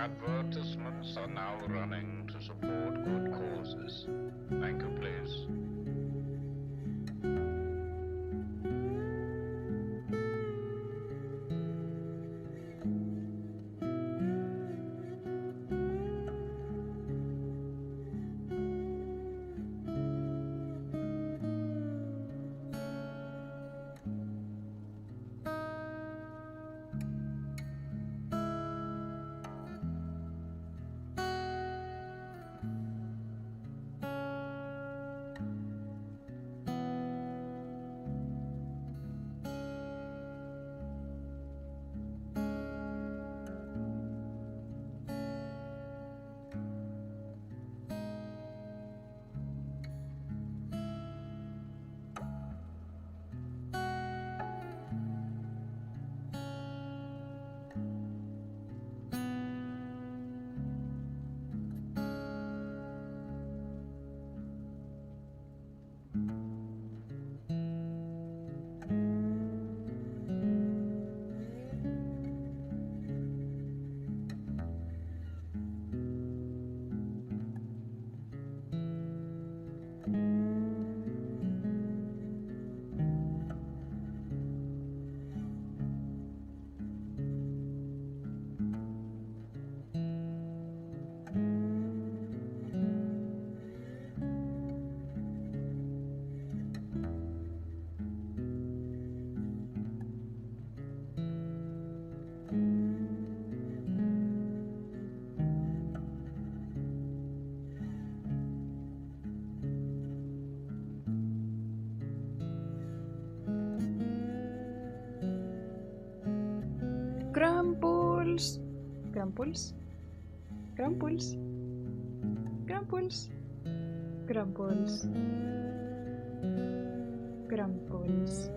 Advertisements are now running to support good causes. Thank you, please. Grumbles. Grumbles. Grumbles. Grumbles. Grumbles. Grumbles.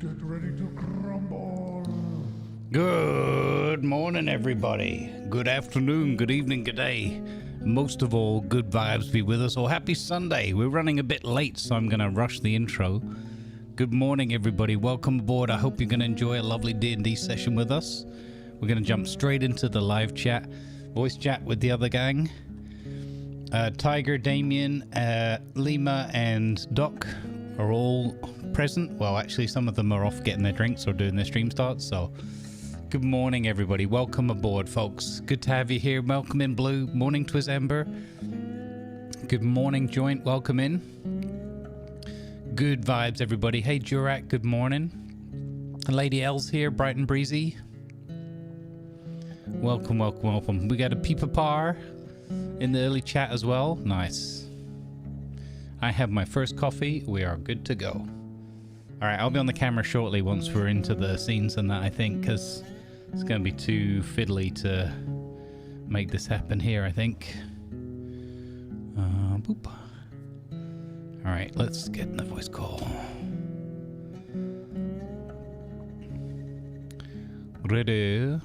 Get ready to crumble. Good morning, everybody. Good afternoon, good evening, good day. Most of all, good vibes be with us. Or happy Sunday. We're running a bit late, so I'm going to rush the intro. Good morning, everybody. Welcome aboard. I hope you're going to enjoy a lovely D&D session with us. We're going to jump straight into the live chat, voice chat with the other gang. Tiger, Damien, Lima, and Doc are all present. Well, actually, some of them are off getting their drinks or doing their stream starts, so good morning, everybody. Welcome aboard, folks. Good to have you here. Welcome in, Blue. Morning, Twizember. Good morning, Joint. Welcome in. Good vibes, everybody. Hey, Jurak. Good morning. Lady L's here, bright and breezy. Welcome, welcome, welcome. We got a Peepa Par in the early chat as well. Nice. I have my first coffee. We are good to go. All right, I'll be on the camera shortly once we're into the scenes and that, I think, because it's going to be too fiddly to make this happen here, I think. Boop. All right, let's get in the voice call. Ready?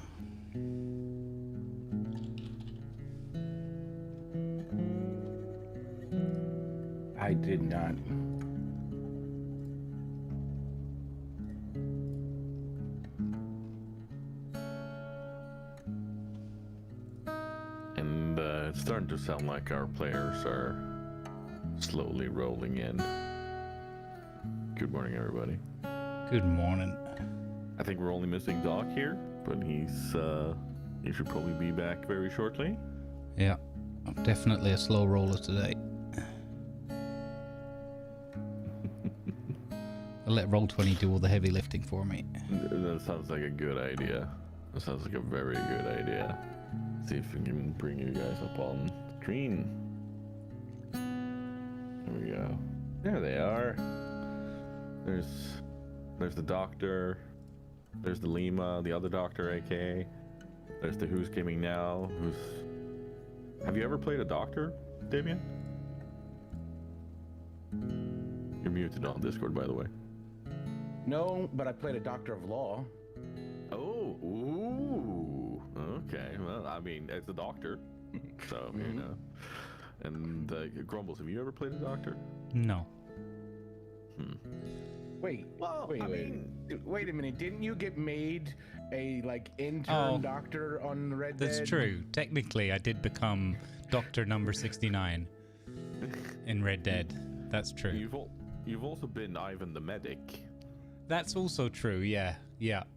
I did not. And it's starting to sound like our players are slowly rolling in. Good morning, everybody. Good morning. I think we're only missing Doc here, but he should probably be back very shortly. Yeah, I'm definitely a slow roller today. I'll let Roll20 do all the heavy lifting for me. That sounds like a good idea. That sounds like a very good idea. See if we can bring you guys up on screen. There we go. There they are. There's the doctor. There's the Lima, the other doctor, aka. There's the Who's Gaming Now. Have you ever played a doctor, Damien? You're muted on Discord, by the way. No, but I played a Doctor of Law. Oh, ooh. Okay, well, I mean, it's a doctor, so, you know. And Grumbles, have you ever played a doctor? No. Wait, Well, wait a minute. Didn't you get made a intern doctor on Red Dead? That's true. Technically, I did become Doctor Number 69 in Red Dead. That's true. You've also been Ivan the medic. That's also true, yeah.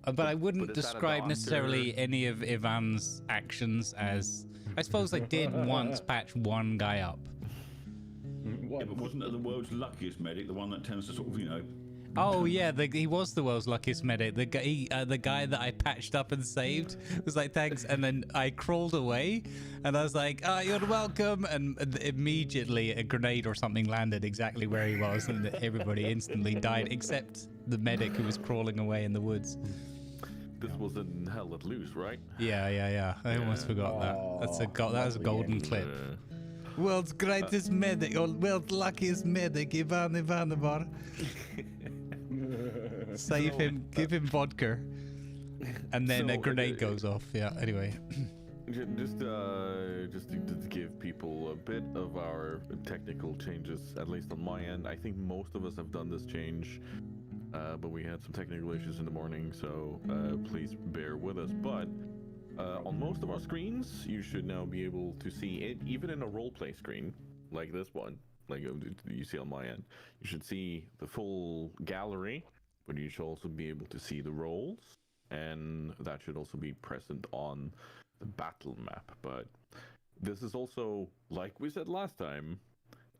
But I wouldn't But is that a describe necessarily doctor? any of Ivan's actions as... I suppose I did once patch one guy up. Yeah, but wasn't it the world's luckiest medic, the one that tends to sort of, you know... Oh yeah, he was the world's luckiest medic. The guy that I patched up and saved was like, thanks, and then I crawled away, and I was like, oh, you're welcome, and immediately a grenade or something landed exactly where he was, and everybody instantly died except the medic who was crawling away in the woods. This was in Hell Let Loose, right? Yeah. I almost forgot that. That was a golden clip. World's greatest medic, or world's luckiest medic, Ivan Ivanovar. Save him, give him vodka, and then a grenade goes off. Yeah. Anyway. Just to give people a bit of our technical changes, at least on my end. I think most of us have done this change, but we had some technical issues in the morning, so please bear with us. But on most of our screens, you should now be able to see it, even in a roleplay screen like this one, like you see on my end. You should see the full gallery, but you should also be able to see the roles, and that should also be present on the battle map. But this is also, like we said last time,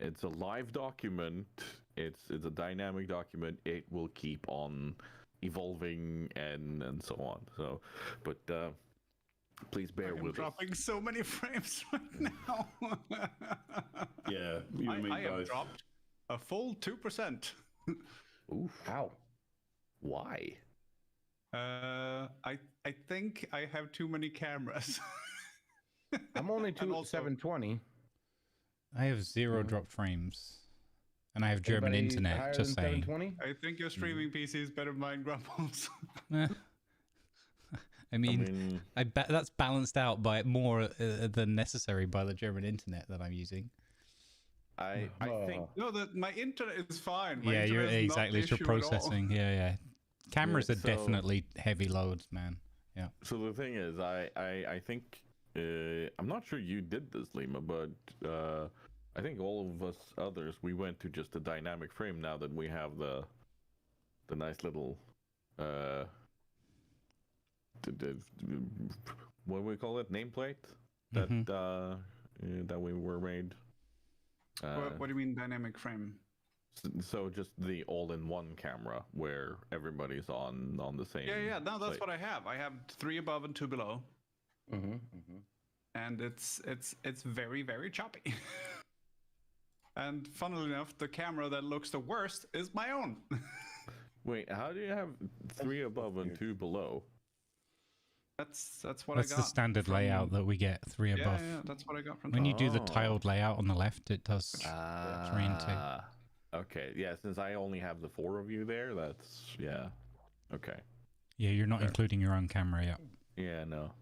it's a live document. It's a dynamic document. It will keep on evolving and so on. So, but please bear with us. I'm dropping so many frames right now. Yeah, you and me I have both. dropped a full 2%. Oof. How? Why? I think I have too many cameras. I'm only And also- 720. I have 0 drop frames. And I have German Anybody internet, higher just than saying. 720? I think your streaming PC is better than mine, Grumbles. Eh. I mean, that's balanced out by more than necessary by the German internet that I'm using. I think No, my internet is fine. My Yeah, you're internet is exactly. not It's your the issue at all. processing. Yeah. Cameras are so- definitely heavy loads, man. Yeah. so. The thing is, I think I'm not sure you did this, Lima, but I think all of us others we went to just a dynamic frame now that we have the nice little what do we call it, nameplate that that we were made. What do you mean dynamic frame? So just the all-in-one camera where everybody's on the same. Yeah. No, that's plate. what I have. I have 3 above and 2 below, and it's very, very choppy. And funnily enough, the camera that looks the worst is my own. Wait, how do you have 3 above and 2 below? That's what That's I got. the standard from- layout that we get, 3 above. Yeah, that's what I got from. When you Tom. do the tiled layout on the left, it does 3 and 2. Okay, yeah, since I only have the 4 of you there, that's, yeah. Okay. Yeah, you're not including your own camera yet. Yeah, no.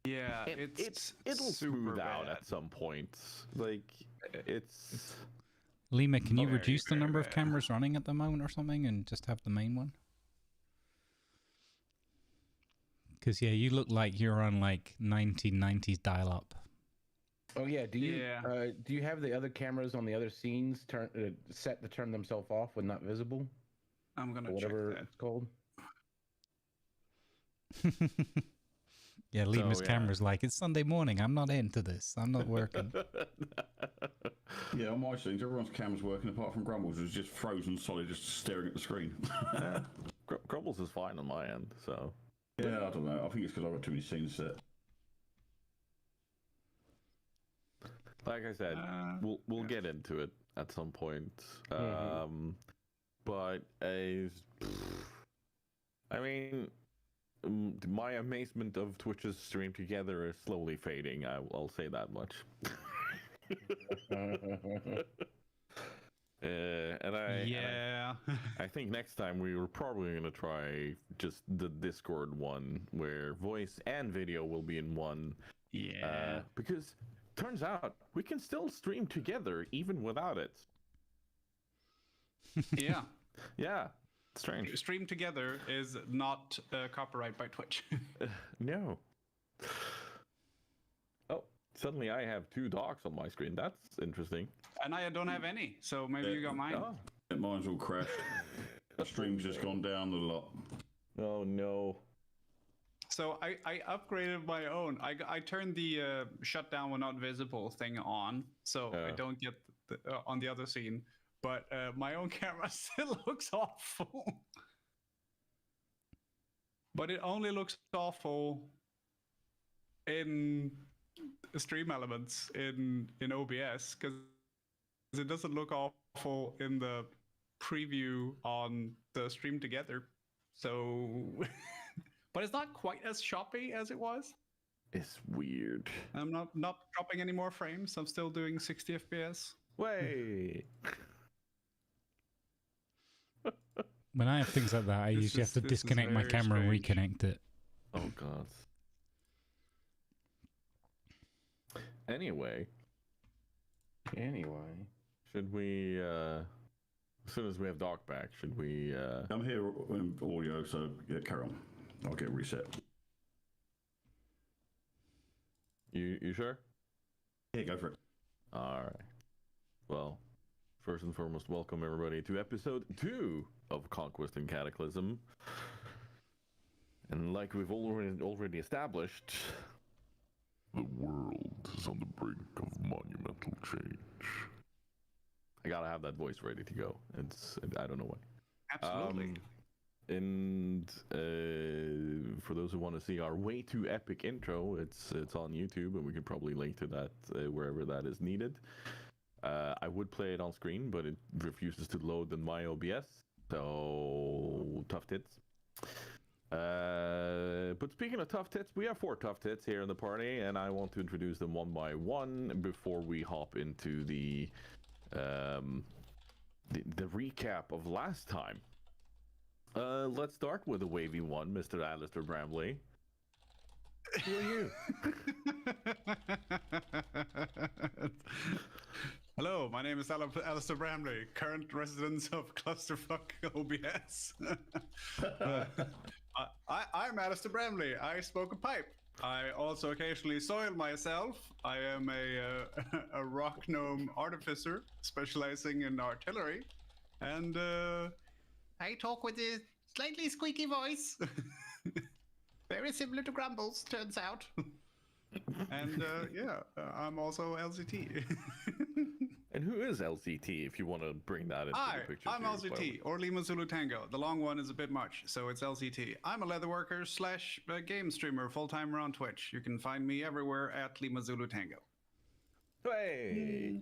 Yeah, It'll super smooth out bad. at some point. Like, it's... Lima, can you Very, reduce the very number of bad. cameras running at the moment or something and just have the main one? Because, yeah, you look like you're on, like, 1990s dial-up. Oh yeah. Do you Yeah. do you have the other cameras on the other scenes set to turn themselves off when not visible, I'm gonna or whatever check that. it's called? Yeah, Lima's yeah. camera's like, it's Sunday morning. I'm not into this. I'm not working. Yeah, on my scenes, everyone's camera's working apart from Grumbles, who's just frozen solid, just staring at the screen. Grumbles is fine on my end, so... Yeah, I don't know. I think it's because I've got too many scenes set. Like I said, we'll get into it at some point. But I mean, my amazement of Twitch's stream together is slowly fading. I'll say that much. And I think next time we were probably going to try just the Discord one where voice and video will be in one. Yeah. Because turns out we can still stream together even without it. Yeah. Yeah. Strange. Stream together is not copyright by Twitch. No. Oh, suddenly I have 2 dogs on my screen. That's interesting. And I don't have any, so maybe you got mine. Oh. Mine's all crashed. The stream's just gone down a lot. Oh no. So I upgraded my own. I turned the shutdown when not visible thing on, so I don't get on the other scene. But my own camera still looks awful. But it only looks awful in stream elements in OBS because it doesn't look awful in the preview on the stream together. So, but it's not quite as choppy as it was. It's weird. I'm not dropping any more frames. I'm still doing 60 FPS. Wait. When I have things like that, I usually have to this is disconnect my very camera and strange. reconnect it. Oh god. Anyway, should we as soon as we have Doc back, should we I'm here in audio, so yeah, carry on. I'll get reset. you sure? Yeah, go for it. All right. Well, first and foremost, welcome everybody to episode 2 of Conquest and Cataclysm. And like we've already established, the world is on the brink of monumental change. I gotta have that voice ready to go. I don't know why. Absolutely. And for those who want to see our way too epic intro, it's on YouTube, and we can probably link to that wherever that is needed. I would play it on screen, but it refuses to load in my OBS, so tough tits. But speaking of tough tits, we have 4 tough tits here in the party, and I want to introduce them one by one before we hop into the recap of last time. Let's start with the wavy one, Mr. Alistair Bramley. Who are you? Hello, my name is Alistair Bramley, current resident of Clusterfuck OBS. I'm Alistair Bramley. I smoke a pipe. I also occasionally soil myself. I am a rock gnome artificer specializing in artillery. And I talk with a slightly squeaky voice. Very similar to Grumbles, turns out. And I'm also LCT. And who is LCT, if you want to bring that into the picture? I'm LCT, or Lima Zulu Tango. The long one is a bit much, so it's LCT. I'm a leatherworker / game streamer, full-timer on Twitch. You can find me everywhere at Lima Zulu Tango. Hey!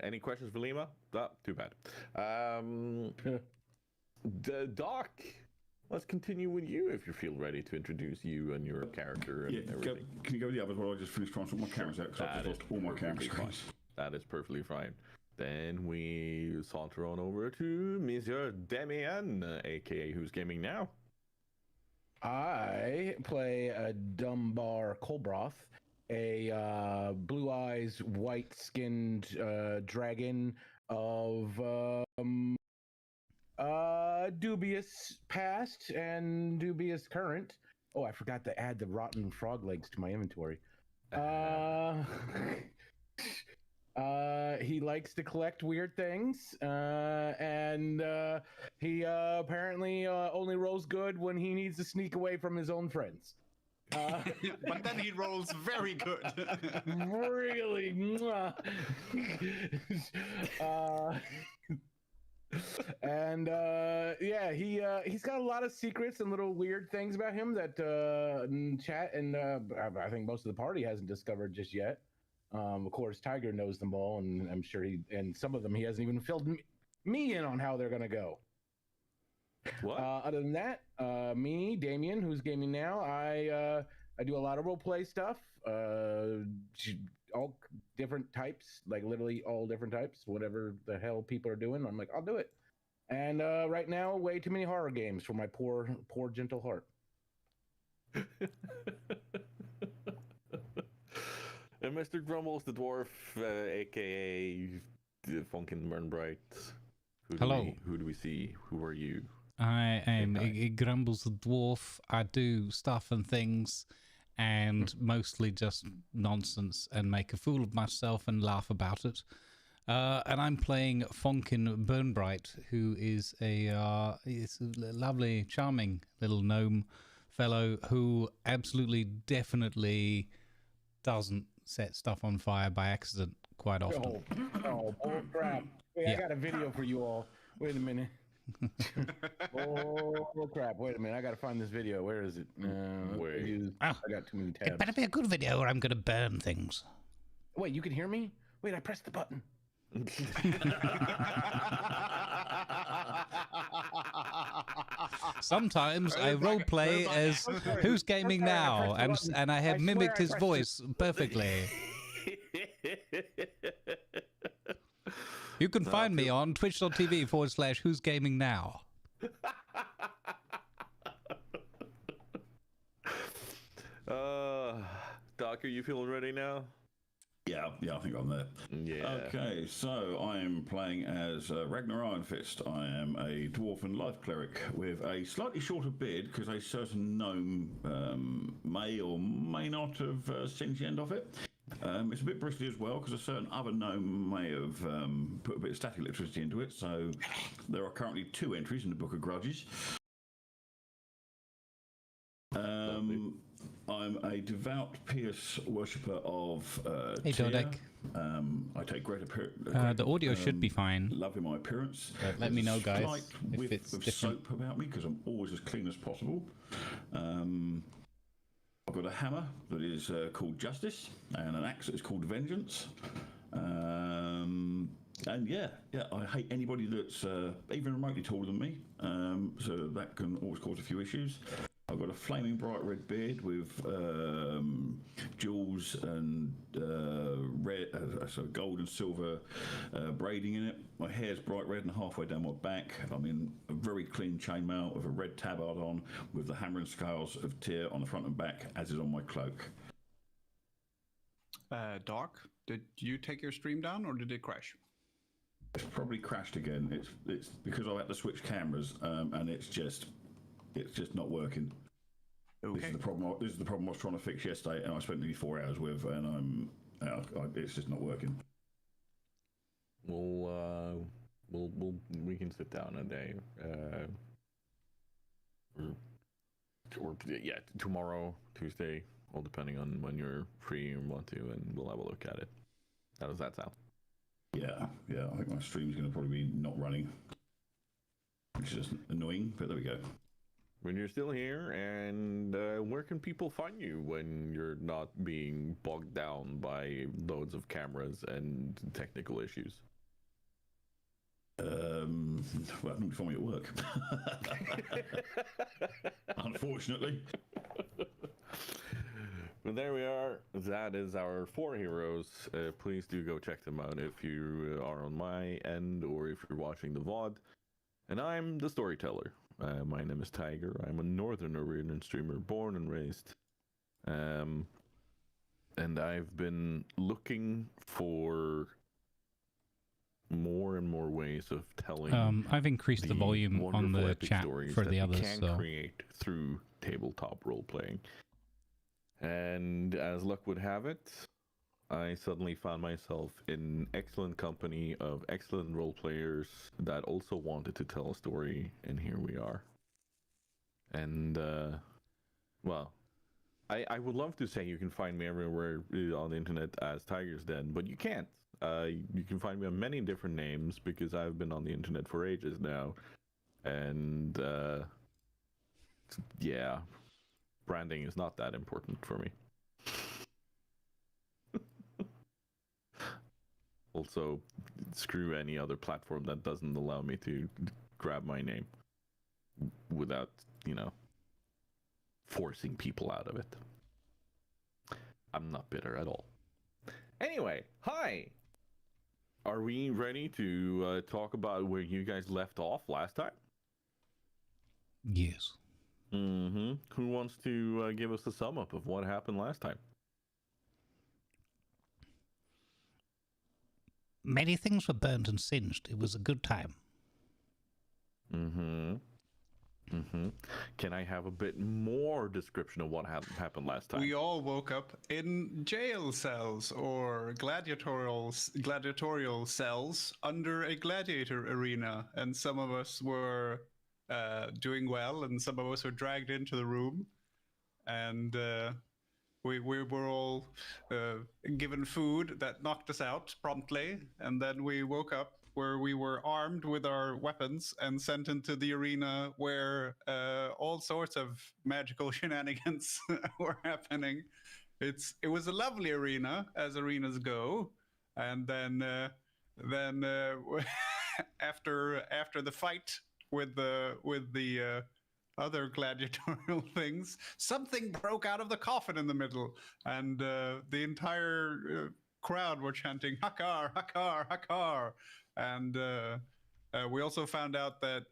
Any questions for Lima? Oh, too bad. The Doc, let's continue with you if you feel ready to introduce you and your character and everything. Can you go with the others while I just finish trying to sort my cameras out? Because I've just lost all my camera screens. That is perfectly fine. Then we saunter on over to Monsieur Damien, aka Who's Gaming Now. I play a Dumbar Colbroth, a blue eyes, white skinned dragon of dubious past and dubious current. Oh, I forgot to add the rotten frog legs to my inventory. He likes to collect weird things, and he apparently only rolls good when he needs to sneak away from his own friends. But then he rolls very good. Really? And he's got a lot of secrets and little weird things about him that chat and I think most of the party hasn't discovered just yet. Of course, Tiger knows them all, and I'm sure and some of them he hasn't even filled me in on how they're gonna go. What? Other than that, me, Damien, Who's Gaming Now, I do a lot of roleplay stuff. All different types, like literally all different types. Whatever the hell people are doing, I'm like, I'll do it. And right now, way too many horror games for my poor gentle heart. And Mr. Grumbles the Dwarf, aka Funkin' Burnbright. Hello. Who do we see? Who are you? I am Grumbles the Dwarf. I do stuff and things, and mostly just nonsense, and make a fool of myself and laugh about it. And I'm playing Funkin' Burnbright, who is a lovely, charming little gnome fellow who absolutely, definitely doesn't set stuff on fire by accident quite often. Oh crap. Wait, yeah. I got a video for you all. Wait a minute. Oh crap, wait a minute. I gotta find this video. Where is it? I got too many tabs. It better be a good video or I'm gonna burn things. Wait, you can hear me? Wait, I pressed the button. Sometimes I roleplay as Who's Gaming Now, and I have mimicked his voice perfectly. You can find me on twitch.tv/Who's Gaming Now. Doc, are you feeling ready now? Yeah, I think I'm there. Yeah. Okay, so I am playing as Ragnar Ironfist. I am a dwarven life cleric with a slightly shorter beard because a certain gnome may or may not have seen the end of it. It's a bit bristly as well because a certain other gnome may have put a bit of static electricity into it. So there are currently 2 entries in the Book of Grudges. I'm a devout pious worshipper of Hey, Tyr. Dodek. I take great the audio should be fine. Love in my appearance. Let me know, guys, Slight if whiff it's of different. soap about me because I'm always as clean as possible. I've got a hammer that is called Justice and an axe that is called Vengeance. And yeah, I hate anybody that's even remotely taller than me. So that can always cause a few issues. I've got a flaming bright red beard with jewels and red, so gold and silver braiding in it. My hair's bright red and halfway down my back. I'm in a very clean chainmail with a red tabard on, with the hammer and scales of Tyr on the front and back, as is on my cloak. Doc, did you take your stream down or did it crash? It's probably crashed again. It's because I had to switch cameras, and it's just not working. Okay. This is the problem I was trying to fix yesterday, and I spent nearly 4 hours with, and it's just not working. We can sit down a day, or tomorrow, Tuesday, all depending on when you're free and want to, and we'll have a look at it. How does that sound? Yeah. I think my stream's going to probably be not running, which is annoying, but there we go. When you're still here, and where can people find you when you're not being bogged down by loads of cameras and technical issues? Well, I can find me at work. Unfortunately. But there we are. That is our 4 heroes. Please do go check them out if you are on my end or if you're watching the VOD. And I'm the storyteller. My name is Tiger. I'm a Northern Arena streamer, born and raised. And I've been looking for more and more ways of telling. I've increased the volume on the chat for the others. Can create through tabletop role playing. And as luck would have it, I suddenly found myself in excellent company of excellent role players that also wanted to tell a story, and here we are. And, well, I would love to say you can find me everywhere on the internet as Tiger's Den, but you can't. You can find me on many different names because I've been on the internet for ages now. And, yeah, branding is not that important for me. Also, screw any other platform that doesn't allow me to grab my name without, forcing people out of it. I'm not bitter at all. Anyway, hi! Are we ready to talk about where you guys left off last time? Yes. Mm-hmm. Who wants to give us a sum up of what happened last time? Many things were burnt and singed. It was a good time. Can I have a bit more description of what happened last time? We all woke up in jail cells or gladiatorial cells under a gladiator arena, and some of us were doing well, and some of us were dragged into the room, and we were all given food that knocked us out promptly, and then we woke up where we were armed with our weapons and sent into the arena where all sorts of magical shenanigans were happening. It was a lovely arena, as arenas go, and then after the fight with the other gladiatorial things, something broke out of the coffin in the middle, and the entire crowd were chanting "Hakar, Hakar, Hakar," and we also found out that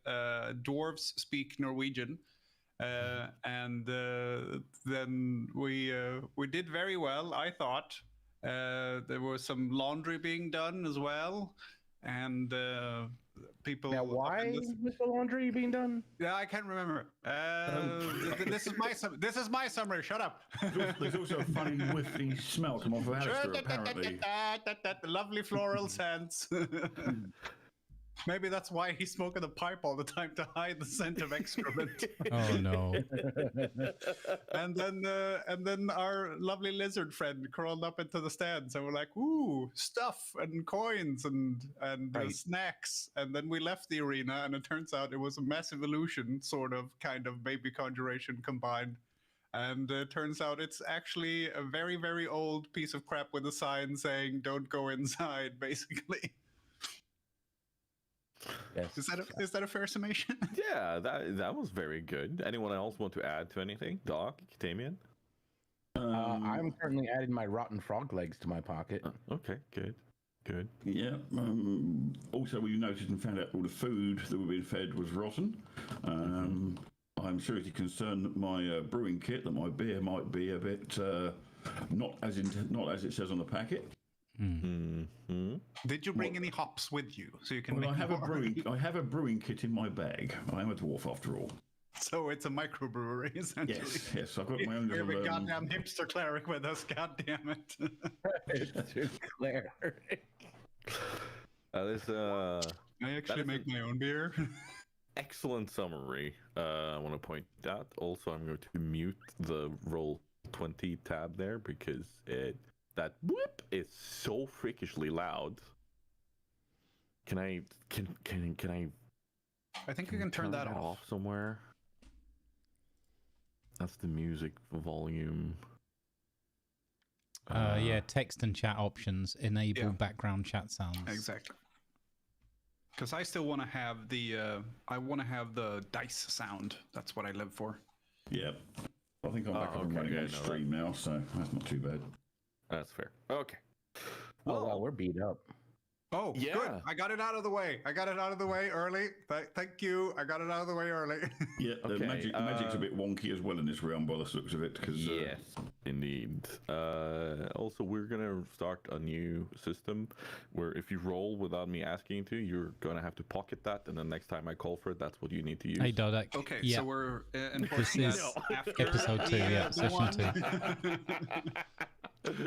dwarves speak Norwegian, and then we did very well, I thought. There was some laundry being done as well, and people. Now, why was the laundry being done? Yeah, I can't remember. This is my summary. Shut up. There's also a funny whiffy smell come off of Alistair, apparently. Lovely floral scents. Maybe that's why he's smoking the pipe all the time, to hide the scent of excrement. Oh no! And then our lovely lizard friend crawled up into the stands, and we're like, "Ooh, stuff and coins and snacks." And then we left the arena, and it turns out it was a massive illusion, sort of, kind of, baby conjuration combined. And it turns out it's actually a very, very old piece of crap with a sign saying "Don't go inside," basically. Yes. Is that a fair summation? Yeah, that was very good. Anyone else want to add to anything? Doc, Damien? I'm currently adding my rotten frog legs to my pocket. Okay, good. Yeah. Also, we noticed and found out all the food that we've been fed was rotten. I'm seriously concerned that my brewing kit, that my beer might be a bit not as it says on the packet. Did you bring any hops with you so you can? Well, make I have a brewing kit in my bag. I am a dwarf after all. So it's a microbrewery, essentially. Yes. I've got my own We have little. a goddamn hipster cleric with us. God damn it! Claire. I actually make my own beer. Excellent summary. I want to point out. Also, I'm going to mute the Roll20 tab there because that whoop is so freakishly loud. Can I I think you can turn that off somewhere? That's the music volume. Yeah, text and chat options, enable background chat sounds. Exactly. Because I still want to have the dice sound. That's what I live for. Yeah. I think I'm back up and running on stream now, so that's not too bad. That's fair. Okay. Oh, wow, we're beat up. Oh, Yeah. good. I got it out of the way. Early. Thank you. I got it out of the way early. Yeah, the magic's a bit wonky as well in this realm by the looks of it. Cause, yes, indeed. Also, we're going to start a new system where if you roll without me asking you to, you're going to have to pocket that, and the next time I call for it, that's what you need to use. Hey, Dodek. Okay, Yeah. so we're This enforcing is that after episode 2, yeah, session 2.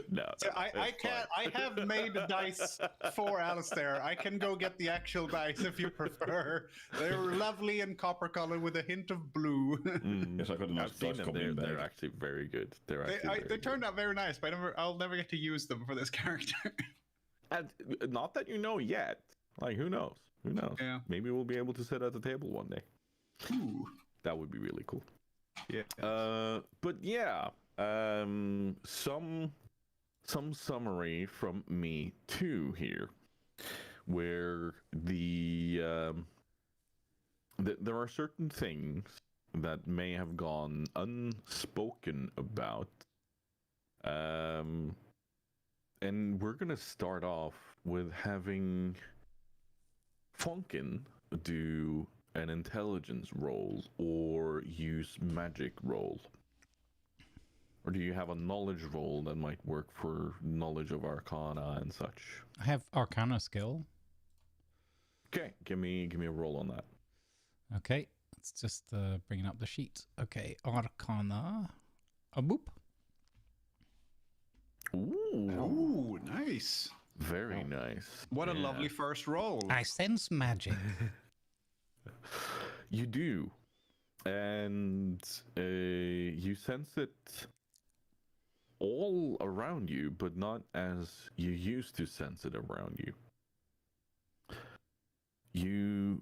No, So I can't. I have made a dice for Alistair. I can go get the actual dice if you prefer. They're lovely and copper colored with a hint of blue. Yes, I've got a nice I've seen dice them. copy in They're bag. actually very good. They turned out very nice, but I'll never get to use them for this character. And not that you know yet. Like, who knows? Who knows? Yeah. Maybe we'll be able to sit at the table one day. Ooh. That would be really cool. Yeah. But yeah, some summary from me too here, where there are certain things that may have gone unspoken about, and we're gonna start off with having Funkin do an intelligence roll or use magic roll. Or do you have a knowledge roll that might work for knowledge of Arcana and such? I have Arcana skill. Okay, give me a roll on that. Okay, let's just bring up the sheet. Okay, Arcana. A boop. Ooh, nice. Very nice. What a Yeah. lovely first roll. I sense magic. You do. And you sense it all around you, but not as you used to sense it around you. You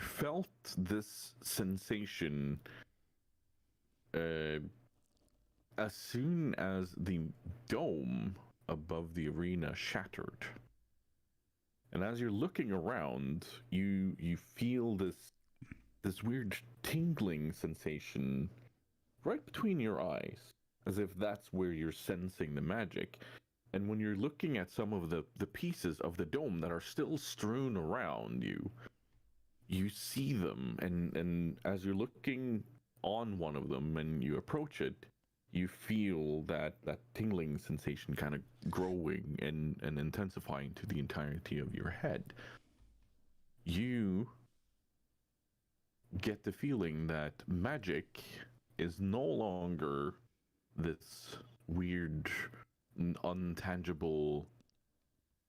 felt this sensation as soon as the dome above the arena shattered. And as you're looking around, you feel this weird tingling sensation right between your eyes, as if that's where you're sensing the magic. And when you're looking at some of the pieces of the dome that are still strewn around you, you see them, and as you're looking on one of them and you approach it, you feel that tingling sensation kind of growing and intensifying to the entirety of your head. You get the feeling that magic is no longer this weird, untangible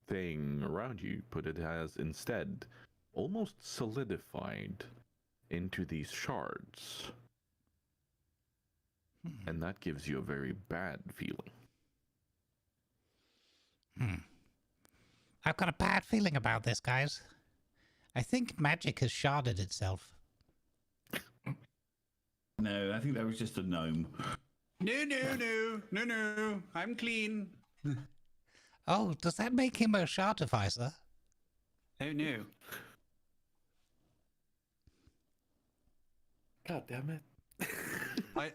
thing around you, but it has instead almost solidified into these shards. And that gives you a very bad feeling. I've got a bad feeling about this, guys. I think magic has sharded itself. No, I think that was just a gnome. No. I'm clean. Oh, does that make him a shardificer? Oh no. God damn it.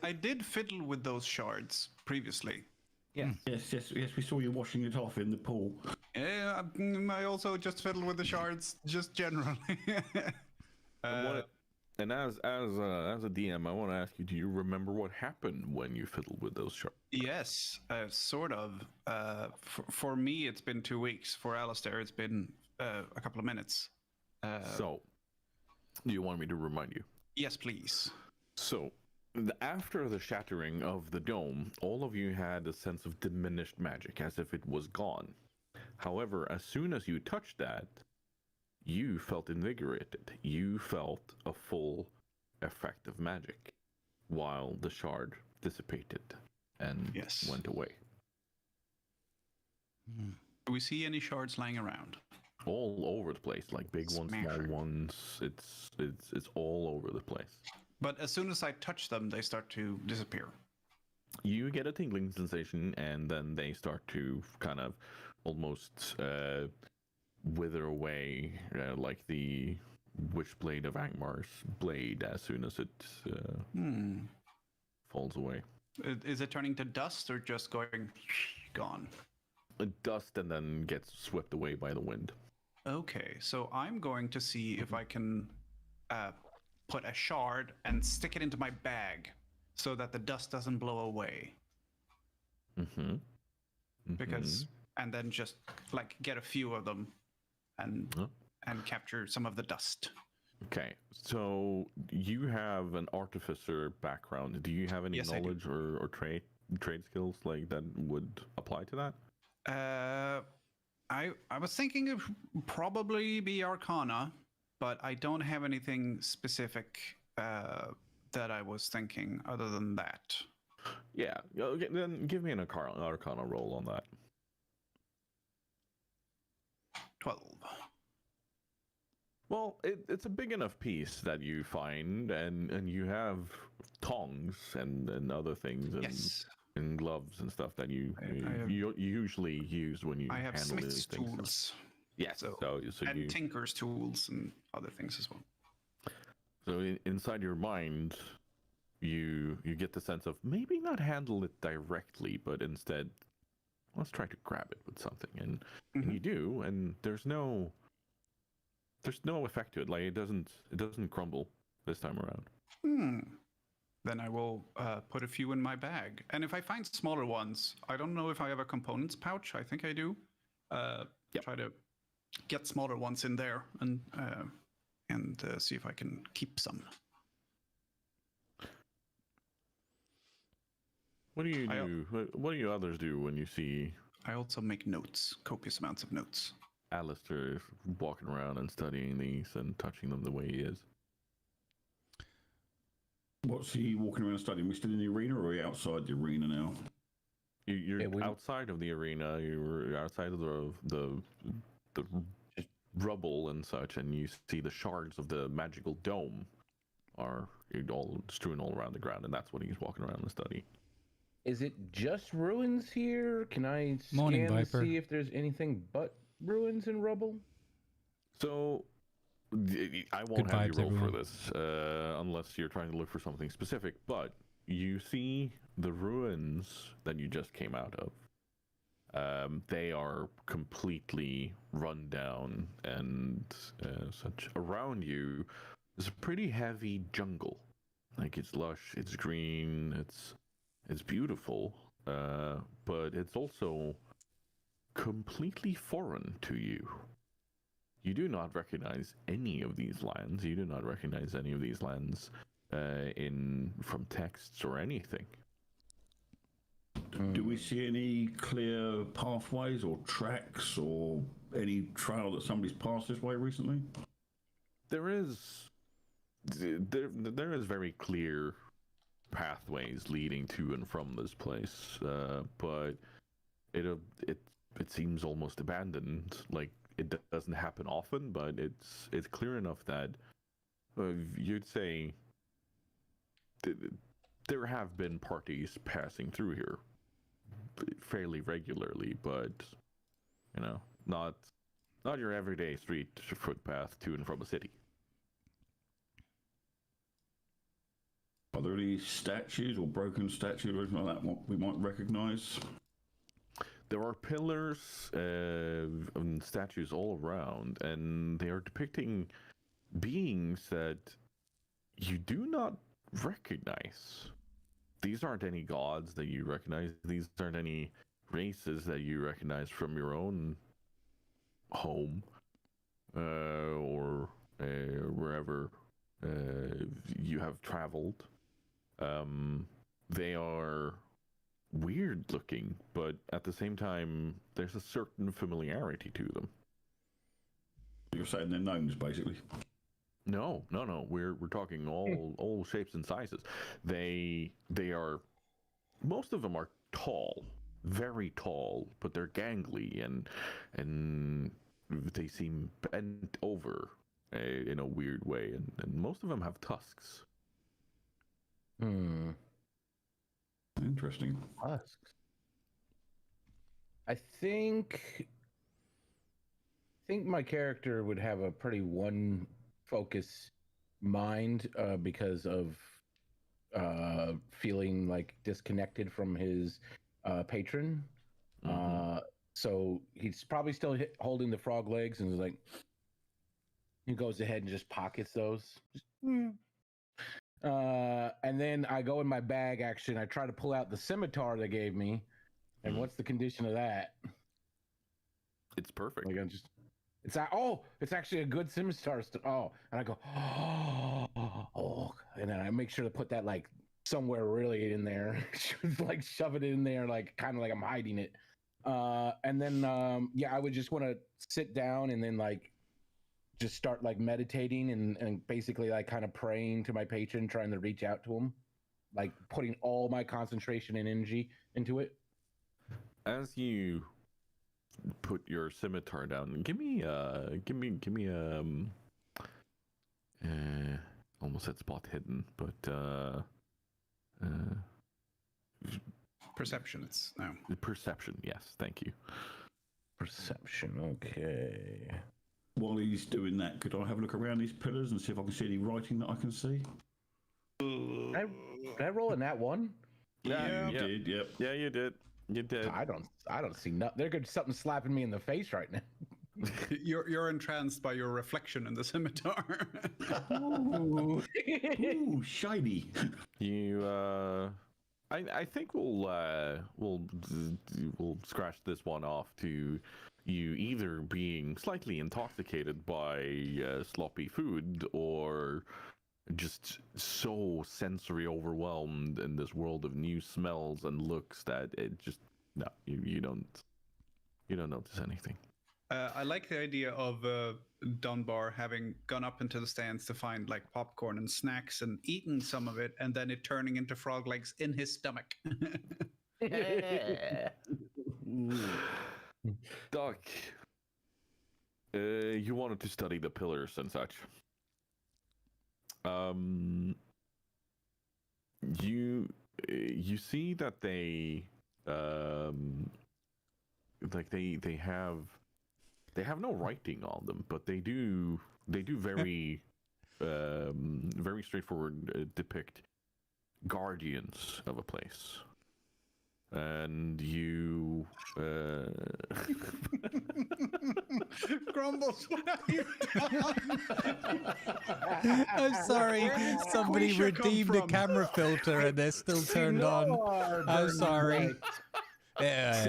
I did fiddle with those shards previously. Yes, we saw you washing it off in the pool. Yeah, I also just fiddle with the shards, just generally. And as a DM, I want to ask you: do you remember what happened when you fiddled with those shards? Yes, sort of. For me, it's been 2 weeks. For Alistair, it's been a couple of minutes. So, do you want me to remind you? Yes, please. So, after the shattering of the dome, all of you had a sense of diminished magic, as if it was gone. However, as soon as you touched that, you felt invigorated. You felt a full effect of magic, while the shard dissipated and went away. Do we see any shards lying around? All over the place, like big ones, small ones. It's all over the place. But as soon as I touch them, they start to disappear. You get a tingling sensation, and then they start to kind of almost wither away, like the Wishblade of Angmar's blade, as soon as it falls away. Is it turning to dust or just going gone? Dust, and then gets swept away by the wind. Okay, so I'm going to see if I can put a shard and stick it into my bag so that the dust doesn't blow away. Because, and then just like get a few of them and capture some of the dust. Okay, so you have an artificer background. Do you have any knowledge or trade skills like that would apply to that? I was thinking it would probably be Arcana, but I don't have anything specific that I was thinking other than that. Yeah, okay, then give me an Arcana roll on that. 12. Well, it's a big enough piece that you find, and you have tongs and other things and gloves and stuff that you usually use when you have handle smith's these things. tools. Yes, so and tinker's tools and other things as well. So inside your mind, you get the sense of maybe not handle it directly, but instead, let's try to grab it with something, and you do, and there's no effect to it. Like it doesn't crumble this time around. Then I will put a few in my bag, and if I find smaller ones, I don't know if I have a components pouch. I think I do. Try to get smaller ones in there and see if I can keep some. What do you do? What do you others do when you see? I also make notes, copious amounts of notes. Alistair walking around and studying these and touching them the way he is. What's he walking around studying? We still in the arena, or are we outside the arena now? You're outside of the arena. You're outside of the rubble and such, and you see the shards of the magical dome are all strewn all around the ground, and that's what he's walking around the study. Is it just ruins here? Can I scan to see if there's anything but ruins and rubble? So, I won't have you roll for this unless you're trying to look for something specific, but you see the ruins that you just came out of. They are completely run down and such. Around you is a pretty heavy jungle. Like, it's lush, it's green, it's beautiful, but it's also completely foreign to you. You do not recognize any of these lands. You do not recognize any of these lands from texts or anything. Do we see any clear pathways or tracks or any trail that somebody's passed this way recently? There is very clear pathways leading to and from this place, but it seems almost abandoned. Like, it doesn't happen often, but it's clear enough that you'd say there have been parties passing through here fairly regularly, but not your everyday street footpath to and from a city. there any statues or broken statues or anything like that what we might recognise? There are pillars and statues all around, and they are depicting beings that you do not recognize. These aren't any gods that you recognize. These aren't any races that you recognize from your own home or wherever you have traveled. They are weird looking, but at the same time, there's a certain familiarity to them. You're saying they're gnomes, basically. No. We're talking all shapes and sizes. They are, most of them are tall, very tall, but they're gangly and they seem bent over in a weird way, and most of them have tusks. Interesting. Tusks. I think my character would have a pretty one focus mind because of feeling like disconnected from his patron. So he's probably still holding the frog legs and is like, he goes ahead and just pockets those. And then I go in my bag, actually, and I try to pull out the scimitar they gave me. And what's the condition of that? It's perfect. Like it's actually a good scimitar. And I go, and then I make sure to put that like somewhere really in there, like shove it in there, like kind of like I'm hiding it. And then I would just want to sit down and then like just start like meditating and basically like kind of praying to my patron, trying to reach out to him, like putting all my concentration and energy into it. As you put your scimitar down, give me almost said spot hidden, but Perception. It's no. Perception. Yes, thank you. Perception. Okay. While he's doing that, could I have a look around these pillars and see if I can see any writing that I can see? Did I roll in that one? Yeah, you did. Yep. Yeah, you did. You did. I don't see nothing. There's something slapping me in the face right now. You're entranced by your reflection in the scimitar. Ooh. Ooh, shiny. You I think we'll scratch this one off to you either being slightly intoxicated by sloppy food or just so sensory overwhelmed in this world of new smells and looks that it just you don't notice anything. I like the idea of Dunbar having gone up into the stands to find like popcorn and snacks and eaten some of it, and then it turning into frog legs in his stomach. Doc, you wanted to study the pillars and such. You see that they have no writing on them, but they do very very straightforward depict guardians of a place. And you Grumbles, what have you done? I'm sorry. Somebody Quisha come redeemed the from? camera filter and they're still turned on. I'm sorry. Yeah.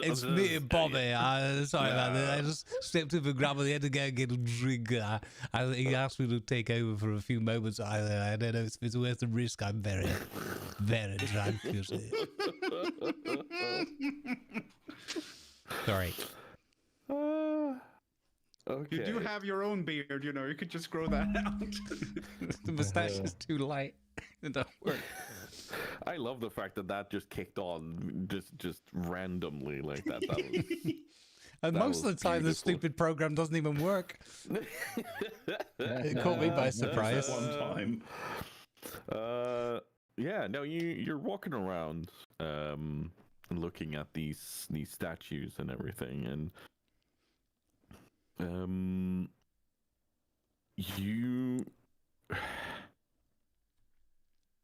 It's me, Bobby. Sorry about that. I just stepped up and grabbed the head to go get a drink. He asked me to take over for a few moments. I don't know if it's worth the risk. I'm very, very drunk. You see. Sorry. okay. You do have your own beard, you know. You could just grow that out. The mustache is too light. It don't work. I love the fact that just kicked on just randomly like that. That was, and most of the time, the beautiful. stupid program doesn't even work. It caught me by surprise. One time. Yeah, no, you're walking around looking at these statues and everything, and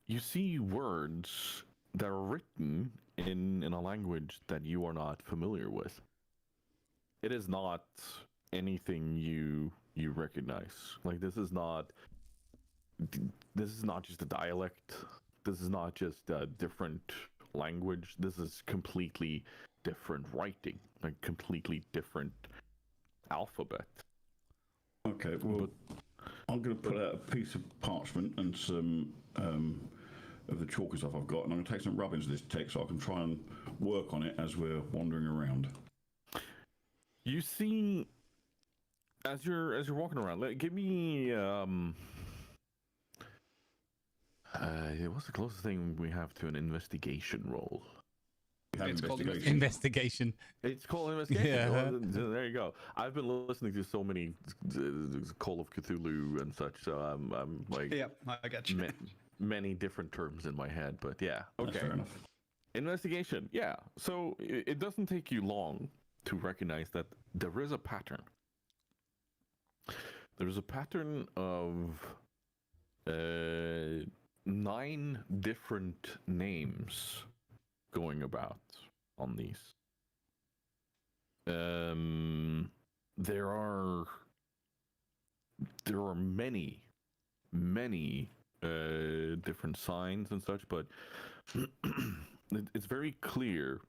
you see words that are written in a language that you are not familiar with. It is not anything you recognize. Like this is not just a dialect. This is not just a different language. This is completely different writing, like completely different alphabet. Okay, well, I'm going to put out a piece of parchment and some of the chalk and stuff I've got, and I'm going to take some rubbings of this text so I can try and work on it as we're wandering around. You see, as you're walking around, give me what's the closest thing we have to an investigation roll? It's called Investigation. It's called investigation. Yeah. Well, there you go. I've been listening to so many Call of Cthulhu and such, so I'm like, Yeah, I got you. Many different terms in my head, but yeah, That's okay. fair enough. Investigation, yeah. So it doesn't take you long to recognize that there is a pattern. There's a pattern of 9 different names going about on these. There are many different signs and such, but it's very clear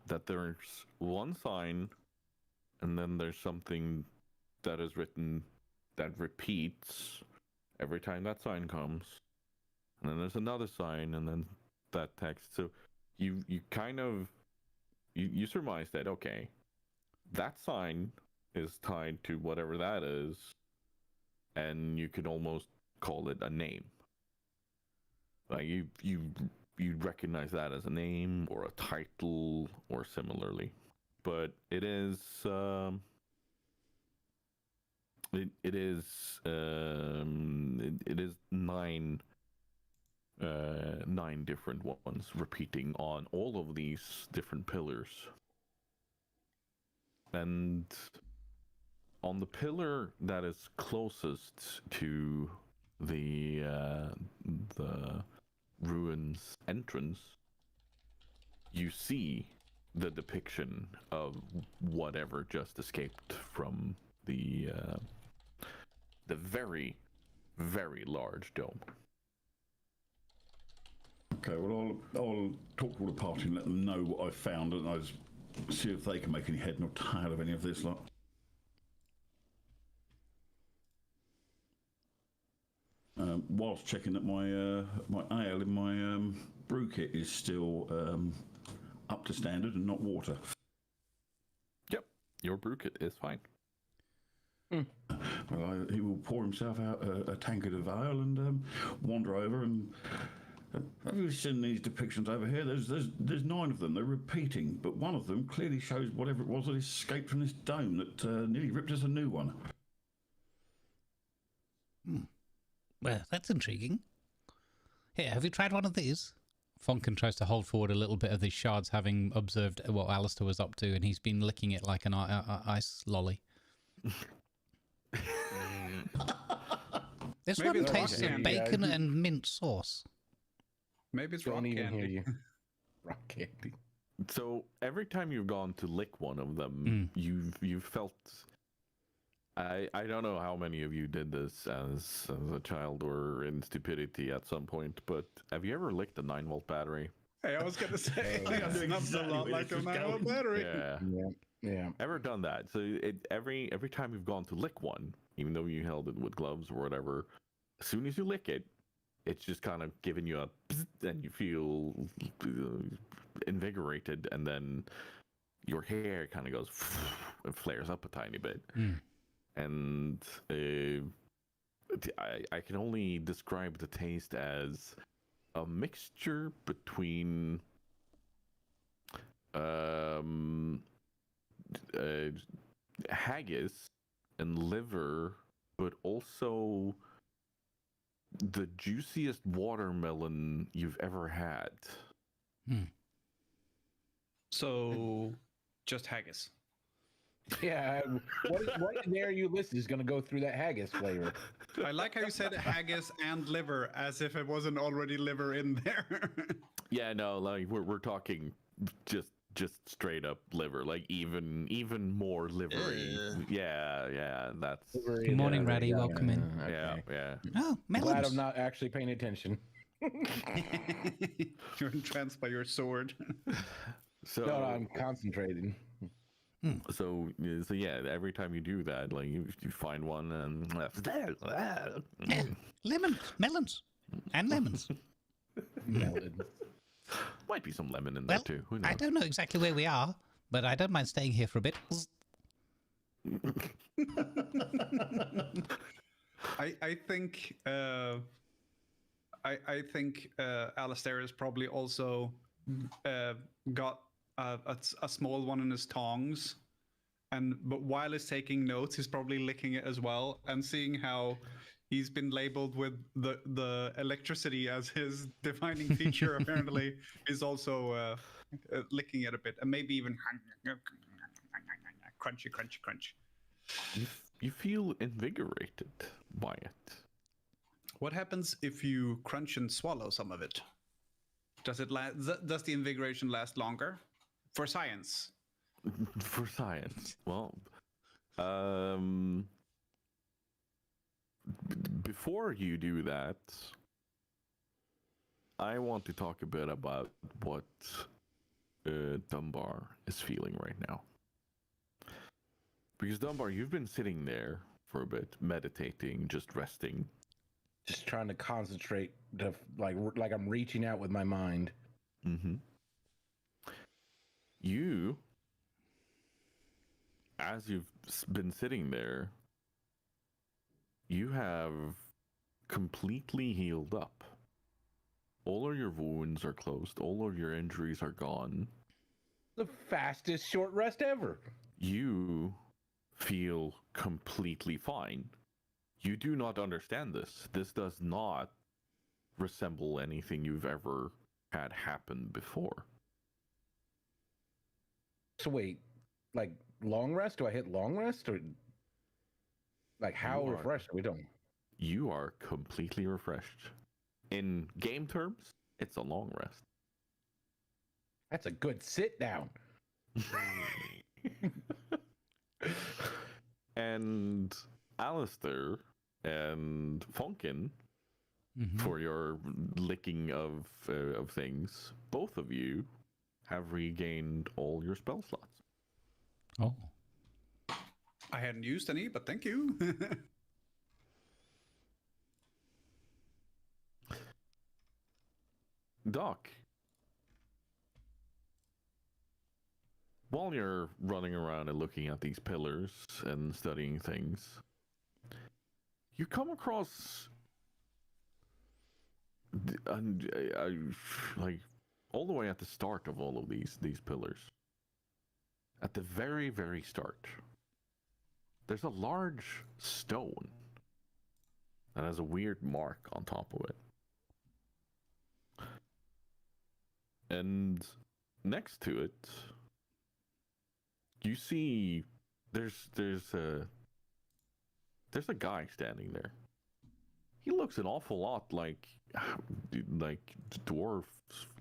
that there's one sign, and then there's something that is written that repeats every time that sign comes, and then there's another sign, and then that text. So you kind of you surmise that, okay, that sign is tied to whatever that is, and you could almost call it a name. Like you recognize that as a name or a title or similarly, but it is it is 9 different ones repeating on all of these different pillars. And on the pillar that is closest to the ruins entrance, you see the depiction of whatever just escaped from the very, very large dome. Okay, well, I'll talk to all the party and let them know what I've found, and I'll see if they can make any head nor tail of any of this lot. Whilst checking that my ale in my brew kit is still up to standard and not water. Yep, your brew kit is fine. Well, he will pour himself out a tankard of ale and wander over and. Have you seen these depictions over here? There's 9 of them. They're repeating, but one of them clearly shows whatever it was that escaped from this dome that nearly ripped us a new one. Well, that's intriguing. Here, have you tried one of these? Fonkin tries to hold forward a little bit of these shards, having observed what Alistair was up to, and he's been licking it like an ice lolly. This Maybe one it's tastes rock of candy. bacon and mint sauce. Maybe it's rock Don't even candy. hear you. Rock candy. So every time you've gone to lick one of them, you've felt. I don't know how many of you did this as a child or in stupidity at some point, but have you ever licked a 9-volt battery? Hey, I was gonna say I think I'm it's doing not exactly a lot where like this a is 9-volt going. battery. Yeah. Yeah. Ever done that? So every time you've gone to lick one, even though you held it with gloves or whatever, as soon as you lick it, it's just kind of giving you a bzz, and you feel invigorated, and then your hair kind of goes and flares up a tiny bit. And I can only describe the taste as a mixture between haggis and liver, but also the juiciest watermelon you've ever had. So, just haggis. Yeah, what in there you listed is going to go through that haggis flavor. I like how you said haggis and liver, as if it wasn't already liver in there. Yeah, no, like we're talking just straight up liver, like even more livery. Yeah, that's Good morning, Ratty. Welcome in. yeah. Oh, Glad melons. I'm not actually paying attention. You're entranced by your sword. So No, I'm concentrating. so yeah, every time you do that, like you find one and Yeah, melons, and lemons. Melon. might be some lemon in there Well, too. Who knows? I don't know exactly where we are, but I don't mind staying here for a bit. I think I think Alistair has probably also got a small one in his tongs, but while he's taking notes, he's probably licking it as well and seeing how he's been labeled with the electricity as his defining feature. Apparently, is also licking it a bit and maybe even crunchy. You feel invigorated by it. What happens if you crunch and swallow some of it? Does it does the invigoration last longer? For science. For science. Well, before you do that, I want to talk a bit about what Dunbar is feeling right now. Because Dunbar, you've been sitting there for a bit, meditating, just resting. Just trying to concentrate, like I'm reaching out with my mind. Mm-hmm. You, as you've been sitting there, you have completely healed up. All of your wounds are closed. All of your injuries are gone. The fastest short rest ever. You feel completely fine. You do not understand this. This does not resemble anything you've ever had happen before. So wait, like long rest? Do I hit long rest or like how You are- refreshed are we doing? You are completely refreshed. In game terms, it's a long rest. That's a good sit down. And Alistair and Funkin, for your licking of things, both of you have regained all your spell slots. Oh, I hadn't used any, but thank you. Doc, while you're running around and looking at these pillars and studying things, you come across like all the way at the start of all of these pillars. At the very, very start, there's a large stone that has a weird mark on top of it. And next to it, you see there's a guy standing there. He looks an awful lot like dwarves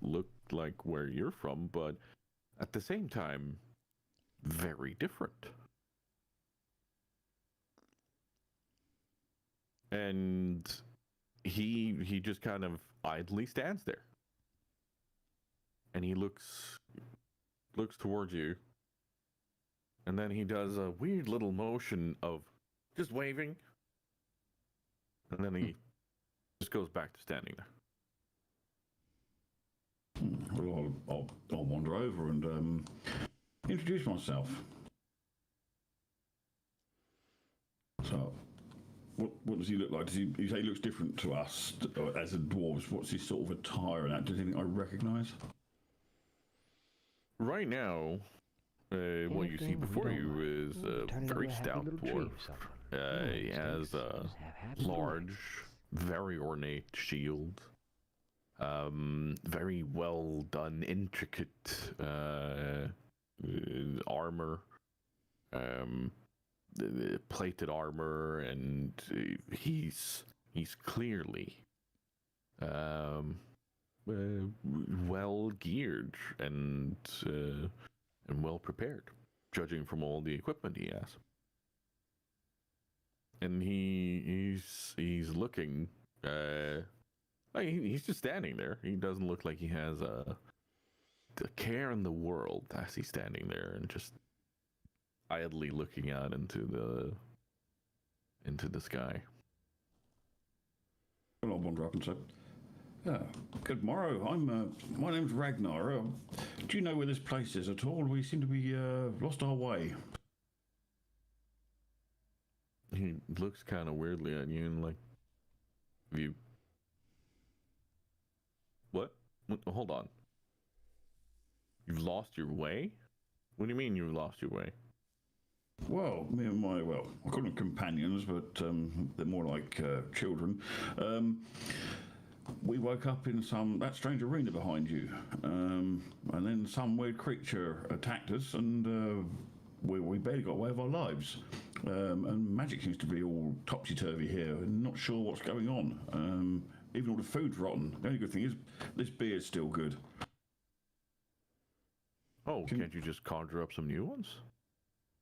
look like where you're from, but at the same time, very different. And he just kind of idly stands there. And he looks towards you. And then he does a weird little motion of just waving. And then he just goes back to standing there. Well, I'll wander over and introduce myself. So, what does he look like? You say he looks different to us as a dwarves? What's his sort of attire and that? Does anything I recognise? Right now, what you see before you is a very stout dwarf. He has a large, very ornate shield. Very well done, intricate armor. the plated armor, and he's clearly well geared and well prepared, judging from all the equipment he has. And he's looking. He's just standing there. He doesn't look like he has a care in the world as he's standing there and just idly looking out into the sky. Well, I wonder up and say, good morrow. My name's Ragnar. Do you know where this place is at all? We seem to be lost our way. He looks kind of weirdly at you and like, you. What? Hold on. You've lost your way? What do you mean you've lost your way? Well, me and I call them companions, but they're more like children. We woke up in that strange arena behind you, and then some weird creature attacked us, and we barely got away with our lives. And magic seems to be all topsy-turvy here, and not sure what's going on. Even all the food's rotten. The only good thing is this beer's still good. Oh, can't you just conjure up some new ones?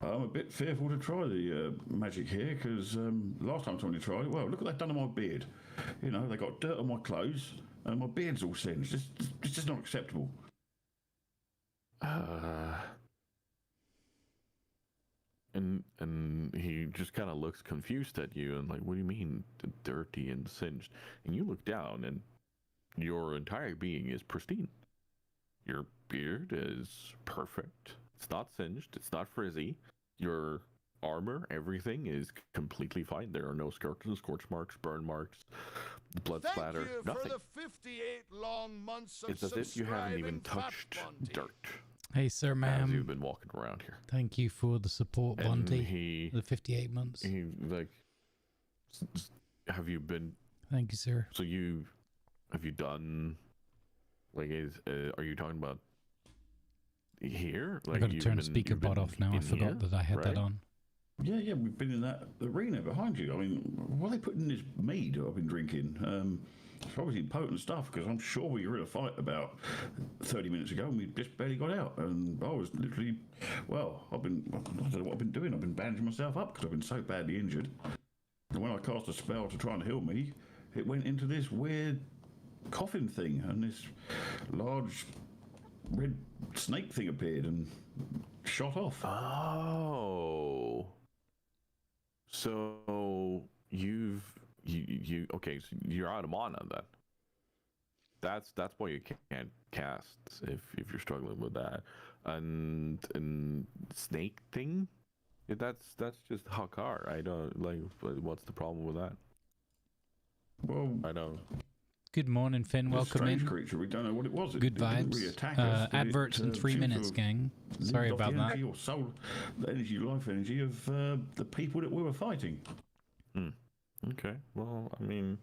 I'm a bit fearful to try the magic here, because last time somebody tried it, well, look what they've done to my beard. You know, they got dirt on my clothes, and my beard's all singed. It's just not acceptable. And he just kind of looks confused at you and like, what do you mean dirty and singed? And you look down and your entire being is pristine. Your beard is perfect. It's not singed. It's not frizzy. Your armor, everything is completely fine. There are no scorch marks, burn marks, blood splatter, nothing. For the 58 long months of it's as if you haven't even touched dirt. Hey, sir, As ma'am. you've been walking around here. Thank you for the support, And Bunty. The 58 months. He like, have you been? Thank you, sir. So have you done? Like, are you talking about here? Like, I got to turn the speaker bot off now. I forgot that I had that on. Yeah, we've been in that arena behind you. I mean, what are they putting in this mead I've been drinking? It's obviously potent stuff, because I'm sure we were in a fight about 30 minutes ago and we just barely got out. And I was literally, I don't know what I've been doing. I've been bandaging myself up because I've been so badly injured. And when I cast a spell to try and heal me, it went into this weird coffin thing, and this large red snake thing appeared and shot off. Oh. So you okay, so you're out of mana then. That's why you can't cast if you're struggling with that. And snake thing? That's just Hakar. I don't like, what's the problem with that? Well, I don't. Good morning, Finn. Welcome in. Creature. We don't know what it was. Good it didn't vibes. really attack us, but Adverts in 3 seemed to minutes, have gang. Sorry lived off about the that. energy or soul, the energy, life energy of the people that we were fighting. Okay, well, I mean,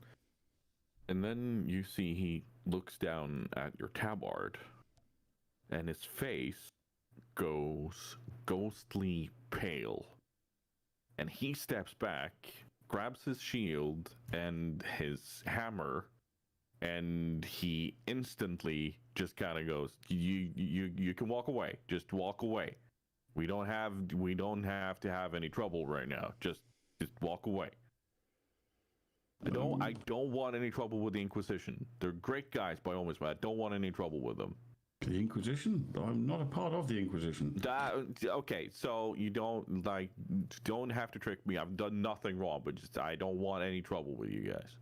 and then you see he looks down at your tabard, and his face goes ghostly pale, and he steps back, grabs his shield and his hammer, and he instantly just kind of goes, you can walk away. Just walk away. We don't have to have any trouble right now. Just walk away. I don't want any trouble with the Inquisition. They're great guys by all means, but I don't want any trouble with them. The Inquisition? I'm not a part of the Inquisition. Okay, so you don't have to trick me. I've done nothing wrong, but just I don't want any trouble with you guys.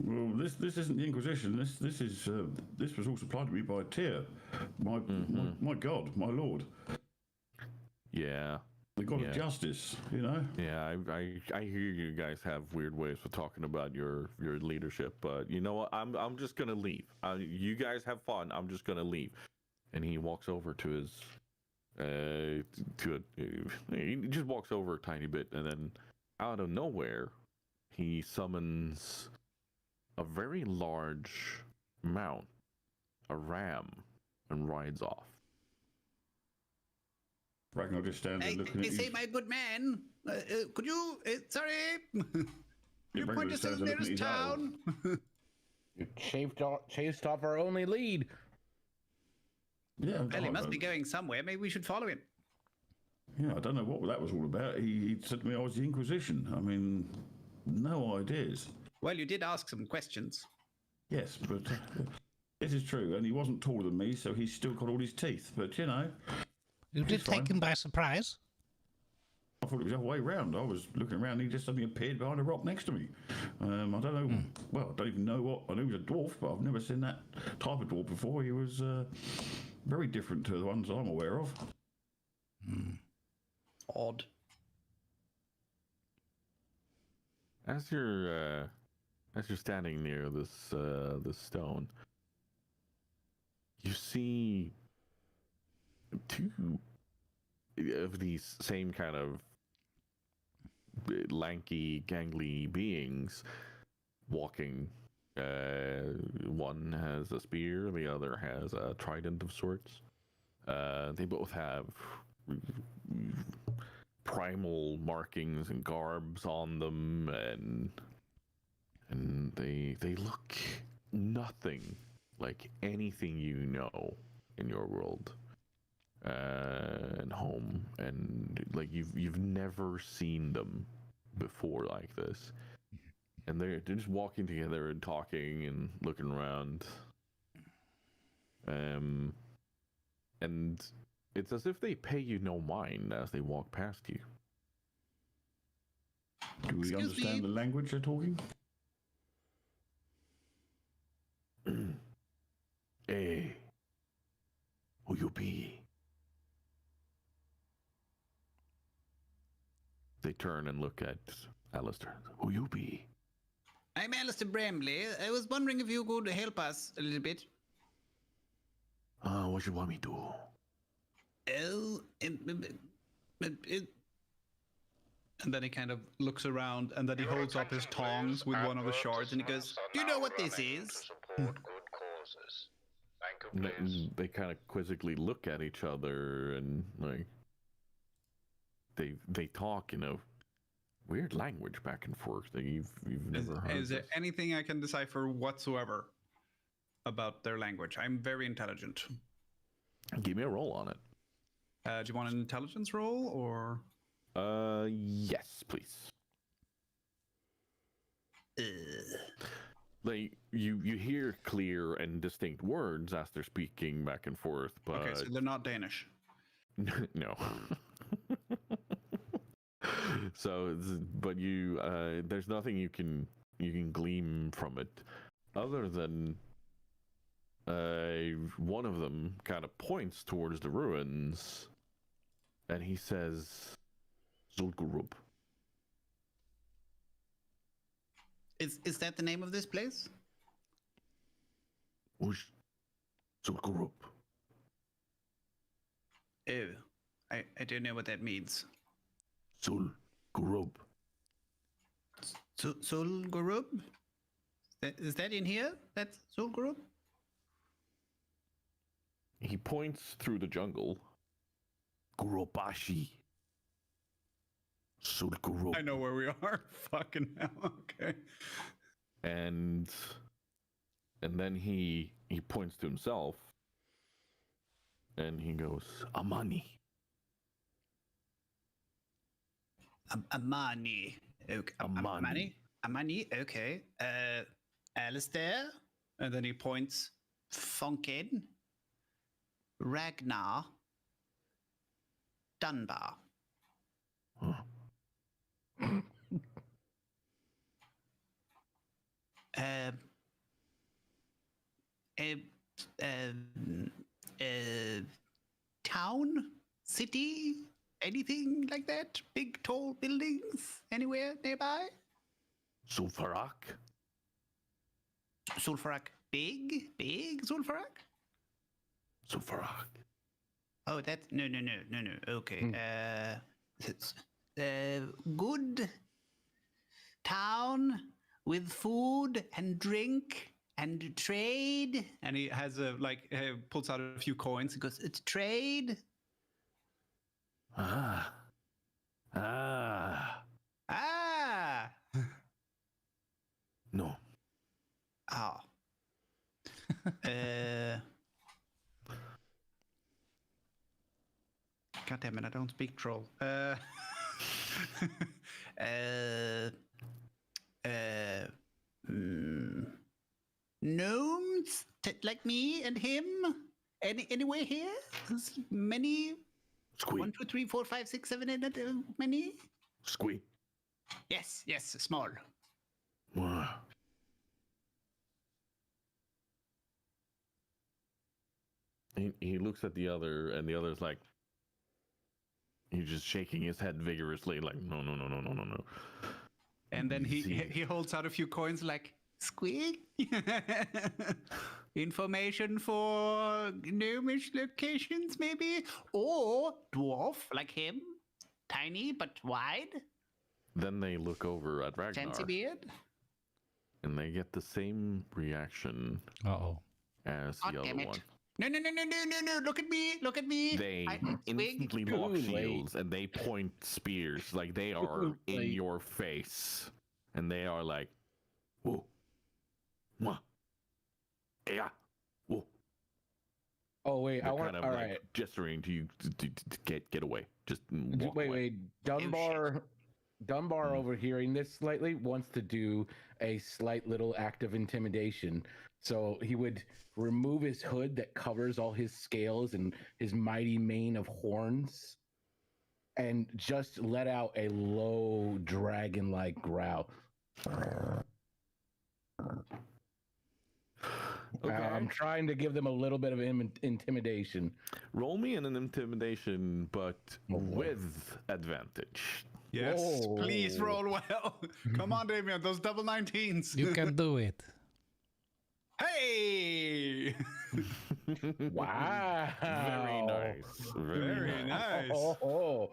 Well, this isn't the Inquisition. This was all supplied to me by Tyr, my god, my lord. Yeah. The god of justice, you know. Yeah, I hear you guys have weird ways of talking about your leadership, but you know what? I'm just gonna leave. You guys have fun. I'm just gonna leave. And he walks over to his he just walks over a tiny bit, and then out of nowhere, he summons a very large mount, a ram, and rides off. Ragnar just stands there looking at you. my good man. Could you... sorry. Yeah, Your Ragnar point is just to the stands there looking nearest at his ale. town. You chased off our only lead. Yeah, Well, he I must be don't- going somewhere. Maybe we should follow him. Yeah, I don't know what that was all about. He said to me I was the Inquisition. I mean, no ideas. Well, you did ask some questions. Yes, but this is true. And he wasn't taller than me, so he's still got all his teeth. But, you know, You did It's fine. take him by surprise. I thought it was the other way round. I was looking around and he just suddenly appeared behind a rock next to me. I don't know. Well, I don't even know what. I knew he was a dwarf, but I've never seen that type of dwarf before. He was very different to the ones I'm aware of. Odd. As you're standing near this stone, you see two of these same kind of lanky, gangly beings walking. One has a spear, the other has a trident of sorts. They both have primal markings and garbs on them, and they look nothing like anything you know in your world and home, and like you've never seen them before like this. And they're just walking together and talking and looking around. And it's as if they pay you no mind as they walk past you. Do we Excuse understand me. the language they're talking? Hey, who you be? They turn and look at Alistair. Who you be? I'm Alistair Bramley. I was wondering if you could help us a little bit. What you want me to? Oh, and then he kind of looks around, and then he holds up his tongs with one of the shards, and he goes, "Do you know what this is?" Support good causes. Anchor please. They kind of quizzically look at each other and like they talk in a weird language back and forth that you've never heard. Is there this. anything I can decipher whatsoever about their language? I'm very intelligent. Give me a roll on it. Do you want an intelligence roll or? Yes, please. Like you hear clear and distinct words as they're speaking back and forth, but Okay, so they're not Danish. no. So, but you, there's nothing you can glean from it, other than one of them kind of points towards the ruins, and he says, "Zul'Gurub." Is that the name of this place? Ush, Zul'Gurub. Oh, I don't know what that means. Zul'Gurub. Zul'Gurub? Is that in here? That's Zul'Gurub? He points through the jungle. Gurobashi. Zul'Gurub. I know where we are. Fucking hell. Okay. And then he points to himself, and he goes, "Amani." Amani. Okay. Amani. Amani. Okay. Alistair. And then he points. Fonken. Ragnar. Dunbar. Huh. Town? City? Anything like that? Big, tall buildings? Anywhere nearby? Zul'Farrak. Zul'Farrak. Big Zul'Farrak? Zul'Farrak. Oh, that's no. Okay. Good town with food and drink and trade. And he has pulls out a few coins. He goes, it's trade. Ah. No. Ah. God damn it! I don't speak troll. Gnomes like me and him. Anywhere here? There's many. Squeak. 1, 2, 3, 4, 5, 6, 7, 8. Many. Squeak. Yes. Small. Wow. He looks at the other, and the other's like, he's just shaking his head vigorously, like, no. And then See. he holds out a few coins, like squeak. Information for gnomish locations, maybe, or dwarf like him, tiny but wide. Then they look over at Ragnar, Fancy beard. and they get the same reaction Uh-oh. as Oh, the damn other it. one. No, look at me. They Swing. instantly lock Too late. shields and they point spears like they are Too in late. your face, and they are like, "Whoa, mwah, yeah, whoa." Oh wait, They're I want. kind of All like right. gesturing to you to get away. Just walk away. Wait. Dunbar overhearing this slightly wants to do a slight little act of intimidation. So he would remove his hood that covers all his scales and his mighty mane of horns, and just let out a low dragon-like growl. Okay. I'm trying to give them a little bit of intimidation. Roll me an intimidation, but Oh, boy. with advantage. Yes, please Whoa. roll well. Come on, Damien, those double 19s. You can do it. Hey! Wow. Very nice. Very nice. Oh.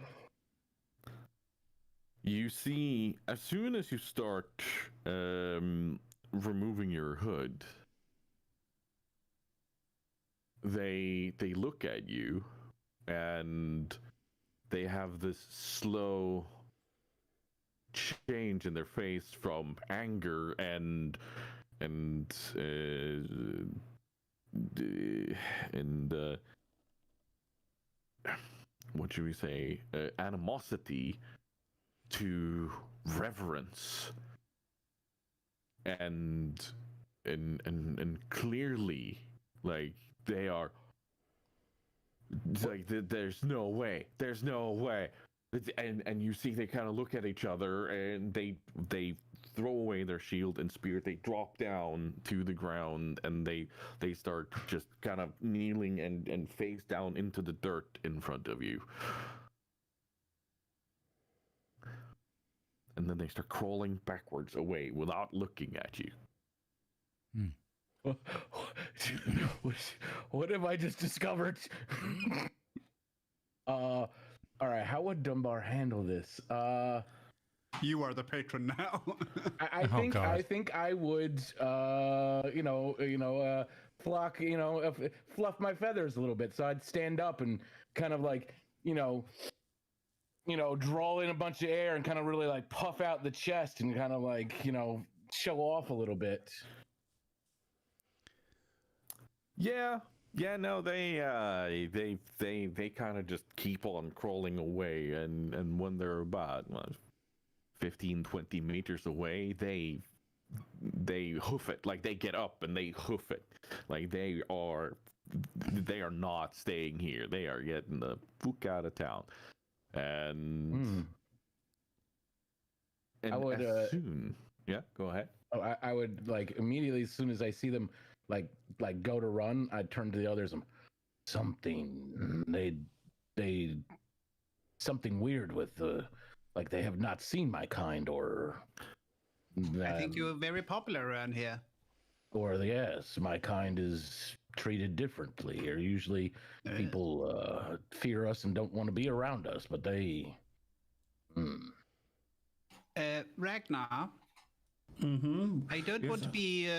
You see, as soon as you start removing your hood, they look at you, and they have this slow change in their face from anger and what should we say, animosity to reverence, and clearly, like, they are like, there's no way, and you see they kind of look at each other, and they throw away their shield and spear. They drop down to the ground, and they start just kind of kneeling and face down into the dirt in front of you. And then they start crawling backwards away without looking at you. What have I just discovered? All right, how would Dunbar handle this? You are the patron now. I Oh, think God. I think I would flock, fluff my feathers a little bit. So I'd stand up and kind of like, draw in a bunch of air and kind of really like puff out the chest and kind of like, show off a little bit. Yeah, no, they kind of just keep on crawling away, and when they're about 15, 20 meters away, they hoof it. Like, they get up and they hoof it. Like, they are not staying here. They are getting the fuck out of town. And I would, as soon, yeah, go ahead. I would, like, immediately as soon as I see them like go to run, I'd turn to the others and something weird with like they have not seen my kind, or I think you're very popular around here. or yes, my kind is treated differently, or usually people fear us and don't want to be around us, but they Ragnar, Mm-hmm. I don't want to be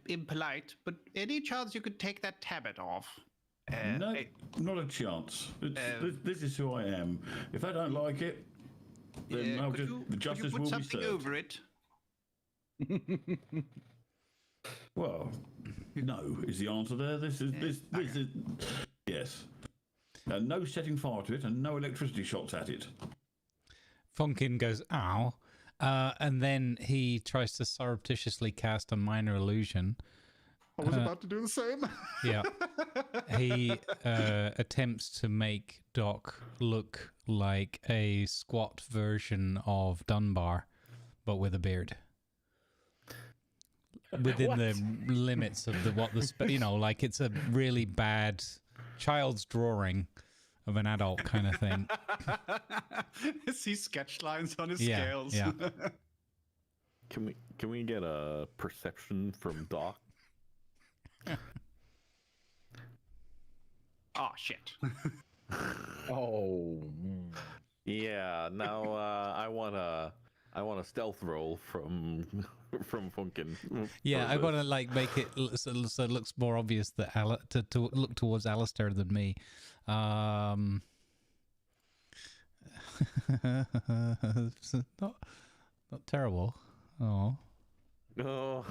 impolite, but any chance you could take that tablet off? No, hey, not a chance. This is who I am. If I don't like it, then I'll could just, you, the could you justice put will be something served. over it? Well, no is the answer there. This is yes. No setting fire to it, and no electricity shots at it. Funkin goes, ow. And then he tries to surreptitiously cast a minor illusion. I was about to do the same. Yeah. He attempts to make Doc look like a squat version of Dunbar, but with a beard. Within the limits of like it's a really bad child's drawing of an adult kind of thing. See sketch lines on his Yeah, scales. yeah. Can we get a perception from Doc? Oh shit. Oh. Yeah. Now I want a stealth roll from Funkin. Yeah, for I this. want to like make it so it looks more obvious that to look towards Alistair than me. It's not terrible. Oh. Oh.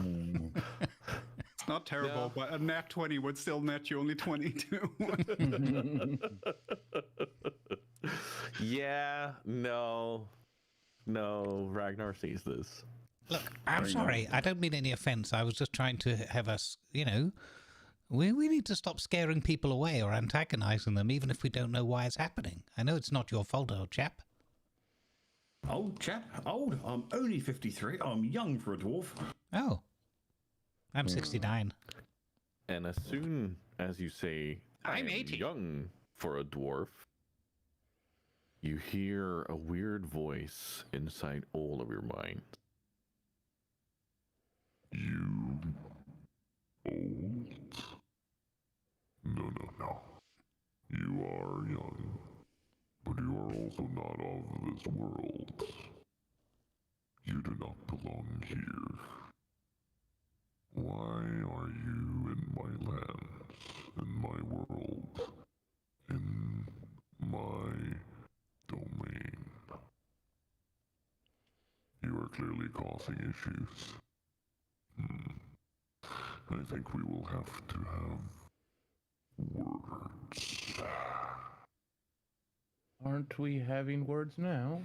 It's not terrible, but a nat 20 would still net you only 22. Yeah. No. Ragnar sees this. Look, I'm sorry. I don't mean any offense. I was just trying to have us, we need to stop scaring people away or antagonizing them, even if we don't know why it's happening. I know it's not your fault, old chap. Old chap, old. I'm only 53. I'm young for a dwarf. Oh. I'm 69. And as soon as you say, I'm "I am 80. young for a dwarf," you hear a weird voice inside all of your mind. You old? No. You are young, but you are also not of this world. You do not belong here. Why are you in my lands, in my world, in my domain? You are clearly causing issues. I think we will have to have words. Aren't we having words now?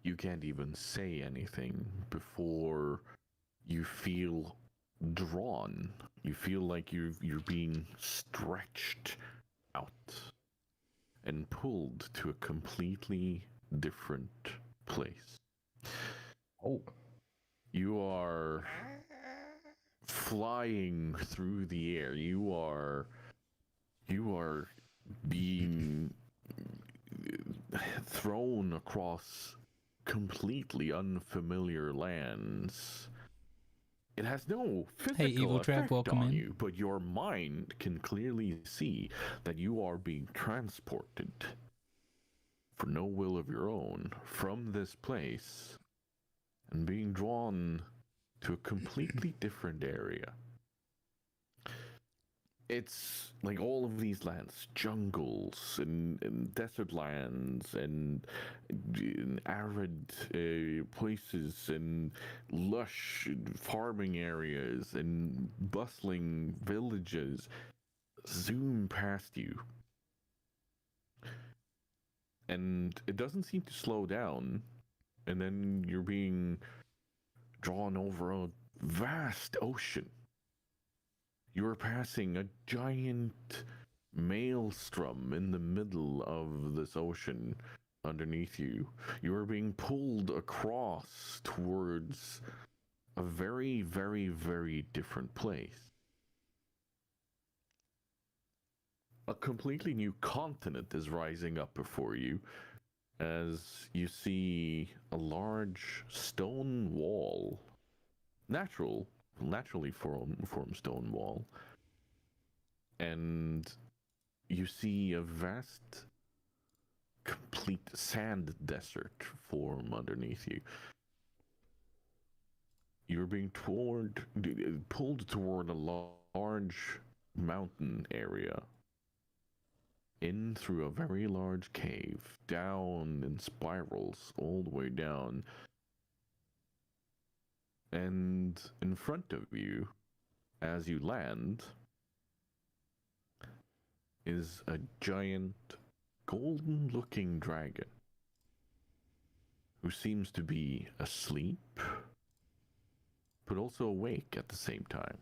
You can't even say anything before you feel drawn. You feel like you're being stretched out and pulled to a completely different place. Oh. You are flying through the air. You are being thrown across completely unfamiliar lands. It has no physical Evil Trap, effect welcome on in. you, but your mind can clearly see that you are being transported for no will of your own from this place and being drawn to a completely different area. It's like all of these lands, jungles and desert lands and arid places and lush farming areas and bustling villages zoom past you. And it doesn't seem to slow down. And then you're being drawn over a vast ocean. You are passing a giant maelstrom in the middle of this ocean underneath you. You are being pulled across towards a very, very, very different place. A completely new continent is rising up before you as you see a large stone wall. Naturally formed stone wall. And you see a vast, complete sand desert form underneath you. You're being pulled toward a large mountain area in through a very large cave, down in spirals all the way down. And in front of you, as you land, is a giant golden-looking dragon who seems to be asleep, but also awake at the same time.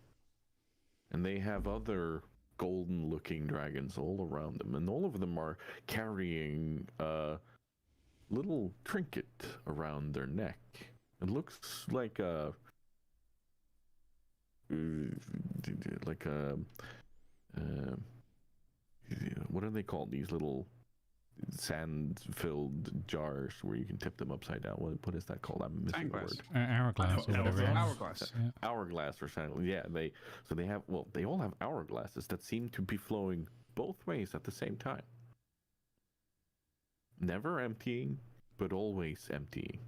And they have other golden-looking dragons all around them, and all of them are carrying a little trinket around their neck. It looks like a what are they called? These little sand-filled jars where you can tip them upside down. What is that called? I'm missing the word. Hourglass or whatever. Hourglass. Yeah. Hourglass or something. Yeah, they have. Well, they all have hourglasses that seem to be flowing both ways at the same time. Never emptying, but always emptying.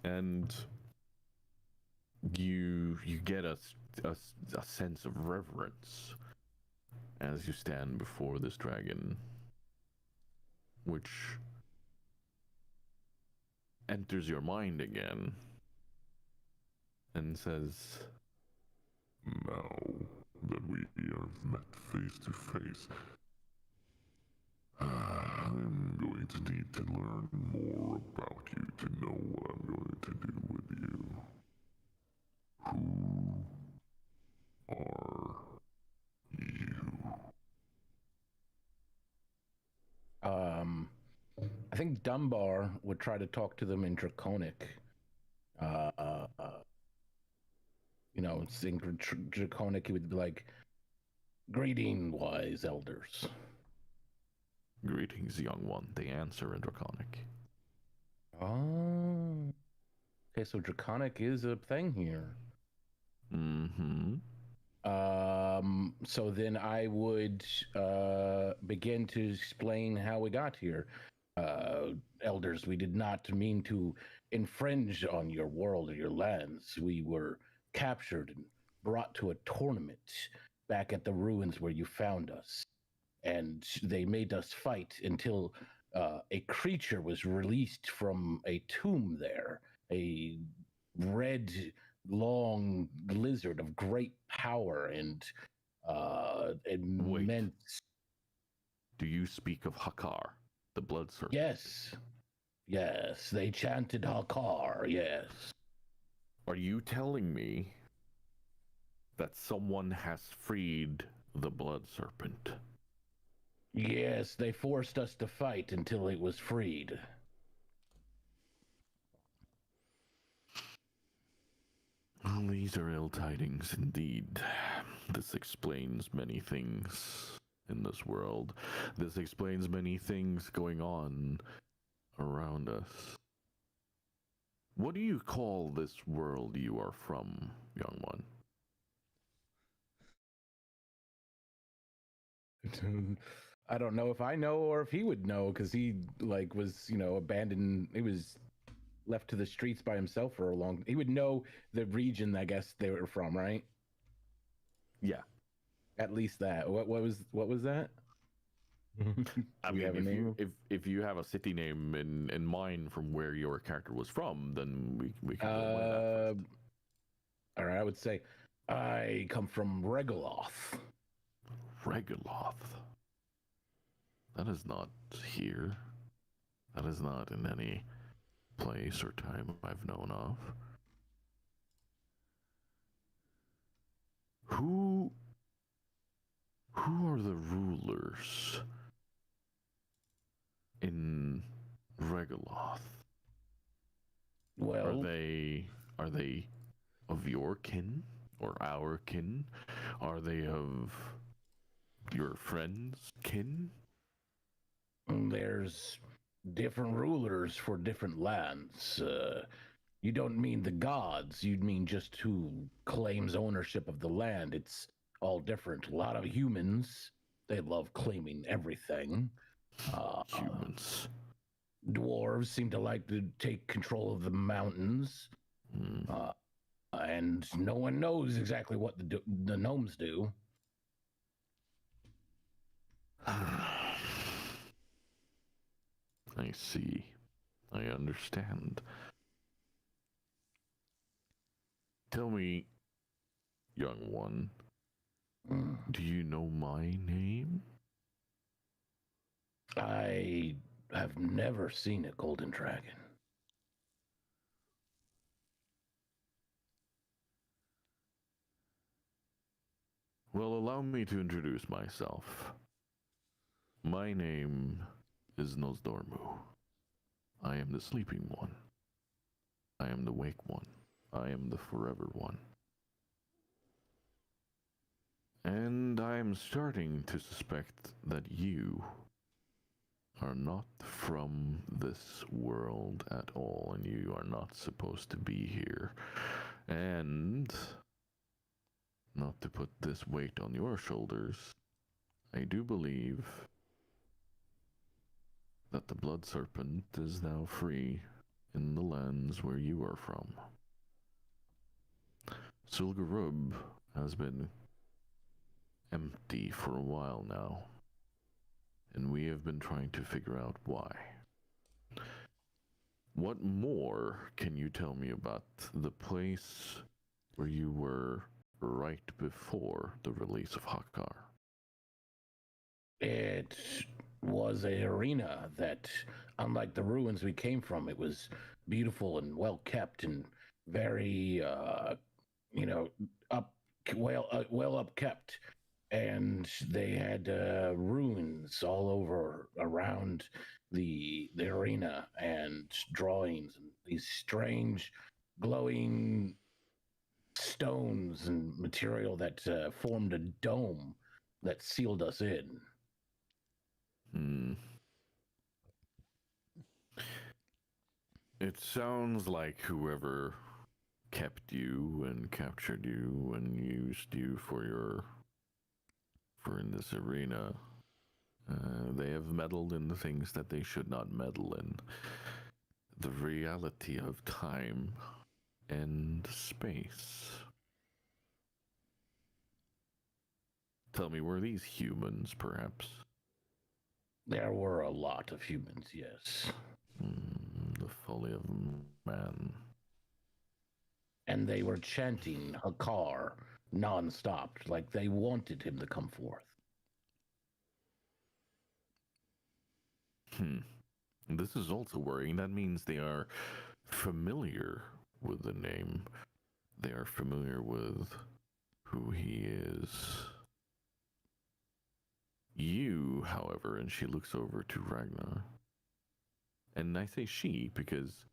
And you get a sense of reverence as you stand before this dragon, which enters your mind again and says, Now that we are met face to face, I'm going to need to learn more about you to know what I'm going to do with you. Who are you? I think Dunbar would try to talk to them in Draconic. It's in Draconic, he would be like, "Greeting, wise elders." "Greetings, young one," they answer in Draconic. Oh. Okay, so Draconic is a thing here. Mm-hmm. So then I would begin to explain how we got here. Elders, we did not mean to infringe on your world or your lands. We were captured and brought to a tournament back at the ruins where you found us. And they made us fight until a creature was released from a tomb there. A red, long lizard of great power and immense. Do you speak of Hakar, the blood serpent? Yes, they chanted Hakar, yes. Are you telling me that someone has freed the blood serpent? Yes, they forced us to fight until it was freed. Well, these are ill tidings indeed. This explains many things in this world. This explains many things going on around us. What do you call this world you are from, young one? I don't know if I know or if he would know, because he was abandoned. He was left to the streets by himself for a long. He would know the region, I guess they were from, right? Yeah, at least that. What was that? I mean, if you have a city name in mind from where your character was from, then we can go by that first. All right, I would say I come from Regaloth. Regaloth. That is not here. That is not in any place or time I've known of. Who are the rulers in Regaloth? Well, are they of your kin or our kin? Are they of your friends' kin? There's different rulers for different lands. You don't mean the gods, you'd mean just who claims ownership of the land. It's all different. A lot of humans, they love claiming everything. Humans. Dwarves seem to like to take control of the mountains. And no one knows exactly what the gnomes do. I see. I understand. Tell me, young one, do you know my name? I have never seen a golden dragon. Well, allow me to introduce myself. My name is Nosdormu. I am the sleeping one. I am the wake one. I am the forever one. And I am starting to suspect that you are not from this world at all, and you are not supposed to be here. And not to put this weight on your shoulders, I do believe that the blood serpent is now free in the lands where you are from. Sulgarub has been empty for a while now, and we have been trying to figure out why. What more can you tell me about the place where you were right before the release of Hakkar? It was an arena that, unlike the ruins we came from, it was beautiful and well kept and very, well up kept. And they had ruins all over around the arena and drawings and these strange glowing stones and material that formed a dome that sealed us in. It sounds like whoever kept you and captured you and used you for in this arena, they have meddled in the things that they should not meddle in. The reality of time and space. Tell me, were these humans, perhaps? There were a lot of humans, yes. The folly of man. And they were chanting Hakkar nonstop, like they wanted him to come forth. This is also worrying. That means they are familiar with the name. They are familiar with who he is. You, however, and she looks over to Ragnar. And I say she because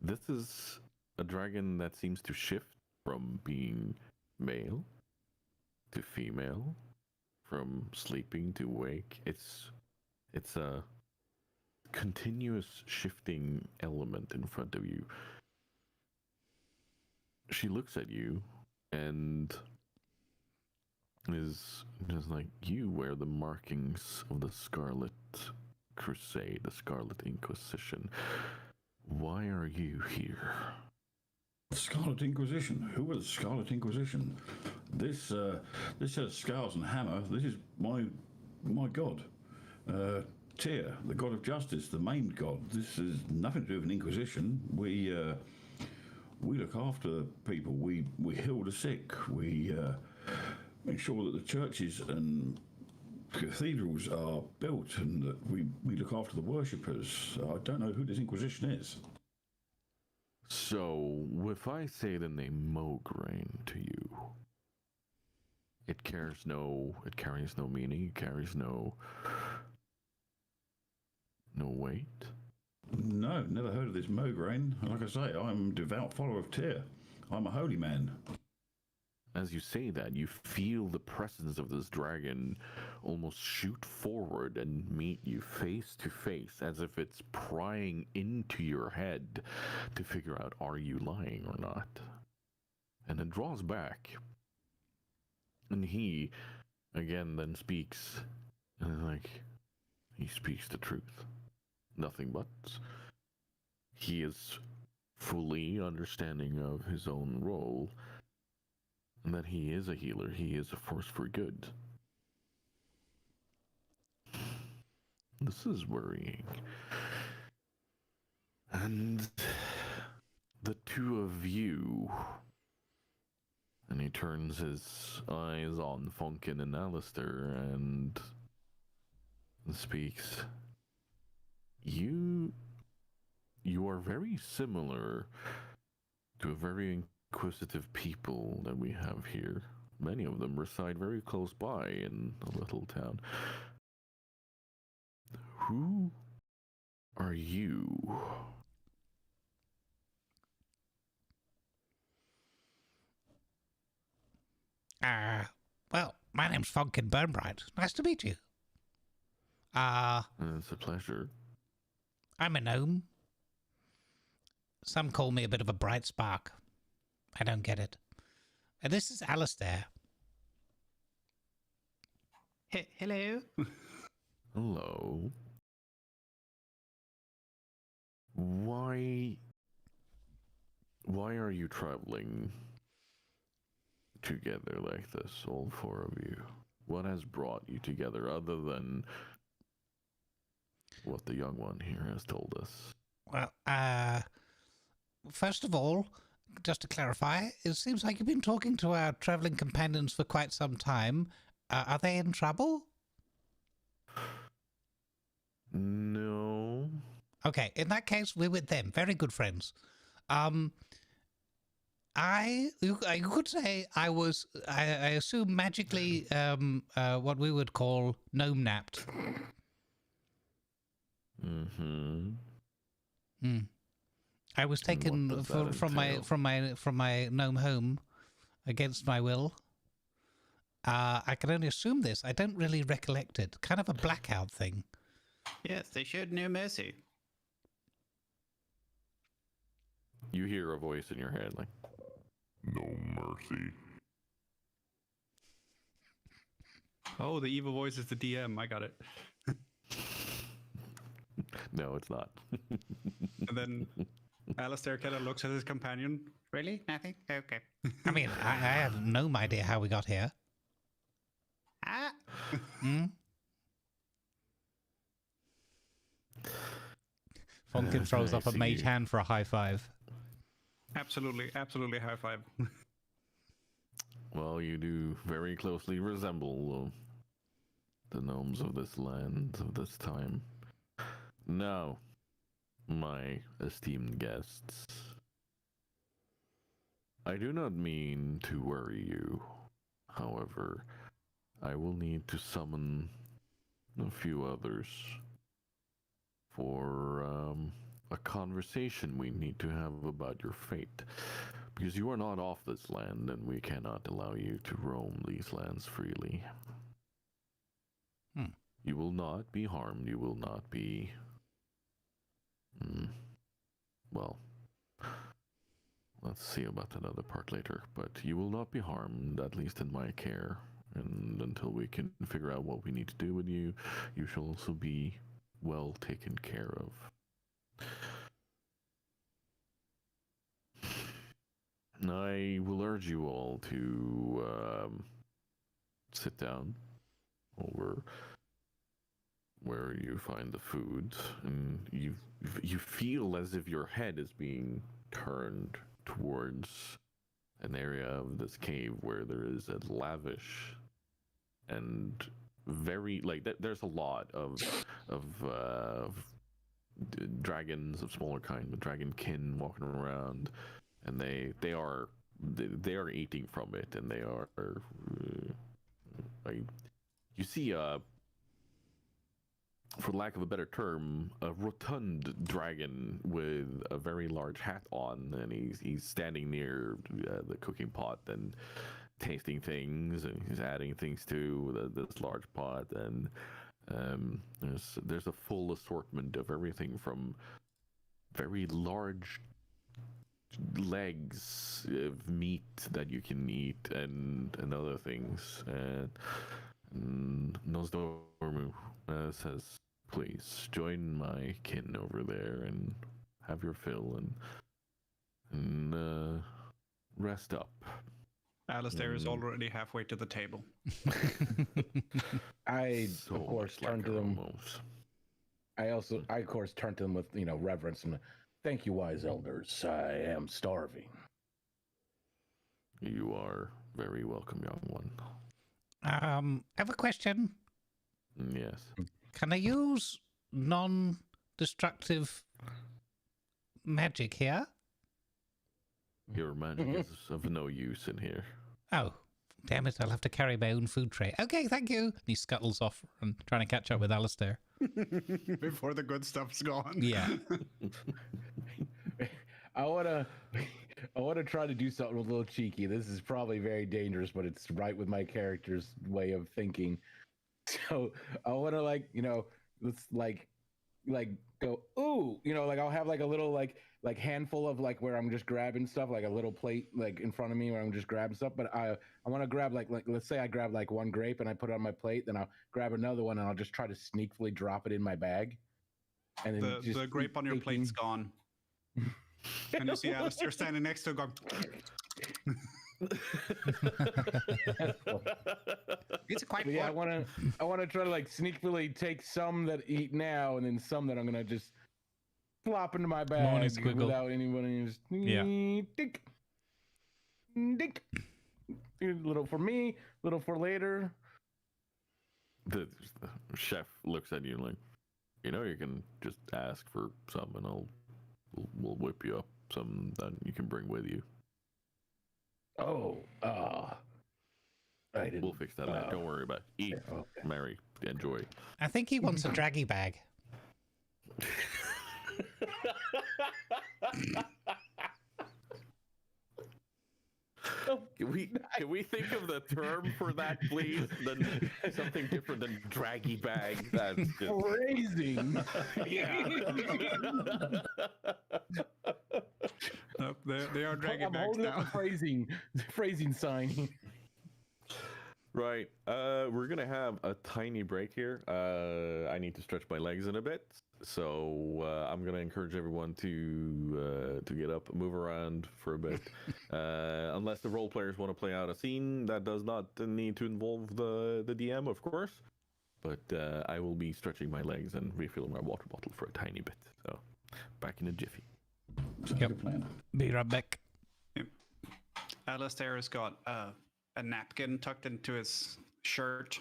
this is a dragon that seems to shift from being male to female, from sleeping to wake. It's a continuous shifting element in front of you. She looks at you and is just like, you wear the markings of the Scarlet Crusade, the Scarlet Inquisition. Why are you here? Scarlet Inquisition? Who was the Scarlet Inquisition? This has scales and hammer. This is my god. Tyr, the god of justice, the maimed god. This is nothing to do with an inquisition. We look after people. We heal the sick. We make sure that the churches and cathedrals are built and that we look after the worshippers. I don't know who this inquisition is. So, if I say the name Mograine to you, it carries no meaning, it carries no weight? No, never heard of this Mograine. Like I say, I'm a devout follower of Tyr. I'm a holy man. As you say that, you feel the presence of this dragon almost shoot forward and meet you face to face, as if it's prying into your head to figure out, are you lying or not? And it draws back. And he, again, then speaks, and he speaks the truth. Nothing but. He is fully understanding of his own role, and that he is a healer, he is a force for good. This is worrying. And the two of you, and he turns his eyes on Funkin and Alistair and speaks. You are very similar to a very inquisitive people that we have here. Many of them reside very close by in a little town. Who are you? Well, my name's Funkin Burnbright. Nice to meet you. It's a pleasure. I'm a gnome. Some call me a bit of a bright spark. I don't get it. And this is Alistair. Hello. Hello. Why are you traveling together like this, all four of you? What has brought you together other than what the young one here has told us? Well, first of all, just to clarify, it seems like you've been talking to our traveling companions for quite some time. Are they in trouble? No. Okay, in that case, we're with them. Very good friends. You could say I assume magically what we would call gnome napped. Mm-hmm. I was taken from my gnome home against my will. I can only assume this. I don't really recollect it. Kind of a blackout thing. Yes, they showed no mercy. You hear a voice in your head like, No mercy. Oh, the evil voice is the DM. I got it. no, it's not. And then Alistair kind of looks at his companion. Really? Nothing? Okay. I mean, I have no idea how we got here. Funkin throws up a mage hand for a high five. Absolutely high five. Well, you do very closely resemble the gnomes of this land, of this time. Now, my esteemed guests, I do not mean to worry you. However, I will need to summon a few others for a conversation we need to have about your fate. Because you are not off this land, and we cannot allow you to roam these lands freely. You will not be harmed. You will not be... well, let's see about that other part later. But you will not be harmed, at least in my care. And until we can figure out what we need to do with you, you shall also be well taken care of. I will urge you all to sit down over where you find the food, and you feel as if your head is being turned towards an area of this cave where there is a lavish and very there's a lot of dragons of smaller kind, with dragonkin walking around, and they are eating from it, and they are you see for lack of a better term, a rotund dragon with a very large hat on, and he's standing near the cooking pot and tasting things, and he's adding things to this large pot, and there's a full assortment of everything from very large legs of meat that you can eat, and other things. And Nosdormu says, please join my kin over there and have your fill and rest up. Alistair is already halfway to the table. I, of course, turn to them. I of course turn to them with reverence and thank you, wise elders. I am starving. You are very welcome, young one. I have a question. Yes. Can I use non-destructive magic here? Your magic is of no use in here. Oh, damn it, I'll have to carry my own food tray. Okay, thank you. And he scuttles off and trying to catch up with Alistair. Before the good stuff's gone. Yeah. I wanna try to do something a little cheeky. This is probably very dangerous, but it's right with my character's way of thinking. So I wanna let's go, ooh, I'll have like a little like handful of where I'm just grabbing stuff, like a little plate in front of me where I'm just grabbing stuff. But I want to grab like let's say I grab one grape and I put it on my plate, then I'll grab another one and I'll just try to sneakily drop it in my bag. And then the grape on your plate's gone. And you see Alistair standing next to it going, It's quite yeah, I want to try to sneakily take some that eat now and then some that I'm going to just plop into my bag Morning squiggle. without anybody just dink, dink. A little for me, little for later. The chef looks at you like, you can just ask for some and we'll whip you up some that you can bring with you. Oh, I didn't. We'll fix that later. Don't worry about it. Eat, okay. marry, enjoy. I think he wants a draggy bag. Can we think of the term for that, please? Then something different than draggy bag. That's just Phrasing. yeah. nope, they are dragging I'm bags holding up now. a phrasing sign. Right. We're gonna have a tiny break here. I need to stretch my legs in a bit, so I'm gonna encourage everyone to get up, move around for a bit, unless the role players want to play out a scene that does not need to involve the DM, of course. But I will be stretching my legs and refilling my water bottle for a tiny bit. So back in a jiffy. Yep. Be right back. Alistair has got a napkin tucked into his shirt,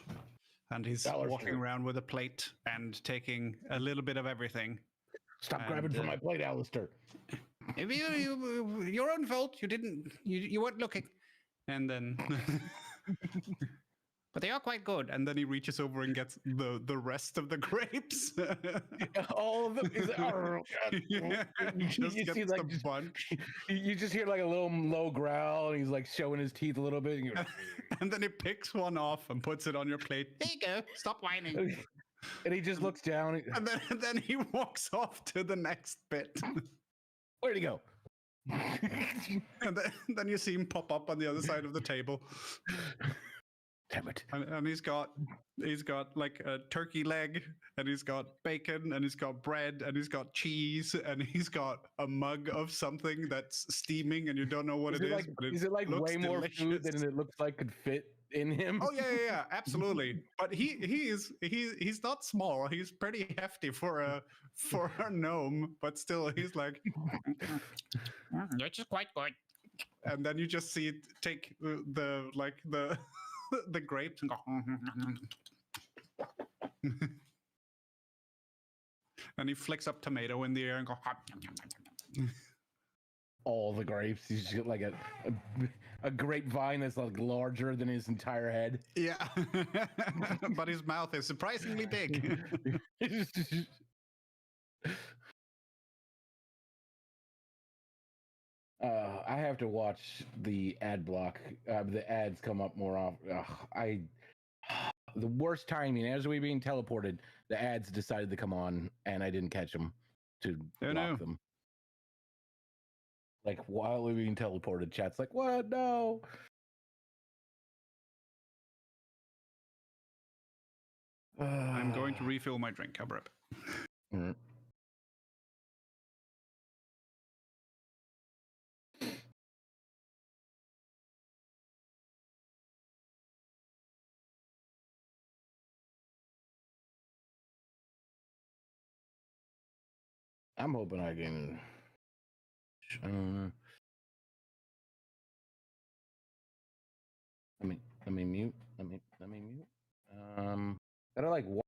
and he's walking around with a plate and taking a little bit of everything. Stop grabbing from my plate, Alistair. Your own fault. You weren't looking. And then, but they are quite good. And then he reaches over and gets the rest of the grapes. All of them. Yeah, just you gets see the bunch. You just hear a little low growl, and he's showing his teeth a little bit. And, And then he picks one off and puts it on your plate. There you go. Stop whining. and he just looks down. And then he walks off to the next bit. Where'd he go? And then you see him pop up on the other side of the table. Damn it. And he's got like a turkey leg, and he's got bacon, and he's got bread, and he's got cheese, and he's got a mug of something that's steaming, and you don't know what it is. But is it looks way more food than it looks like could fit in him? Oh yeah, absolutely. But he's not small. He's pretty hefty for a gnome, but still, he's like, which is quite good. And then you just see it take the the grapes and go, and he flicks up tomato in the air and go. All the grapes. He's just got a grapevine that's larger than his entire head. Yeah, but his mouth is surprisingly big. I have to watch the ad block. The ads come up more often. The worst timing. As we being teleported, the ads decided to come on, and I didn't catch them to block them. While we being teleported, chat's like, "What? No!" I'm going to refill my drink. I'll be right back. I'm hoping I can. Let me mute. Let me mute. That are like what?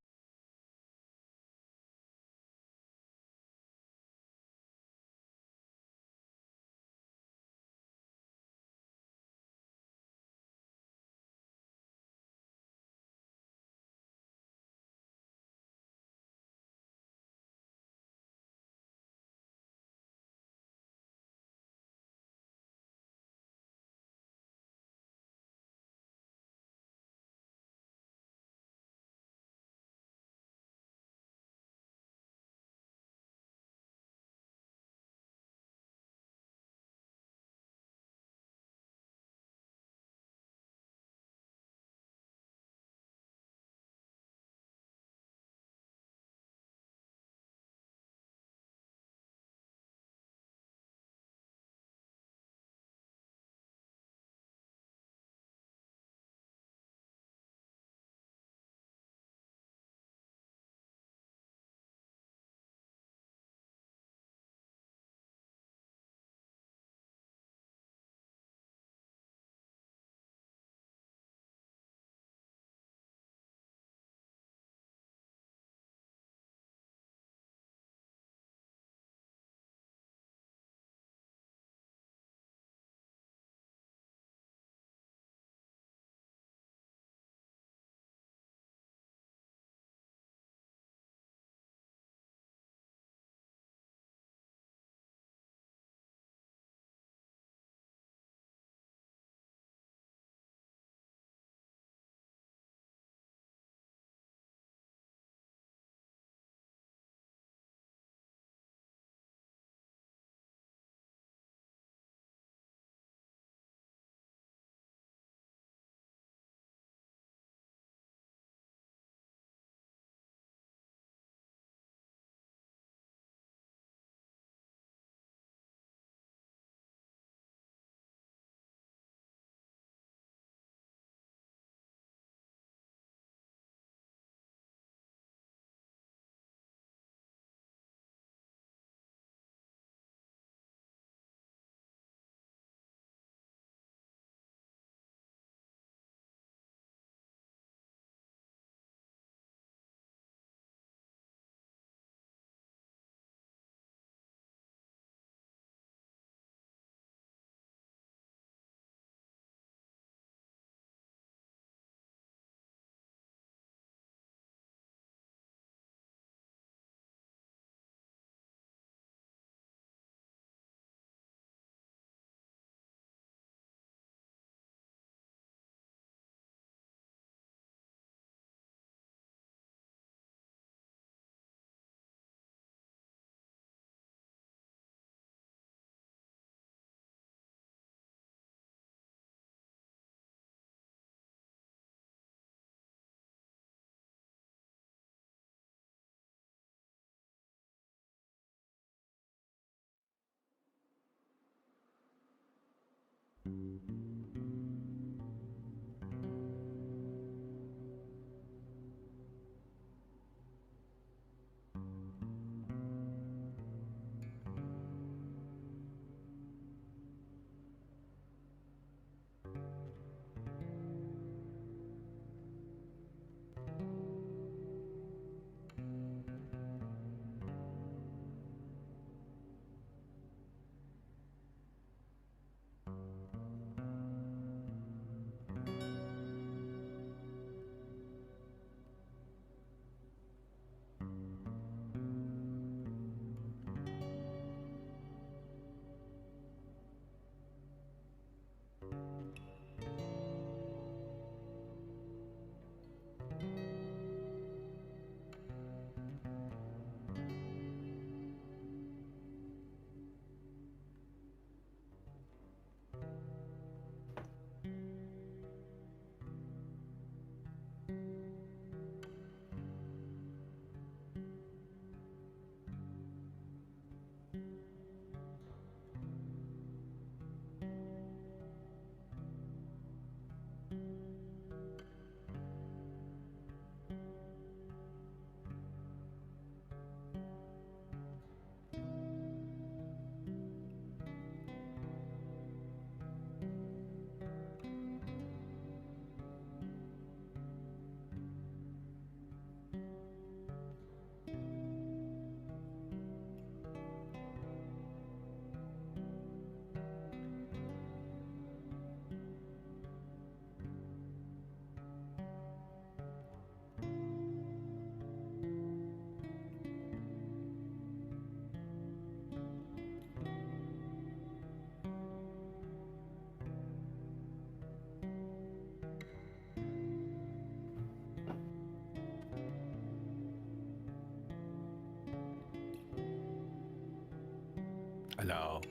Hello.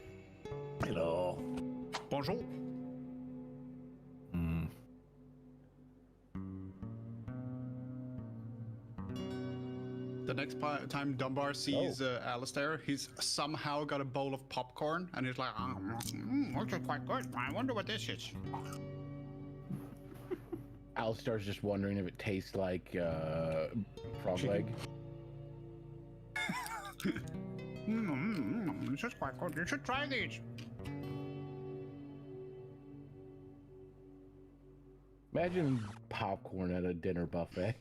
Hello. Bonjour. Mm. The next time Dunbar sees Alistair, he's somehow got a bowl of popcorn, and he's like, looks quite good. I wonder what this is. Alistair's just wondering if it tastes like frog leg. This is quite good. You should try these. Imagine popcorn at a dinner buffet.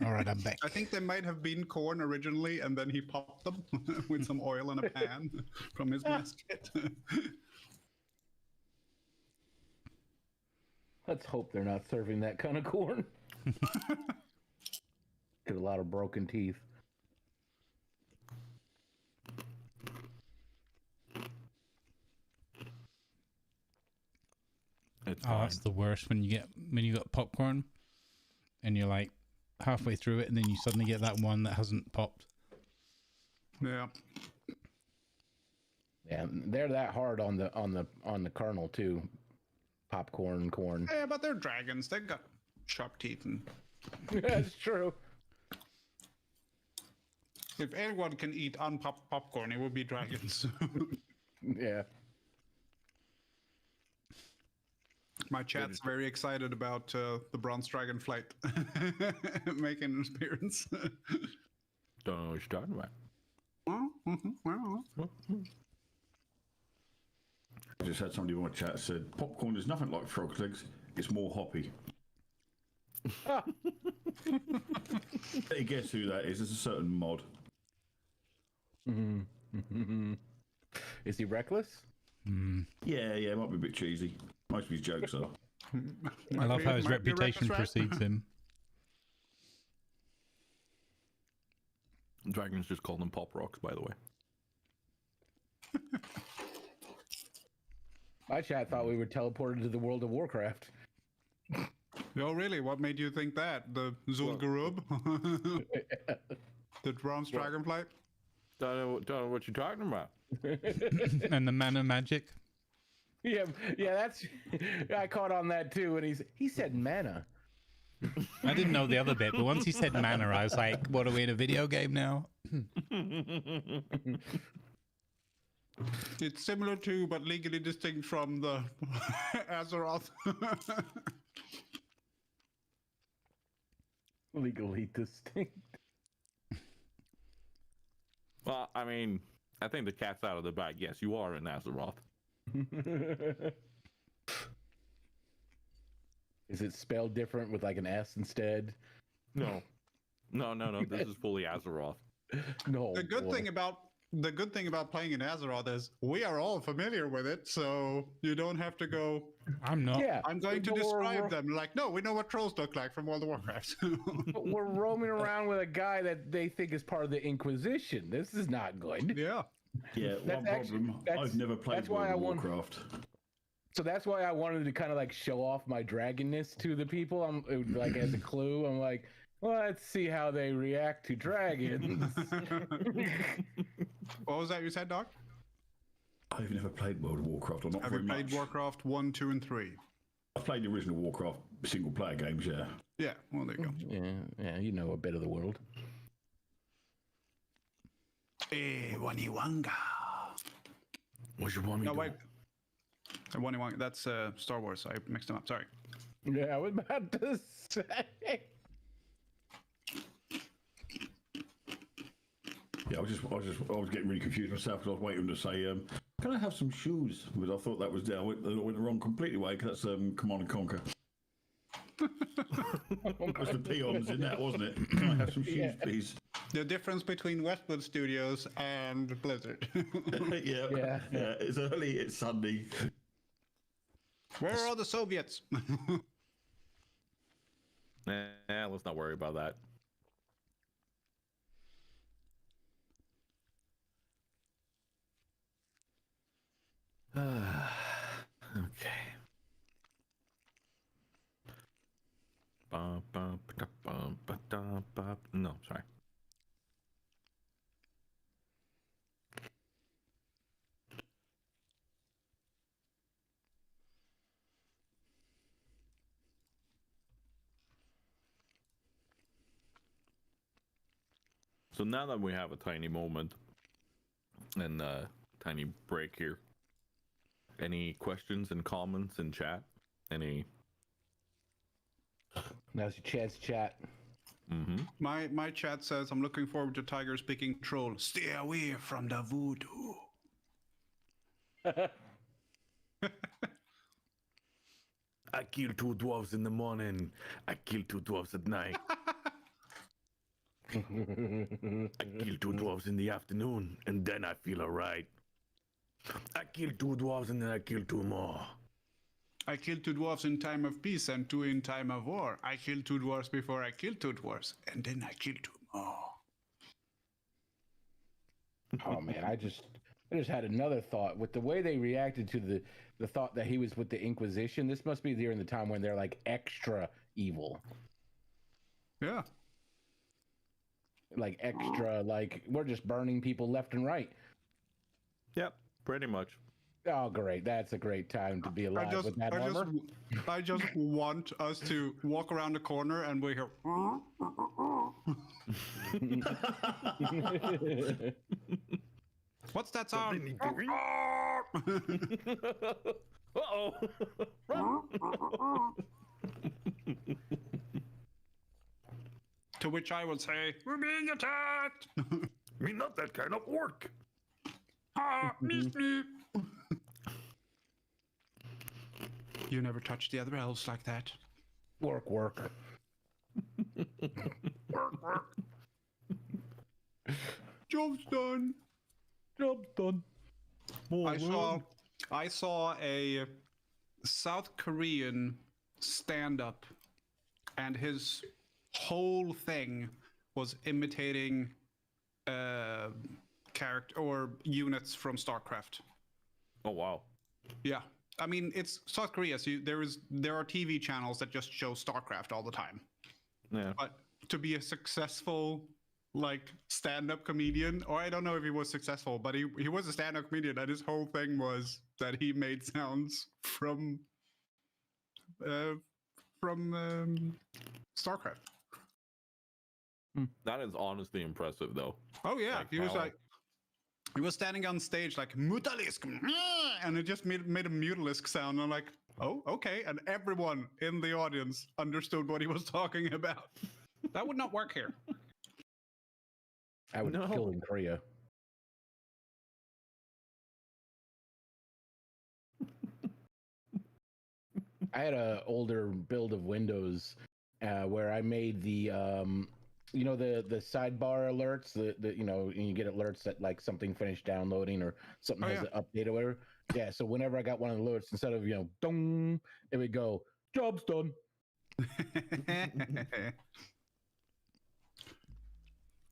All right, I'm back. I think they might have been corn originally, and then he popped them with some oil in a pan from his mess kit. Let's hope they're not serving that kind of corn. Get a lot of broken teeth. It's Oh, fine. that's the worst when you got popcorn, and you're like halfway through it, and then you suddenly get that one that hasn't popped. Yeah. Yeah, they're that hard on the kernel too. Popcorn, corn. Yeah, but they're dragons. They've got sharp teeth. And That's true. if anyone can eat unpopped popcorn, it would be dragons. Yeah. My chat's very excited about the bronze dragon flight making an appearance. Don't know what you're talking about. I just had somebody in my chat said popcorn is nothing like frog legs. It's more hoppy. Hey, guess who that is? It's a certain mod. Is he reckless? Yeah, it might be a bit cheesy. Most of his jokes are. I love how his Might be reputation reckless, right? precedes him. Dragons just call them pop rocks, by the way. My chat thought we were teleported to the world of Warcraft. Oh, really? What made you think that? The Zul'Gurub? The bronze dragon flight? Don't know what you're talking about. And the mana magic. Yeah, that's. I caught on that too, and he said mana. I didn't know the other bit, but once he said mana, I was like, what, are we in a video game now? It's similar to, but legally distinct from the Azeroth. Legally distinct. Well, I mean, I think the cat's out of the bag. Yes, you are in Azeroth. Is it spelled different with like an S instead? No. This is fully Azeroth. No. The good thing about playing in Azeroth is we are all familiar with it, so you don't have to go. I'm not. Yeah, I'm going to we're- describe them. Like, no, we know what trolls look like from World of Warcraft. We're roaming around with a guy that they think is part of the Inquisition. This is not good. Yeah. Yeah, That's one actually- problem. that's- I've never played that's why World I of want- Warcraft. So that's why I wanted to kind of like show off my dragonness to the people. I'm like as a clue. I'm like, let's see how they react to dragons. What was that you said, Doc? I've never played World of Warcraft, or not Have very you played much. Warcraft 1, 2, and 3? I've played the original Warcraft single-player games, yeah. Yeah, well, there you go. Yeah, you know a bit of the world. Waniwanga. What you want me No, to wait. Waniwanga, that's Star Wars. I mixed them up. Sorry. Yeah, I was about to say. Yeah, I was getting really confused myself because I was waiting to say, can I have some shoes? Because I thought that was down. I went the wrong completely way because that's Command and Conquer. That was the peons in that, wasn't it? Can I have some shoes, Yeah. please? The difference between Westwood Studios and Blizzard. Yeah. It's early. It's Sunday. Where are all the Soviets? Let's not worry about that. Okay. No, sorry. So now that we have a tiny moment and a tiny break here, any questions and comments in chat? Any? Now's your chance to chat. Mm-hmm. My chat says I'm looking forward to Tiger speaking troll. Stay away from the voodoo. I kill 2 dwarves in the morning. I kill 2 dwarves at night. I kill 2 dwarves in the afternoon, and then I feel alright. I kill 2 dwarves and then I kill 2 more. I killed 2 dwarves in time of peace and 2 in time of war. I killed 2 dwarves before I killed 2 dwarves, and then I killed 2 more. Oh man, I just had another thought. With the way they reacted to the thought that he was with the Inquisition, this must be during the time when they're like extra evil. Yeah. Like extra, like we're just burning people left and right. Yep, pretty much. Oh great, that's a great time to be alive with that armor. I just want us to walk around the corner and we hear. What's that sound? Uh-oh. To which I would say, we're being attacked. Me not that kind of work. Meep, meep. You never touch the other elves like that. Work. Work. Job's done. Job's done. I saw a South Korean stand-up, and his whole thing was imitating character or units from StarCraft. Oh wow. Yeah, I mean it's South Korea, so there are TV channels that just show StarCraft all the time. Yeah. But to be a successful like stand-up comedian, or I don't know if he was successful, but he was a stand-up comedian, and his whole thing was that he made sounds from StarCraft. That is honestly impressive, though. Oh yeah, Like he was how- like, he was standing on stage like Mutalisk, and it just made a Mutalisk sound. I'm like, oh okay, and everyone in the audience understood what he was talking about. That would not work here. I would No. kill in Korea. I had a older build of Windows where I made the you know the sidebar alerts, the you know, and you get alerts that like something finished downloading or something has an update or whatever. Yeah, so whenever I got one of the alerts, instead of, you know, dong, it would go, job's done.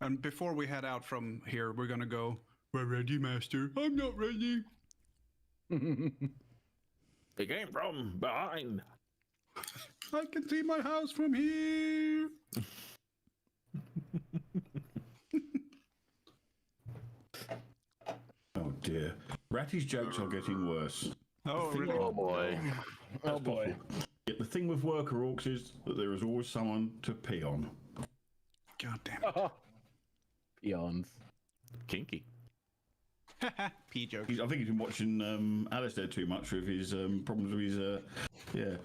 And before we head out from here, we're gonna go, we're ready, master. I'm not ready. They came from behind. I can see my house from here. Oh dear. Ratty's jokes are getting worse. Oh, really? Oh boy. Oh boy. Yet the thing with worker orcs is that there is always someone to pee on. God damn it. Peons. Kinky. Pee jokes. I think he's been watching Alistair too much with his problems with his yeah.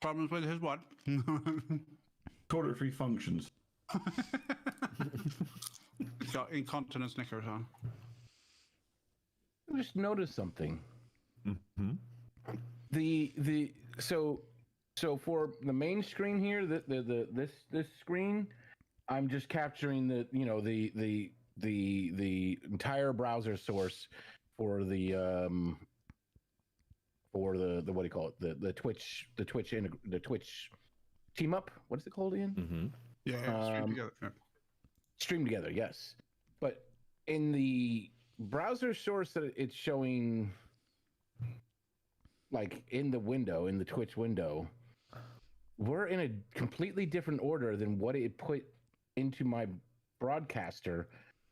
Problems with his what? Toiletry functions. He's got incontinence knickers on. I just noticed something. Mm-hmm. So for the main screen here, this screen, I'm just capturing the, you know, the entire browser source for the what do you call it, the Twitch team up. What is it called again? Mm-hmm. Yeah, straight together. Yeah. Stream together, yes. But in the browser source that it's showing, like in the window, in the Twitch window, we're in a completely different order than what it put into my broadcaster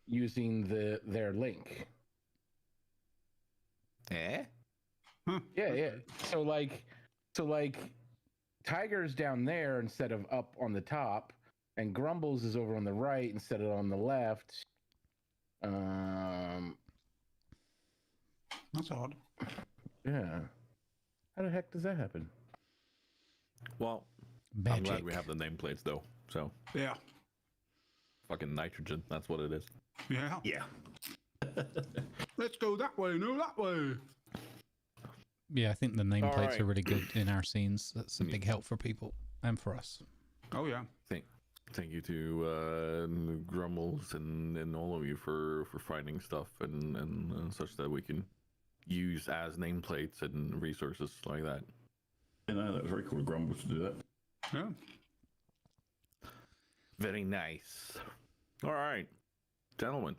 using their link. Eh? Yeah. So like Tiger's down there instead of up on the top, and Grumbles is over on the right instead of on the left. That's odd. Yeah. How the heck does that happen? Well, I'm Magic. glad we have the nameplates though. So Yeah. fucking nitrogen. That's what it is. Yeah. Yeah. Let's go that way, no that way. Yeah, I think the nameplates right. are really good in our scenes. That's a big help for people and for us. Oh yeah. Thank you to Grumbles and all of you for finding stuff and such that we can use as nameplates and resources like that. You know, that was very cool of Grumble to do that. Yeah. Very nice. All right, gentlemen,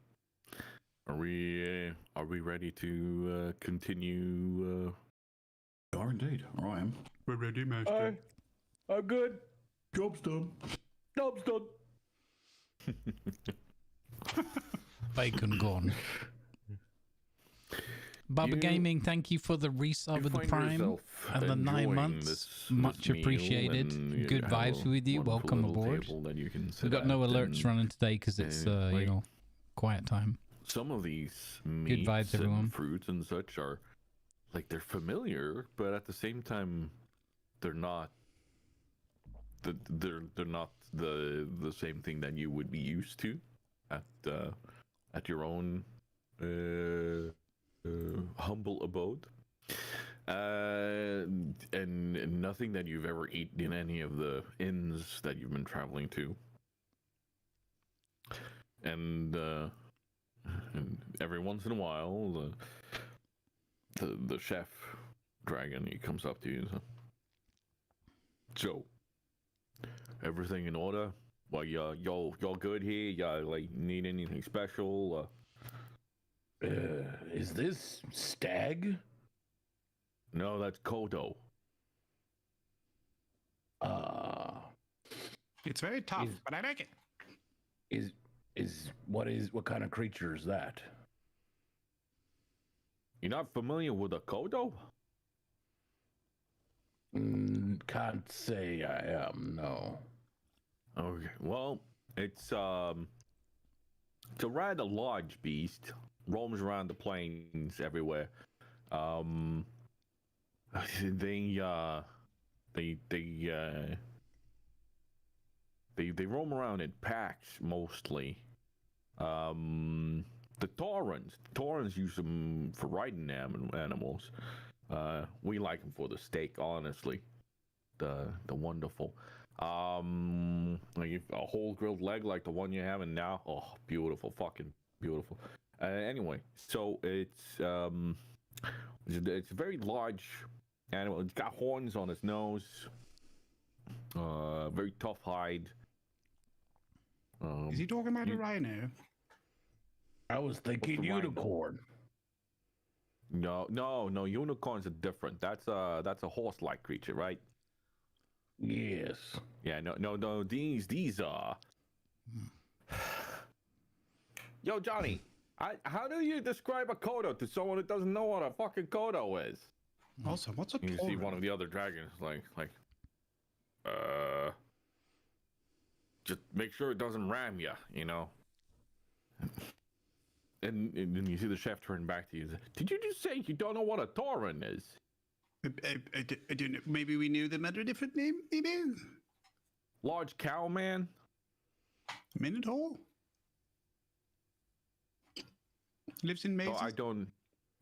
are we ready to continue? You are indeed. I am. We're ready, master. I'm good. Job's done. Job's done. Bacon gone. Bubba You- Gaming, thank you for the resub You of the find Prime yourself and the 9 enjoying months. this Much meal appreciated. and you Good have vibes a with you. wonderful Welcome little aboard. table that you can sit We've got no at alerts and running today because it's, like- quiet time. Some of these meats vibes, everyone. and fruits and such are like they're familiar, but at the same time, they're not. They're not the same thing that you would be used to at your own humble abode. And nothing that you've ever eaten in any of the inns that you've been traveling to. And every once in a while, the chef dragon, he comes up to you and says, "So, everything in order? Well, y'all good here? Y'all like need anything special?" Is this stag? No, that's Kodo. It's very tough, but I like it. What kind of creature is that? You're not familiar with a Kodo? Can't say I am. No. Okay. Well, it's a rather large beast. Roams around the plains everywhere. They roam around in packs mostly. The Taurans use them for riding animals. We like them for the steak, honestly. The wonderful. Like a whole grilled leg like the one you're having now. Oh, beautiful, fucking beautiful. Anyway, so it's a very large animal. It's got horns on its nose. Very tough hide. Is he talking about a rhino? I was thinking What's a rhino? unicorn. No. Unicorns are different. That's a horse-like creature, right? Yes. Yeah, no. These are. Yo, Johnny, how do you describe a Kodo to someone who doesn't know what a fucking Kodo is? Also, what's a You see tauren? one of the other dragons, just make sure it doesn't ram you, you know. And then you see the chef turn back to you. Did you just say you don't know what a tauren is? I don't know. Maybe we knew them under a different name, maybe? Large cow man? Minotaur? Lives in mazes? Oh, I don't.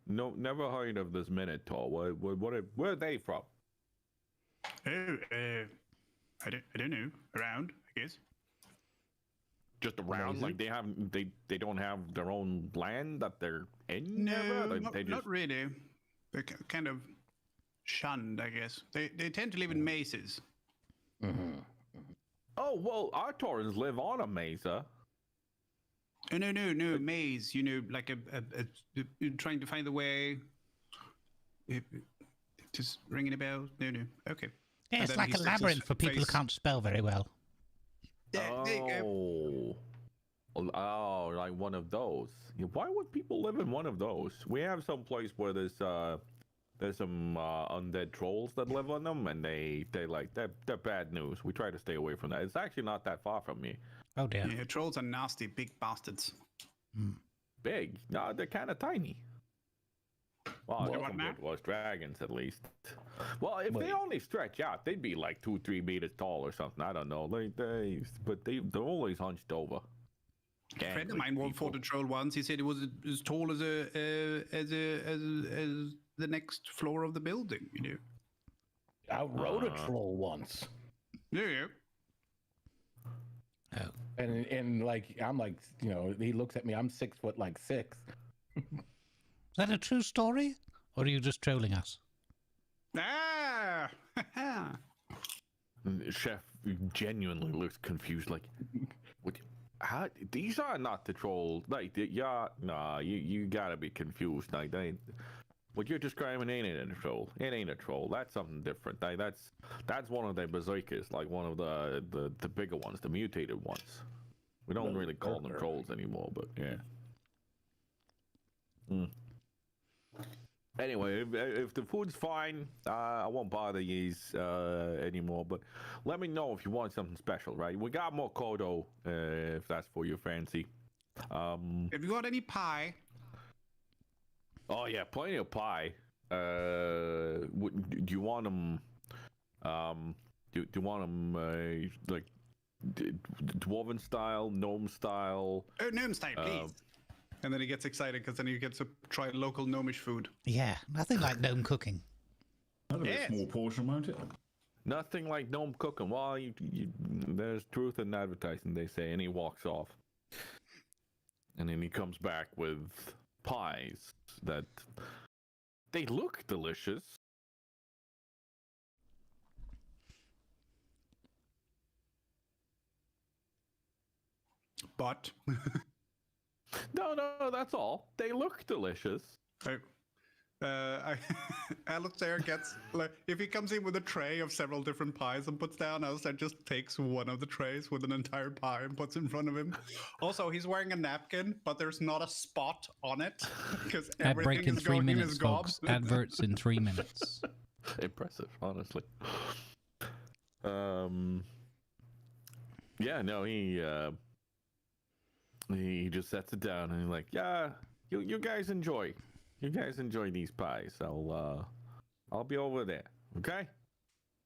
No, never heard of this Minotaur. Where are they from? Oh, I don't know. Around, I guess. Just around, like they don't have their own land that they're in. No, never? not, They just, not really. They're kind of shunned, I guess. They tend to live in mazes. Oh well, our Taurans live on a mesa. Oh, no, maze. You know, like a trying to find the way. Just ringing a bell. No. Okay. Yeah, And it's then like he a sticks his labyrinth for people who face- can't spell very well. Yeah, there you go. Oh, like one of those. Yeah, why would people live in one of those? We have some place where there's There's some undead trolls that live on them, and they're bad news. We try to stay away from that. It's actually not that far from me. Oh dear. Yeah, trolls are nasty, big bastards. Big? No, they're kind of tiny. Well, What compared now? to us dragons, at least. Well, if they only stretch out, they'd be like 2-3 meters tall or something. I don't know. But they're always hunched over. A friend of mine fought a troll once. He said it was as tall as as the next floor of the building. You know. Outrode a troll once. Yeah. Oh. And like I'm like, you know, he looks at me, I'm 6 foot like 6. Is that a true story? Or are you just trolling us? Ah. Chef genuinely looks confused, like, what? How? These are not the trolls. Like, you gotta be confused. Like, what you're describing ain't a troll. It ain't a troll. That's something different. Like, that's one of the berserkers, like one of the bigger ones, the mutated ones. We don't really call them trolls anymore, but yeah. Anyway, if the food's fine, I won't bother yous anymore. But let me know if you want something special, right? We got more Kodo, if that's for your fancy. Have you got any pie? Oh yeah, plenty of pie. Do you want them? Do you want them like dwarven style, gnome style? Oh, gnome style, please. And then he gets excited because then he gets to try local gnomish food. Yeah, nothing like gnome cooking. That'll be Yes. a small portion, won't it? Nothing like gnome cooking. Well, there's truth in advertising, they say, and he walks off. And then he comes back with pies that they look delicious. But No, that's all. They look delicious. Alistair gets, like, if he comes in with a tray of several different pies and puts down, Alistair just takes one of the trays with an entire pie and puts in front of him. Also, he's wearing a napkin, but there's not a spot on it because Ad break everything in is 3 going in minutes, his gob. folks. Adverts in 3 minutes. Impressive, honestly. Yeah, no, he just sets it down and he's like, yeah, you guys enjoy. You guys enjoy these pies. I'll be over there. Okay?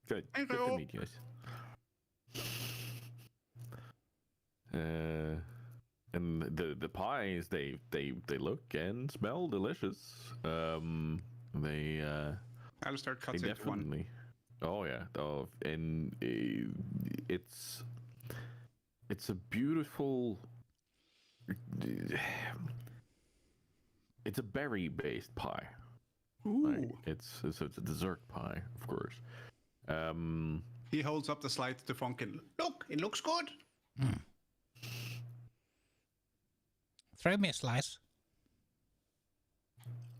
Good. Good to meet you guys. And the pies, they look and smell delicious. Alistair cuts They into one. definitely. Oh yeah. Oh, and it's a beautiful. It's a berry-based pie. Ooh. Like, it's a dessert pie, of course. He holds up the slice to Funkin. Look, it looks good. Throw me a slice.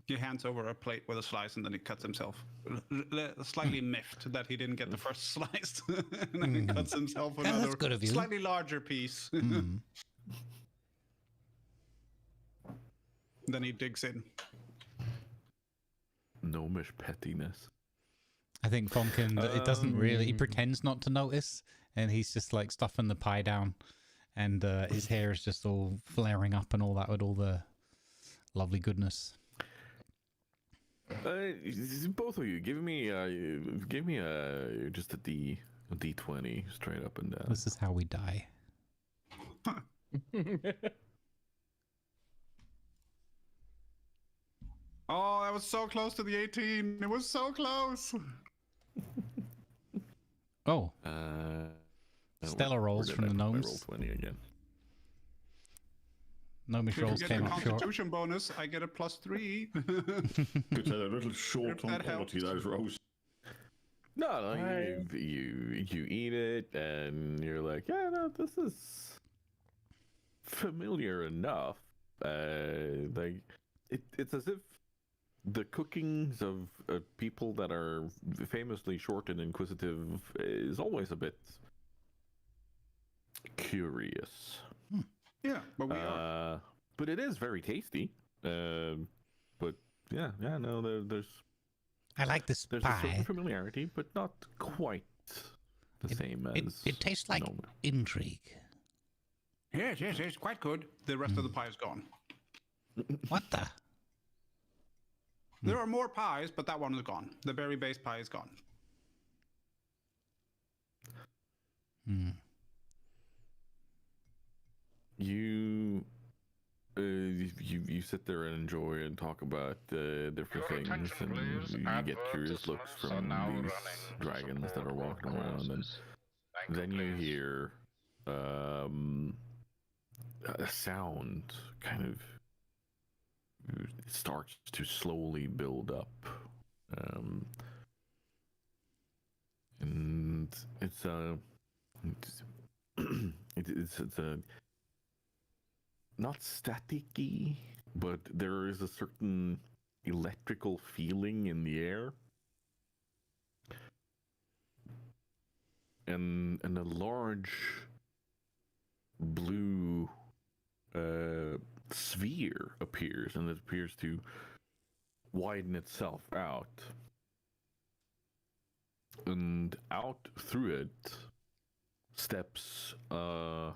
He hands over a plate with a slice and then he cuts himself. Slightly miffed that he didn't get the first slice. And then he cuts himself Yeah, another that's good of you. slightly larger piece. Then he digs in. Gnomish pettiness. I think Fonkin, it doesn't really, he pretends not to notice, and he's just like stuffing the pie down, and his hair is just all flaring up and all that with all the lovely goodness. Both of you, give me just a D20 straight up and down. This is how we die. Oh, that was so close to the 18. It was so close. Oh, stellar we're rolls from the gonna roll gnomes. 20 again. Gnomish If rolls you get came a up short. constitution bonus, I get a +3. Good to a little short If on that quality, helps. those rolls. No, you eat it and you're like, yeah, no, this is familiar enough. Like it's as if the cookings of people that are famously short and inquisitive is always a bit curious. Yeah, but we are. But it is very tasty. But yeah, no, there's I like this There's a certain pie. familiarity, but not quite the same as. It tastes like normal. intrigue. Yes, it's quite good. The rest of the pie is gone. What the? There are more pies, but that one is gone. The berry-based pie is gone. Hmm. You sit there and enjoy and talk about different Your things, attention, and please. you get curious looks Advertisements are from now these running to dragons that support are walking good around, and causes. Thank then you please. hear a sound kind of starts to slowly build up, and it's a not staticky, but there is a certain electrical feeling in the air, and a large blue sphere appears, and it appears to widen itself out, and out through it steps a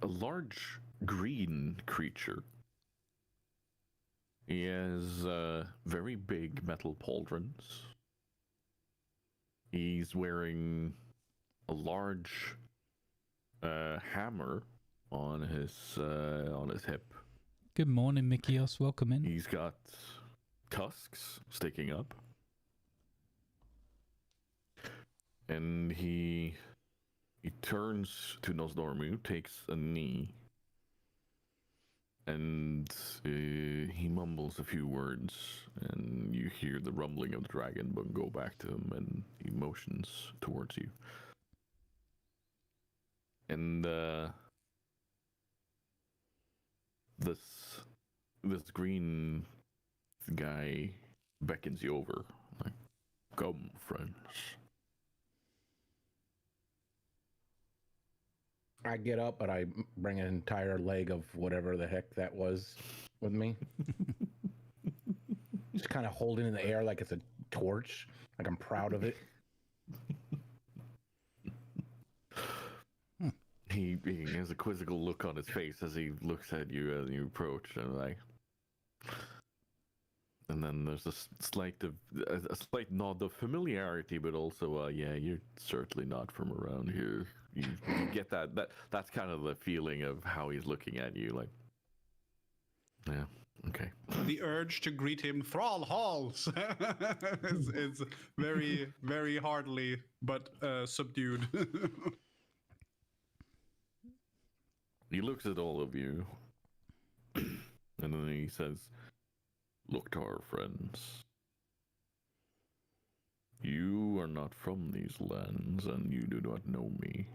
large green creature. He has very big metal pauldrons. He's wearing a large hammer on his hip. Good morning, Mikios. Welcome in. He's got tusks sticking up, and he turns to Nosdormu, takes a knee, and he mumbles a few words, and you hear the rumbling of the dragon but go back to him, and he motions towards you. And this green guy beckons you over, like, "Come, friends." I get up, but I bring an entire leg of whatever the heck that was with me. Just kind of holding it in the air like it's a torch, like I'm proud of it. He has a quizzical look on his face as he looks at you as you approach, and then there's a slight nod of familiarity, but also, yeah, you're certainly not from around here. You get that's kind of the feeling of how he's looking at you, like, yeah, okay. The urge to greet him Thrall Halls is very, very hardly, but subdued. He looks at all of you, and then he says, "Loktar, friends. You are not from these lands, and you do not know me.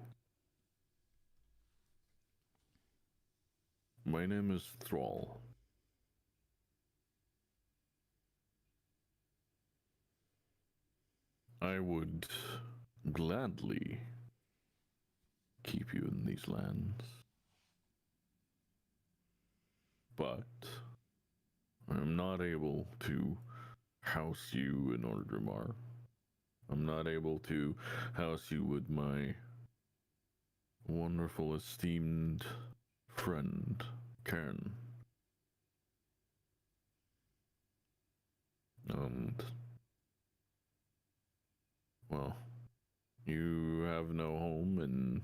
My name is Thrall. I would gladly keep you in these lands, but I'm not able to house you in Ordrimar. I'm not able to house you with my wonderful, esteemed friend, Karen. And, well, you have no home in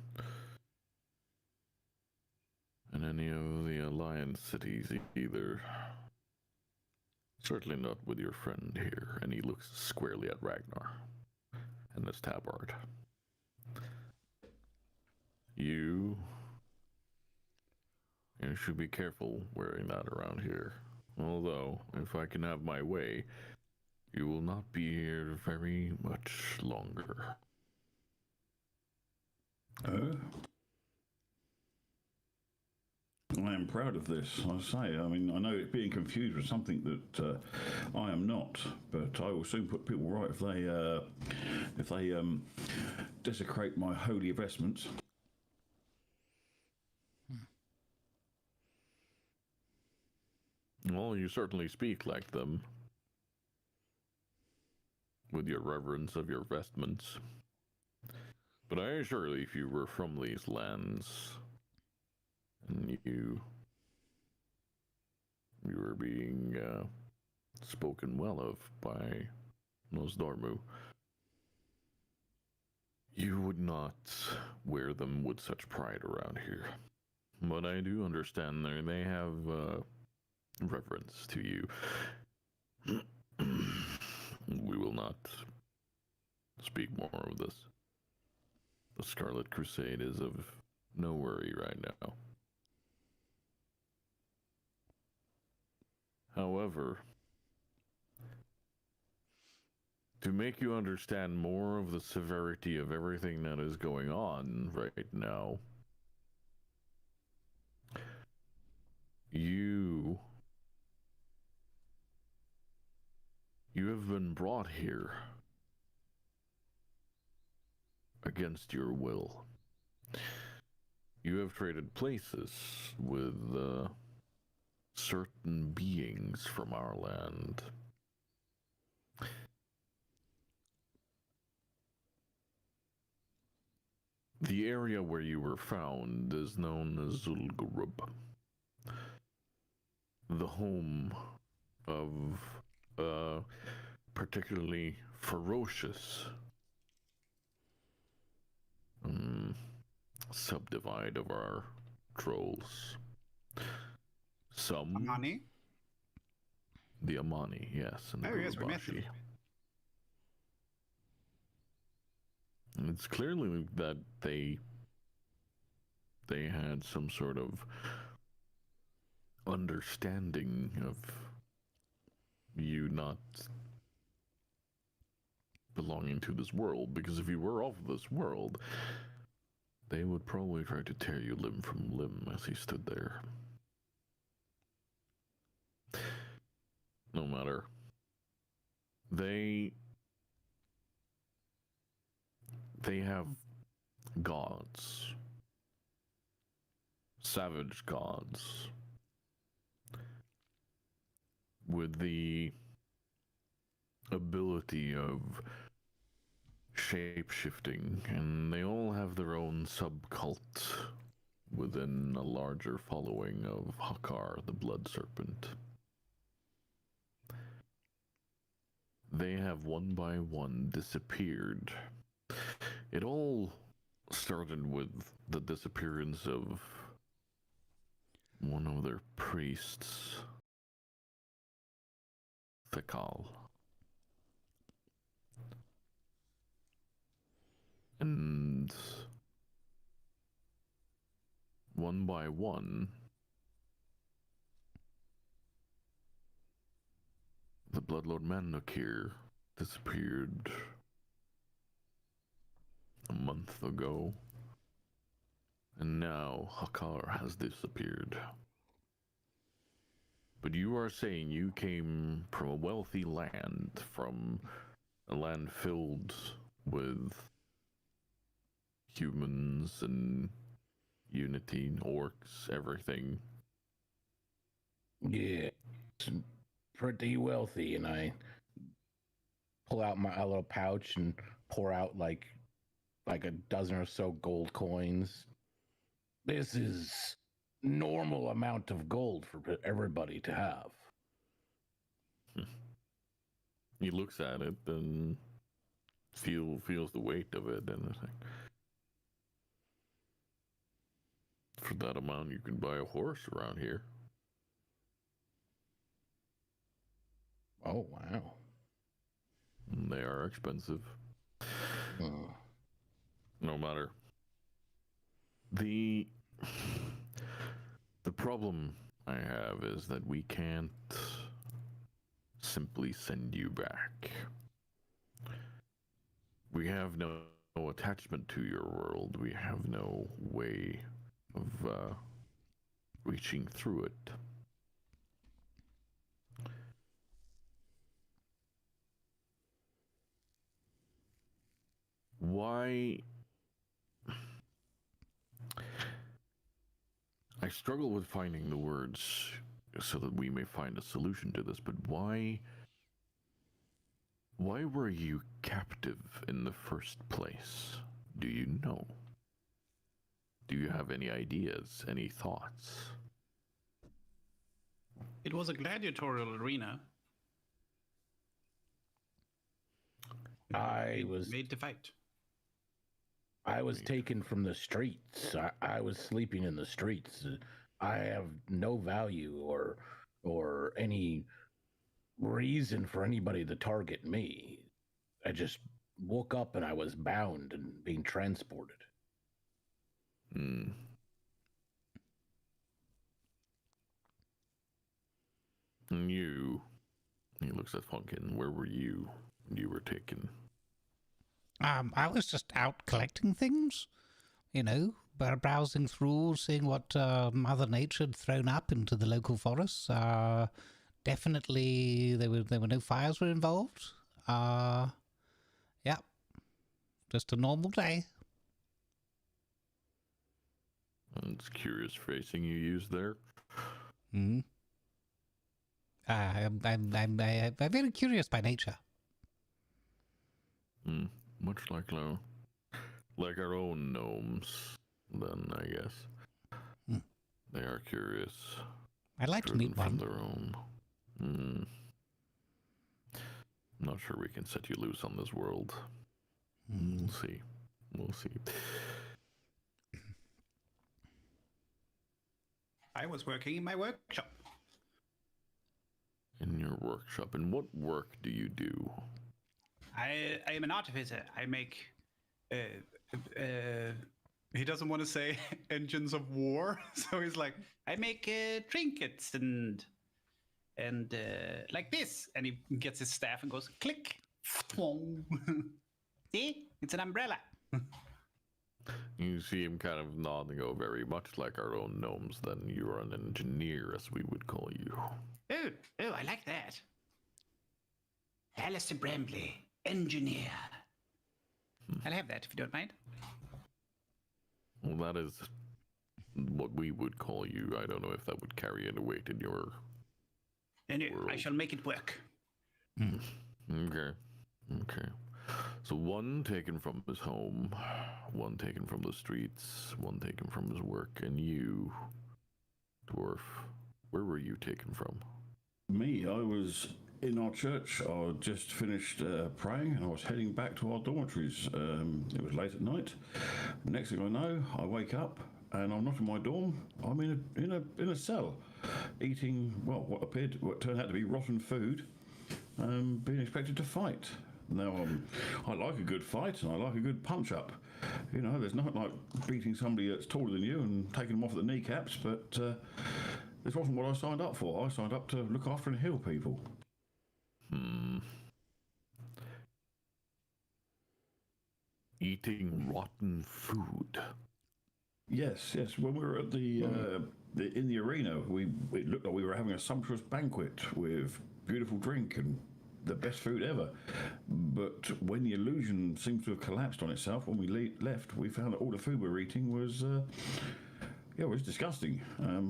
any of the Alliance cities either. Certainly not with your friend here." And he looks squarely at Ragnar and this tabard. You should be careful wearing that around here. Although, if I can have my way, you will not be here very much longer. I am proud of this, I say. I mean, I know it being confused with something that I am not, but I will soon put people right if they desecrate my holy vestments. Well, you certainly speak like them, with your reverence of your vestments. But I assure you, if you were from these lands, and you were being spoken well of by Nosdormu, you would not wear them with such pride around here. But I do understand they have reverence to you. We will not speak more of this. The Scarlet Crusade is of no worry right now. However, to make you understand more of the severity of everything that is going on right now, you have been brought here against your will. You have traded places with certain beings from our land. The area where you were found is known as Zul'Gurub, the home of a particularly ferocious subdivide of our trolls. Some Amani? The Amani, yes, and the Oh, yes, we met them. Gurubashi. And it's clearly that they had some sort of understanding of you not belonging to this world, because if you were of this world, they would probably try to tear you limb from limb as he stood there. No matter. They have gods. Savage gods. With the ability of shape-shifting, and they all have their own subcult within a larger following of Hakar, the Blood Serpent. They have one by one disappeared. It all started with the disappearance of one of their priests, Thekal. And one by one, the Bloodlord Manukir disappeared a month ago, and now Hakar has disappeared. But you are saying you came from a wealthy land, from a land filled with humans and unity, orcs, everything. Yeah, it's pretty wealthy, and I pull out my little pouch and pour out like a dozen or so gold coins. This is normal amount of gold for everybody to have. He looks at it and feels the weight of it, and it's like, for that amount, you can buy a horse around here. Oh, wow. And they are expensive. No matter. The problem I have is that we can't simply send you back. We have no attachment to your world. We have no way of reaching through it. Why? I struggle with finding the words so that we may find a solution to this. But why were you captive in the first place? Do you know? Do you have any ideas, any thoughts? It was a gladiatorial arena. I was made to fight. I was taken from the streets. I was sleeping in the streets. I have no value or any reason for anybody to target me. I just woke up and I was bound and being transported. Hmm. And you, he looks at Funkin. Where were you when you were taken? I was just out collecting things, you know, browsing through, seeing what Mother Nature had thrown up into the local forests. Definitely, there were no fires were involved. Yeah, just a normal day. It's curious phrasing you used there. Hmm. I'm very curious by nature. Hmm. Much like our own gnomes, then I guess. Hmm. They are curious. I'd like to meet From one. their own. Hmm. Not sure we can set you loose on this world. We'll see. We'll see. I was working in my workshop. In your workshop. And what work do you do? I am an artificer. I make. He doesn't want to say engines of war, so he's like, I make trinkets and like this, and he gets his staff and goes click. See, it's an umbrella. You see him kind of nodding, oh, very much like our own gnomes. Then you are an engineer, as we would call you. Oh, I like that. Alistair Brambley, engineer. I'll have that if you don't mind. Well, that is what we would call you. I don't know if that would carry any weight in your No, world. I shall make it work. Okay. So one taken from his home, one taken from the streets, one taken from his work, and you, dwarf, where were you taken from? Me, I was in our church. I just finished praying, and I was heading back to our dormitories. It was late at night. Next thing I know, I wake up and I'm not in my dorm. I'm in a cell, eating what turned out to be rotten food, being expected to fight. Now, I like a good fight and I like a good punch up. You know, there's nothing like beating somebody that's taller than you and taking them off at the kneecaps, but this wasn't what I signed up for. I signed up to look after and heal people. Eating rotten food. Yes. When we were at in the arena, it looked like we were having a sumptuous banquet with beautiful drink and the best food ever. But when the illusion seems to have collapsed on itself, when we left, we found that all the food we were eating was it was disgusting.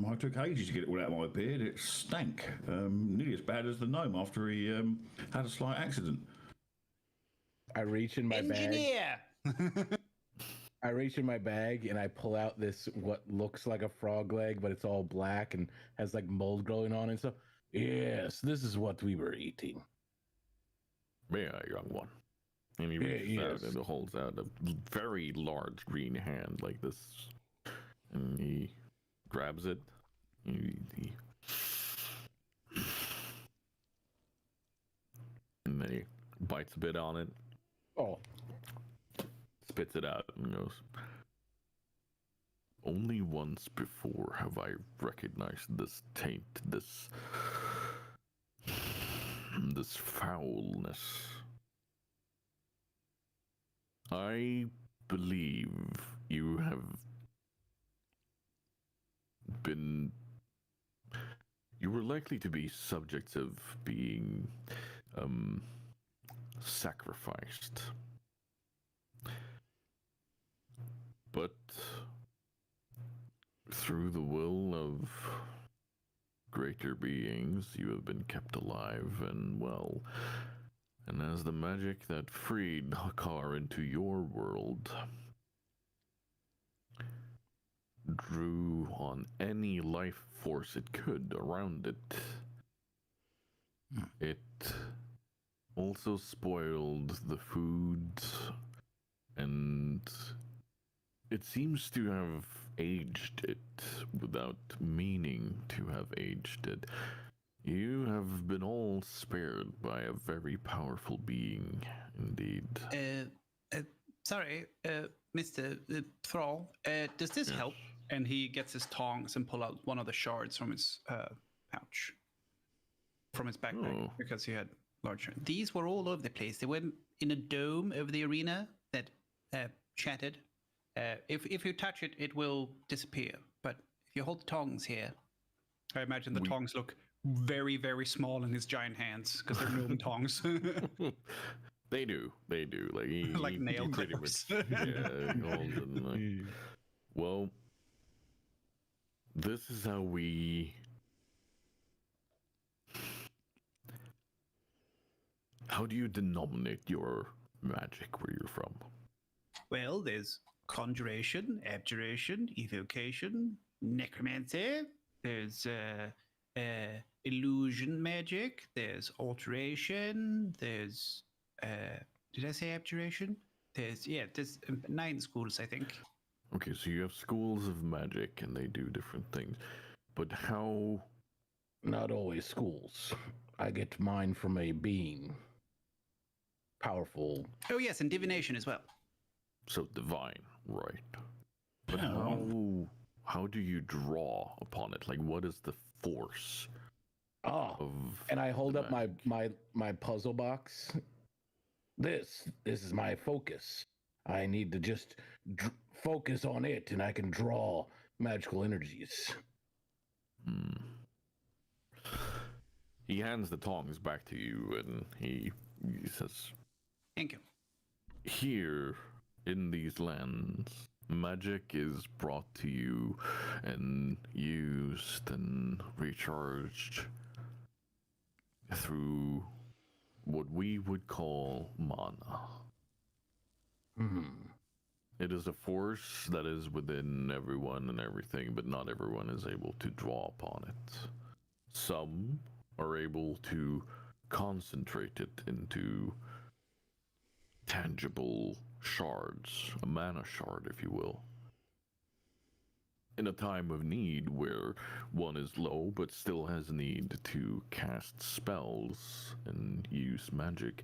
I took ages to get it all out of my beard. It stank, nearly as bad as the gnome after he had a slight accident. I reach in my Engineer! bag. I reach in my bag and I pull out this what looks like a frog leg, but it's all black and has like mold growing on it. So yes, this is what we were eating. May I, young one? And he reaches out and holds out a very large green hand like this. And he grabs it. He and then he bites a bit on it. Oh. Spits it out and goes, only once before have I recognized this taint, this foulness. I believe you have you were likely to be subjects of being sacrificed. But through the will of greater beings, you have been kept alive and well. And as the magic that freed Hakar into your world drew on any life force it could around it, it also spoiled the food, and it seems to have aged it without meaning to have aged it. You have been all spared by a very powerful being, indeed. Sorry, Mr. Thrall, does this help? And he gets his tongs and pull out one of the shards from his pouch, from his backpack, because he had large shards. These were all over the place. They were in a dome over the arena that shattered. If you touch it, it will disappear. But if you hold the tongs here, I imagine the tongs look very, very small in his giant hands because they're gnome tongs. They do. Like nail clippers. Well, this is how we... How do you denominate your magic where you're from? Well, there's conjuration, abjuration, evocation, necromancy. There's illusion magic. There's alteration. There's did I say abjuration? There's 9 schools, I think. Okay, so you have schools of magic and they do different things. But how... Not always schools. I get mine from a being. Powerful. Oh yes, and divination as well. So divine, right. But how do you draw upon it? Like, what is the force of... And I hold up my puzzle box. This is my focus. I need to just focus on it, and I can draw magical energies. He hands the tongs back to you, and he says, "Thank you. Here, in these lands, magic is brought to you and used and recharged through what we would call mana. It is a force that is within everyone and everything, but not everyone is able to draw upon it. Some are able to concentrate it into tangible shards, a mana shard, if you will. In a time of need where one is low but still has need to cast spells and use magic,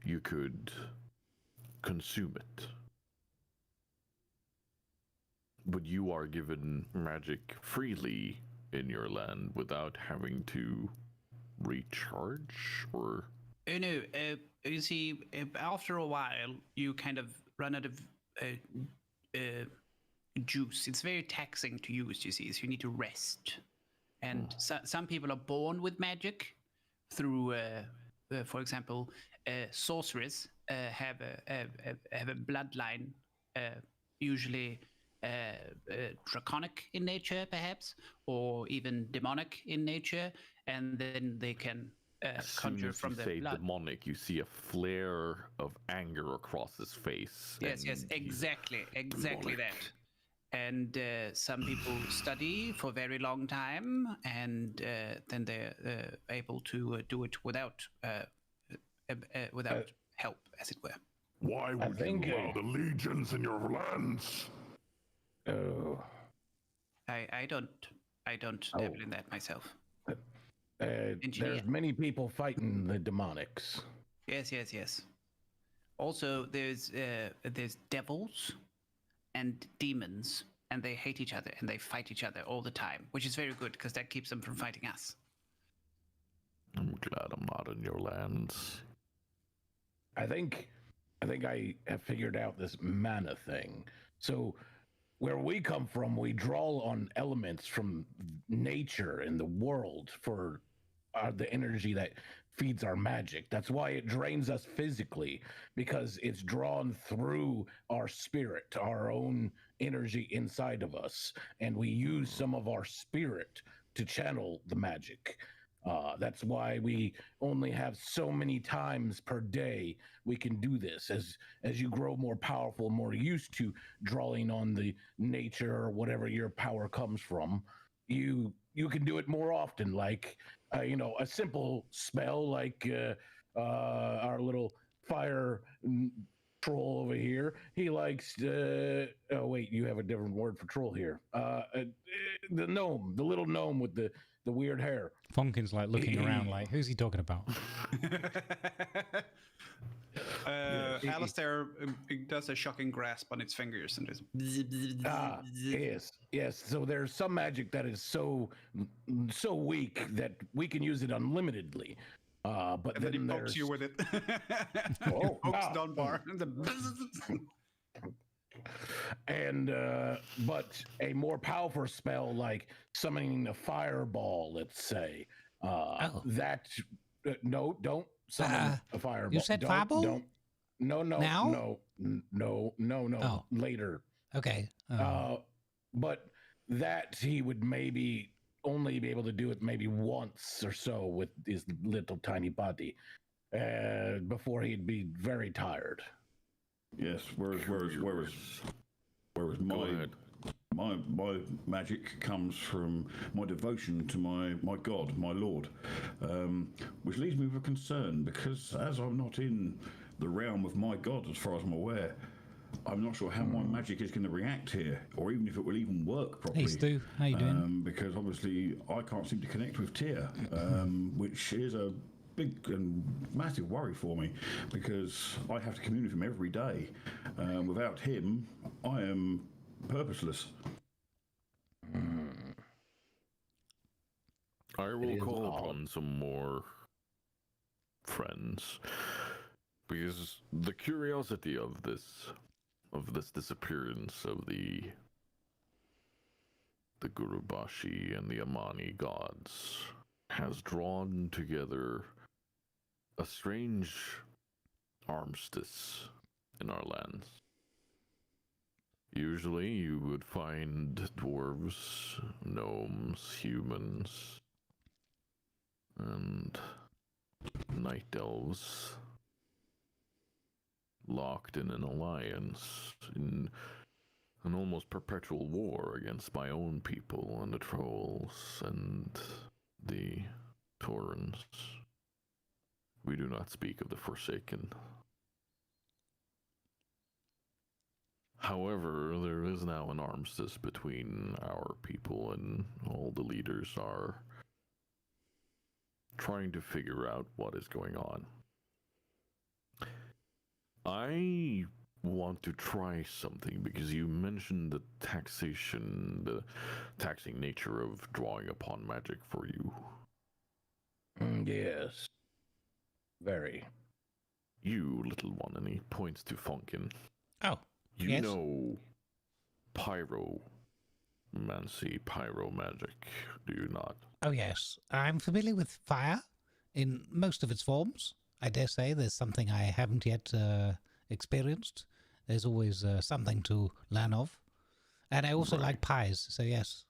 you could consume it. But you are given magic freely in your land without having to recharge, or... Oh no, you see, after a while, you kind of run out of juice. It's very taxing to use, you see, so you need to rest. And some people are born with magic through, for example, sorcerers have a bloodline, usually draconic in nature, perhaps, or even demonic in nature, and then they can conjure from the blood. Demonic, you see a flare of anger across his face. Yes, exactly that. And some people study for a very long time, and then they're able to do it without help, as it were. Why would you allow the legions in your lands? Oh. I don't dabble in that myself. There's many people fighting the demonics. Yes. Also, there's devils and demons, and they hate each other and they fight each other all the time, which is very good because that keeps them from fighting us. I'm glad I'm not in your lands. I think I have figured out this mana thing. So where we come from, we draw on elements from nature and the world for the energy that feeds our magic. That's why it drains us physically, because it's drawn through our spirit, our own energy inside of us. And we use some of our spirit to channel the magic. That's why we only have so many times per day we can do this. As you grow more powerful, more used to drawing on the nature or whatever your power comes from, you can do it more often. Like a simple spell like our little fire troll over here. He likes oh wait, you have a different word for troll here. The gnome, the little gnome with the weird hair. Funkin's like looking around like, who's he talking about? Alistair does a shocking grasp on its fingers and just. Yes. So there's some magic that is so weak that we can use it unlimitedly. But And then he pokes you with it. Pokes Dunbar. And but a more powerful spell like summoning a fireball, let's say, that no, don't summon a fireball. You said fireball? Don't. No. Now? No. Oh. Later. Okay. But that he would maybe only be able to do it maybe once or so with his little tiny body before he'd be very tired. Yes, whereas my magic comes from my devotion to my God, my Lord, which leaves me with a concern because as I'm not in the realm of my God, as far as I'm aware, I'm not sure how my magic is going to react here, or even if it will even work properly. Hey Stu, how you doing? Because obviously I can't seem to connect with Tyr, which is a big and massive worry for me because I have to communicate with him every day. Without him, I am purposeless. I will call upon some more friends because the curiosity of this disappearance of the Gurubashi and the Amani gods has drawn together a strange armistice in our lands. Usually you would find dwarves, gnomes, humans, and night elves locked in an alliance in an almost perpetual war against my own people and the trolls and the Taurens. We do not speak of the Forsaken. However, there is now an armistice between our people, and all the leaders are trying to figure out what is going on. I want to try something because you mentioned the taxing nature of drawing upon magic for you. Yes. Very. You, little one, and he points to Funkin. Oh, You yes. know pyro magic, do you not? Oh, yes. I'm familiar with fire in most of its forms. I dare say there's something I haven't yet experienced. There's always something to learn of. And I also like pies, so yes.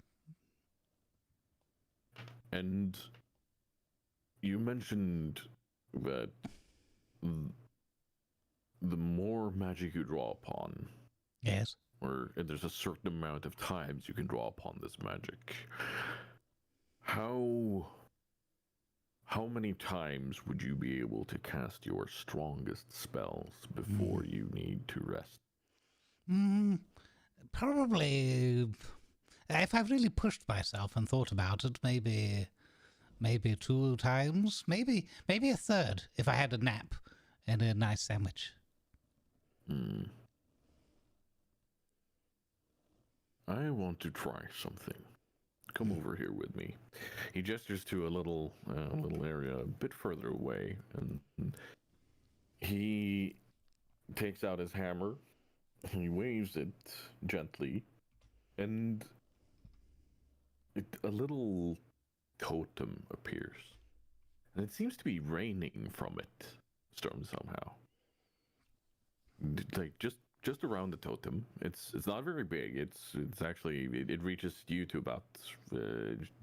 And you mentioned that the more magic you draw upon, Yes. or there's a certain amount of times you can draw upon this magic. How many times would you be able to cast your strongest spells before you need to rest? Probably, if I've really pushed myself and thought about it, maybe 2 times, maybe a third if I had a nap and a nice sandwich. I want to try something. Come over here with me. He gestures to a little area a bit further away, and he takes out his hammer. He waves it gently, and a little totem appears, and it seems to be raining from it somehow. Like just just around the totem. It's not very big. It's actually it reaches you to about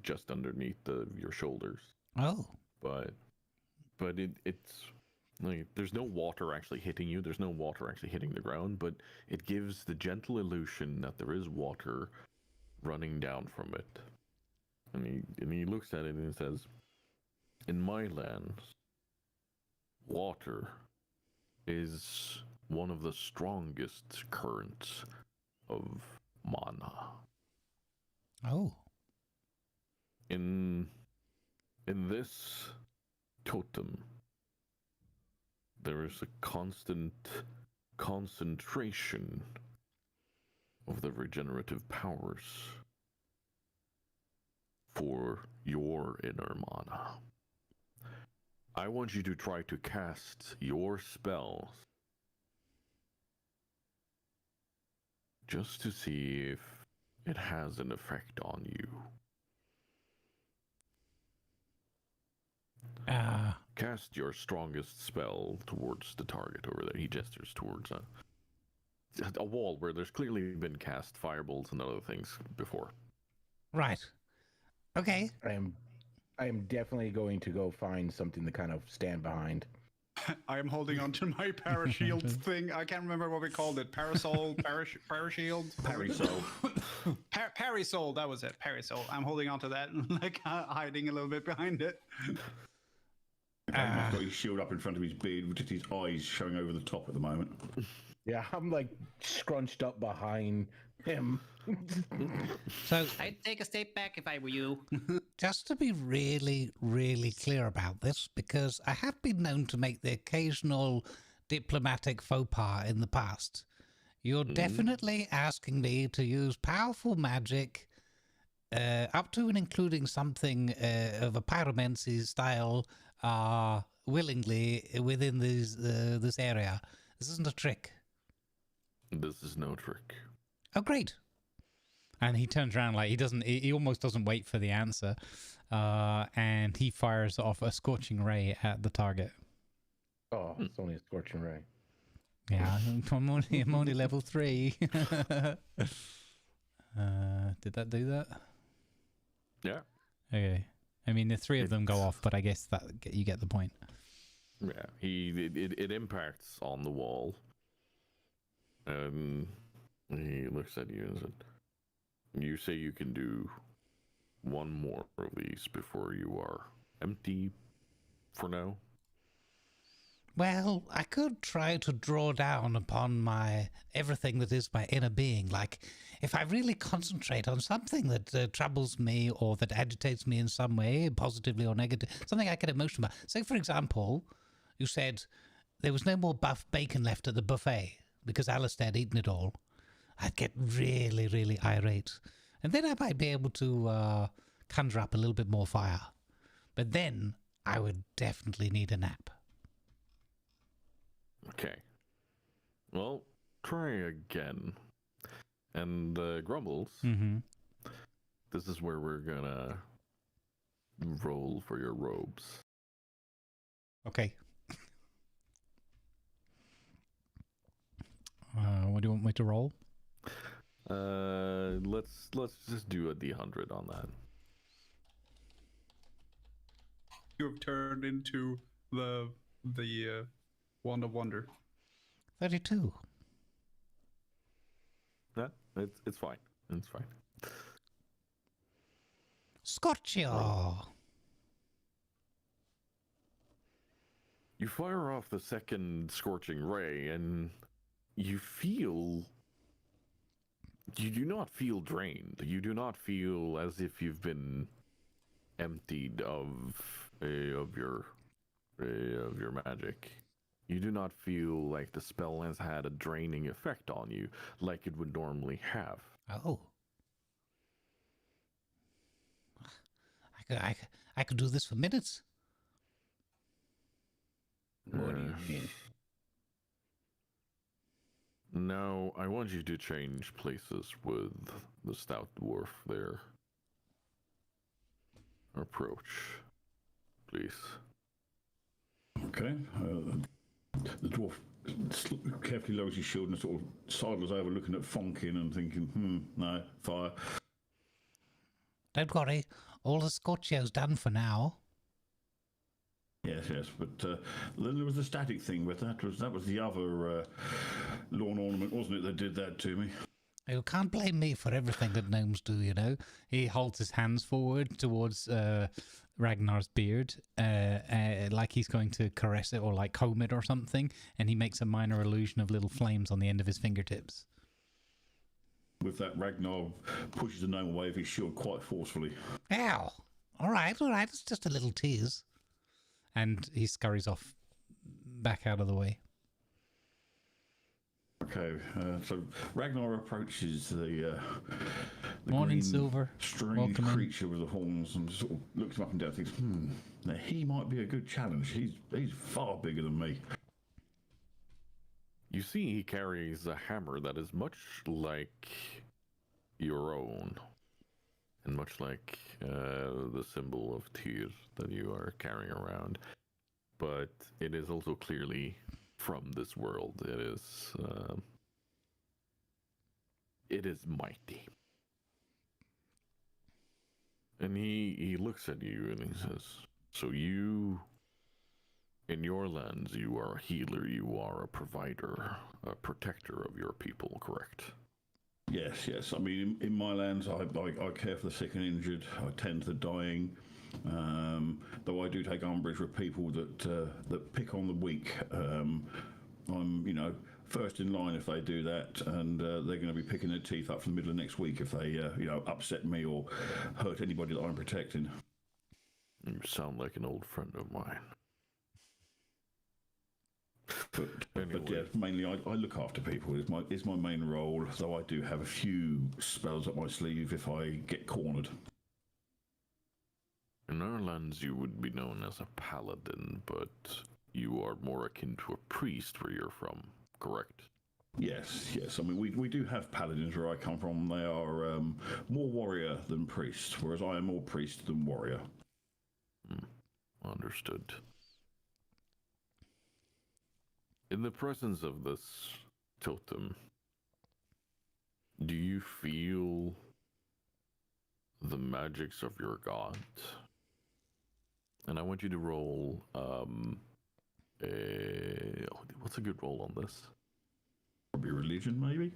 just underneath your shoulders. Oh. But it's like there's no water actually hitting you. There's no water actually hitting the ground, but it gives the gentle illusion that there is water running down from it. And he looks at it and he says, "In my lands, water is one of the strongest currents of mana. Oh. In this totem, there is a constant concentration of the regenerative powers for your inner mana. I want you to try to cast your spells just to see if it has an effect on you. Cast your strongest spell towards the target over there." He gestures towards a wall where there's clearly been cast firebolts and other things before. Right. Okay. I am definitely going to go find something to kind of stand behind. I am holding on to my parashield thing. I can't remember what we called it. Parasol, parashield? Parasol. Parasol, that was it. Parasol. I'm holding on to that, like hiding a little bit behind it. He's got his shield up in front of his beard, with just his eyes showing over the top at the moment. Yeah, I'm like scrunched up behind him. So I'd take a step back if I were you. just to be really, really clear about this, because I have been known to make the occasional diplomatic faux pas in the past. You're definitely asking me to use powerful magic, up to and including something of a pyromancy style, willingly within this area. This isn't a trick. This is no trick. Oh, great. And he turns around like he almost doesn't wait for the answer. And he fires off a scorching ray at the target. Oh, it's only a scorching ray. Yeah, I'm only level 3. Did that do that? Yeah. Okay. I mean, the 3 of them go off, but I guess that you get the point. Yeah. It impacts on the wall. He looks at you and said, "You say you can do one more of these before you are empty for now?" Well, I could try to draw down upon everything that is my inner being. Like, if I really concentrate on something that troubles me or that agitates me in some way, positively or negative, something I get emotional about. Say, for example, you said there was no more buff bacon left at the buffet because Alistair had eaten it all. I'd get really, really irate. And then I might be able to conjure up a little bit more fire. But then I would definitely need a nap. Okay. Well, try again. And Grumbles, this is where we're gonna roll for your robes. Okay. What do you want me to roll? Let's just do a D100 on that. You have turned into the Wand of Wonder. 32. Yeah, it's fine. It's fine. Scorchio! You fire off the second scorching ray, and you do not feel drained. You do not feel as if you've been emptied of your magic. You do not feel like the spell has had a draining effect on you like it would normally have. Oh. I could do this for minutes. What do you mean? Now, I want you to change places with the stout dwarf there. Approach, please. Okay. The dwarf carefully lowers his shield and sort of sidles over, looking at Fonkin and thinking, no, fire. Don't worry, all the Scorchio's done for now. Yes, but then there was the static thing, but that was the other lawn ornament, wasn't it, that did that to me? You can't blame me for everything that gnomes do, you know. He holds his hands forward towards Ragnar's beard, like he's going to caress it or like comb it or something, and he makes a minor illusion of little flames on the end of his fingertips. With that, Ragnar pushes the gnome away with his shield quite forcefully. Ow! All right, it's just a little tease. And he scurries off back out of the way. Okay, so Ragnar approaches the Morning, green, Silver. strange Welcome creature with the horns and sort of looks him up and down and thinks, now he might be a good challenge. He's far bigger than me. You see, he carries a hammer that is much like your own, and much like the symbol of Tyr that you are carrying around. But it is also clearly from this world. It is mighty. And he looks at you and he says, so you, in your lands, you are a healer, you are a provider, a protector of your people, correct? Yes. I mean, in my lands, I care for the sick and injured. I tend to the dying. Though I do take umbrage with people that pick on the weak. I'm, first in line if they do that, and they're going to be picking their teeth up for the middle of next week if they, upset me or hurt anybody that I'm protecting. You sound like an old friend of mine. But yeah, mainly I look after people. It's my main role, though I do have a few spells up my sleeve if I get cornered. In our lands, you would be known as a paladin, but you are more akin to a priest where you're from, correct? Yes. I mean, we do have paladins where I come from. They are more warrior than priest, whereas I am more priest than warrior. Understood. In the presence of this totem, do you feel the magics of your god? And I want you to roll what's a good roll on this? Probably religion, maybe?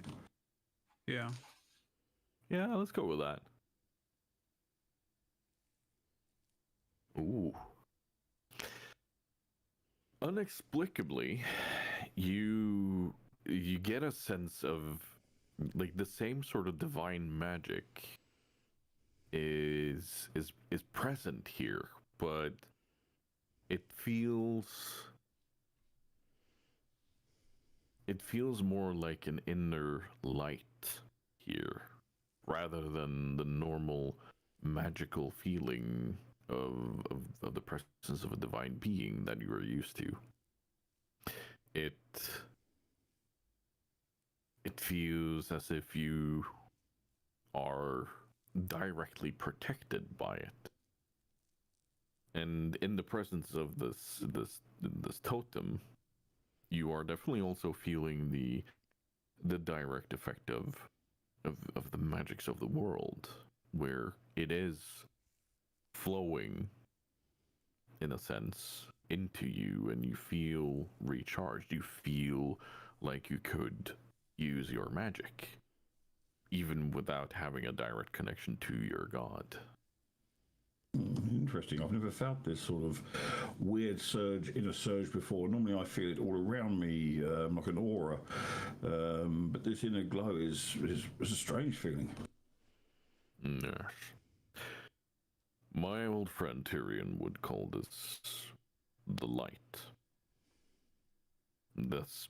Yeah. Yeah, let's go with that. Ooh. Inexplicably, you get a sense of like the same sort of divine magic is present here, but it feels more like an inner light here rather than the normal magical feeling of the presence of a divine being that you are used to. It feels as if you are directly protected by it. And in the presence of this totem, you are definitely also feeling the direct effect of the magics of the world, where it is flowing, in a sense, into you, and you feel recharged. You feel like you could use your magic, even without having a direct connection to your god. Interesting. I've never felt this sort of weird inner surge before. Normally I feel it all around me, like an aura. But this inner glow is a strange feeling. Yes. My old friend Tyrion would call this the light. That's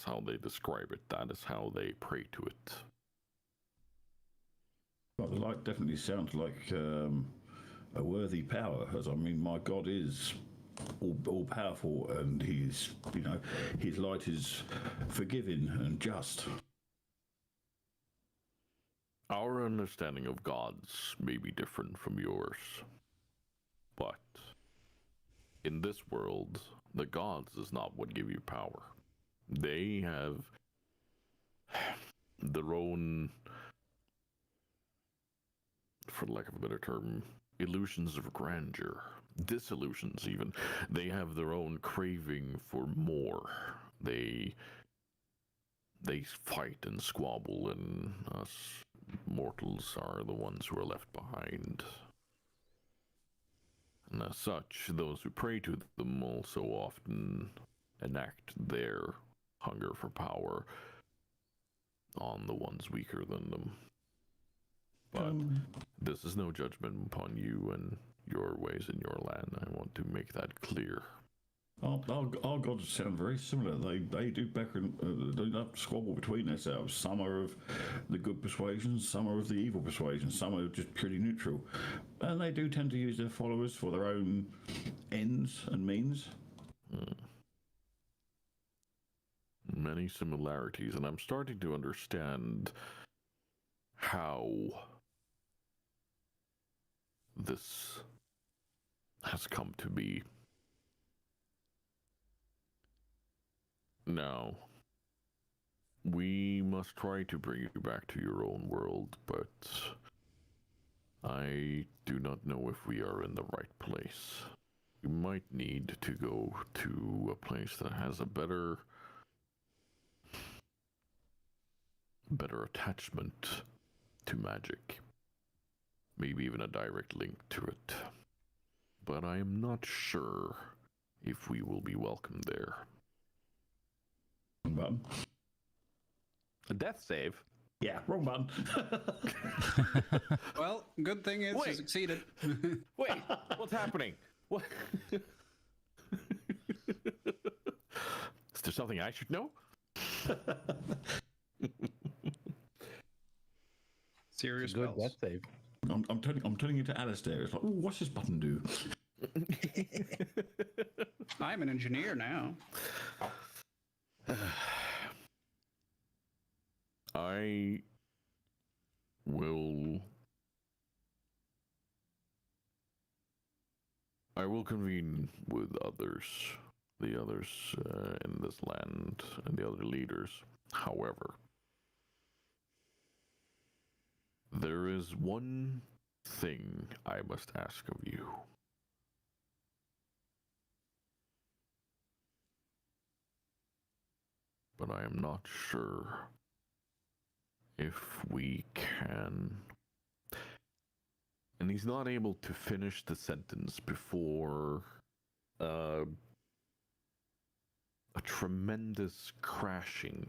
how they describe it. That is how they pray to it. Well, the light definitely sounds like a worthy power, as I mean, my God is all powerful, and his light is forgiving and just. Our understanding of gods may be different from yours, but in this world, The gods is not what give you power. They have their own, for lack of a better term, illusions of grandeur. Disillusions, even. They have their own craving for more. They fight and squabble, and us mortals are the ones who are left behind. And as such, those who pray to them also often enact their hunger for power on the ones weaker than them. But this is no judgment upon you and your ways in your land. I want to make that clear. Our gods sound very similar. They do they don't squabble between themselves. Some are of the good persuasion, some are of the evil persuasion, some are just purely neutral. And they do tend to use their followers for their own ends and means. Many similarities, and I'm starting to understand how this has come to be. Now, we must try to bring you back to your own world, but I do not know if we are in the right place. You might need to go to a place that has a better attachment to magic. Maybe even a direct link to it. But I am not sure if we will be welcome there. Wrong button. A death save? Yeah, wrong button. Well, good thing is you succeeded. Wait, what's happening? What? Is there something I should know? Serious Good spells. death save. I'm turning into Alistair. It's like, ooh, what's this button do? I'm an engineer now. I will convene with the others in this land, and the other leaders. However, there is one thing I must ask of you. But I am not sure if we can. And he's not able to finish the sentence before a tremendous crashing,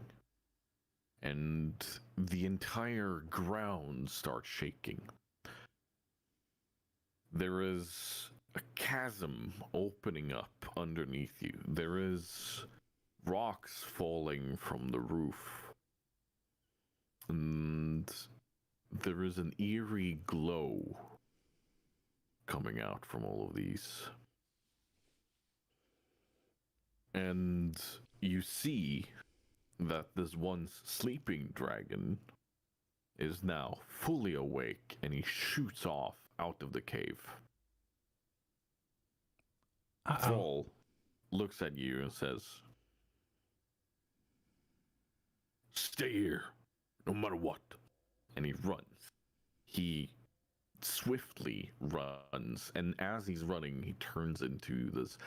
and the entire ground starts shaking. There is a chasm opening up underneath you. There is rocks falling from the roof. And there is an eerie glow coming out from all of these. And you see that this once sleeping dragon is now fully awake, and he shoots off out of the cave. Thrall looks at you and says, "Stay here, no matter what." And he runs. He swiftly runs, and as he's running, he turns into this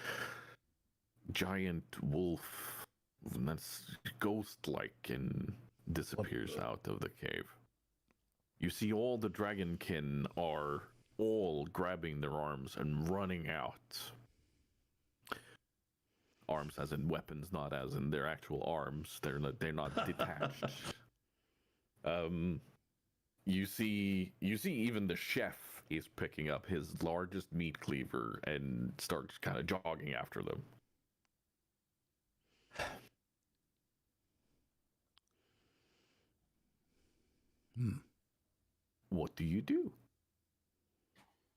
giant wolf that's ghost-like and disappears out of the cave. You see all the dragonkin are all grabbing their arms and running out. Arms as in weapons, not as in their actual arms. They're not detached. You see even the chef is picking up his largest meat cleaver and starts kind of jogging after them. What do you do?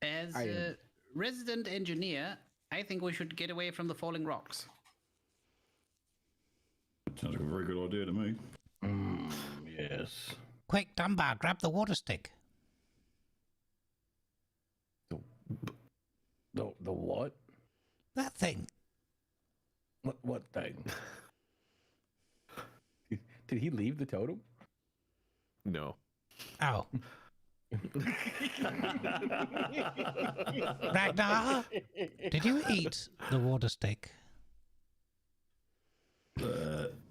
As a resident engineer, I think we should get away from the falling rocks. Sounds like a very good idea to me. Yes. Quick, Dunbar, grab the water stick. The what? That thing. What thing? Did he leave the totem? No. Ow. Ragnar, did you eat the water stick?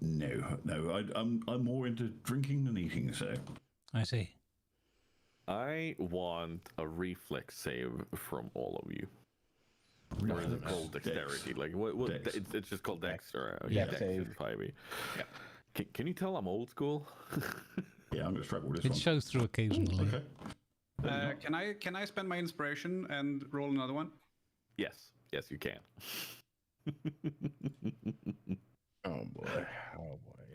No. I'm more into drinking than eating, so. I see. I want a reflex save from all of you. Or is it called dexterity? Like what Dex. it's just called dex, or Dex save. 5e. Yeah. Can you tell I'm old school? Yeah, I'm gonna struggle with this It one. shows through occasionally. Okay. Can I spend my inspiration and roll another one? Yes, you can. Oh boy.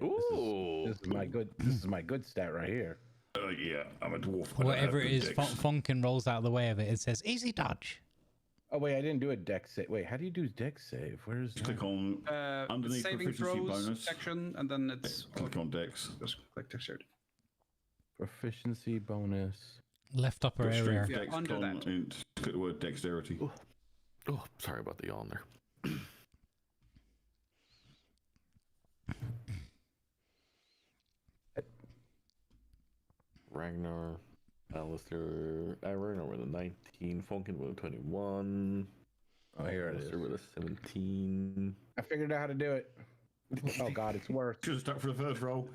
Ooh. This is my good stat right here. Yeah, I'm a dwarf. I don't Whatever have it good is, dex. Funkin rolls out of the way of it. It says easy dodge. Oh wait, I didn't do a dex save. Wait, how do you do dex save? Where is Just that? click on underneath saving proficiency throws bonus. section, and then it's Click on dex. just click dexterity. Proficiency bonus. Left upper Got area. strength, Yeah, dex, under con, that. and click the word dexterity. Oh, sorry about the yawn there. Ragnar, Alistair, Ragnar with a 19, Funkin with a 21. Oh, here it is. Alistair with a 17. I figured out how to do it. Oh god, it's worse. Should have stuck for the first roll.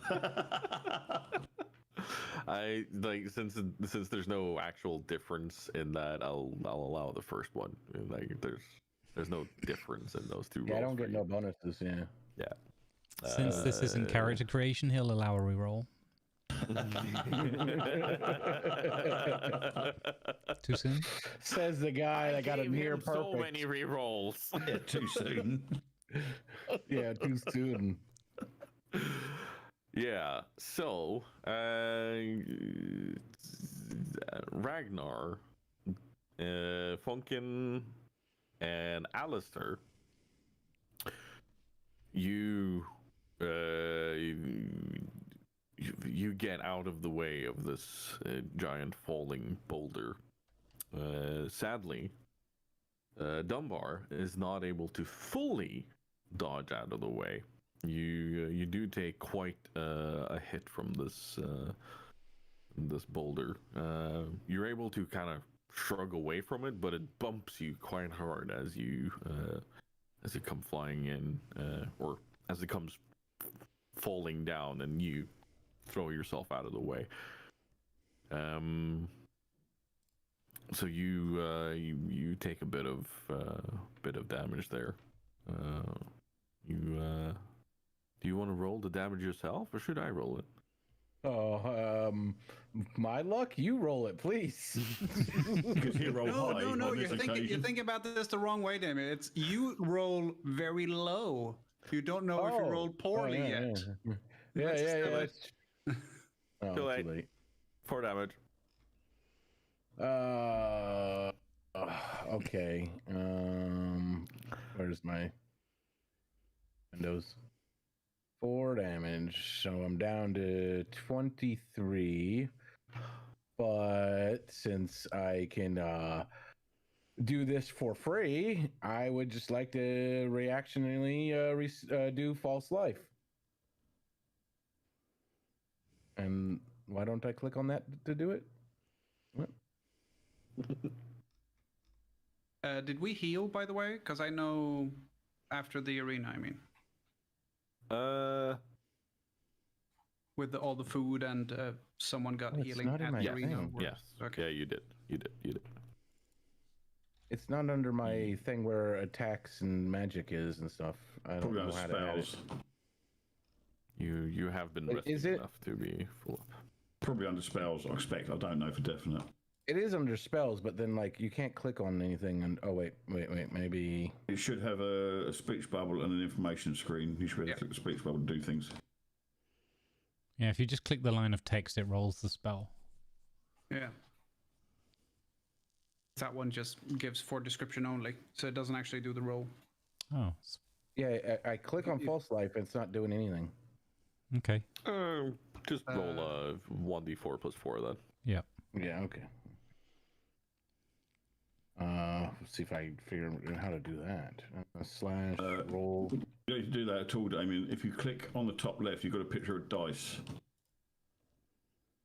I like since there's no actual difference in that, I'll allow the first one. Like there's no difference in those two rolls. Yeah, I don't get for no you. bonuses. Yeah. Yeah. Since this isn't character creation, he'll allow a reroll. Too soon? Says the guy that got a gave near him perfect. so many rerolls. Yeah, too soon. Yeah, too soon. Yeah. So, Ragnar, Funkin, and Alistair, you get out of the way of this giant falling boulder. Sadly, Dunbar is not able to fully dodge out of the way. You do take quite a hit from this boulder. You're able to kind of shrug away from it, but it bumps you quite hard as you come flying in, or as it comes falling down, and you throw yourself out of the way. So you take a bit of damage there. Do you want to roll the damage yourself, or should I roll it? Oh, my luck. You roll it, please. Because he rolled high No. on You're this thinking occasion. about this the wrong way, Damien. It's you roll very low. You don't know if you rolled poorly yet. Yeah. Let's Oh, Too late. too late. 4 damage. Okay. Where's my windows? 4 damage. So I'm down to 23. But since I can do this for free, I would just like to reactionally do false life. And why don't I click on that to do it? What? Did we heal, by the way? Because I know after the arena, I mean, with all the food and someone got Oh, it's healing not in at my the arena. thing. Yes. Okay. Yeah, you did. It's not under my thing where attacks and magic is and stuff. I don't Probably know on how to add it. spells. You have been Wait, resting is it- enough to be full up. Probably under spells, I expect. I don't know for definite. It is under spells, but then like you can't click on anything. And oh wait, maybe. It should have a speech bubble and an information screen. You should be able to click the speech bubble and do things. Yeah, if you just click the line of text, it rolls the spell. Yeah. That one just gives for description only, so it doesn't actually do the roll. Oh, Yeah, I click on false life. And it's not doing anything. okay. Just roll a 1d4 plus 4 then. Yeah. Yeah. Okay. Let's see if I figure out how to do that. Slash roll. You don't need to do that at all, Damien. If you click on the top left, you've got a picture of dice.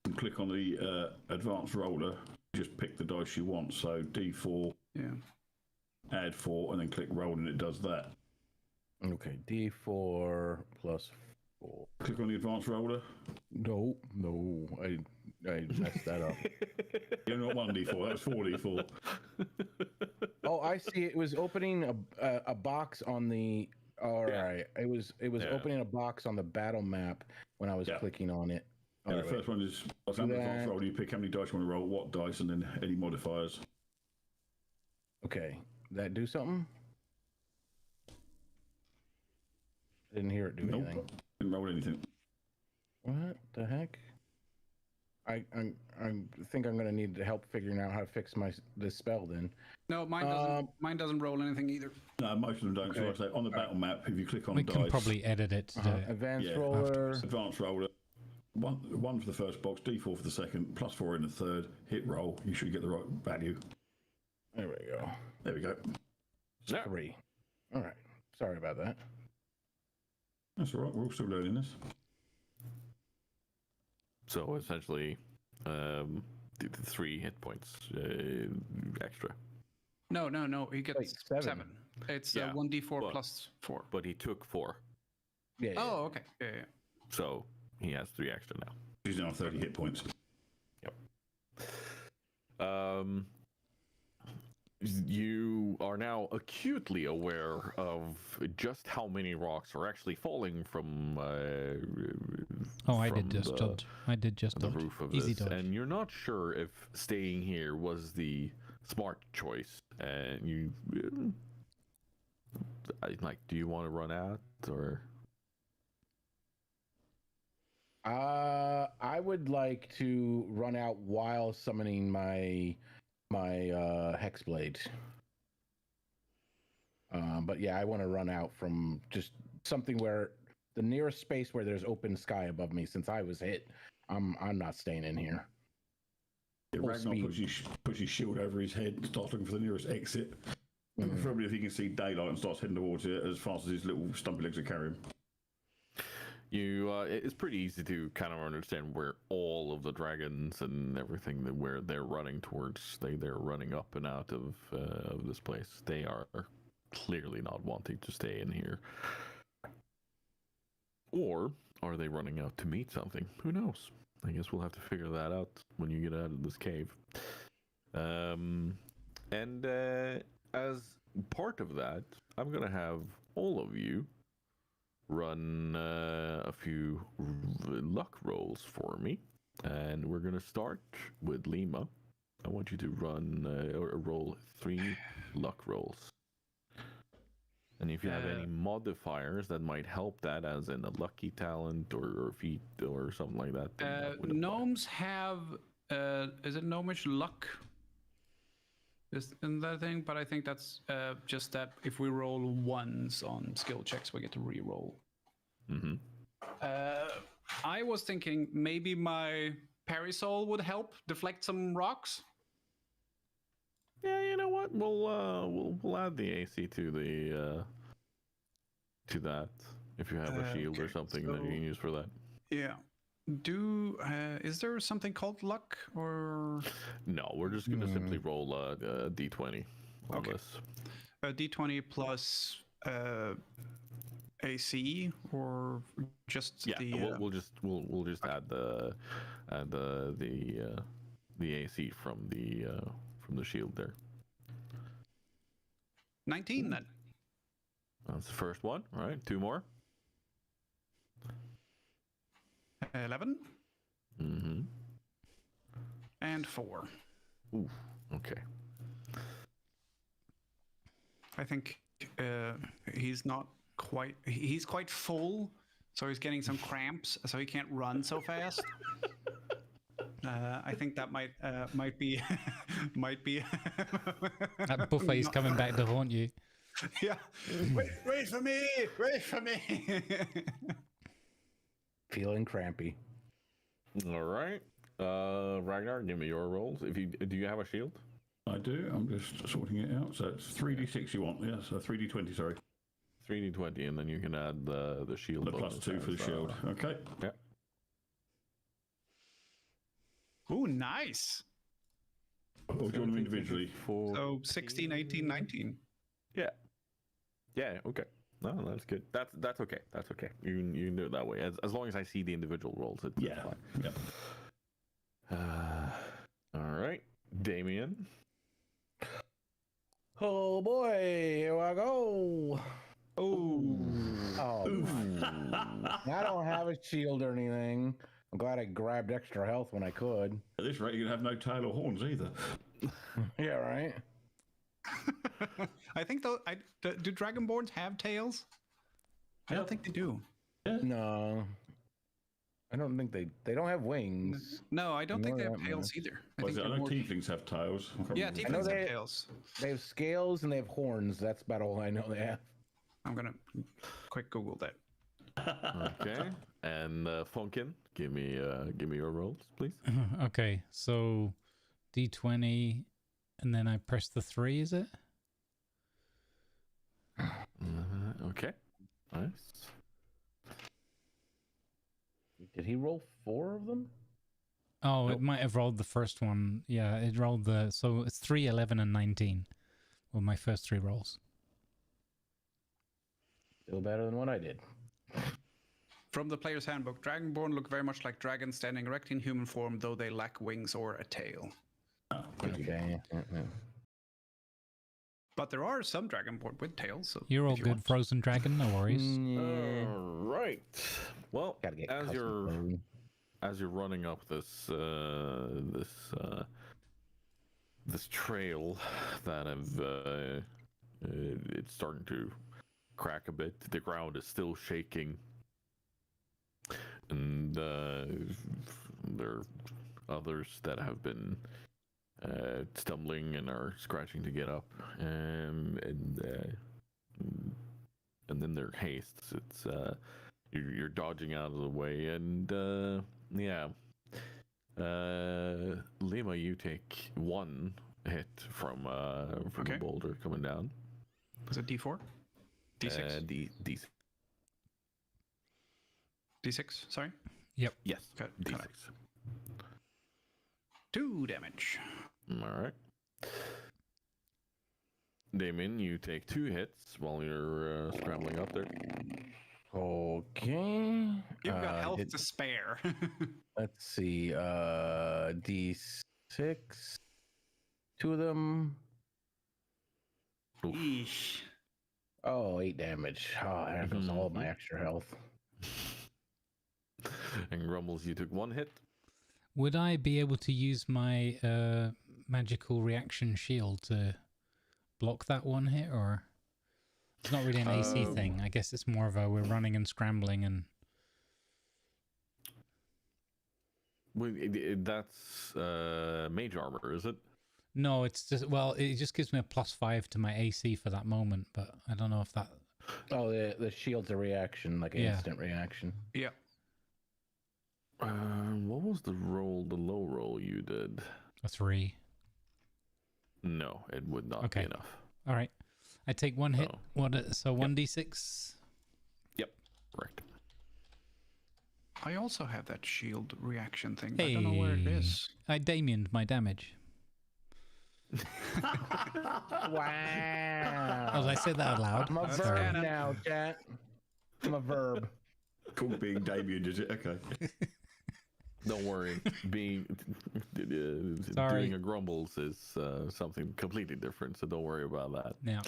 And click on the advanced roller. Just pick the dice you want. So D4. Yeah. Add 4, and then click roll, and it does that. Okay, D4 plus 4. Click on the advanced roller. No, I messed that up. You're not 1D4. That's 4D4. Oh, I see. It was opening a box on the. All right, it was opening a box on the battle map when I was clicking on it. Yeah, the first one is advanced roll. You pick how many dice you want to roll, what dice, and then any modifiers. Okay, that do something? Didn't hear it do anything. Didn't roll anything. What the heck? I think I'm gonna need help figuring out how to fix this spell then. No, mine doesn't roll anything either. No, most of them don't. So like I say, on the battle map, if you click on We dice, can probably edit it to do it. Advanced roller. Advanced roller. One for the first box, D4 for the second, plus 4 in the third. Hit roll. You should get the right value. There we go. There we go. 3. All right. Sorry about that. That's all right. We're all still learning this. So essentially, 3 hit points extra. No. He gets Wait, 7. It's Yeah, 1d4 plus 4. But he took 4. Yeah. Oh, okay. Yeah. So he has 3 extra now. He's now 30 hit points. Yep. You are now acutely aware of just how many rocks are actually falling from. I did just dodge. I did just the dodge. roof of Easy this, dodge. and you're not sure if staying here was the smart choice. And you, do you want to run out or? I would like to run out while summoning my Hexblade. But yeah, I want to run out from just something where the nearest space where there's open sky above me. Since I was hit, I'm not staying in here. Yeah, Ragnar puts his shield over his head and starts looking for the nearest exit. Probably if he can see daylight and starts heading towards it as fast as his little stumpy legs are carrying. It's pretty easy to kind of understand where all of the dragons and everything where they're running towards. They're running up and out of this place. They are clearly not wanting to stay in here. Or are they running out to meet something? Who knows? I guess we'll have to figure that out when you get out of this cave. And as part of that, I'm gonna have all of you run a few luck rolls for me, and we're gonna start with Lima. I want you to run or roll 3 luck rolls, and if you have any modifiers that might help that, as in a lucky talent or feat or something like that. Gnomes have is it gnomish luck? Isn't that thing? But I think that's just that if we roll ones on skill checks, we get to re-roll. Mm-hmm. I was thinking maybe my parasol would help deflect some rocks. Yeah, you know what? We'll add the AC to the to that if you have a shield or something that you can use for that. Yeah. Is there something called luck or? No, we're just gonna simply roll a d20 on this. A d20 plus AC or just the? We'll just add the AC from the shield there. 19 then. That's the first one. All right, 2 more. 11. Mm-hmm. And 4. Ooh, okay. I think he's quite full, so he's getting some cramps, so he can't run so fast. I think that might be That buffet's coming back to haunt you. Yeah. Wait for me! Wait for me! Feeling crampy. All right. Ragnar, give me your rolls. Do you have a shield? I I do. I'm just sorting it out. So it's 3d6 you want, yeah? So 3d20, sorry. 3d20, and then you can add the shield. The plus 2 for the shield. Okay. Yeah. Ooh, nice. Or do you want them individually? So 16, 18, 19. Yeah. Yeah. Okay. No, that's good. That's okay. That's okay. You can do it that way. As long as I see the individual rolls, it's fine. Yeah. All right, Damien. Oh boy, here I go. Oh. I don't have a shield or anything. I'm glad I grabbed extra health when I could. At this rate, you're going to have no tail or horns either. Yeah, right? I think, though, do Dragonborns have tails? I don't think they do. No. I don't think they don't have wings. No, I don't I think they know have that tails much. either. I think know they're more- tieflings have tails. Yeah, I know tieflings have they- tails. They have scales and they have horns. That's about all I know they have. I'm gonna quick Google that. Okay, and Funkin, give me your rolls, please. Okay, so D20, and then I press the 3, is it? Okay, nice. Did he roll 4 of them? Oh, it might have rolled the first one. Yeah, it rolled so it's 3, 11, and 19 were my first 3 rolls. Still better than what I did. From the player's handbook, Dragonborn look very much like dragons standing erect in human form, though they lack wings or a tail. Okay. But there are some Dragonborn with tails. So You're all if you good, want. Frozen Dragon, no worries. All right. Well, Gotta get as custom you're running up this trail that it's starting to crack a bit. The ground is still shaking, and there are others that have been stumbling and are scratching to get up, and then their hastes. It's you're dodging out of the way, and Lima, you take 1 hit from Okay. the boulder coming down. Is it D4? D6? D6. D6, sorry. Yep. Yes. Cut D6. it. 2 damage. All right. Damien, you take 2 hits while you're scrambling up there. Okay. You've got health hit- to spare. Let's see. D6. 2 of them. Eesh. Oh, 8 damage. Oh, that goes all of my extra health. And Grumbles, you took 1 hit. Would I be able to use my magical reaction shield to block that 1 hit, or it's not really an AC thing? I guess it's more of a we're running and scrambling and. Well, that's mage armor, is it? No, it's just it just gives me a +5 to my AC for that moment, but I don't know if that. Oh, the shield's a reaction, like an instant reaction. Yeah. What was the low roll you did? A 3. No, it would not be enough. All right. I take 1 hit. Oh. So 1d6? Yep, correct. I also have that shield reaction thing. I don't know where it is. I Damien'd my damage. Wow. Oh, did I say that out loud? I'm a Sorry. verb now, chat. I'm a verb. Called being Damien, is it? Okay. Don't worry. Doing a Grumbles is something completely different, so don't worry about that. Yeah.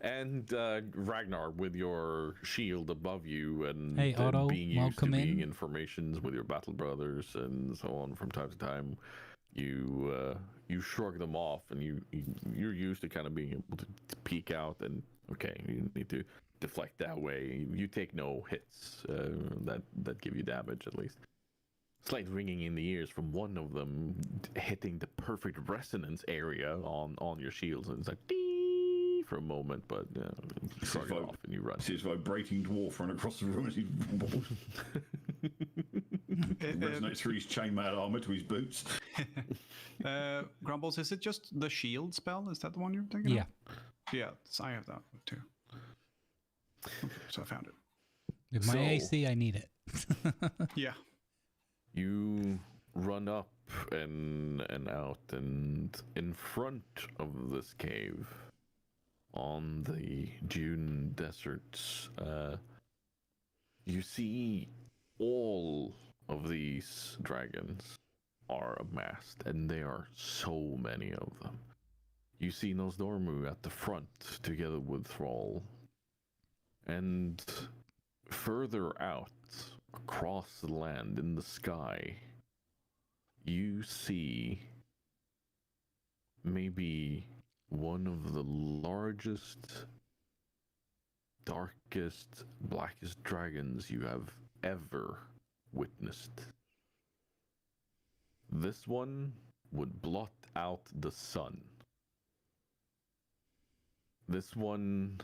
And Ragnar, with your shield above you and Hey, Otto, being used to welcome being in. informations with your battle brothers and so on from time to time, you shrug them off, and you're used to kind of being able to peek out and you need to deflect that way. You take no hits that give you damage, at least. Slight ringing in the ears from one of them hitting the perfect resonance area on your shields, and it's like ding for a moment, but you shrug it off and you run. See his vibrating dwarf run across the room as he Resonate through his chainmail armor to his boots. Grumbles, is it just the shield spell? Is that the one you're thinking Yeah. of? Yeah, I have that too. Okay, so I found it. With my AC, I need it. Yeah. You run up and out, and in front of this cave, on the dune deserts, you see all of these dragons are amassed, and there are so many of them. You see Nosdormu at the front, together with Thrall, and further out, across the land, in the sky, you see maybe one of the largest, darkest, blackest dragons you have ever witnessed. This one would blot out the sun. This one,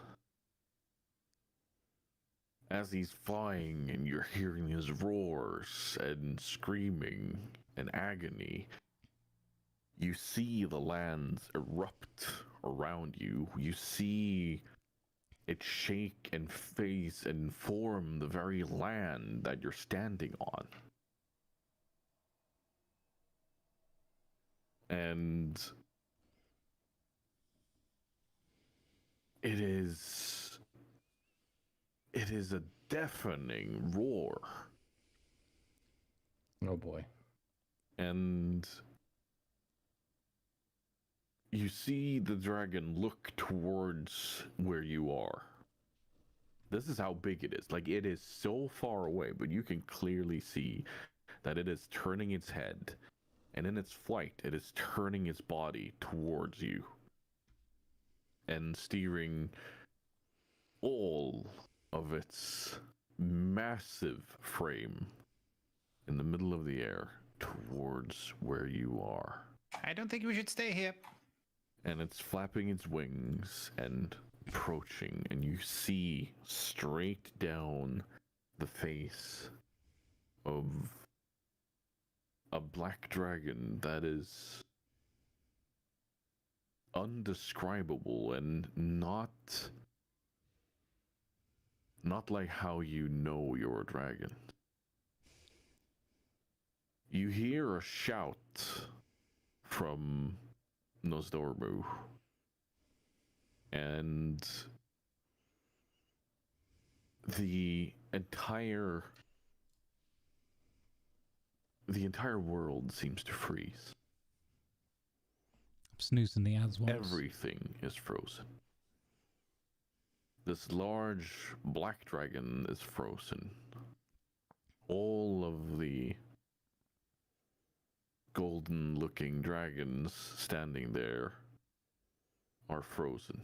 as he's flying and you're hearing his roars and screaming and agony, you see the lands erupt around you. You see it shake and face and form the very land that you're standing on. And it is a deafening roar. Oh boy. And you see the dragon look towards where you are. This is how big it is. Like, it is so far away, but you can clearly see that it is turning its head, and in its flight, it is turning its body towards you and steering all of its massive frame in the middle of the air towards where you are. I don't think we should stay here. And it's flapping its wings and approaching, and you see straight down the face of a black dragon that is undescribable and not like how you know you're a dragon. You hear a shout from Nosdormu, and the entire world seems to freeze. I'm snoozing the ads once. Everything is frozen. This large black dragon is frozen. All of the golden-looking dragons standing there are frozen.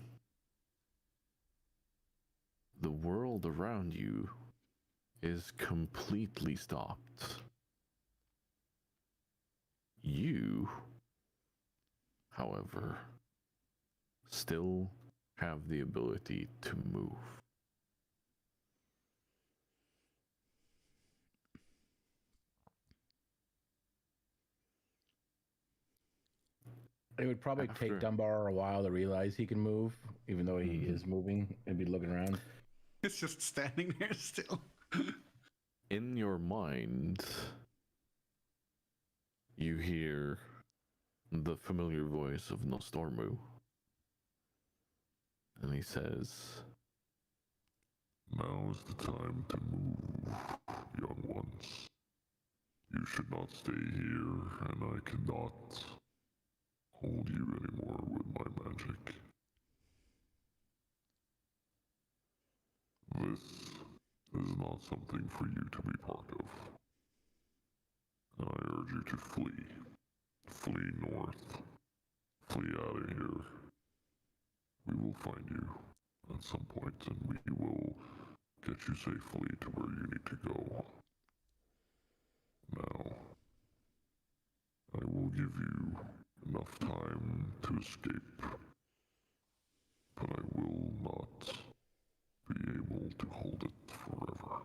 The world around you is completely stopped. You, however, still have the ability to move. It would probably take Dunbar a while to realize he can move, even though he is moving and be looking around. It's just standing there still. In your mind, you hear the familiar voice of Nosdormu. And he says, Now's the time to move, young ones. You should not stay here, and I cannot hold you anymore with my magic. This is not something for you to be part of. And I urge you to flee. Flee north. Flee out of here. We will find you at some point, and we will get you safely to where you need to go. Now, I will give you enough time to escape, but I will not be able to hold it forever.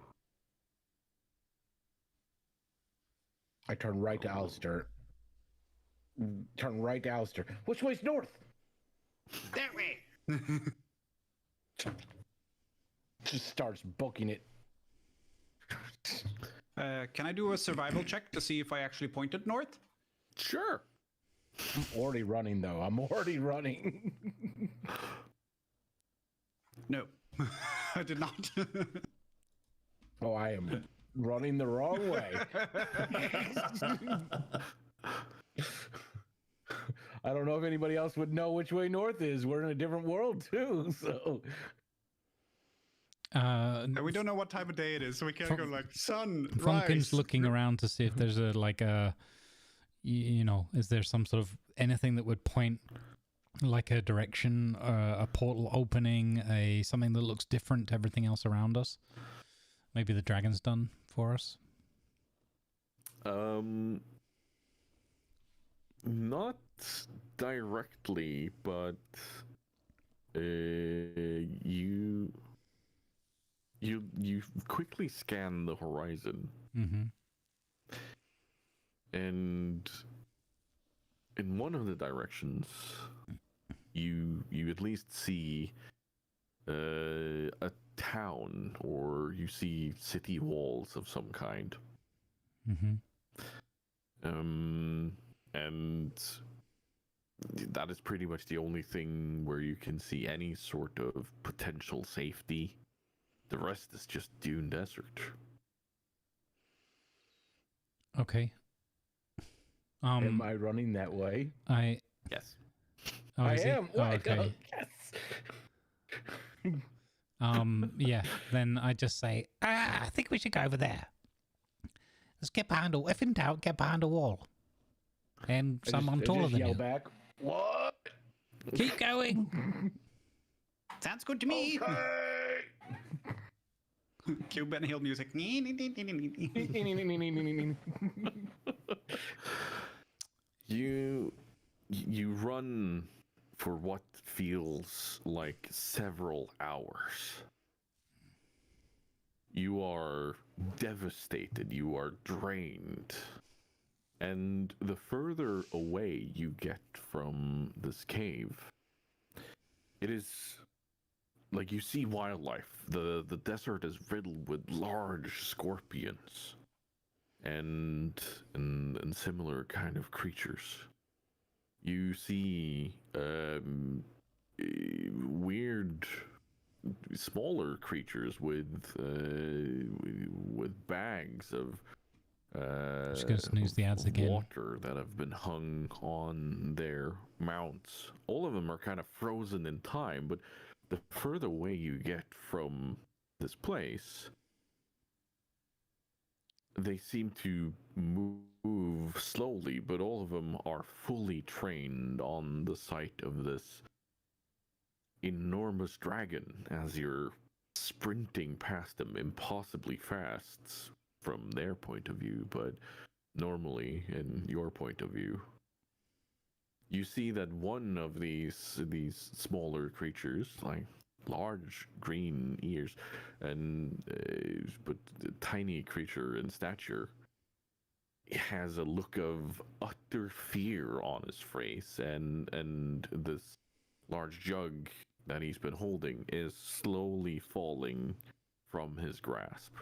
I turn right to Alistair. Turn right to Alistair. Which way's north? That way. Just starts booking it. Can I do a survival check to see if I actually pointed north? Sure. I'm already running, though. I'm already running. No, I did not. Oh, I am running the wrong way. I don't know if anybody else would know which way north is. We're in a different world, too, so... And we don't know what time of day it is, so we can't go like sun. Funkin's rise. looking around to see if there's a you know, is there some sort of anything that would point like a direction, a portal opening, something that looks different to everything else around us? Maybe the dragon's done for us. Not directly, but you quickly scan the horizon, and in one of the directions, you at least see a town, or you see city walls of some kind. And that is pretty much the only thing where you can see any sort of potential safety. The rest is just dune desert. Okay. Am I running that way? Yes. Oh, I is he? am. Oh, What? okay. Yes. Yeah. Then I just say, I think we should go over there. Let's get behind a. If in doubt, get behind a wall. And someone taller than yell you. back. What? Keep going. Sounds good to me. Cue Ben Hill music. You run for what feels like several hours. You are devastated, you are drained. And the further away you get from this cave, it is like you see wildlife. The desert is riddled with large scorpions and similar kind of creatures. You see weird smaller creatures with bags of Just gonna snooze the ads again. water that have been hung on their mounts. All of them are kind of frozen in time, but the further away you get from this place, they seem to move slowly, but all of them are fully trained on the sight of this enormous dragon as you're sprinting past them impossibly fast from their point of view, but normally in your point of view. You see that one of these smaller creatures, like large green ears, and but a tiny creature in stature, has a look of utter fear on his face, and this large jug that he's been holding is slowly falling from his grasp.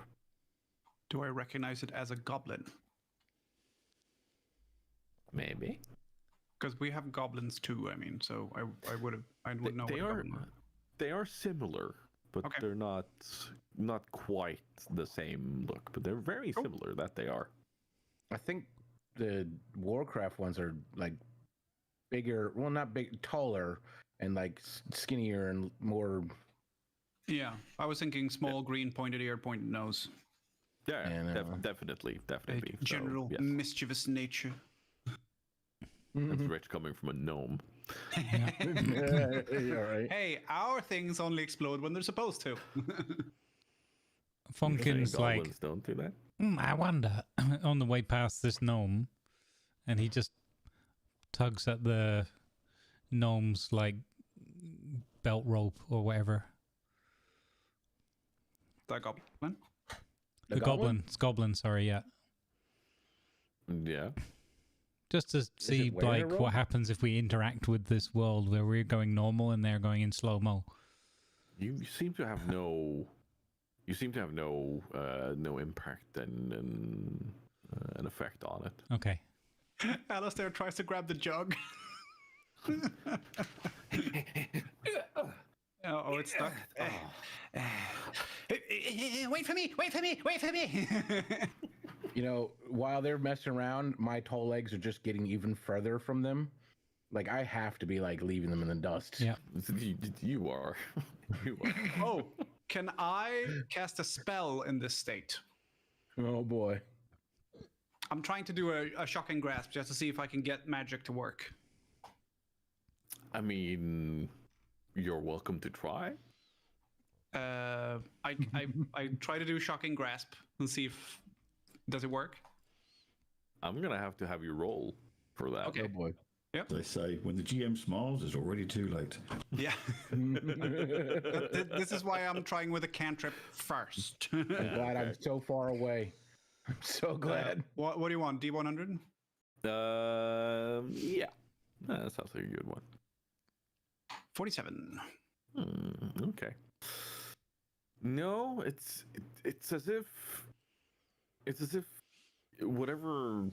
Do I recognize it as a goblin? Maybe. Because we have goblins too. I mean, so I would know. They what a are goblin was. they are similar, but Okay. they're not quite the same look. But they're very similar. That they are. I think the Warcraft ones are like bigger. Well, not big, taller, and like skinnier and more. Yeah, I was thinking small, green, pointed ear, pointed nose. Yeah, And, definitely. A So, general yes. mischievous nature. That's rich coming from a gnome. Yeah, right. Hey, our things only explode when they're supposed to. Funkin's like, Goblins don't do that. I wonder, on the way past this gnome, and he just tugs at the gnome's, like, belt rope or whatever. The goblin. The goblin. It's goblin, sorry, yeah. Yeah. Just to see weird to like roll? what happens if we interact with this world where we're going normal and they're going in slow mo. You seem to have no. You seem to have no impact and an effect on it. Okay. Alistair tries to grab the jug. Oh, it's stuck. Wait for me! Wait for me! Wait for me! You know, while they're messing around, my toe legs are just getting even further from them. Like I have to be like leaving them in the dust. Yeah. You are. You are. Oh, can I cast a spell in this state? Oh boy. I'm trying to do a shocking grasp just to see if I can get magic to work. I mean, you're welcome to try. I try to do shocking grasp and see if does it work. I'm gonna have you roll for that. Okay. Oh boy. They say when the GM smiles, it's already too late. Yeah. This is why I'm trying with a cantrip first. I'm glad I'm so far away. I'm so glad. What do you want? D100? Yeah. That sounds like a good one. 47. Okay. No, it's as if whatever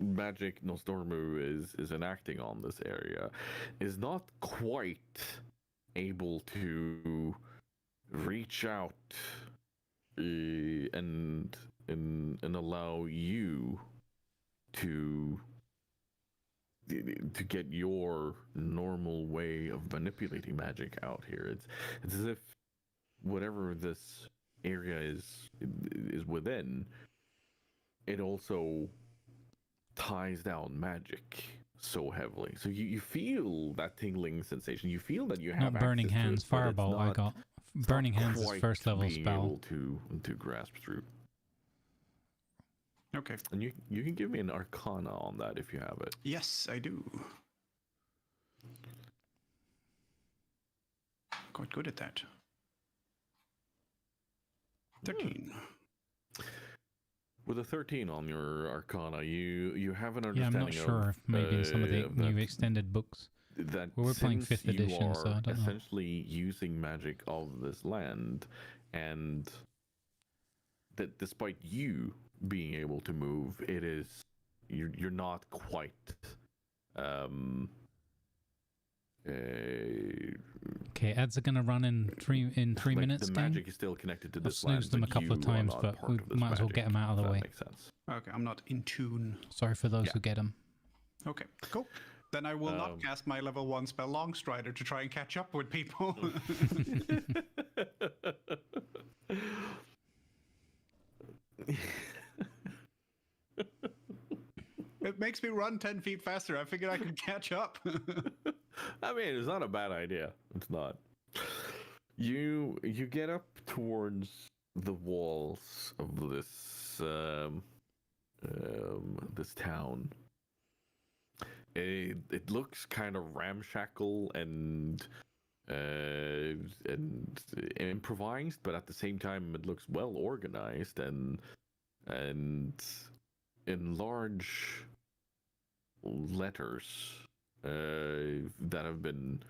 magic Nostormu is enacting on this area is not quite able to reach out and allow you to get your normal way of manipulating magic out here. It's as if whatever this area is within, it also ties down magic so heavily. So you feel that tingling sensation. You feel that you have Not Burning access to Hands, it, but it's Fireball I not- got. it's Burning not Hands is quite first level being spell. able to grasp through. Okay. And you can give me an Arcana on that if you have it. Yes, I do. Quite good at that. 13. With a 13 on your Arcana, you have an Yeah, I'm understanding not sure if maybe in some of the new that, extended books. that Well, we're playing since 5th edition, you so I are don't know. essentially using magic of this land, and that despite you being able to move, it is you're not quite Okay, ads are gonna run in three like minutes. the gang. magic is still connected to I've this land. snoozed them a but couple of you are times, not but part we of this might as well magic, get them out of the if that way. makes sense. Okay, I'm not in tune. Sorry for those Yeah. who get them. Okay, cool. Then I will not cast my level 1 spell Longstrider to try and catch up with people. It makes me run 10 feet faster. I figured I could catch up. I mean, it's not a bad idea. It's not. You get up towards the walls of this town. It looks kind of ramshackle and improvised, but at the same time, it looks well organized and in large letters that have been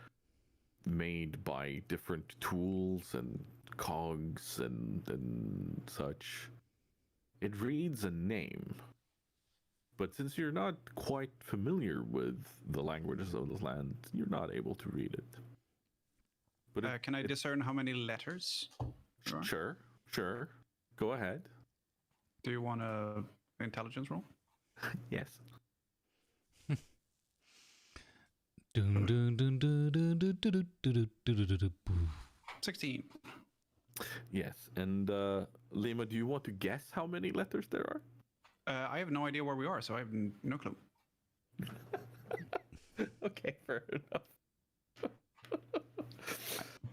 made by different tools and cogs and such. It reads a name. But since you're not quite familiar with the languages of this land, you're not able to read it. But Can I discern how many letters? Sure. Go ahead. Do you want a intelligence roll? Yes. Dun, dun, dun, dun, dun, dun, dun, dun, dun, dun, dun, dun. 16. Yes. And Lima, do you want to guess how many letters there are? I have no idea where we are, so I have no clue. Okay, fair enough.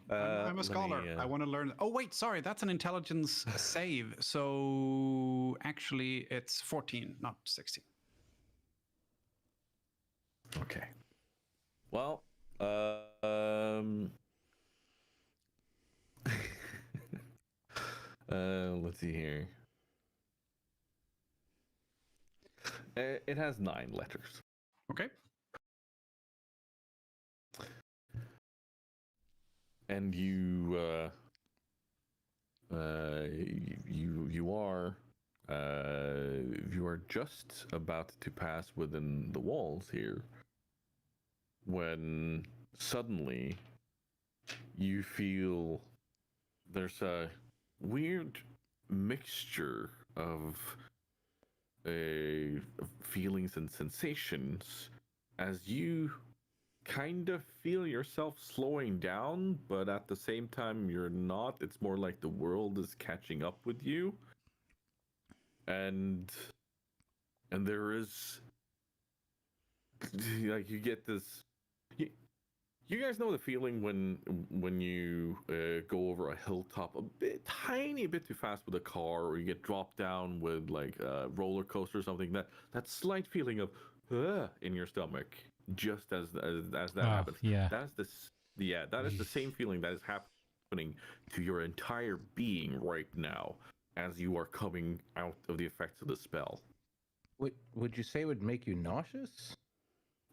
I'm a scholar. I want to learn. Oh, wait, sorry. That's an intelligence save. So actually, it's 14, not 16. Okay. Well, let's see here. It has 9 letters. Okay. And you are just about to pass within the walls here when suddenly you feel there's a weird mixture of feelings and sensations as you kind of feel yourself slowing down, but at the same time you're not. It's more like the world is catching up with you, and there is like you get this. You guys know the feeling when you go over a hilltop tiny bit too fast with a car, or you get dropped down with like a roller coaster or something. That slight feeling of in your stomach, just as that happens. Yeah. That is the same feeling that is happening to your entire being right now as you are coming out of the effects of the spell. Would you say it would make you nauseous?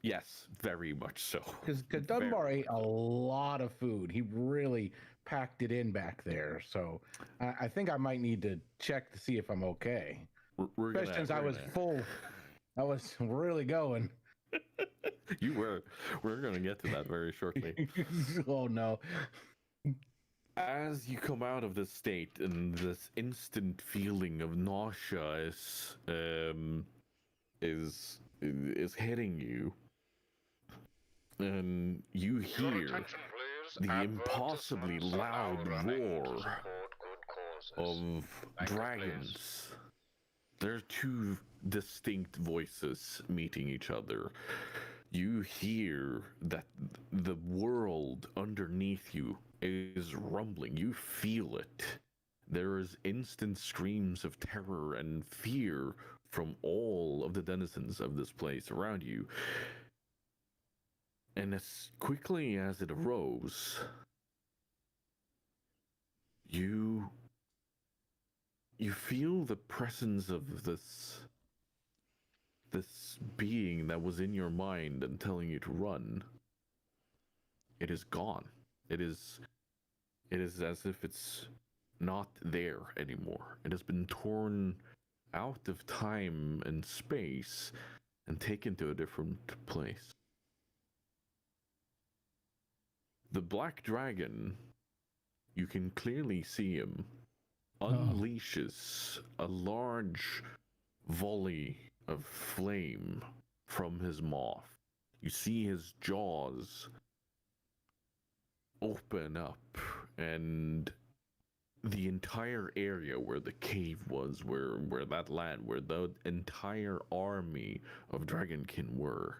Yes, very much so. Because Dunbar ate a lot of food. He really packed it in back there. So I think I might need to check to see if I'm okay. Especially since I was full. I was really going. You were. We're going to get to that very shortly. Oh, no. As you come out of this state and this instant feeling of nausea is hitting you, and you hear the impossibly loud roar of dragons. There are 2 distinct voices meeting each other. You hear that the world underneath you is rumbling. You feel it. There is instant screams of terror and fear from all of the denizens of this place around you. And as quickly as it arose, you feel the presence of this being that was in your mind and telling you to run. It is gone. It is as if it's not there anymore. It has been torn out of time and space and taken to a different place. The black dragon, you can clearly see him, unleashes a large volley of flame from his mouth. You see his jaws open up, and the entire area where the cave was, where that land, where the entire army of dragonkin were,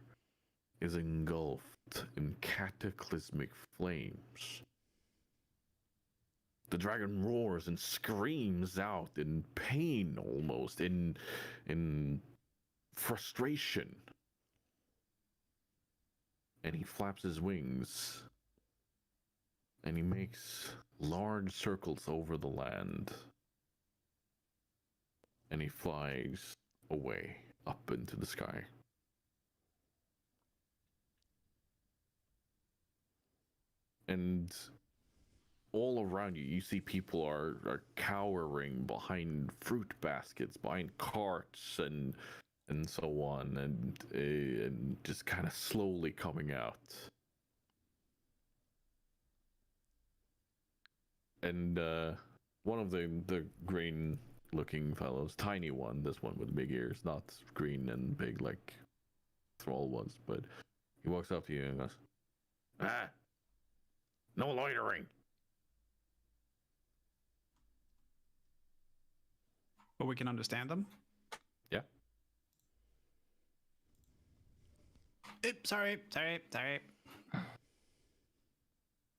is engulfed in cataclysmic flames. The dragon roars and screams out in pain, almost in frustration. And he flaps his wings, and he makes large circles over the land. And he flies away up into the sky. And all around you, you see people are cowering behind fruit baskets, behind carts, and so on, and just kind of slowly coming out. And one of the green-looking fellows, tiny one, this one with big ears, not green and big like Thrall was, but he walks up to you and goes, no loitering. But we can understand them? Yeah. Sorry.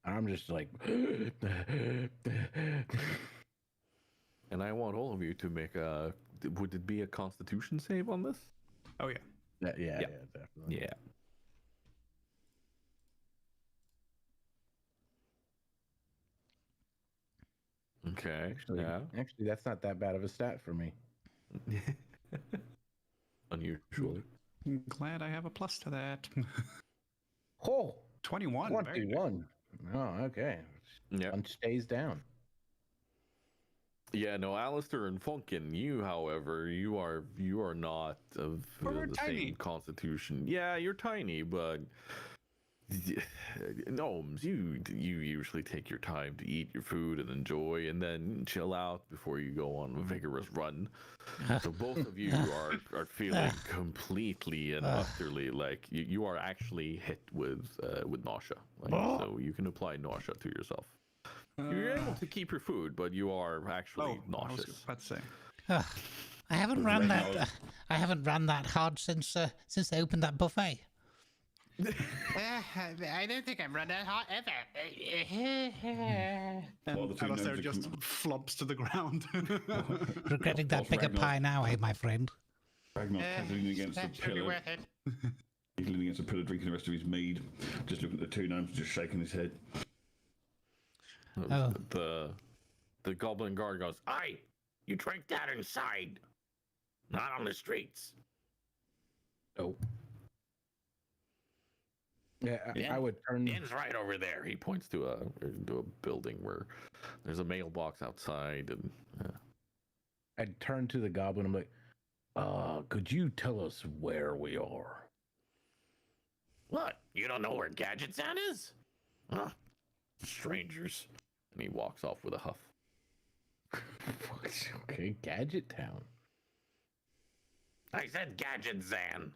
I'm just like... And I want all of you to make a... Would it be a Constitution save on this? Oh, yeah. Yeah, definitely. Yeah. Okay. Actually, that's not that bad of a stat for me. unusually. I'm glad I have a plus to that. Oh, 21. very good. 21. Oh, okay. Yeah. One stays down. Yeah, no, Alistair and Funkin, you, however, you are not of We're the tiny. same constitution. Yeah, you're tiny, but gnomes, you usually take your time to eat your food and enjoy, and then chill out before you go on a vigorous run. So both of you are feeling completely and utterly like you are actually hit with nausea. So you can apply nausea to yourself. You're able to keep your food, but you are actually I was nauseous. about to say. I haven't run that. I haven't run that hard since they opened that buffet. I don't think I've run that hot ever. Well, the two Alistair gnomes are just flumps to the ground. Regretting that bigger pie now, eh, my friend? Ragnar's leaning against the That should be pillar. worth it. He's leaning against the pillar, drinking the rest of his mead. Just looking at the two gnomes, just shaking his head. Oh. The goblin guard goes, "Aye, you drink that inside, not on the streets." Oh. Yeah, I would turn. Inn's right over there. He points to a building where there's a mailbox outside, and I'd turn to the goblin. I'm like, could you tell us where we are? what? You don't know where Gadget Town is? Huh? Strangers. And he walks off with a huff. Okay, Gadget Town. I said Gadget Zan.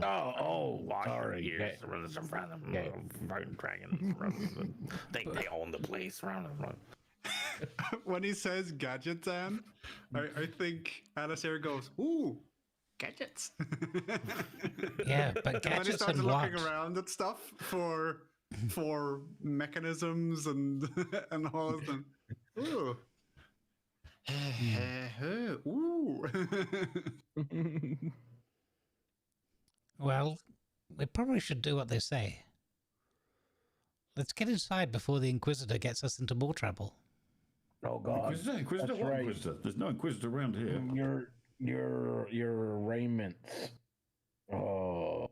Sorry. Years, fighting dragons. They own the place. When he says gadgets, Anne, I think Alistair goes, "Ooh, gadgets." Yeah, but And then he gadgets starts and looking what? around at stuff for mechanisms and and all of them. Ooh. Ooh. Well, we probably should do what they say. Let's get inside before the Inquisitor gets us into more trouble. Oh God, Inquisitor, that's what right. Inquisitor? There's no Inquisitor around here. Your raiments. Oh.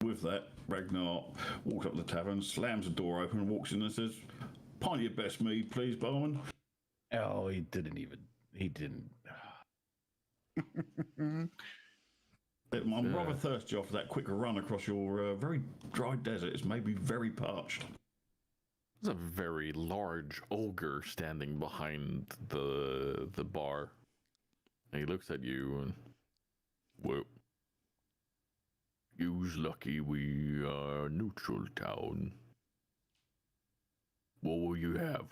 With that, Ragnar walks up to the tavern, slams the door open, and walks in and says, "Pint your best mead, please, barman." Oh, he didn't. I'm rather thirsty after that quick run across your very dry desert. It's made me very parched. There's a very large ogre standing behind the bar. And he looks at you and, well, you's lucky we are neutral town. What will you have?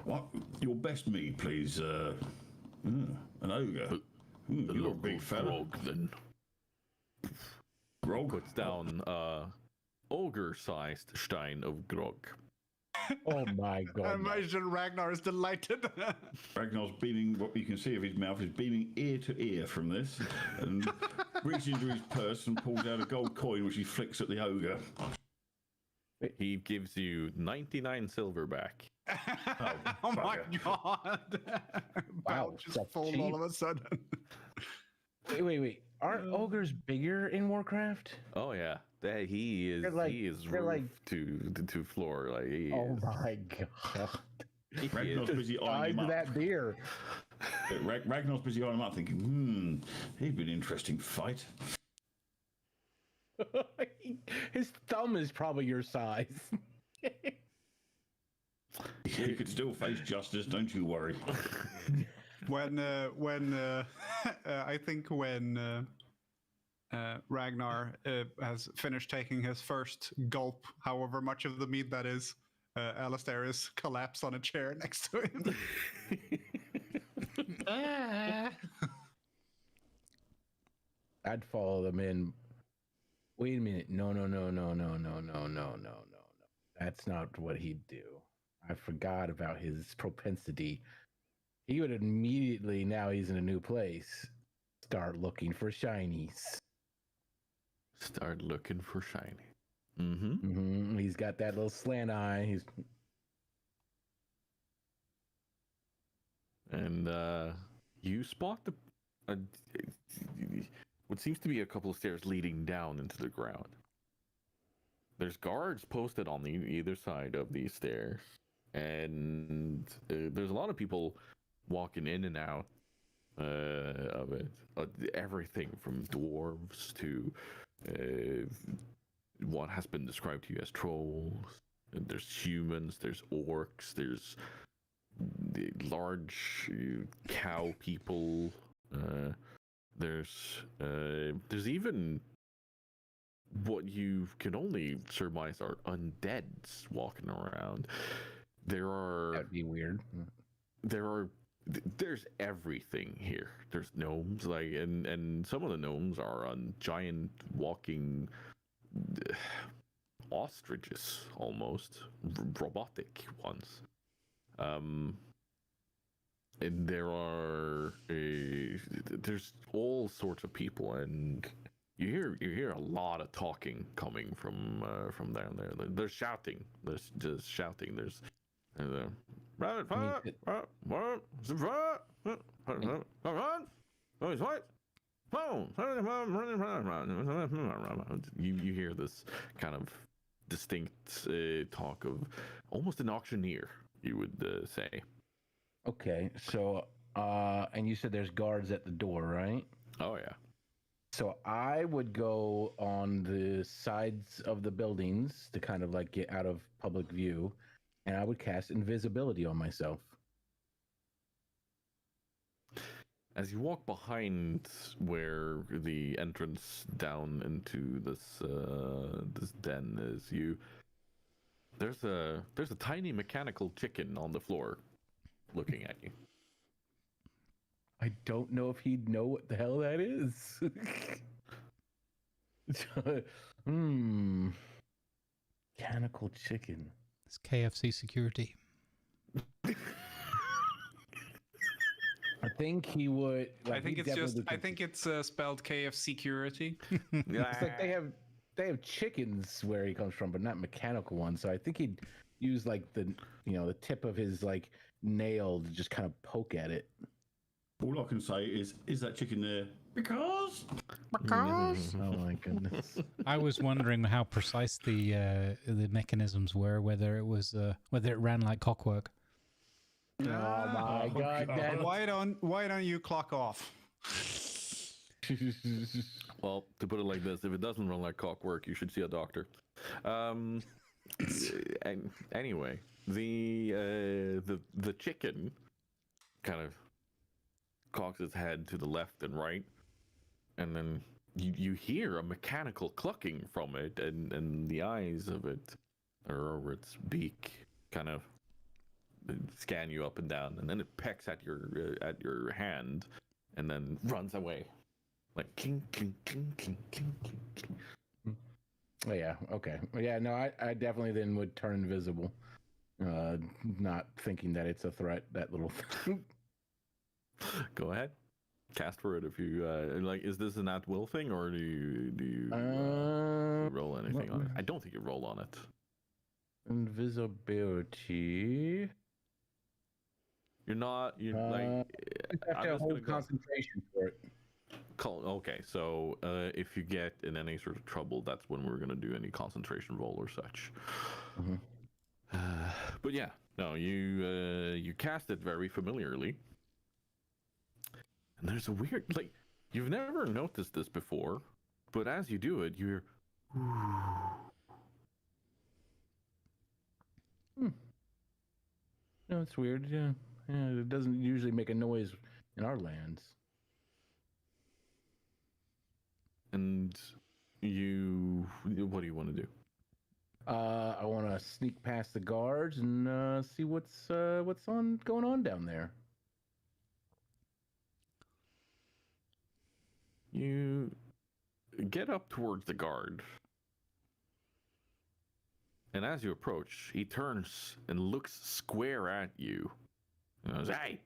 What? Your best mead, please. An ogre. You're a big fella. Grog, then. Grog? Puts down ogre-sized stein of grog. Oh my I God. imagine Ragnar is delighted. Ragnar's beaming, what you can see of his mouth is beaming ear to ear from this, and reaches into his purse and pulls out a gold coin, which he flicks at the ogre. He gives you 99 silver back. Oh my bugger. God. Wow, Pouch is that's full cheap. all of a sudden. Wait. Aren't ogres bigger in Warcraft? Oh yeah, he is. They're like- He is they're roof like- to floor. Like he Oh is. my God. Ragnar's busy eyeing Size him of up. that beer. Ragnar's busy eyeing him up, thinking, he'd be an interesting fight. His thumb is probably your size. He could still face justice, don't you worry. When I think when Ragnar has finished taking his first gulp, however much of the mead that is, Alistair is collapsed on a chair next to him. I'd follow them in. Wait a minute. No. That's not what he'd do. I forgot about his propensity. He would immediately, now he's in a new place, start looking for shinies. Start looking for shiny. Mm-hmm. Mm-hmm. He's got that little slant eye. And you spot what seems to be a couple of stairs leading down into the ground. There's guards posted on either side of these stairs, and there's a lot of people walking in and out of it. Everything from dwarves to what has been described to you as trolls. And there's humans, there's orcs, there's the large cow people. There's even what you can only surmise are undeads walking around. That'd be weird. There's everything here. There's gnomes, and some of the gnomes are on giant walking ostriches, almost robotic ones. And there's all sorts of people, and you hear a lot of talking coming from down there. There's shouting. There's just shouting. There's you hear this kind of distinct talk of almost an auctioneer, you would say. Okay, so and you said there's guards at the door, right? Oh yeah. So I would go on the sides of the buildings to kind of like get out of public view, and I would cast invisibility on myself. As you walk behind where the entrance down into this den is, there's a tiny mechanical chicken on the floor looking at you. I don't know if he'd know what the hell that is. Mechanical chicken. It's KFC security. I think he would. I think it's spelled KF security. It's like they have chickens where he comes from, but not mechanical ones. So I think he'd use like the tip of his like nail to just kind of poke at it. All I can say is that chicken there? Because. Oh my goodness. I was wondering how precise the mechanisms were, whether it ran like clockwork. Oh my God! Why don't you clock off? Well, to put it like this, if it doesn't run like clockwork, you should see a doctor. Anyway, the chicken kind of cocks its head to the left and right, and then you hear a mechanical clucking from it, and the eyes of it, or over its beak, kind of scan you up and down, and then it pecks at your hand, and then runs away, like clink clink clink clink clink clink. Oh yeah, okay, yeah. No, I definitely then would turn invisible, not thinking that it's a threat. That little thing. Go ahead, cast for it if you like. Is this an at-will thing, or do you roll anything on it? I don't think you roll on it. Invisibility. You're like. I have to hold concentration for it. Okay, so if you get in any sort of trouble, that's when we're gonna do any concentration roll or such. Mm-hmm. But yeah, no, you cast it very familiarly, and there's a weird, like, you've never noticed this before, but as you do it, you're. No, it's weird. Yeah, it doesn't usually make a noise in our lands. And what do you want to do? I want to sneak past the guards and see what's going on down there. You get up towards the guard, and as you approach, he turns and looks square at you, and goes, "Hey,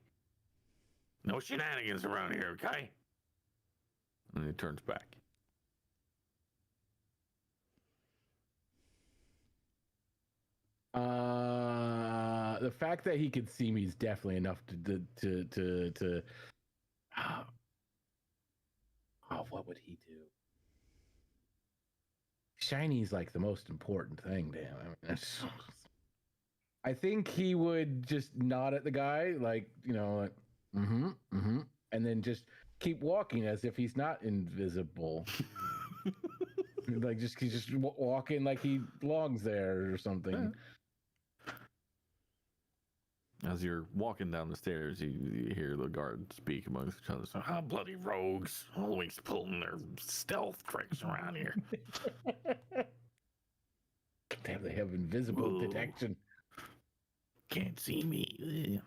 no shenanigans around here, okay?" And he turns back. The fact that he could see me is definitely enough to Oh, what would he do? Shiny's like the most important thing to him. I mean, I think he would just nod at the guy, like, like, and then just keep walking as if he's not invisible. Like, he's just walking like he belongs there or something. As you're walking down the stairs, you hear the guards speak amongst each other. So, bloody rogues, always pulling their stealth tricks around here. Damn, they have invisible detection. Can't see me.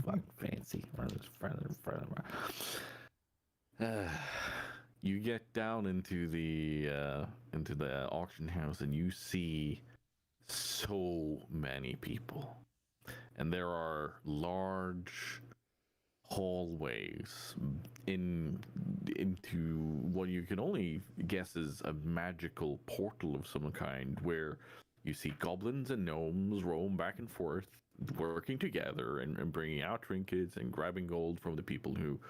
Fuck fancy. You get down into the auction house and you see so many people. And there are large hallways into what you can only guess is a magical portal of some kind, where you see goblins and gnomes roam back and forth, working together and bringing out trinkets and grabbing gold from the people who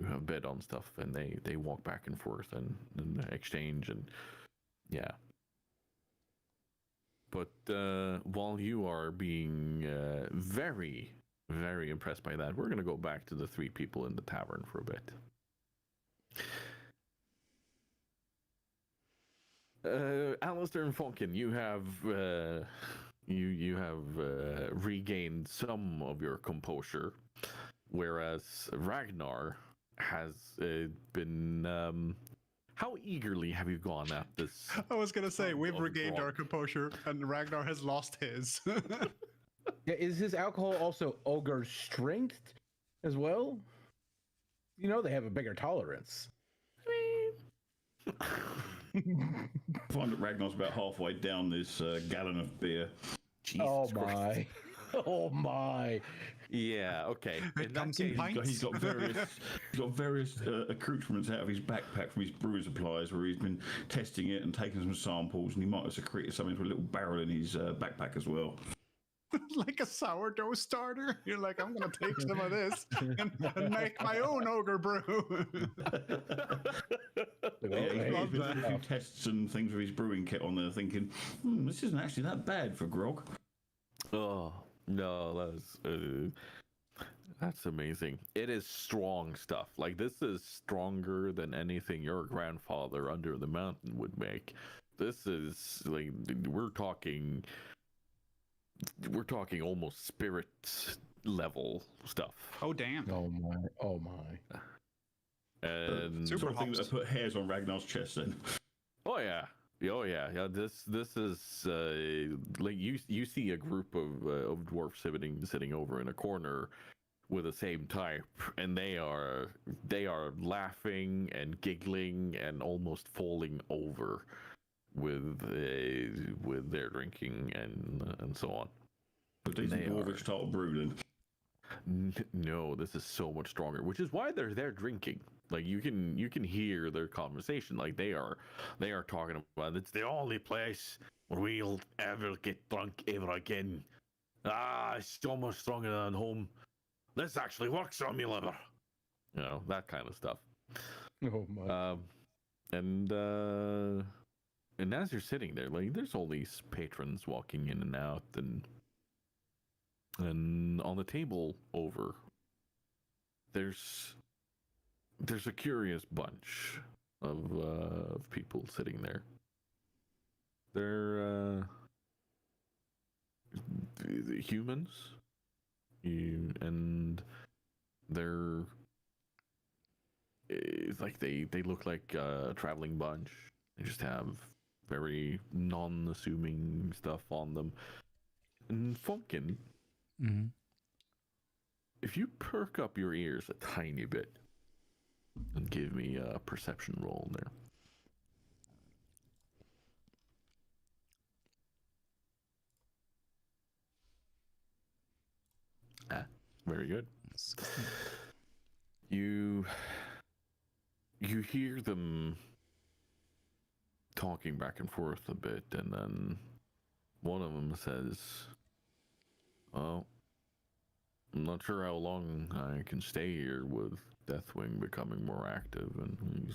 have bid on stuff, and they walk back and forth and exchange, and yeah. But while you are being very, very impressed by that, we're going to go back to the three people in the tavern for a bit. Alistair and Funkin, you have regained some of your composure, whereas Ragnar has been. How eagerly have you gone at this? I was gonna say we've regained our composure, and Ragnar has lost his. Yeah, is his alcohol also ogre strength as well? They have a bigger tolerance. Find that Ragnar's about halfway down this gallon of beer. Jesus Christ. My! Oh my! Yeah. Okay. It comes in pints. He's got various accoutrements out of his backpack from his brewing supplies, where he's been testing it and taking some samples, and he might have secreted something into a little barrel in his backpack as well. Like a sourdough starter. You're like, I'm gonna take some of this and make my own ogre brew. He's been doing a few tests and things with his brewing kit on there, thinking, this isn't actually that bad for grog. Oh no, that's amazing. It is strong stuff. Like, this is stronger than anything your grandfather under the mountain would make. This is like we're talking almost spirit level stuff. Oh damn! Oh my! And Super sort of thing that put hairs on Ragnar's chest then. Oh yeah. This is like you see a group of dwarfs sitting over in a corner with the same type, and they are laughing and giggling and almost falling over with their drinking and so on. But these are dwarvish style brew then. No, this is so much stronger, which is why they're there drinking. Like, you can hear their conversation. Like, they are talking about, it's the only place where we'll ever get drunk ever again. It's so much stronger than home. This actually works on me liver. That kind of stuff. Oh my! And as you're sitting there, like, there's all these patrons walking in and out, and on the table over, there's a curious bunch of people sitting there. They're humans, and they're it's like they look like a traveling bunch. They just have very non-assuming stuff on them. And Funkin, if you perk up your ears a tiny bit and give me a perception roll there. Very good. You hear them talking back and forth a bit, and then one of them says, "Well, I'm not sure how long I can stay here with Deathwing becoming more active, and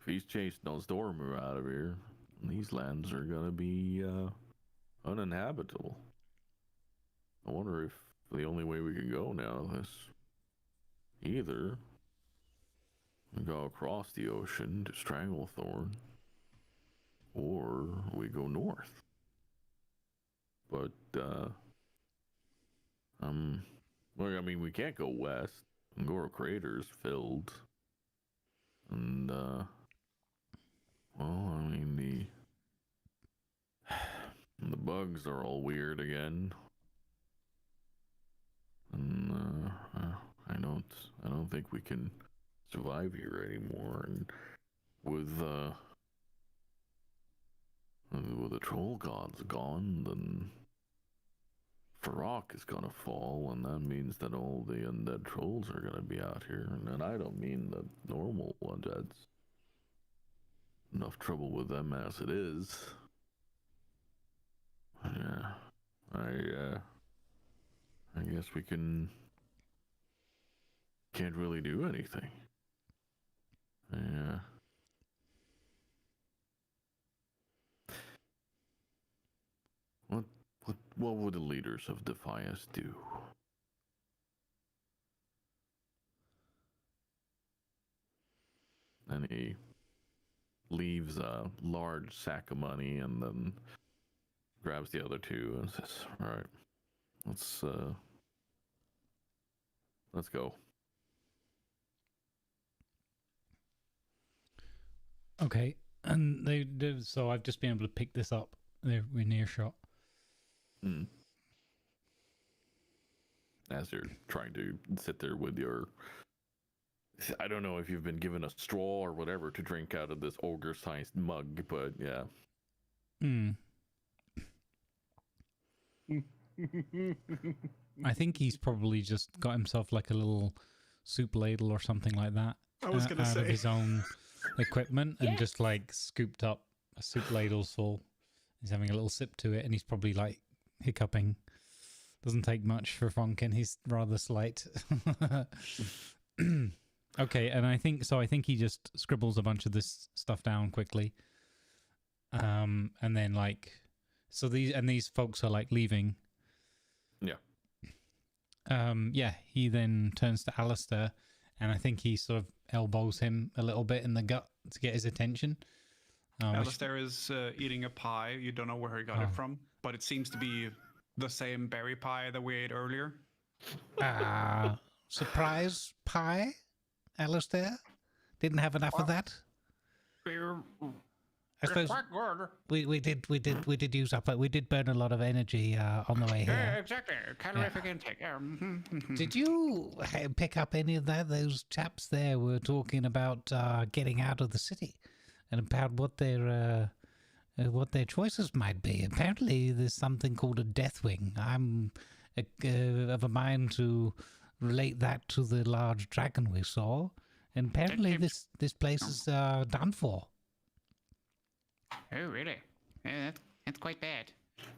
if he's chased Nosdormu out of here, these lands are gonna be uninhabitable. I wonder if the only way we can go now is either we go across the ocean to Stranglethorn, or we go north. But well, I mean, we can't go west. Ngoro Crater's filled, and well, I mean the bugs are all weird again, and I don't think we can survive here anymore. And with the troll gods gone, then Farok is gonna fall, and that means that all the undead trolls are gonna be out here. And I don't mean the normal undeads. Enough trouble with them as it is. Yeah, I guess we can't really do anything. Yeah. What would the leaders of Defias do? And he leaves a large sack of money and then grabs the other two and says, "All right, let's go." Okay, and so I've just been able to pick this up. We're near shot. As you're trying to sit there with your, I don't know if you've been given a straw or whatever to drink out of this ogre-sized mug, but yeah. I think he's probably just got himself like a little soup ladle or something like that. I was gonna out say of his own equipment and just like scooped up a soup ladle full. He's having a little sip to it, and he's probably like hiccuping. Doesn't take much for Fonkin. He's rather slight. Okay, and I think he just scribbles a bunch of this stuff down quickly. And then these folks are like leaving. Yeah. Yeah, he then turns to Alistair, and I think he sort of elbows him a little bit in the gut to get his attention. Alistair is eating a pie. You don't know where he got it from, but it seems to be the same berry pie that we ate earlier. Surprise pie, Alistair? Didn't have enough of that? I suppose we did use up. We did burn a lot of energy on the way here. Yeah, exactly. Calorific intake. Yeah. Did you pick up any of that? Those chaps there were talking about getting out of the city and about what their choices might be. Apparently, there's something called a Deathwing. I'm of a mind to relate that to the large dragon we saw, and apparently this place is done for. Oh, really? Yeah, that's quite bad.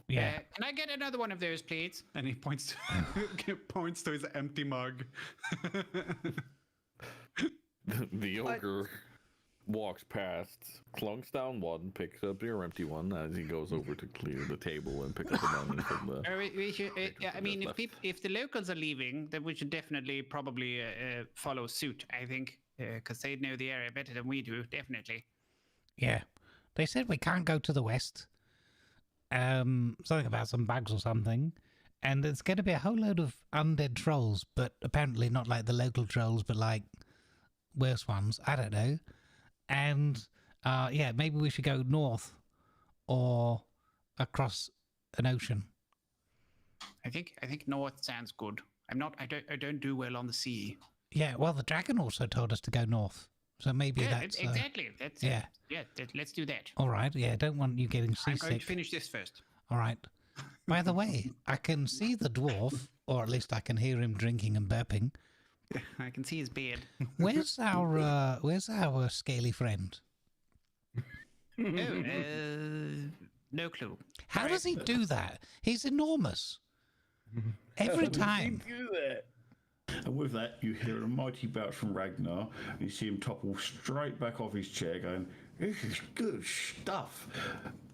Yeah. Can I get another one of those, please? And he points to his empty mug. The ogre walks past, clunks down one, picks up your empty one as he goes over to clear the table and pick up the money from the... We should, I mean, if the locals are leaving, then we should definitely probably follow suit, I think, because they know the area better than we do, definitely. Yeah. They said we can't go to the west. Something about some bugs or something. And it's going to be a whole load of undead trolls, but apparently not like the local trolls, but like worse ones. I don't know. And yeah, maybe we should go north or across an ocean. I think north sounds good. I don't do well on the sea. Yeah, well, the dragon also told us to go north. So maybe that's... Exactly. That's let's do that. All right, yeah, I don't want you getting seasick. I'm going to finish this first. All right. By the way, I can see the dwarf, or at least I can hear him drinking and burping. I can see his beard. Where's our scaly friend? No clue. How does he do that? He's enormous. Every time. Do that. And with that, you hear a mighty bout from Ragnar, and you see him topple straight back off his chair, going, "This is good stuff."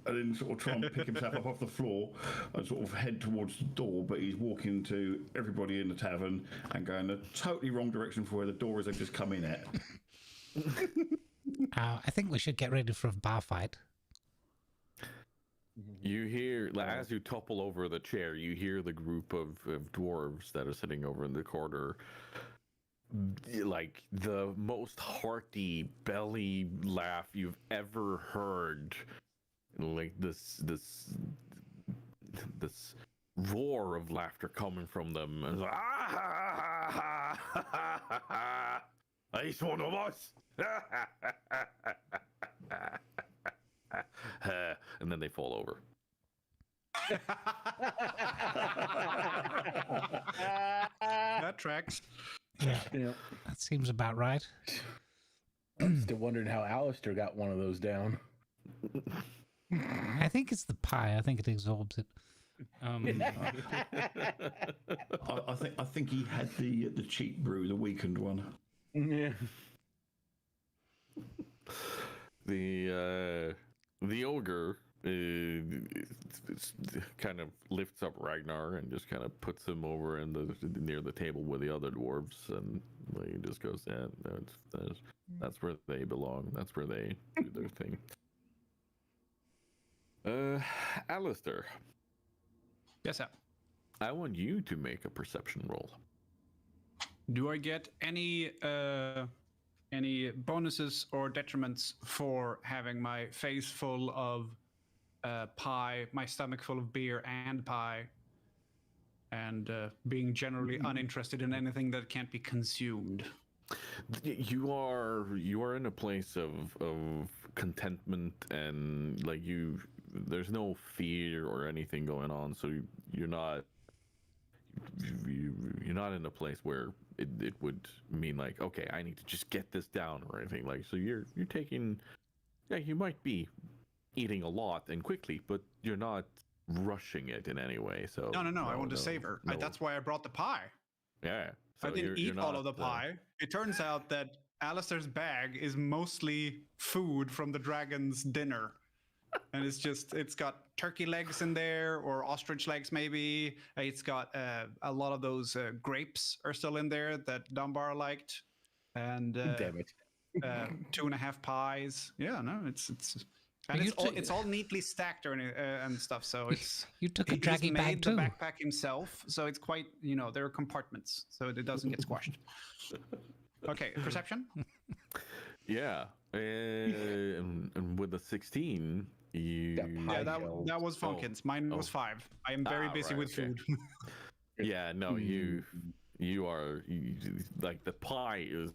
And then sort of try and pick himself up off the floor and sort of head towards the door, but he's walking to everybody in the tavern and going the totally wrong direction for where the door is they've just come in at. I think we should get ready for a bar fight. You hear, as you topple over the chair, you hear the group of dwarves that are sitting over in the corner, like the most hearty belly laugh you've ever heard. Like this roar of laughter coming from them. And it's like, he's one of us. And then they fall over. That tracks. Yeah, Yeah. that seems about right. I'm still wondering how Alistair got one of those down. I think it's the pie. I think it absorbs it. I think he had the cheap brew, the weakened one. Yeah. The ogre kind of lifts up Ragnar and just kind of puts him over in near the table with the other dwarves, and he just goes, "Yeah, that's where they belong. That's where they do their thing." Alistair. Yes, sir. I want you to make a perception roll. Do I get any bonuses or detriments for having my face full of pie, my stomach full of beer and pie, and being generally uninterested in anything that can't be consumed? You are in a place of contentment, and like there's no fear or anything going on, so you're not in a place where it would mean like, okay, I need to just get this down or anything. Like, so you're taking, yeah, you might be eating a lot and quickly, but you're not rushing it in any way. So No, I want to savor. no. That's why I brought the pie. Yeah, so I didn't you're eat all not, of the pie. It turns out that Alistair's bag is mostly food from the dragon's dinner. And it's got turkey legs in there, or ostrich legs maybe. It's got a lot of those grapes are still in there that Dunbar liked, and Damn it. 2.5 pies. Yeah, no, it's all neatly stacked and stuff. So it's You took a he just draggy bag made the too. backpack himself, so it's quite, there are compartments, so it doesn't get squashed. Okay, perception. Yeah, and with the 16, you Yeah, that was Funkin's. Mine was 5. I am very busy right, with okay. food. Yeah, no, you are like, the pie is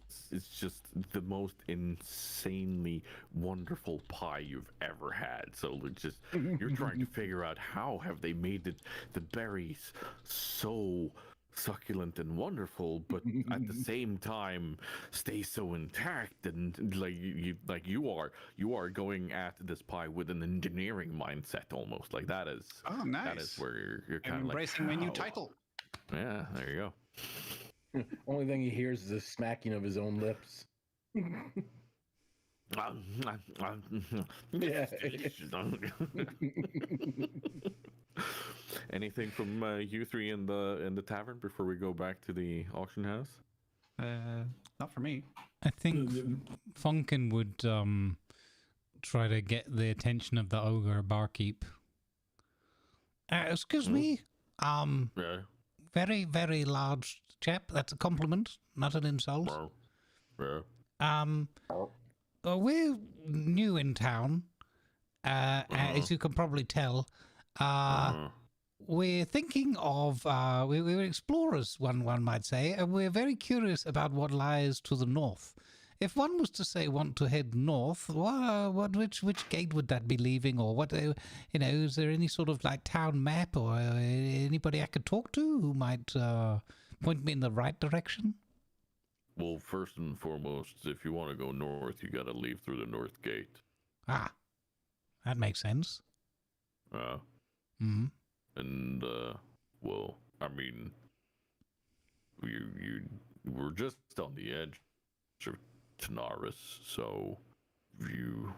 just the most insanely wonderful pie you've ever had. So it's just, you're trying to figure out how have they made the berries so succulent and wonderful, but at the same time stay so intact, and you are going at this pie with an engineering mindset almost. Like, that is Nice. that is where you're kind I'm of like, embracing my new how? title. Yeah, there you go. Only thing he hears is the smacking of his own lips. Yeah. Anything from you three in the tavern before we go back to the auction house? Not for me. I think Funkin would try to get the attention of the ogre barkeep. Excuse me. Yeah. Very, very large chap. That's a compliment, not an insult. Yeah. We're new in town, as you can probably tell. We're thinking of, we're explorers, one might say, and we're very curious about what lies to the north. If one was to say want to head north, which gate would that be leaving, or what? Is there any sort of like town map, or anybody I could talk to who might point me in the right direction? Well, first and foremost, if you want to go north, you got to leave through the north gate. Ah, that makes sense. Mm-hmm. And well, I mean, you were just on the edge of Tanaris, so are you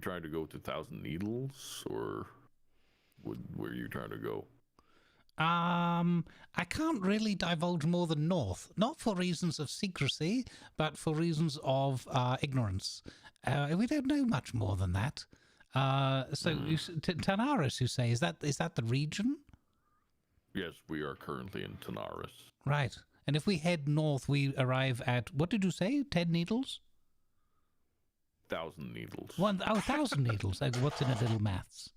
trying to go to Thousand Needles, or where are you trying to go? I can't really divulge more than north, not for reasons of secrecy, but for reasons of ignorance. We don't know much more than that. So Tanaris, you say, is that the region? Yes, we are currently in Tanaris. Right. And if we head north, we arrive at, what did you say, 10 needles? 1,000 needles. 1,000 needles. What's in a little maths?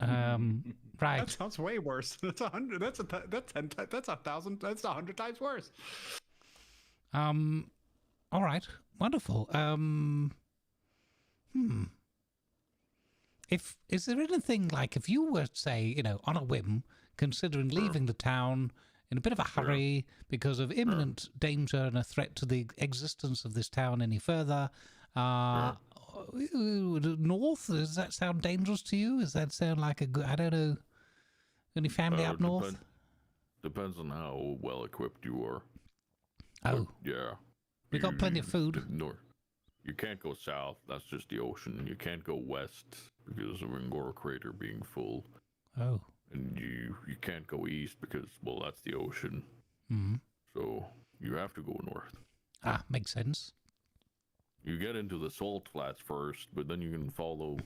Right. That sounds way worse. That's 100. That's 10. That's 1,000. That's 100 times worse. All right. Wonderful. Is there anything like, if you were, say, on a whim, considering leaving the town in a bit of a hurry because of imminent danger and a threat to the existence of this town any further, north, does that sound dangerous to you? Does that sound like a good, I don't know, any family up north? Depends on how well equipped you are. Oh. But yeah. We got plenty of food. North. You can't go south, that's just the ocean. You can't go west because of Ngora Crater being full. Oh. And you can't go east because, well, that's the ocean. Mm-hmm. So you have to go north. Ah, makes sense. You get into the salt flats first, but then you can follow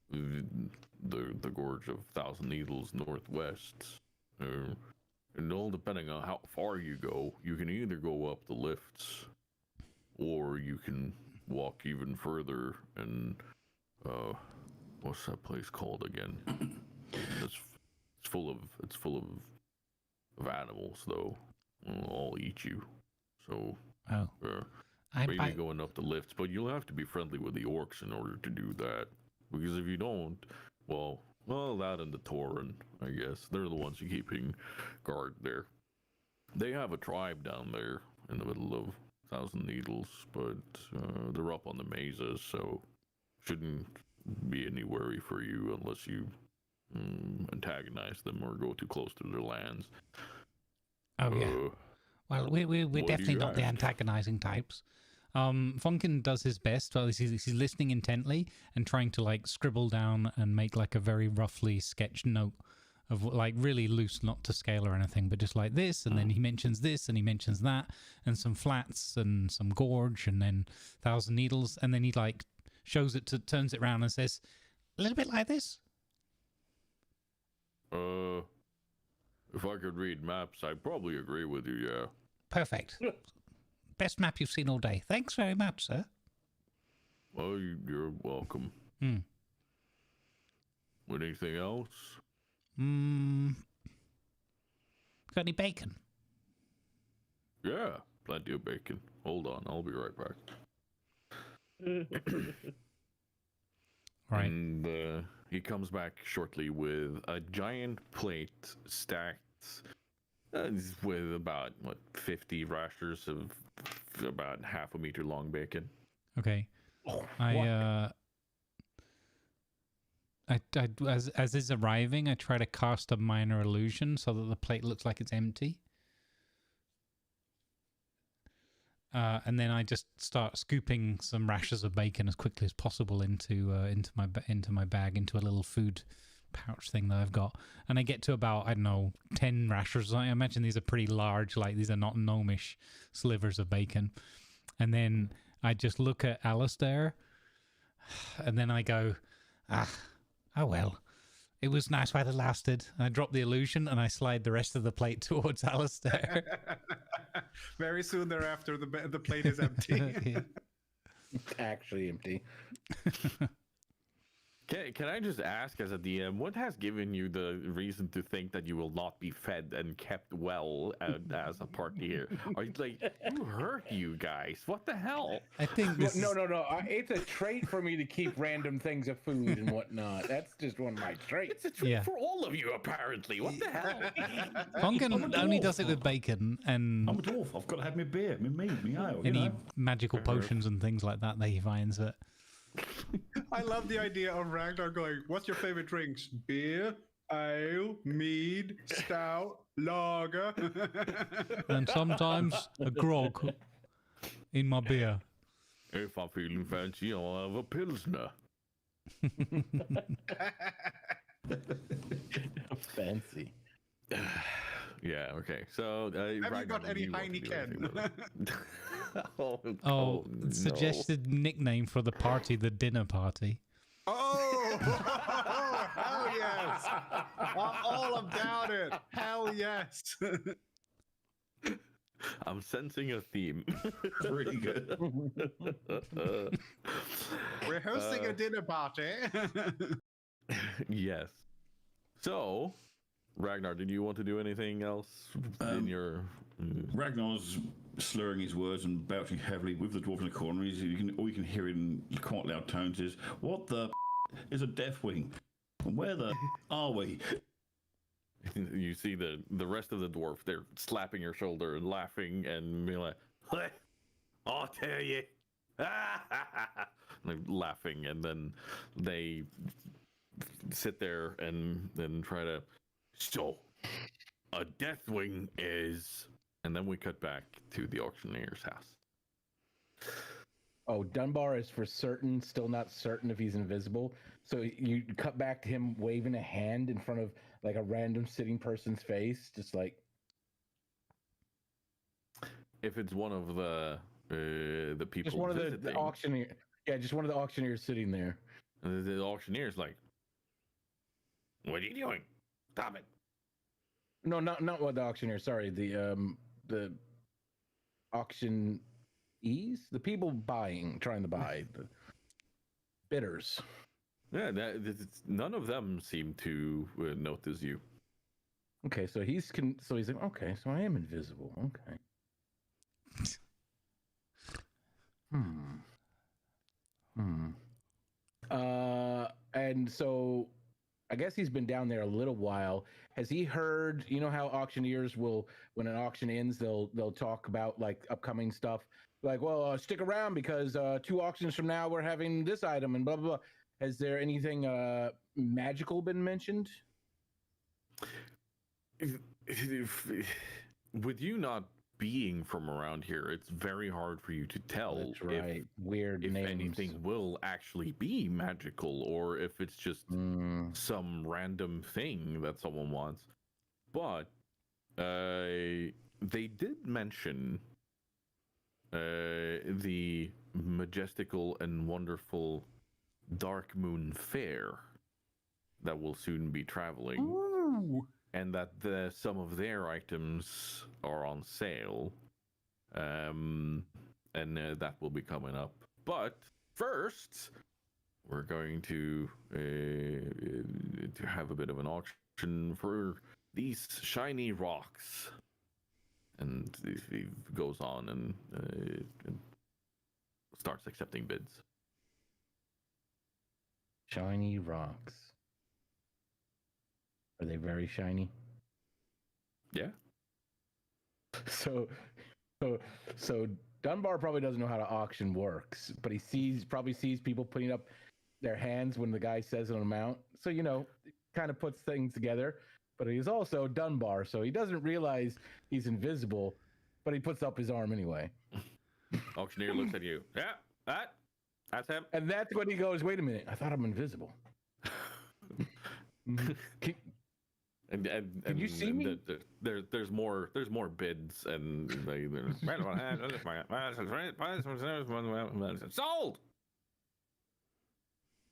the gorge of Thousand Needles northwest. And all depending on how far you go, you can either go up the lifts, or you can walk even further. And what's that place called again? It's full of animals, though. They'll all eat you. So maybe going up the lifts, but you'll have to be friendly with the orcs in order to do that. Because if you don't, well, that and the Tauren, I guess, they're the ones keeping guard there. They have a tribe down there in the middle of Thousand Needles, but they're up on the mesas, so shouldn't be any worry for you unless you antagonize them or go too close to their lands. Oh yeah. Well, we're definitely not the antagonizing types. Funkin does his best. Well, he's listening intently and trying to like scribble down and make like a very roughly sketched note of like really loose, not to scale or anything, but just like this. And then he mentions this and he mentions that and some flats and some gorge and then 1,000 needles. And then he like shows it turns it around and says a little bit like this. If I could read maps, I'd probably agree with you, yeah. Perfect. Best map you've seen all day. Thanks very much, sir. Well, you're welcome. Anything else? Got any bacon? Yeah, plenty of bacon. Hold on, I'll be right back. Right. And he comes back shortly with a giant plate stacked with about 50 rashers of about half a meter long bacon. Okay. As is arriving, I try to cast a minor illusion so that the plate looks like it's empty. And then I just start scooping some rashers of bacon as quickly as possible into my bag, into a little food pouch thing that I've got. And I get to about, I don't know, 10 rashers. I imagine these are pretty large, like these are not gnomish slivers of bacon. And then I just look at Alistair, and then I go, oh well. It was nice while it lasted. I drop the illusion and I slide the rest of the plate towards Alistair. Very soon thereafter, the plate is empty. Yeah. Actually empty. Can I just ask, as a DM, what has given you the reason to think that you will not be fed and kept well as a party here? Are you like, who hurt you guys? What the hell? I think this No. It's a trait for me to keep random things of food and whatnot. That's just one of my traits. It's a trait for all of you, apparently. What the hell? Funkin only does it with bacon and... I'm a dwarf. I've got to have my beer, my meat, my ale. Any magical potions and things like that he finds it. I love the idea of Ragnar going, what's your favorite drinks? Beer, ale, mead, stout, lager. And sometimes a grog in my beer. If I'm feeling fancy, I'll have a pilsner. Fancy. Yeah. Okay. So Have you Ragnar, got any do want to do anything Heineken? with it? Oh, no. suggested nickname for the party, the dinner party. Oh, hell yes! I'm all about it. Hell yes. I'm sensing a theme. Really good. We're hosting a dinner party. Yes. So, Ragnar, did you want to do anything else in your? Ragnar's slurring his words and belching heavily with the dwarf in the corner. All you can hear in quite loud tones is, "What the is a Deathwing? And where the are we?" You see the rest of the dwarf. They're slapping your shoulder and laughing and being like, "I'll tell you." They're laughing, and then they sit there and then try to. So, a Deathwing is, and then we cut back to the auctioneer's house. Oh, Dunbar is for certain still not certain if he's invisible. So you cut back to him waving a hand in front of like a random sitting person's face, just like. If it's one of the people, Just one of the visiting, auctioneer. Yeah, just one of the auctioneers sitting there. the auctioneer's like, "What are you doing? Stop it!" No, not what the auctioneer. Sorry, the auctionees, the people trying to buy, the bidders. Yeah, none of them seem to notice you. Okay, so he's like, okay, so I am invisible. Okay. And so I guess he's been down there a little while. Has he heard, you know how auctioneers will, when an auction ends, they'll talk about like upcoming stuff, like, well, stick around because 2 auctions from now we're having this item and blah blah blah. Has there anything magical been mentioned? With you not being from around here, it's very hard for you to tell. That's right. Weird if names. anything will actually be magical or if it's just some random thing that someone wants. But they did mention the majestical and wonderful Dark Moon Fair that will soon be traveling. Ooh. And that some of their items are on sale, and that will be coming up. But first, we're going to have a bit of an auction for these shiny rocks, and he goes on and starts accepting bids. Shiny rocks. Are they very shiny? Yeah. So Dunbar probably doesn't know how to auction works, but he probably sees people putting up their hands when the guy says an amount. So, kind of puts things together, but he's also Dunbar, so he doesn't realize he's invisible, but he puts up his arm anyway. Auctioneer looks at you. Yeah, that's him. And that's when he goes, wait a minute, I thought I'm invisible. And Can you see me? There's more bids and sold.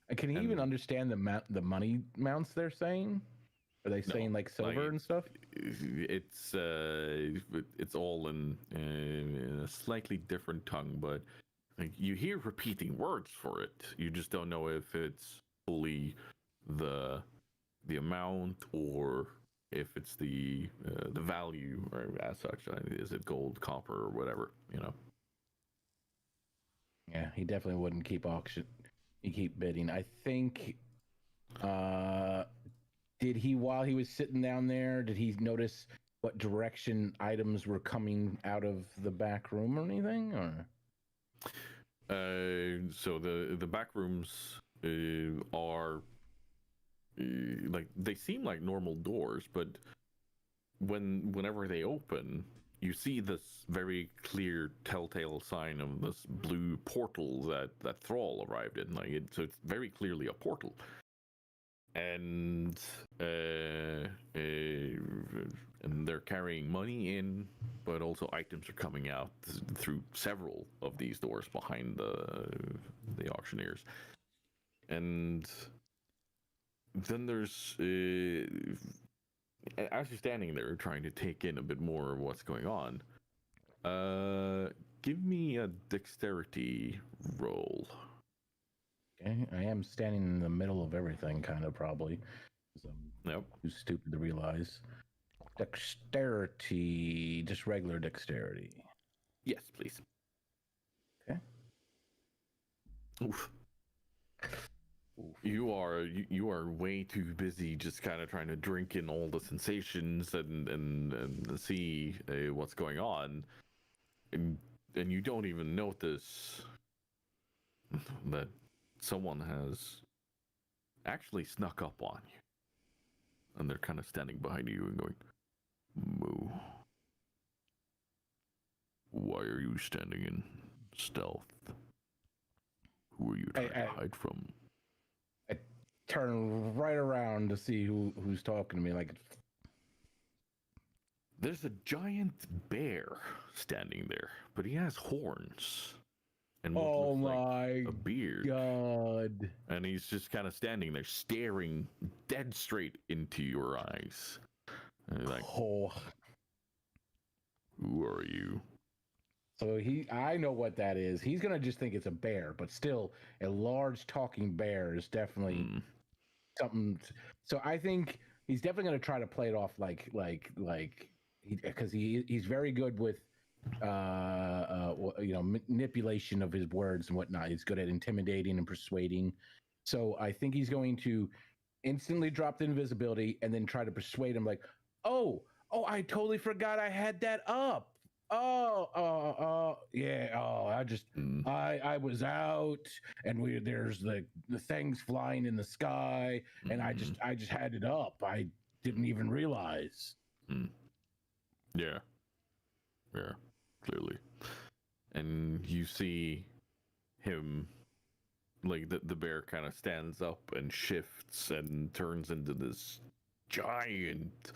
And can he even understand the money amounts they're saying? Are they saying like silver and stuff? It's all in a slightly different tongue, but like you hear repeating words for it. You just don't know if it's fully the amount or if it's the value or as such. Is it gold, copper, or whatever? Yeah, he definitely wouldn't keep auction. He keep bidding. I think. Did he, while he was sitting down there, did he notice what direction items were coming out of the back room or anything? Or so the back rooms are like they seem like normal doors, but whenever they open, you see this very clear telltale sign of this blue portal that Thrall arrived in. So it's very clearly a portal. And they're carrying money in, but also items are coming out through several of these doors behind the auctioneers. And then there's as you're standing there trying to take in a bit more of what's going on, give me a dexterity roll. Okay, I am standing in the middle of everything, kind of, probably. Yep. Too stupid to realize. Dexterity, just regular dexterity. Yes, please. Okay. Oof. You are way too busy just kind of trying to drink in all the sensations and see what's going on, and you don't even notice that someone has actually snuck up on you, and they're kind of standing behind you and going, "Moo, why are you standing in stealth? Who are you trying to hide from?" I turn right around to see who's talking to me. Like, there's a giant bear standing there, but he has horns and what looks like a beard. God! And he's just kind of standing there, staring dead straight into your eyes. And you're like, Oh. Who are you? So I know what that is. He's gonna just think it's a bear, but still, a large talking bear is definitely something. So I think he's definitely gonna try to play it off like because he's very good with manipulation of his words and whatnot. He's good at intimidating and persuading. So I think he's going to instantly drop the invisibility and then try to persuade him, like, oh, I totally forgot I had that up. I was out, and there's the things flying in the sky, and I just had it up. I didn't even realize. Yeah, clearly. And you see him, like the bear kind of stands up and shifts and turns into this giant,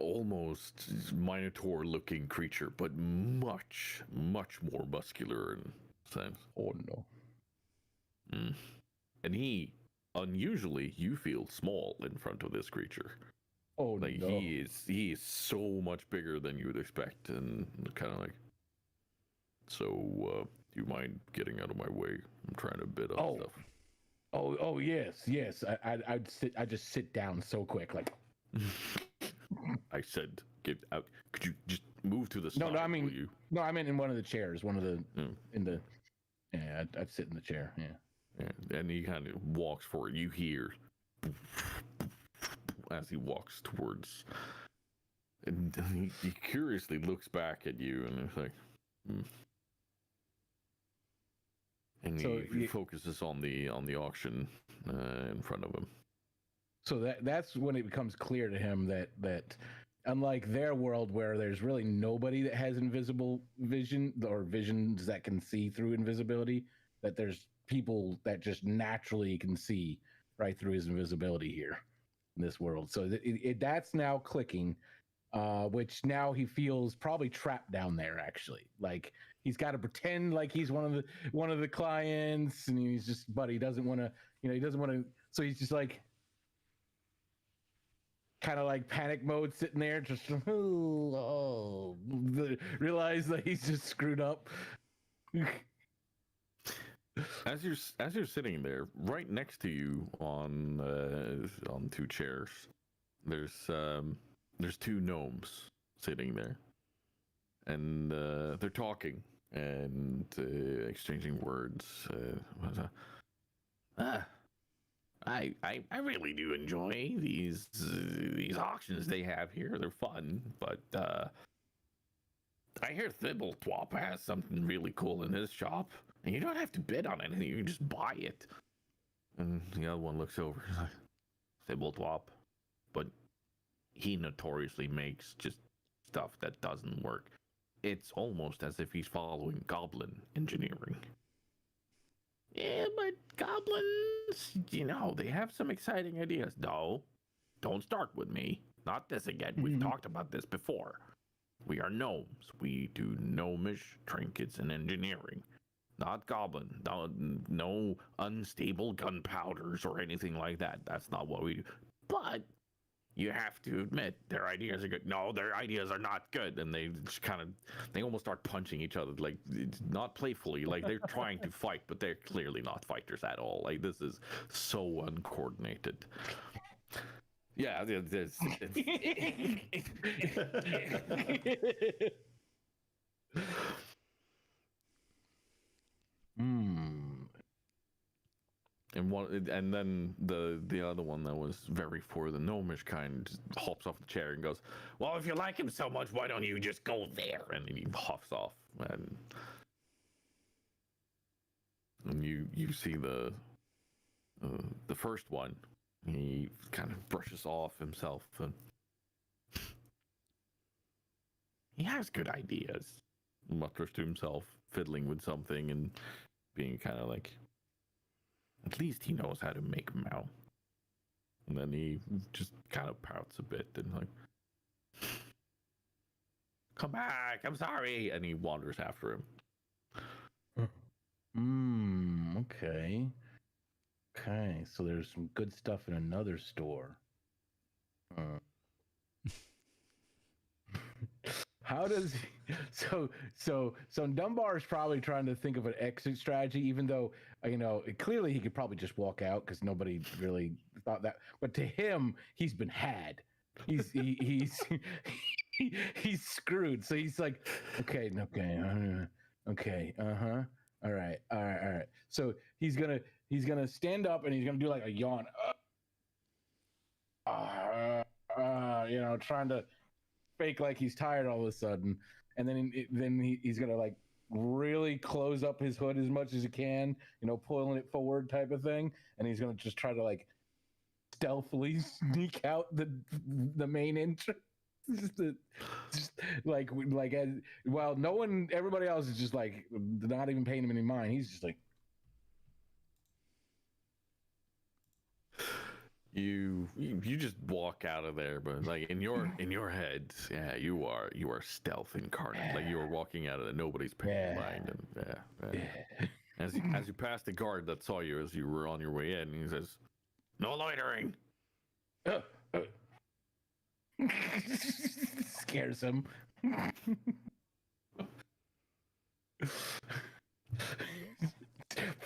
almost minotaur-looking creature, but much more muscular and sense. Oh no! And he, unusually, you feel small in front of this creature. Oh like no! He is so much bigger than you would expect, and kind of like. So, do you mind getting out of my way? I'm trying to bid on stuff. Oh yes. I'd just sit down so quick, like. I said, get out. Could you just move to the side? No, I mean in one of the chairs, Yeah, I'd sit in the chair. Yeah. And he kind of walks forward. You hear as he walks towards, and he curiously looks back at you, and it's like, and he focuses on the auction in front of him. So that's when it becomes clear to him that unlike their world where there's really nobody that has invisible vision or visions that can see through invisibility, that there's people that just naturally can see right through his invisibility here in this world. So that's now clicking, which now he feels probably trapped down there, actually. Like he's got to pretend like he's one of the clients, and he's just, but he doesn't want to, so he's just like, kind of like panic mode, sitting there, just realize that he's just screwed up. As you're sitting there, right next to you on two chairs, there's two gnomes sitting there, and they're talking and exchanging words. I really do enjoy these auctions they have here. They're fun, but I hear Thibblethwop has something really cool in his shop, and you don't have to bid on anything. You can just buy it. And the other one looks over. He's like, Thibbletwop, but he notoriously makes just stuff that doesn't work. It's almost as if he's following goblin engineering. Yeah, but goblins, they have some exciting ideas. No, don't start with me. Not this again. We've talked about this before. We are gnomes. We do gnomish trinkets and engineering. Not goblin. No unstable gunpowders or anything like that. That's not what we do. But you have to admit their ideas are good. No, their ideas are not good. And they just they almost start punching each other. Like, it's not playfully. Like, they're trying to fight, but they're clearly not fighters at all. Like, this is so uncoordinated. Yeah, there's... And then the other one that was very for the gnomish kind just hops off the chair and goes, well, if you like him so much, why don't you just go there? And he huffs off. And you see the first one. He kind of brushes off himself. And he has good ideas. Mutters to himself, fiddling with something and being kind of like, at least he knows how to make Mao. And then he just kind of pouts a bit and like, come back, I'm sorry. And he wanders after him. Okay. Okay, so there's some good stuff in another store. How does so Dunbar is probably trying to think of an exit strategy, even though clearly he could probably just walk out because nobody really thought that. But to him, he's been had. He's he's screwed. So he's like, okay, all right. So he's gonna stand up and he's gonna do like a yawn. Trying to fake like he's tired all of a sudden, and then he's gonna like really close up his hood as much as he can, pulling it forward type of thing, and he's gonna just try to like stealthily sneak out the main entrance. While everybody else is just like not even paying him any mind. He's just like, you just walk out of there, but like in your head, yeah, you are stealth incarnate. Like you were walking out of there, nobody's paying mind. And as you pass the guard that saw you as you were on your way in, he says, "No loitering." Scares him.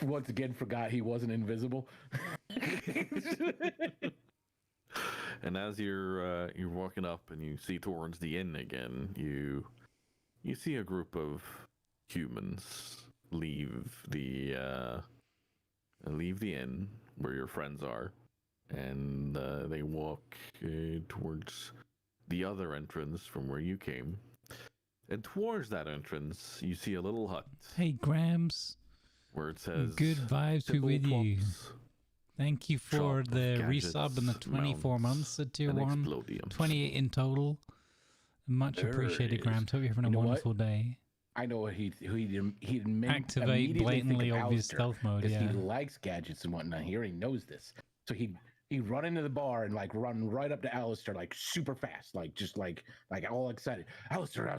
Once again, forgot he wasn't invisible. And as you're walking up and you see towards the inn again, you see a group of humans leave the inn where your friends are, and they walk towards the other entrance from where you came. And towards that entrance, you see a little hut. Hey, Grams. Where it says, good vibes be with you. Thank you for the resub and the 24 months at tier 1. 28 in total. Much appreciated, Grams. Hope you're having a wonderful day. I know what he activate blatantly obvious stealth mode. Yeah, he likes gadgets and whatnot. He already knows this, so he run into the bar and like run right up to Alistair like super fast, like just like all excited. Alistair.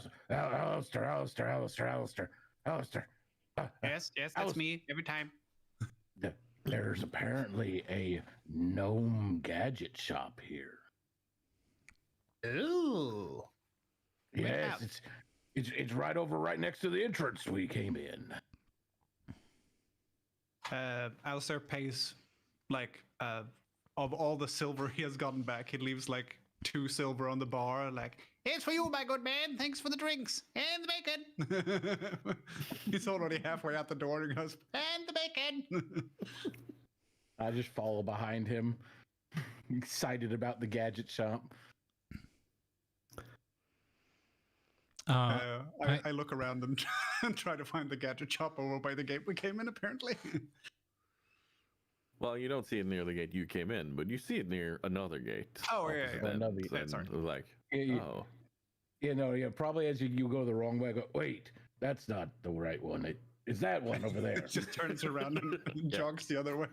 Yes, that's me every time. There's apparently a gnome gadget shop here. Ooh. Yes, it's right next to the entrance we came in. Alistair pays like of all the silver he has gotten back, he leaves like 2 silver on the bar, like, here's for you, my good man. Thanks for the drinks and the bacon. He's already halfway out the door and he goes, and the bacon. I just follow behind him, excited about the gadget shop. I look around and try to find the gadget shop over by the gate we came in, apparently. Well, you don't see it near the gate you came in, but you see it near another gate. Oh, yeah, opposite yeah. end, Another- yeah, and sorry. like, Yeah, oh, probably as you go the wrong way, I go, wait, that's not the right one. It's that one over there. It just turns around and jogs the other way.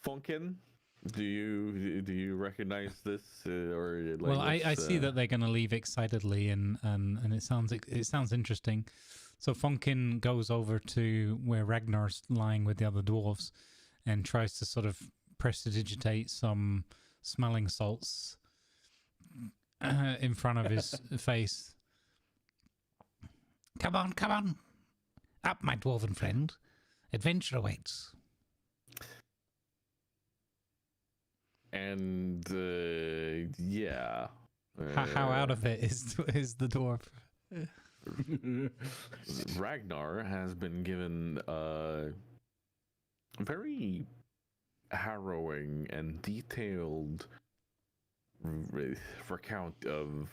Funkin, do you recognize this or like? Well, I see that they're going to leave excitedly, and it sounds interesting. So Funkin goes over to where Ragnar's lying with the other dwarves, and tries to sort of prestidigitate some smelling salts in front of his face. Come on, up, my dwarven friend. Adventure awaits. And yeah. How out of it is the dwarf? Ragnar has been given a very harrowing and detailed recount of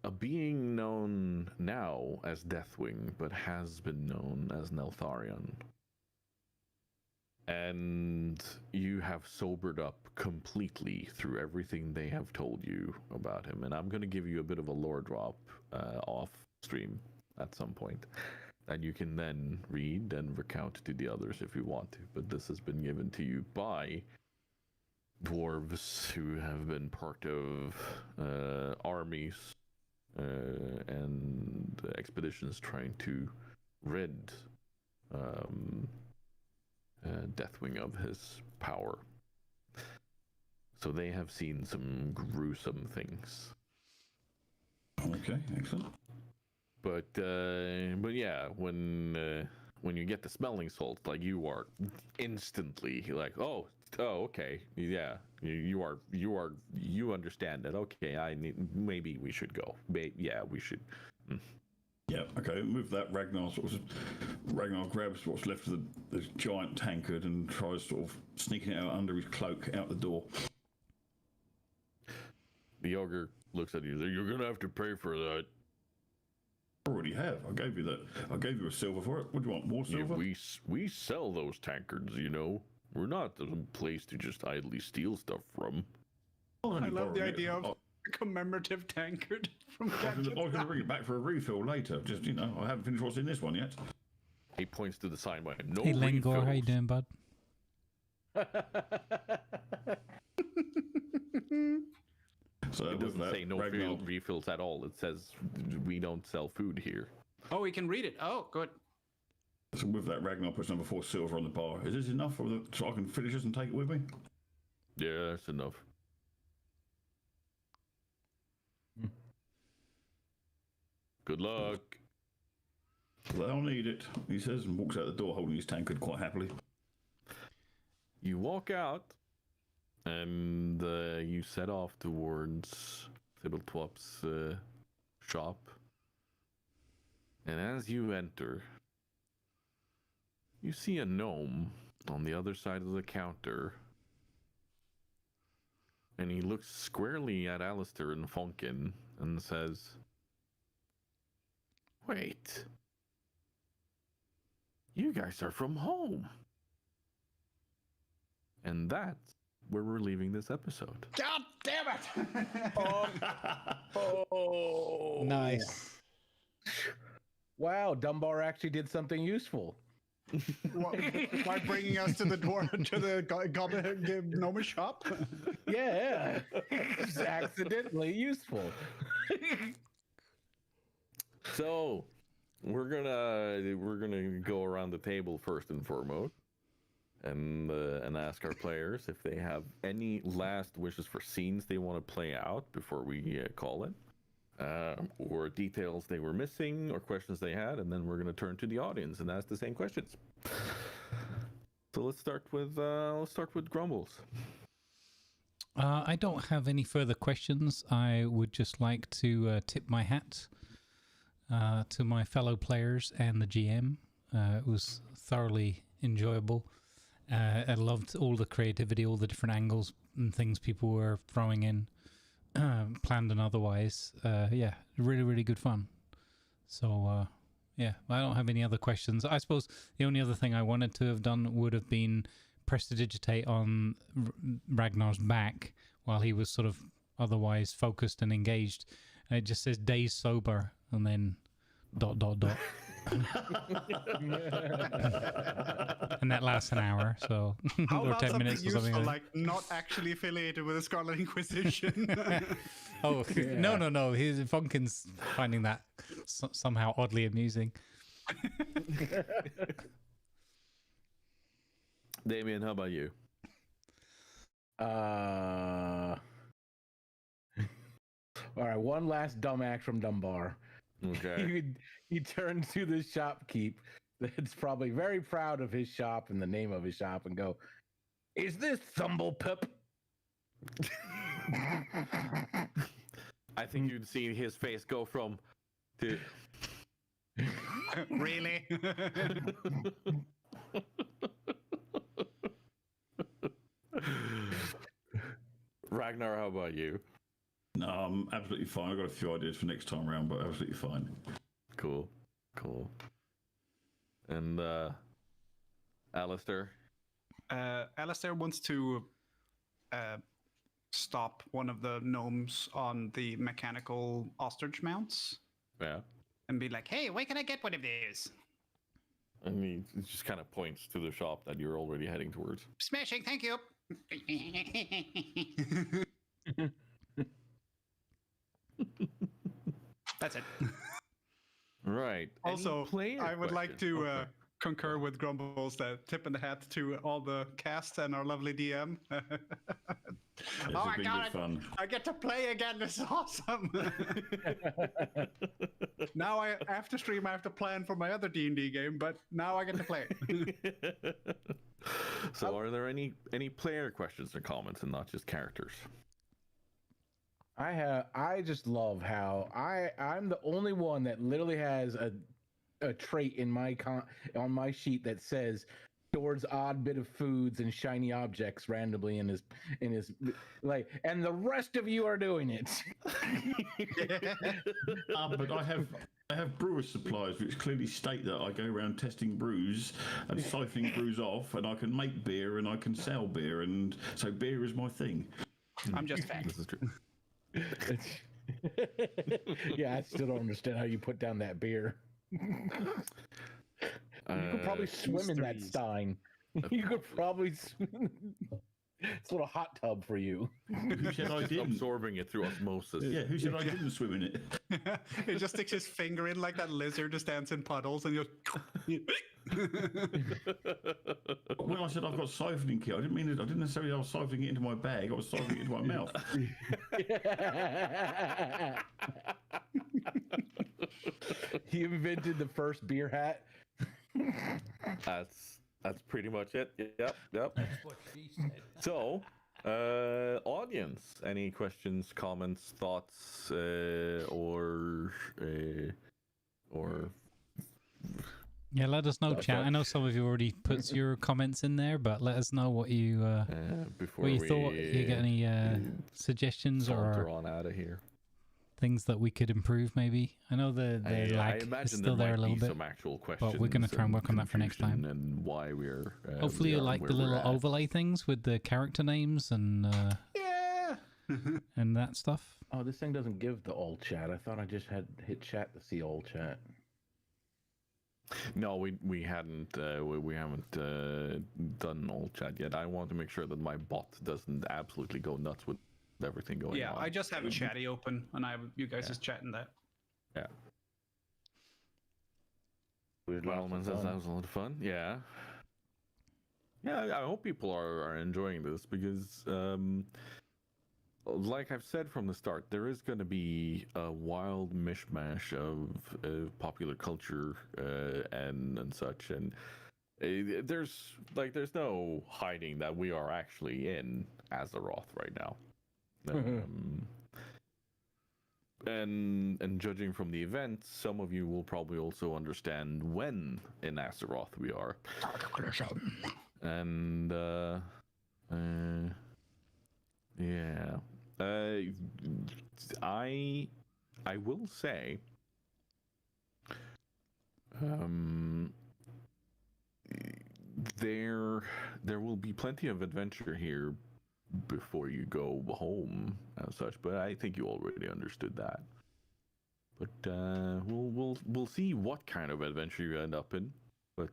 a being known now as Deathwing, but has been known as Neltharion. And you have sobered up completely through everything they have told you about him. And I'm going to give you a bit of a lore drop off stream at some point that you can then read and recount to the others if you want to. But this has been given to you by dwarves who have been part of armies and expeditions trying to rid Deathwing of his power. So they have seen some gruesome things. Okay, excellent. But yeah, when you get the smelling salts, like you are instantly like, oh, okay, yeah, you understand it. Okay, maybe we should go. Yeah, we should. Yeah, okay, move that. Ragnar grabs what's left of this giant tankard and tries sort of sneaking it out under his cloak out the door. The ogre looks at you. You're gonna have to pay for that. Already have. I gave you that. I gave you a silver for it. What do you want? More silver? Yeah, we sell those tankards, you know. We're not the place to just idly steal stuff from. I love the idea of a commemorative tankard from I was going to bring it back for a refill later. Just, I haven't finished what's in this one yet. He points to the sign by no Hey, Lengor, refills. how you doing, bud? So It doesn't say no Ragnar, refills at all. It says we don't sell food here. Oh, we can read it. Oh, good. so with that, Ragnar puts number 4 silver on the bar. Is this enough so I can finish this and take it with me? Yeah, that's enough. Good luck. They'll need it, he says, and walks out the door holding his tankard quite happily. You walk out, and you set off towards Thibeltwap's shop. And as you enter, you see a gnome on the other side of the counter. And he looks squarely at Alistair and Funkin and says, "Wait. You guys are from home." And that's where we're leaving this episode. God damn it! Oh, Nice. Wow, Dunbar actually did something useful. By bringing us to the gnomish shop. Yeah, it's accidentally useful. So we're gonna go around the table first and foremost, and ask our players if they have any last wishes for scenes they want to play out before we call it, or details they were missing, or questions they had, and then we're gonna turn to the audience and ask the same questions. So let's start with Grumbles. I don't have any further questions. I would just like to tip my hat to my fellow players and the GM. It was thoroughly enjoyable. I loved all the creativity, all the different angles and things people were throwing in, planned and otherwise. Yeah, really, really good fun. So Yeah, well, I don't have any other questions. I suppose the only other thing I wanted to have done would have been prestidigitate on Ragnar's back while he was sort of otherwise focused and engaged. And it just says days sober and then ... And that lasts an hour, so How or about 10 minutes or something. useful, like not actually affiliated with the Scarlet Inquisition? Oh, Yeah. no. Funkin's finding that somehow oddly amusing. Damien, how about you? All right, one last dumb act from Dunbar. Okay. He turns to the shopkeep that's probably very proud of his shop and the name of his shop and go, "Is this Thumblepip?" I think you'd see his face go from to Really? Ragnar, how about you? No, I'm absolutely fine. I've got a few ideas for next time round, but absolutely fine. Cool. And Alistair? Alistair wants to stop one of the gnomes on the mechanical ostrich mounts Yeah. and be like, "Hey, where can I get one of these?" And he just kind of points to the shop that you're already heading towards. Smashing, thank you. That's it. Right. Also, Any player I would like questions? to Okay. concur with Grumbles that tip in the hat to all the cast and our lovely DM. This Oh has my been God, good fun. I get to play again. This is awesome. Now after stream, I have to plan for my other D&D game, but now I get to play. So, are there any player questions or comments, and not just characters? I just love how I'm the only one that literally has a trait in my on my sheet that says stores odd bit of foods and shiny objects randomly in his like, and the rest of you are doing it. But I have brewer's supplies which clearly state that I go around testing brews and siphoning brews off, and I can make beer and I can sell beer, and so beer is my thing. I'm just fat. This is true. Yeah, I still don't understand how you put down that beer. You could probably swim in that stein. You could probably swim. It's a little hot tub for you. Who said I Just didn't? absorbing it through osmosis. Yeah, who said I didn't swim in it? He just sticks his finger in like that lizard just stands in puddles and you When I said I've got siphoning kit, I didn't necessarily I was siphoning it into my bag. I was siphoning it into my mouth. He invented the first beer hat. That's pretty much it. Yep. That's what she said. So, audience, any questions, comments, thoughts, or Yeah, let us know, chat. I know some of you already put your comments in there, but let us know what you before what you we thought. You got any suggestions saunter or on out of here? things that we could improve? Maybe I know the I lag imagine is still there there a might little be bit. some actual questions. We're gonna try and work on that for next time. confusion And why we're Hopefully, we you are like where the we're little at. overlay things with the character names and yeah. and that stuff. Oh, this thing doesn't give the all chat. I thought I just had hit chat to see all chat. No, we hadn't we haven't done all chat yet. I want to make sure that my bot doesn't absolutely go nuts with everything going Yeah, on. I just have a chatty open and I have you guys just chatting that. Yeah. Wildman says that was a lot of fun. Yeah. Yeah, I hope people are enjoying this because, like I've said from the start, there is going to be a wild mishmash of popular culture and such, and there's no hiding that we are actually in Azeroth right now. And judging from the event, some of you will probably also understand when in Azeroth we are. And yeah, I will say There will be plenty of adventure here before you go home as such, but I think you already understood that. But we'll see what kind of adventure you end up in. But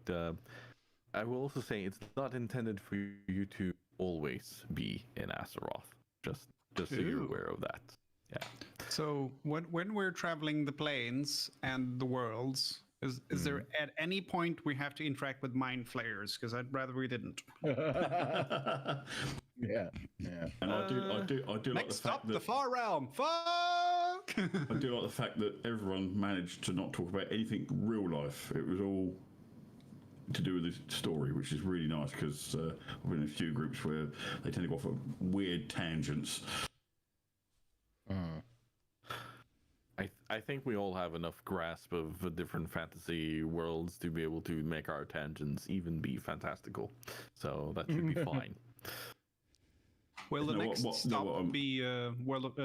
I will also say it's not intended for you to always be in Azeroth. Just so you're aware of that. Yeah. So when we're traveling the planes and the worlds, is there at any point we have to interact with mind flayers? Because I'd rather we didn't. Yeah. And I do like the Next fact up, that the far realm. Fuck! I do like the fact that everyone managed to not talk about anything real life. It was all to do with this story, which is really nice because I've been in a few groups where they tend to go off on weird tangents. I think we all have enough grasp of different fantasy worlds to be able to make our tangents even be fantastical. So that should be fine. Will the next stop be World of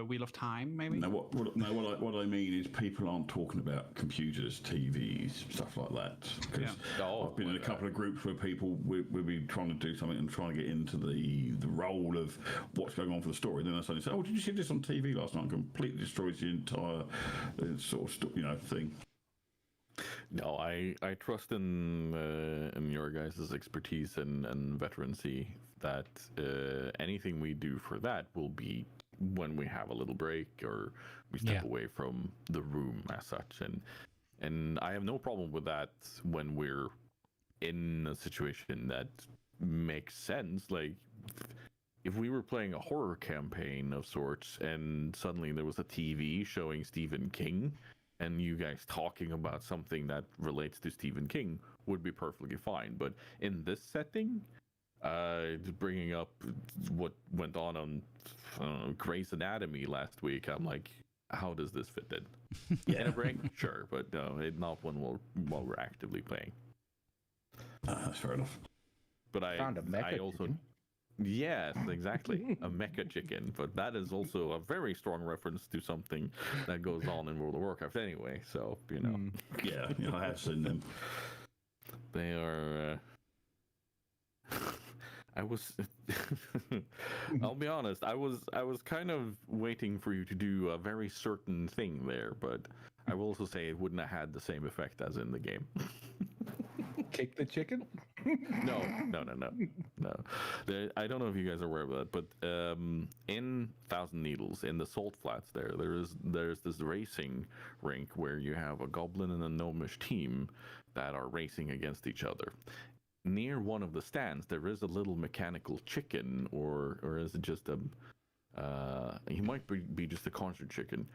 Wheel of Time, maybe? No, what I mean is people aren't talking about computers, TVs, stuff like that. Because I've been in a couple of groups where people will be trying to do something and trying to get into the role of what's going on for the story. And then they suddenly say, "Oh, did you see this on TV last night?" And completely destroys the entire sort of thing. No, I trust in your guys' expertise and veterancy that anything we do for that will be when we have a little break or we step away from the room as such. And I have no problem with that when we're in a situation that makes sense. Like if we were playing a horror campaign of sorts and suddenly there was a TV showing Stephen King and you guys talking about something that relates to Stephen King would be perfectly fine. But in this setting, bringing up what went on Grey's Anatomy last week, I'm like, how does this fit in? In a break? Sure, but no, not when while we're actively playing. That's fair enough. But I also... Chicken? Yes, exactly. A mecha chicken. But that is also a very strong reference to something that goes on in World of Warcraft anyway. So, you know. Yeah, I have seen them. They are... I'll be honest, I was kind of waiting for you to do a very certain thing there, but I will also say it wouldn't have had the same effect as in the game. Kick the chicken? No. I don't know if you guys are aware of that, but in Thousand Needles, in the Salt Flats there's this racing rink where you have a goblin and a gnomish team that are racing against each other. Near one of the stands, there is a little mechanical chicken, or is it just he might be just a concert chicken.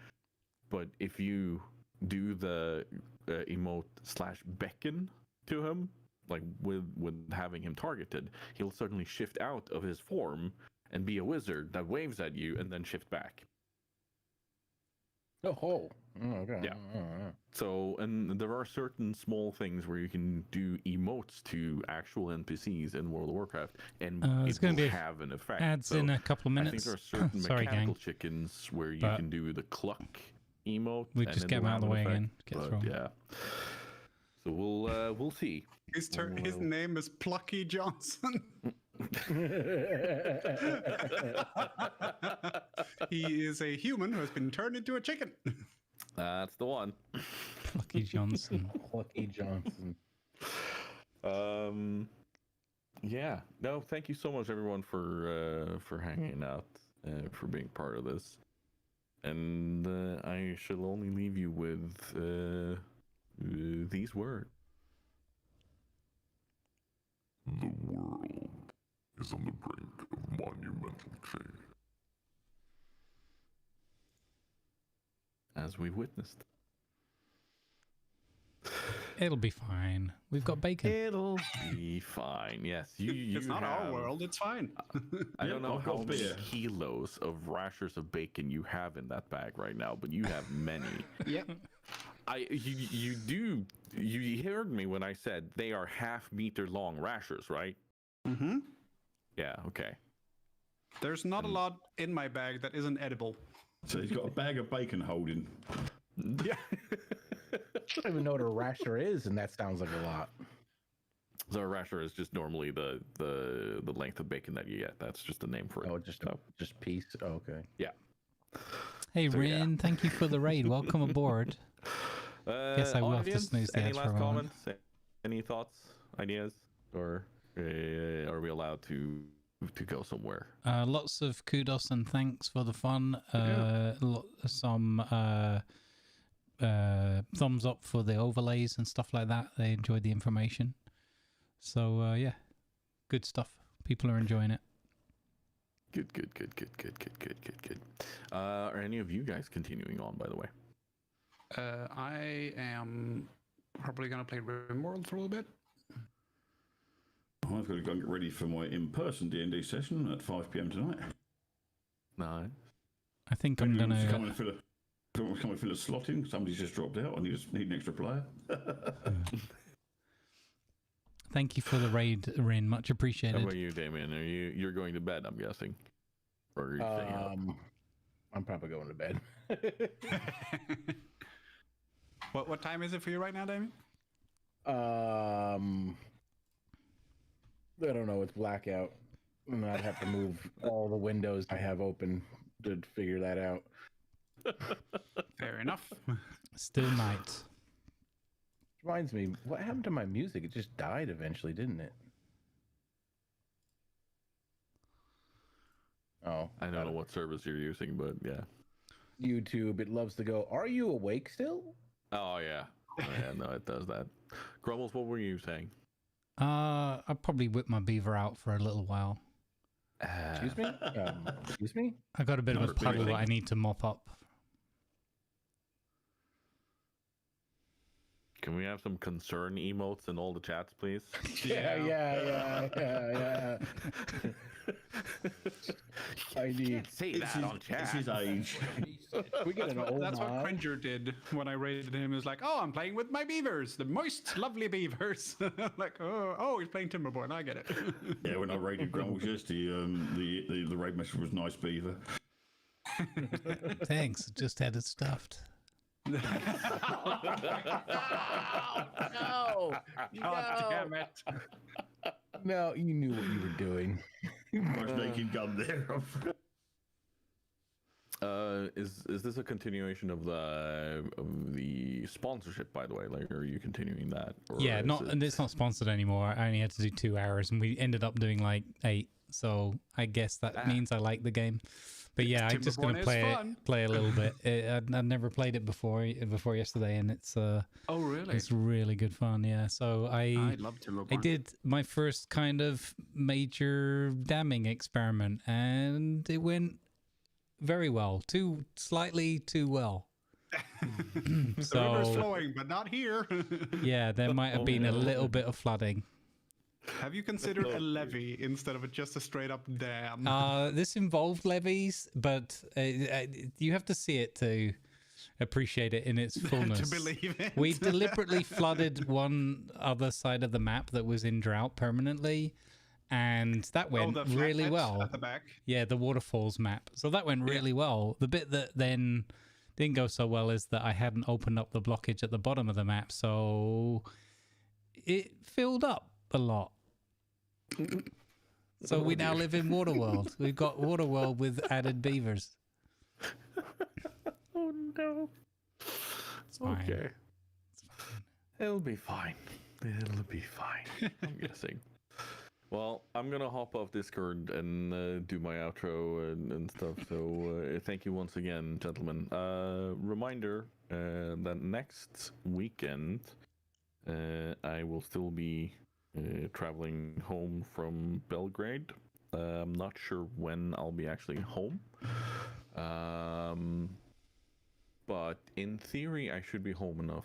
But if you do the emote /beckon to him, like with having him targeted, he'll suddenly shift out of his form and be a wizard that waves at you and then shift back. Oh, okay. Yeah. So, and there are certain small things where you can do emotes to actual NPCs in World of Warcraft, and it's going to have an effect. Ads in a couple of minutes. I think there are certain mechanical chickens where you can do the cluck emote. We just get them out of the way again. Yeah. So we'll see. His name is Plucky Johnson. He is a human who has been turned into a chicken. That's the one. Plucky Johnson. Plucky Johnson. Yeah. No, thank you so much, everyone, for hanging out, for being part of this. And I shall only leave you with these words. The world is on the brink of monumental change. As we've witnessed. It'll be fine. We've got bacon. It'll be fine. Yes, you It's not our world. It's fine. I don't know how many kilos of rashers of bacon you have in that bag right now, but you have many. Yep. You heard me when I said they are half-meter long rashers, right? Mm-hmm. Yeah. Okay. There's not a lot in my bag that isn't edible. So he's got a bag of bacon holding. Yeah. I don't even know what a rasher is, and that sounds like a lot. So a rasher is just normally the length of bacon that you get. That's just the name for it. Oh, just piece. Oh, okay. Yeah. Hey, So, Rin, thank you for the raid. Welcome aboard. Guess I will have to Audience, snooze the any ads for last a moment. comments? Any thoughts, ideas, or are we allowed to go somewhere? Lots of kudos and thanks for the fun. Some thumbs up for the overlays and stuff like that. They enjoyed the information. So yeah, good stuff. People are enjoying it. Good. Are any of you guys continuing on, by the way? I am probably going to play RimWorld for a little bit. I've got to go and get ready for my in-person D&D session at 5 p.m. tonight. Nice. I think I'm Come gonna. and fill a slot in. Somebody's just dropped out. I need an extra player. Thank you for the raid, Rin. Much How appreciated. about you, Damien? You're going to bed? I'm guessing. Or are you staying up? I'm probably going to bed. What time is it for you right now, Damien? I don't know. It's blackout, and I'd have to move all the windows I have open to figure that out. Fair enough. Still night. Reminds me, what happened to my music? It just died eventually, didn't it? Oh, I don't know what service you're using, but yeah. YouTube. It loves to go. Are you awake still? Oh yeah. No, it does that. Grumbles, what were you saying? I'll probably whip my beaver out for a little while. Excuse me? Excuse me? I got a bit of a puddle that I need to mop up. Can we have some concern emotes in all the chats, please? Yeah. I need. Say that on chat. It's his age. We get an old That's what Cringer did when I raided him. He was like, "Oh, I'm playing with my beavers, the moist, lovely beavers." Like, oh, he's playing Timberborn. I get it. Yeah, when I raided Grumbles yesterday, the raid message was nice beaver. Thanks. Just had it stuffed. No! God damn it. No, you knew what you were doing. Nice naked gun there. Is this a continuation of the sponsorship, by the way? Like, are you continuing that? Or Yeah, it's not sponsored anymore. I only had to do 2 hours, and we ended up doing like 8. So I guess that means I like the game. But yeah, I'm just gonna play a little bit. I'd never played it before yesterday, and it's oh really? It's really good fun. Yeah, so I love Timberborn. I did my first kind of major damming experiment, and it went very well. Slightly too well. The river's flowing, but not here. Yeah, there might have been a little bit of flooding. Have you considered a levee instead of just a straight up dam? This involved levees, but you have to see it to appreciate it in its fullness. To believe it. We deliberately flooded one other side of the map that was in drought permanently, and that went really well. At the back. Yeah, the waterfalls map. So that went really well. The bit that then didn't go so well is that I hadn't opened up the blockage at the bottom of the map, so it filled up a lot. So we now live in Waterworld. We've got Waterworld with added beavers. Oh no. It's fine. Okay. It'll be fine. It'll be fine. I'm guessing. Well, I'm gonna hop off Discord and do my outro and stuff. So thank you once again, gentlemen. Reminder that next weekend I will still be traveling home from Belgrade. I'm not sure when I'll be actually home. But in theory, I should be home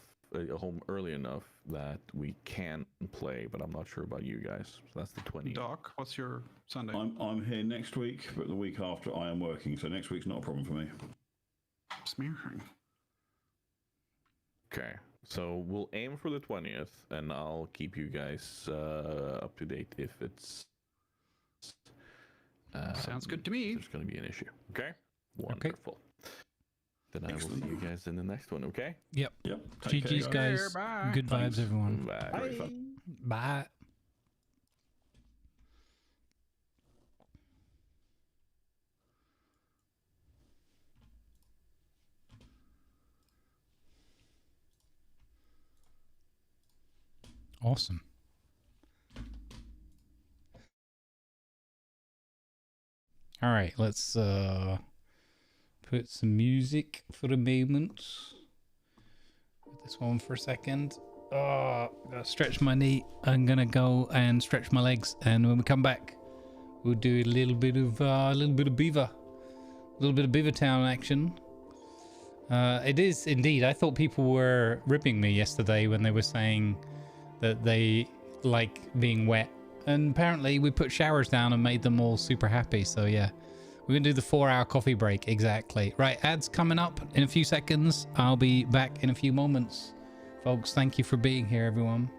early enough that we can play, but I'm not sure about you guys. So that's the 20th. Doc, what's your Sunday? I'm here next week, but the week after I am working, so next week's not a problem for me. Smearing. Okay, so we'll aim for the 20th, and I'll keep you guys up to date if it's... Sounds good to me. There's going to be an issue. Okay? Wonderful. Then I will see you guys in the next one, okay? Yep. Yep. Take GG's, care, guys. Bye. Good Thanks. vibes, everyone. Bye. Very fun. Bye. Awesome. All right, let's put some music for a moment. Put this one for a second. Oh, gotta stretch my knee. I'm gonna go and stretch my legs, and when we come back, we'll do a little bit of Beaver, a little bit of Beaver Town action. It is indeed. I thought people were ripping me yesterday when they were saying that they like being wet, and apparently we put showers down and made them all super happy. So yeah, we're gonna do the 4-hour coffee break. Exactly right. Ads coming up in a few seconds. I'll be back in a few moments, folks. Thank you for being here, everyone.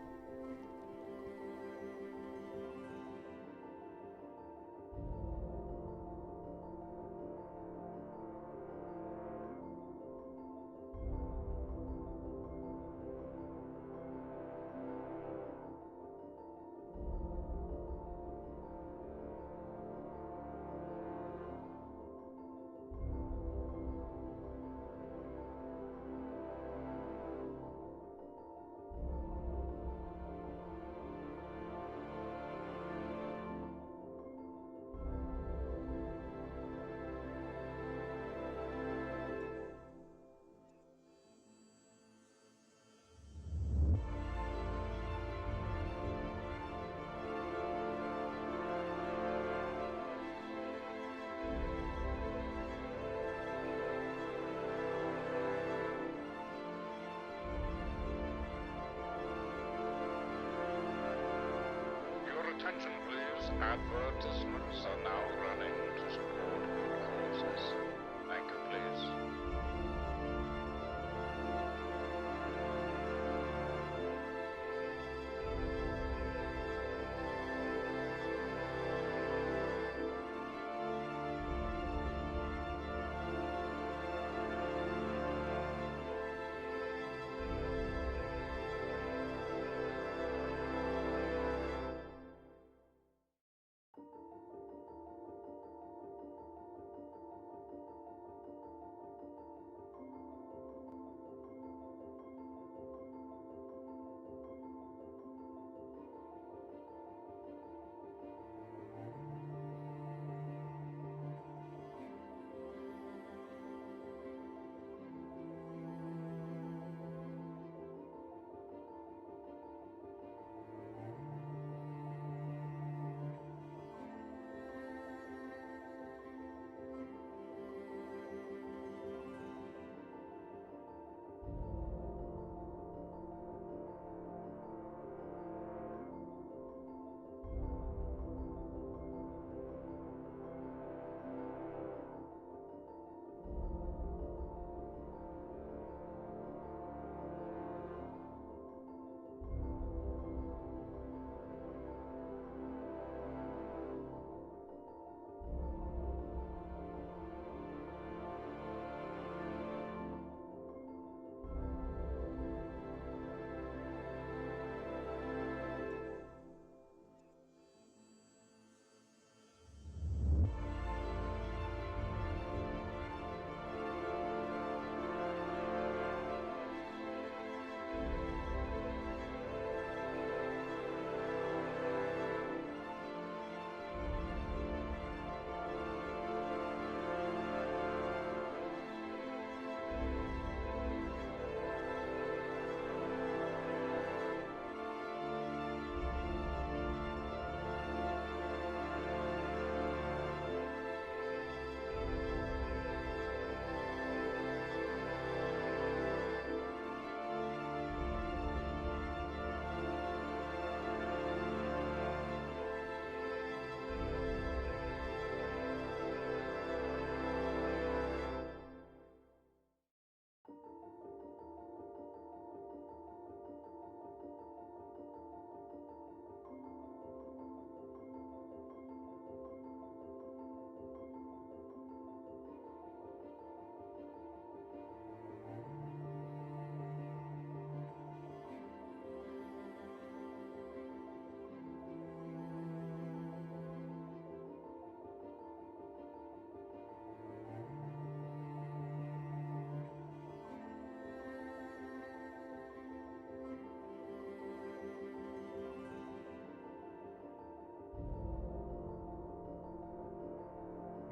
Your attention, please. Advertisements are now running to support good causes. Thank you, please.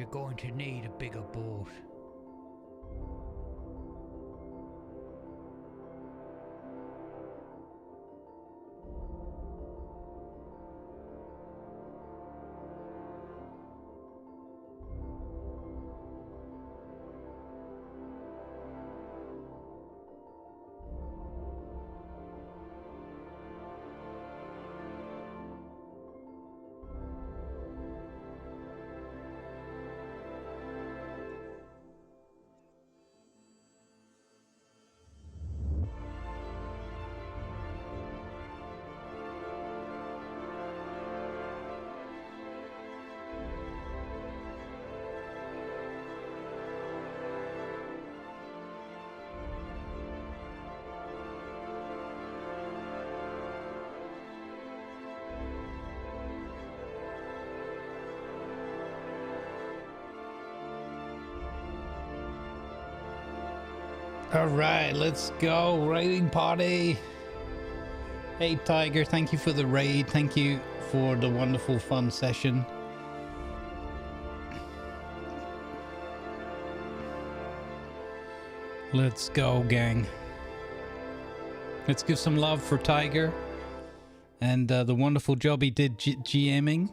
You're going to need a bigger boat. All right, let's go. Raiding party. Hey, Tiger, thank you for the raid. Thank you for the wonderful fun session. Let's go, gang. Let's give some love for Tiger and the wonderful job he did GMing.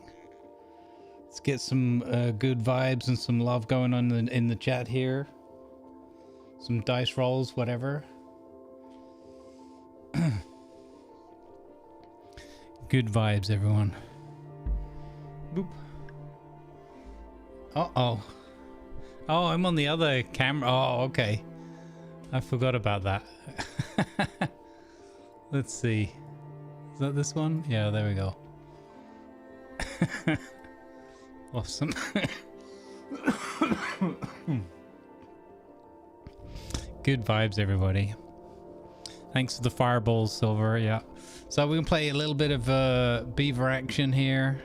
Let's get some good vibes and some love going on in the chat here. Some dice rolls, whatever. Good vibes, everyone. Boop. Uh-oh. Oh, I'm on the other camera. Oh, okay. I forgot about that. Let's see. Is that this one? Yeah, there we go. Awesome. Good vibes, everybody. Thanks for the fireballs, Silver. Yeah. So we can play a little bit of beaver action here.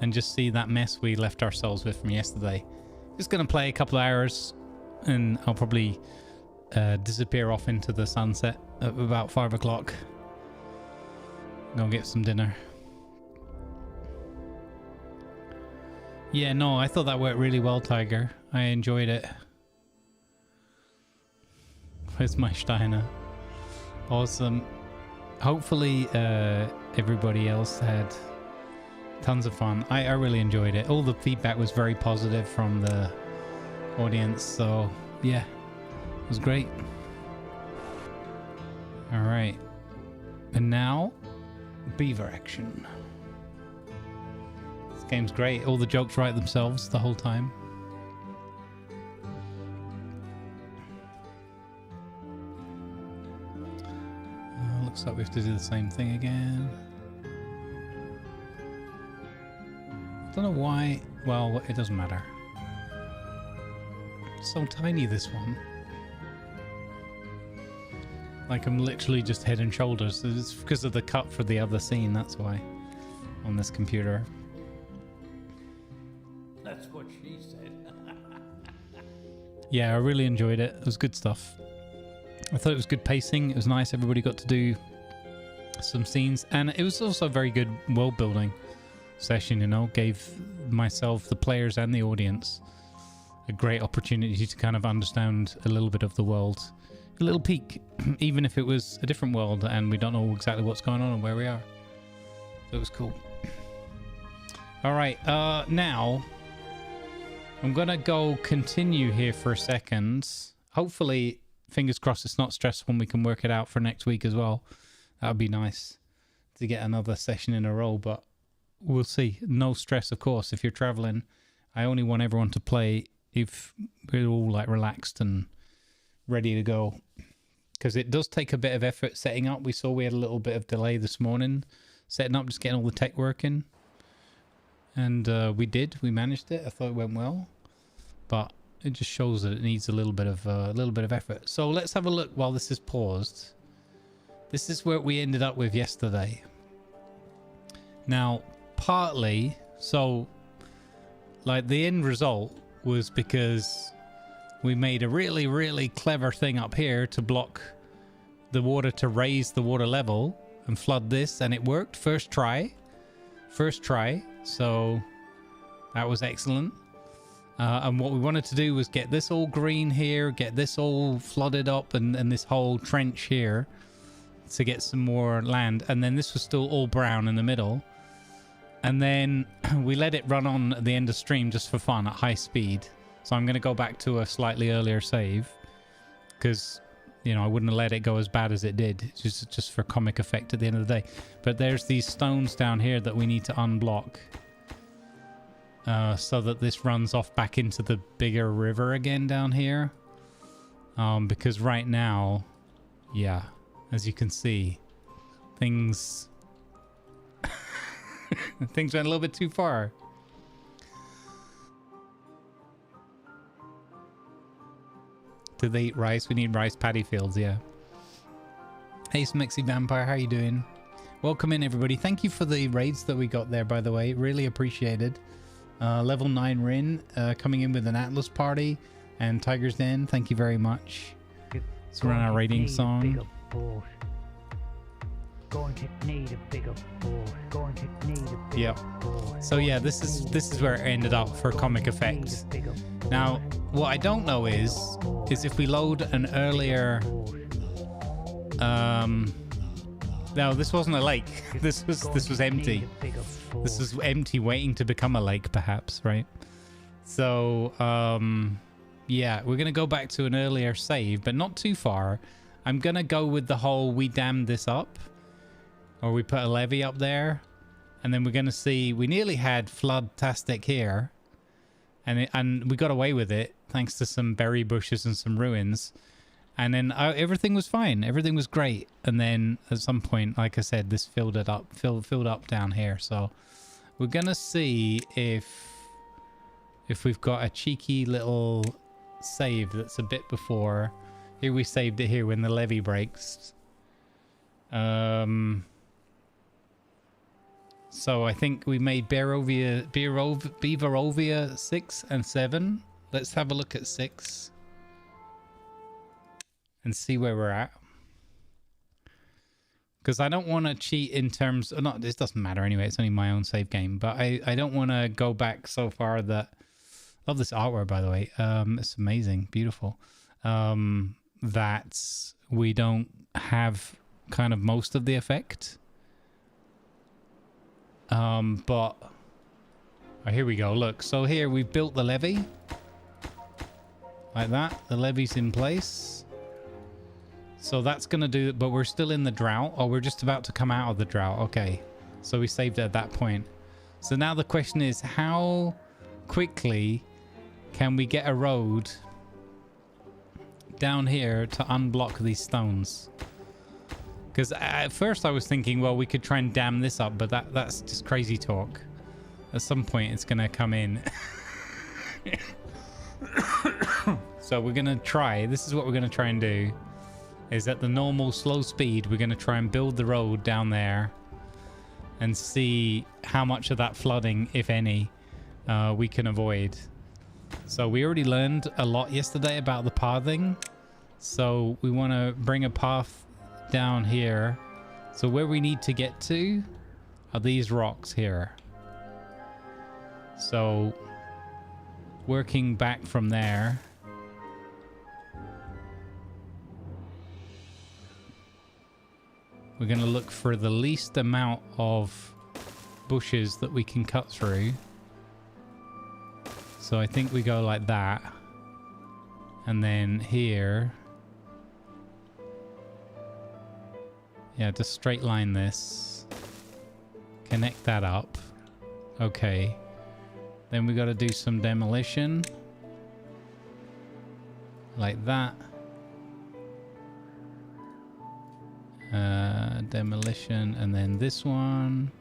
And just see that mess we left ourselves with from yesterday. Just gonna play a couple of hours and I'll probably disappear off into the sunset at about 5 o'clock. Go get some dinner. Yeah, no, I thought that worked really well, Tiger. I enjoyed it. Where's my Steiner? Awesome. Hopefully everybody else had tons of fun. I really enjoyed it. All the feedback was very positive from the audience, so yeah, it was great. All right, and now beaver action. This game's great. All the jokes write themselves the whole time. Looks like we have to do the same thing again. I don't know why. Well, it doesn't matter. It's so tiny, this one. Like, I'm literally just head and shoulders. It's because of the cut for the other scene, that's why. On this computer. That's what she said. Yeah, I really enjoyed it. It was good stuff. I thought it was good pacing. It was nice. Everybody got to do some scenes. And it was also a very good world building session, you know. Gave myself, the players and the audience a great opportunity to kind of understand a little bit of the world. A little peek, even if it was a different world and we don't know exactly what's going on and where we are. So it was cool. All right, now I'm gonna go continue here for a second. Hopefully, fingers crossed, it's not stressful and we can work it out for next week as well. That would be nice to get another session in a row, but we'll see. No stress, of course. If you're traveling, I only want everyone to play if we're all like relaxed and ready to go, because it does take a bit of effort setting up. We saw we had a little bit of delay this morning setting up, just getting all the tech working, and we managed it. I thought it went well, but it just shows that it needs a little bit of effort. So let's have a look while this is paused. This is where we ended up with yesterday. Now, partly, so like the end result was because we made a really, really clever thing up here to block the water to raise the water level and flood this, and it worked. First try. So that was excellent. And what we wanted to do was get this all green here, get this all flooded up, and this whole trench here to get some more land. And then this was still all brown in the middle. And then we let it run on at the end of stream just for fun at high speed. So I'm going to go back to a slightly earlier save because, you know, I wouldn't have let it go as bad as it did, just for comic effect at the end of the day. But there's these stones down here that we need to unblock so that this runs off back into the bigger river again down here. Because right now, yeah, as you can see, things went a little bit too far. Do they eat rice? We need rice paddy fields, yeah. Hey, Smexy Vampire, how you doing? Welcome in, everybody. Thank you for the raids that we got there, by the way. Really appreciated. Level 9 Rin coming in with an Atlas party. And Tiger's Den, thank you very much. Let's run our raiding song. Going to need a bigger board. Going to need a bigger yep. So yeah, this is where it ended up for comic effect. Now, what I don't know is if we load an earlier no, this wasn't a lake. This was empty. This was empty waiting to become a lake, perhaps, right? So yeah, we're gonna go back to an earlier save, but not too far. I'm gonna go with the whole we dammed this up. Or we put a levee up there, and then we're going to see, we nearly had flood-tastic here, and we got away with it, thanks to some berry bushes and some ruins, and then everything was fine, everything was great, and then at some point, like I said, this filled up down here, so we're going to see if we've got a cheeky little save that's a bit before. Here we saved it here when the levee breaks. So I think we made Beaverovia 6 and 7. Let's have a look at 6 and see where we're at. Because I don't want to cheat in terms of, this doesn't matter anyway, it's only my own save game, but I don't want to go back so far that, love this artwork by the way, it's amazing, beautiful, that we don't have kind of most of the effect. But here we go. Look, so here we've built the levee like that. The levee's in place, so that's gonna do it. But we're still in the drought. Oh, we're just about to come out of the drought. Okay, so we saved it at that point. So now the question is, how quickly can we get a road down here to unblock these stones? Because at first I was thinking, well, we could try and dam this up, but that's just crazy talk. At some point it's going to come in. So we're going to try, this is what we're going to try and do, is at the normal slow speed, we're going to try and build the road down there and see how much of that flooding, if any, we can avoid. So we already learned a lot yesterday about the pathing. So we want to bring a path down here. So where we need to get to are these rocks here. So working back from there, we're going to look for the least amount of bushes that we can cut through. So I think we go like that, and then here, yeah, just straight line this, connect that up. Okay, then we got to do some demolition like that. Demolition, and then this one.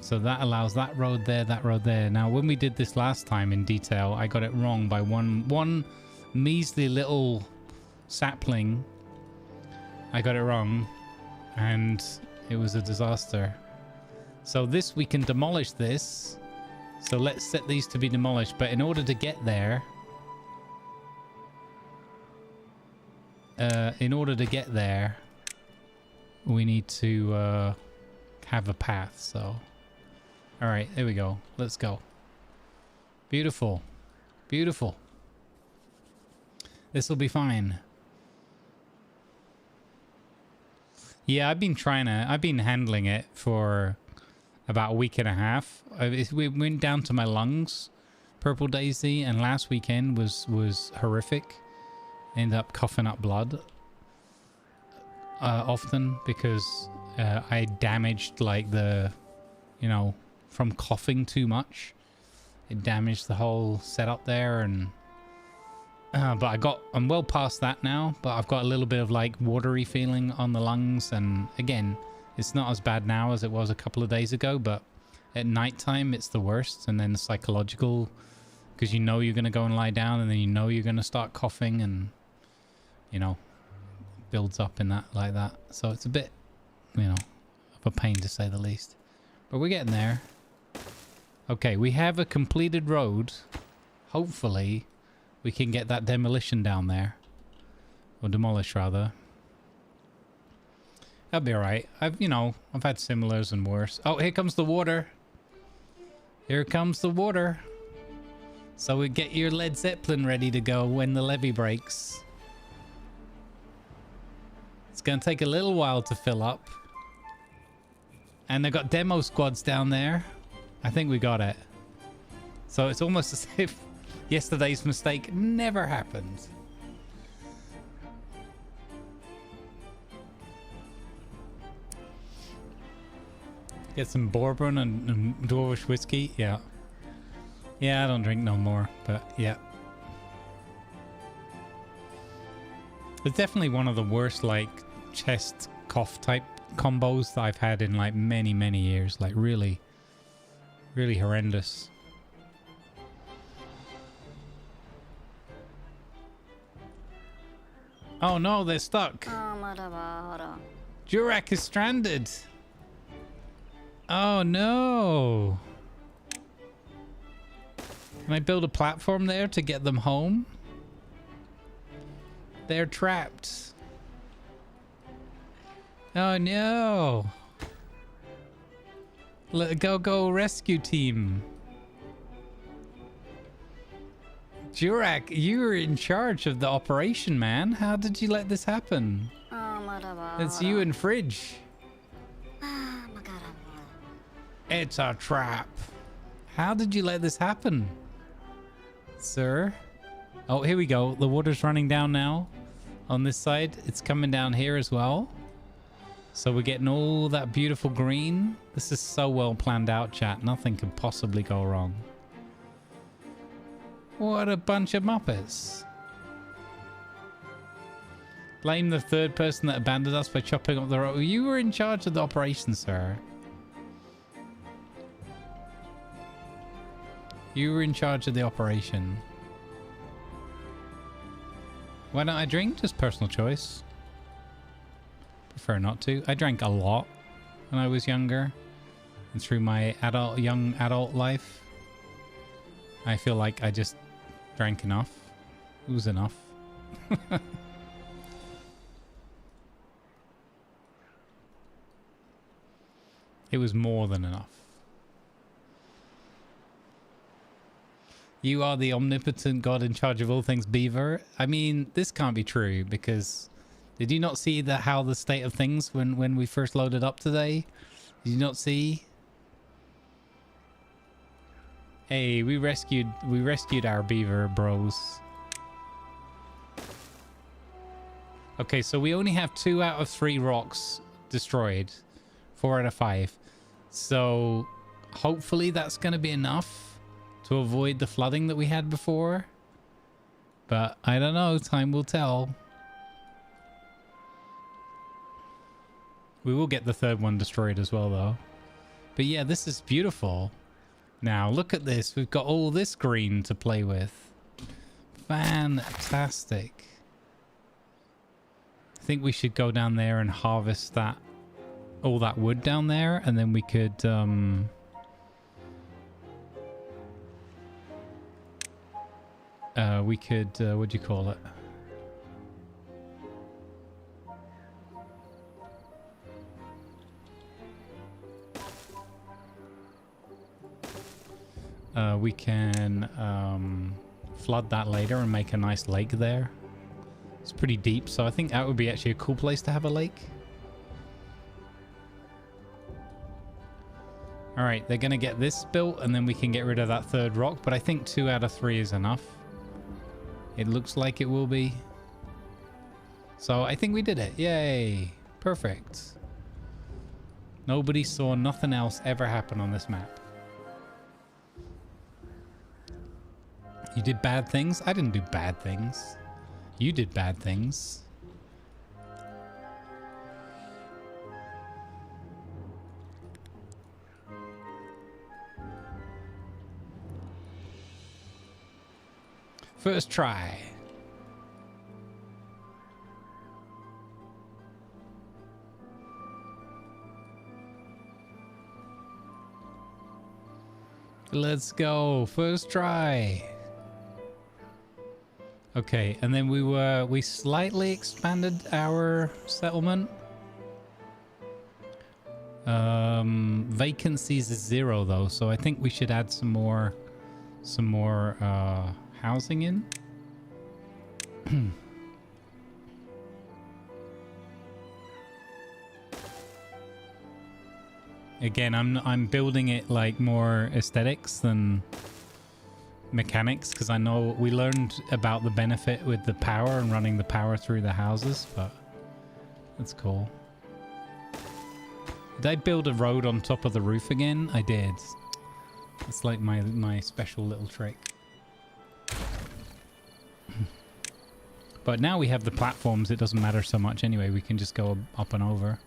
So that allows that road there, that road there. Now, when we did this last time in detail, I got it wrong by one measly little sapling. I got it wrong, and it was a disaster. So this, we can demolish this. So let's set these to be demolished. But in order to get there, in order to get there, we need to have a path. So, all right, there we go. Let's go. Beautiful, beautiful. This will be fine. Yeah, I've been handling it for about a week and a half. We went down to my lungs, Purple Daisy, and last weekend was horrific. Ended up coughing up blood often because I damaged like from coughing too much. It damaged the whole setup there, and but I'm well past that now, but I've got a little bit of like watery feeling on the lungs, and again, it's not as bad now as it was a couple of days ago, but at nighttime it's the worst. And then the psychological, because you know you're going to go and lie down, and then you know you're going to start coughing, and builds up in that like that. So it's a bit of a pain to say the least, but we're getting there. Okay, we have a completed road. Hopefully we can get that demolition down there, or demolish rather. That'll be all right. I've had similars and worse. Oh, here comes the water. Here comes the water. So we get your Led Zeppelin ready to go when the levee breaks. It's going to take a little while to fill up. And they've got demo squads down there. I think we got it. So it's almost as if yesterday's mistake never happened. Get some bourbon and dwarvish whiskey. Yeah. Yeah, I don't drink no more, but yeah. It's definitely one of the worst like chest cough type combos that I've had in like many years. Like really horrendous. Oh no, they're stuck. Jurak is stranded. Oh no. Can I build a platform there to get them home? They're trapped. Oh no. Go rescue team. Jurak, you were in charge of the operation, man. How did you let this happen? It's you and Fridge. It's a trap. How did you let this happen, sir? Oh, here we go. The water's running down now on this side. It's coming down here as well. So we're getting all that beautiful green. This is so well planned out, chat. Nothing can possibly go wrong. What a bunch of muppets. Blame the third person that abandoned us by chopping up the road. You were in charge of the operation, sir. You were in charge of the operation. Why don't I drink? Just personal choice. Prefer not to. I drank a lot when I was younger. And through my young adult life, I feel like I just drank enough. It was enough. It was more than enough. You are the omnipotent God in charge of all things, Beaver. I mean, this can't be true, because did you not see how the state of things when we first loaded up today? Did you not see? Hey, we rescued our beaver bros. Okay, so we only have 2 out of 3 rocks destroyed. 4 out of 5. So hopefully that's going to be enough to avoid the flooding that we had before. But I don't know. Time will tell. We will get the 3rd one destroyed as well, though. But yeah, this is beautiful. Now, look at this. We've got all this green to play with. Fantastic. I think we should go down there and harvest all that wood down there, and then we could what do you call it? We can flood that later and make a nice lake there. It's pretty deep, so I think that would be actually a cool place to have a lake. All right, they're going to get this built, and then we can get rid of that third rock, but I think 2 out of 3 is enough. It looks like it will be. So I think we did it. Yay. Perfect. Nobody saw nothing else ever happen on this map. You did bad things? I didn't do bad things. You did bad things. First try. Let's go. First try. Okay, and then we slightly expanded our settlement. Vacancies is 0 though, so I think we should add some more housing in. Again, I'm building it like more aesthetics than mechanics, because I know we learned about the benefit with the power and running the power through the houses, but that's cool. Did I build a road on top of the roof again? I did. It's like my special little trick. But now we have the platforms, it doesn't matter so much anyway. We can just go up and over.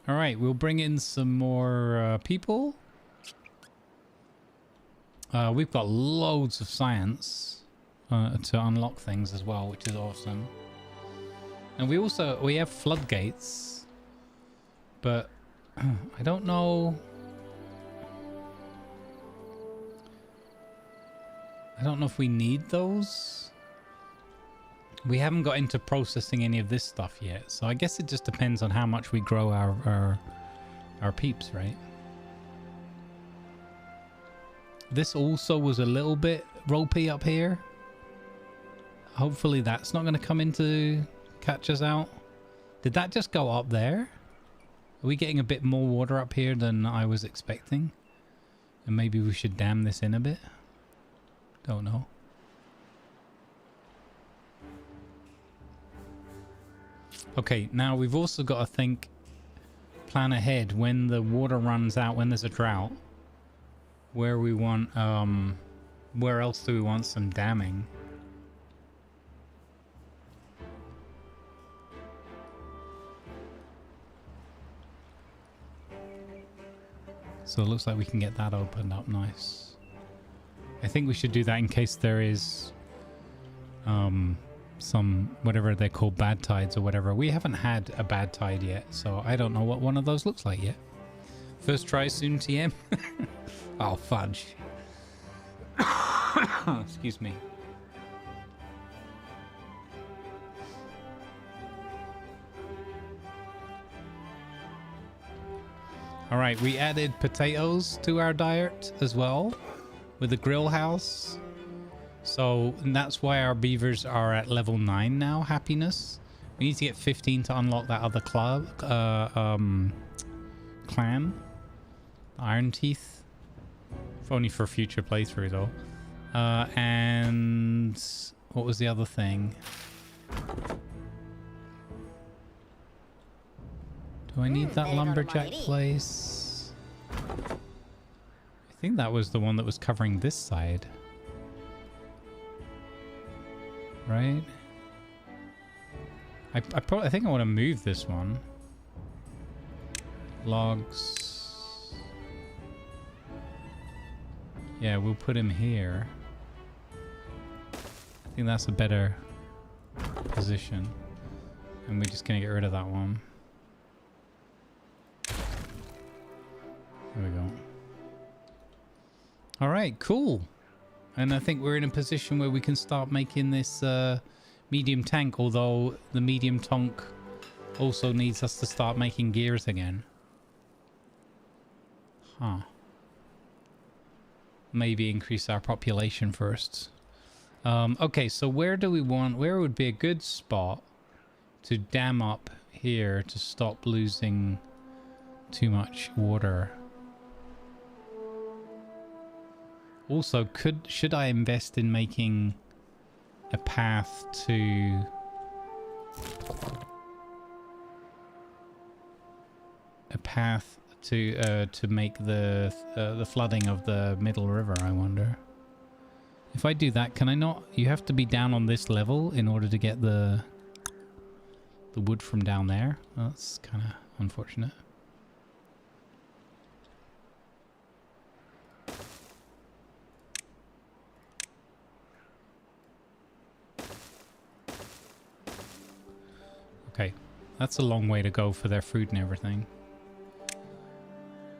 All right, we'll bring in some more people. We've got loads of science to unlock things as well, which is awesome. And we have floodgates, but I don't know. I don't know if we need those. We haven't got into processing any of this stuff yet, so I guess it just depends on how much we grow our peeps, right? This also was a little bit ropey up here. Hopefully that's not going to come in to catch us out. Did that just go up there? Are we getting a bit more water up here than I was expecting? And maybe we should dam this in a bit? Don't know. Okay, now we've also got to plan ahead when the water runs out, when there's a drought. Where we want, where else do we want some damming? So it looks like we can get that opened up nice. I think we should do that in case there is some, whatever they're called, bad tides or whatever. We haven't had a bad tide yet, so I don't know what one of those looks like yet. First try soon, TM. Oh, fudge. Excuse me. All right, we added potatoes to our diet as well with the grill house. So and that's why our beavers are at level 9 now, happiness. We need to get 15 to unlock that other clan. Iron Teeth. If only for a future playthrough though. And what was the other thing? Do I need that lumberjack place? I think that was the one that was covering this side. Right? I think I want to move this one. Logs. Yeah, we'll put him here. I think that's a better position. And we're just going to get rid of that one. There we go. All right, cool. And I think we're in a position where we can start making this medium tank, although the medium tonk also needs us to start making gears again. Huh. Maybe increase our population first. Okay, so where would be a good spot to dam up here to stop losing too much water? Also, should I invest in making a path to make the flooding of the middle river, I wonder. If I do that, can I not? You have to be down on this level in order to get the wood from down there. Well, that's kind of unfortunate. Okay, that's a long way to go for their food and everything.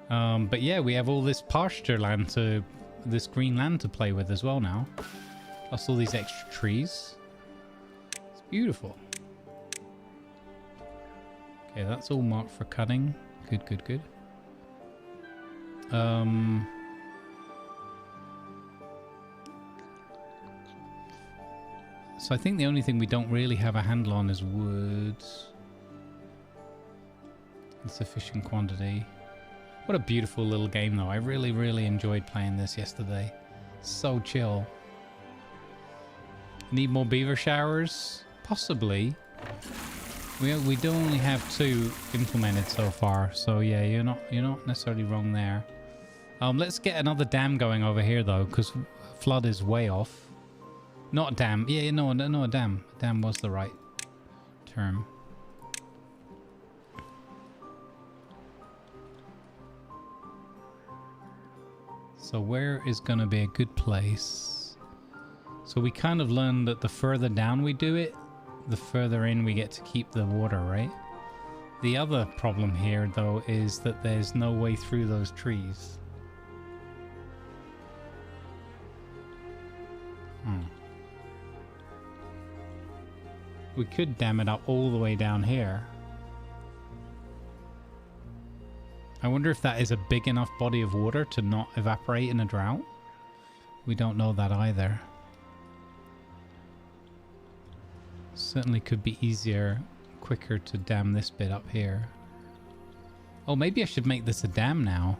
But yeah, we have all this pasture land this green land to play with as well now. Plus all these extra trees. It's beautiful. Okay, that's all marked for cutting. Good, good, good. So I think the only thing we don't really have a handle on is wood. In sufficient quantity. What a beautiful little game though. I really, really enjoyed playing this yesterday. So chill. Need more beaver showers? Possibly. We do only have 2 implemented so far. So yeah, you're not necessarily wrong there. Let's get another dam going over here though, because flood is way off. Not a dam. Yeah, no, a dam. Dam was the right term. So where is going to be a good place? So we kind of learned that the further down we do it, the further in we get to keep the water, right? The other problem here, though, is that there's no way through those trees. We could dam it up all the way down here. I wonder if that is a big enough body of water to not evaporate in a drought. We don't know that either. Certainly could be easier, quicker to dam this bit up here. Oh, maybe I should make this a dam now.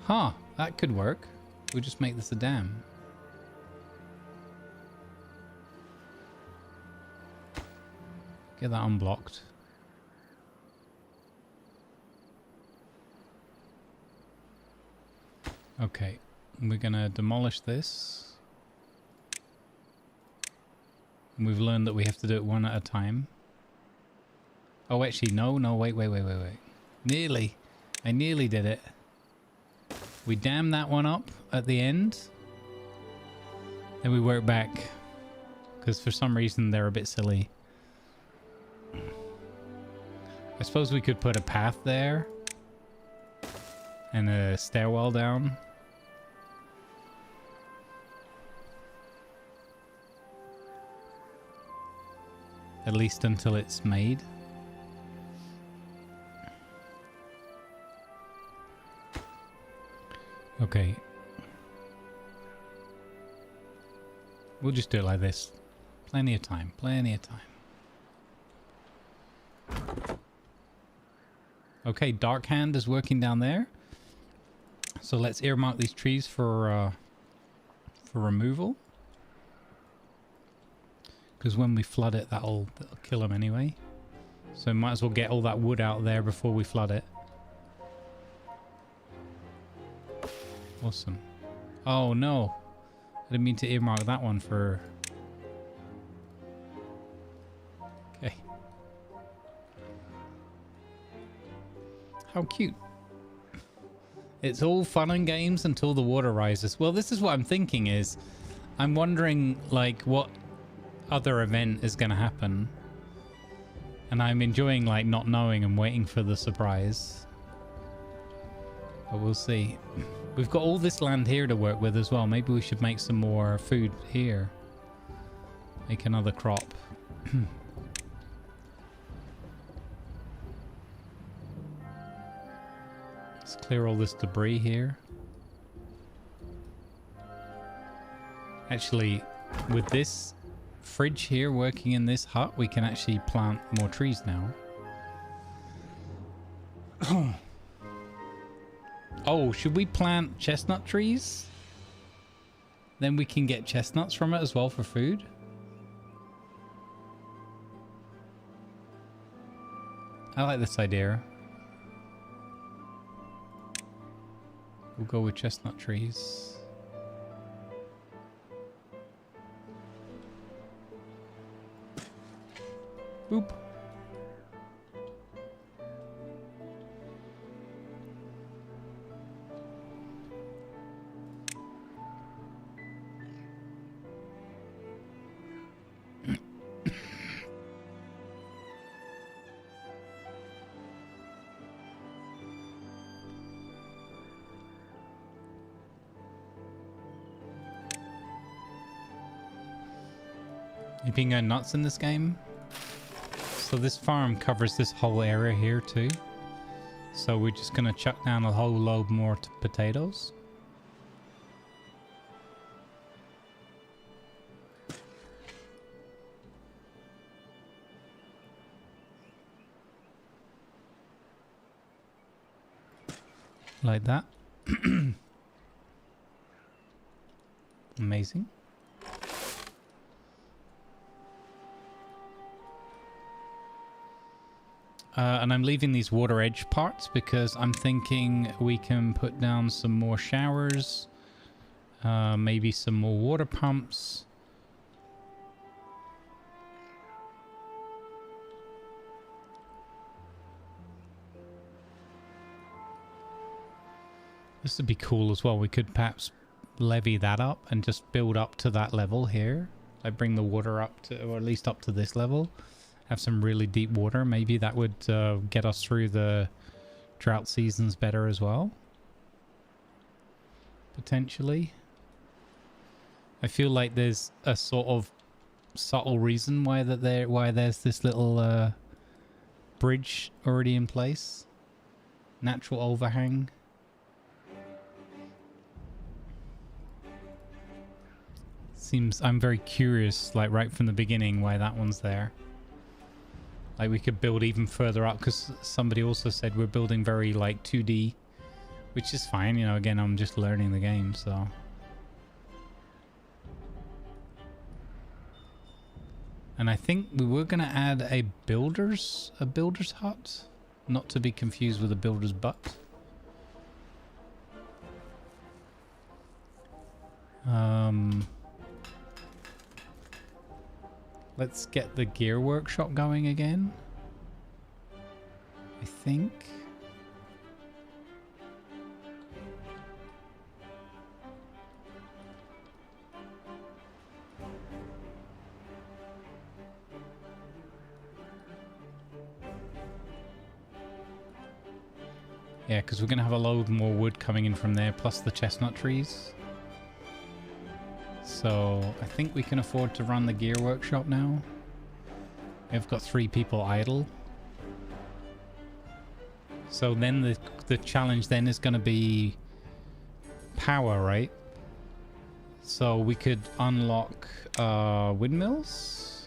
Huh, that could work. We'll just make this a dam. Get that unblocked. Okay, we're gonna demolish this. And we've learned that we have to do it one at a time. Oh, actually, no, wait. Nearly. I nearly did it. We dam that one up at the end. Then we work back. Because for some reason they're a bit silly. I suppose we could put a path there. And a stairwell down. At least until it's made. Okay. We'll just do it like this. Plenty of time. Plenty of time. Okay, Dark Hand is working down there. So let's earmark these trees for removal. Because when we flood it, that'll kill them anyway. So might as well get all that wood out there before we flood it. Awesome. Oh no. I didn't mean to earmark that one for... Okay. How cute. It's all fun and games until the water rises. Well, this is what I'm thinking is... I'm wondering, like, what other event is going to happen. And I'm enjoying, like, not knowing and waiting for the surprise. But we'll see. We've got all this land here to work with as well. Maybe we should make some more food here. Make another crop. Let's clear all this debris here. Actually, with this fridge here working in this hut, we can actually plant more trees now. Oh, should we plant chestnut trees? Then we can get chestnuts from it as well for food. I like this idea. We'll go with chestnut trees. Boop. You been going nuts in this game? So this farm covers this whole area here too. So we're just gonna chuck down a whole load more potatoes. Like that. Amazing. And I'm leaving these water edge parts because I'm thinking we can put down some more showers, maybe some more water pumps. This would be cool as well. We could perhaps levy that up and just build up to that level here. Like bring the water up to, or at least up to this level. Have some really deep water. Maybe that would get us through the drought seasons better as well. Potentially. I feel like there's a sort of subtle reason why there's this little bridge already in place. Natural overhang. Seems I'm very curious, like right from the beginning, why that one's there. Like we could build even further up because somebody also said we're building very like 2D, which is fine. You know, again, I'm just learning the game, so. And I think we were going to add a builder's hut, not to be confused with a builder's butt. Let's get the gear workshop going again. I think. Yeah, because we're going to have a load more wood coming in from there, plus the chestnut trees. So I think we can afford to run the gear workshop now. We've got 3 people idle. So then the challenge then is going to be power, right? So we could unlock windmills.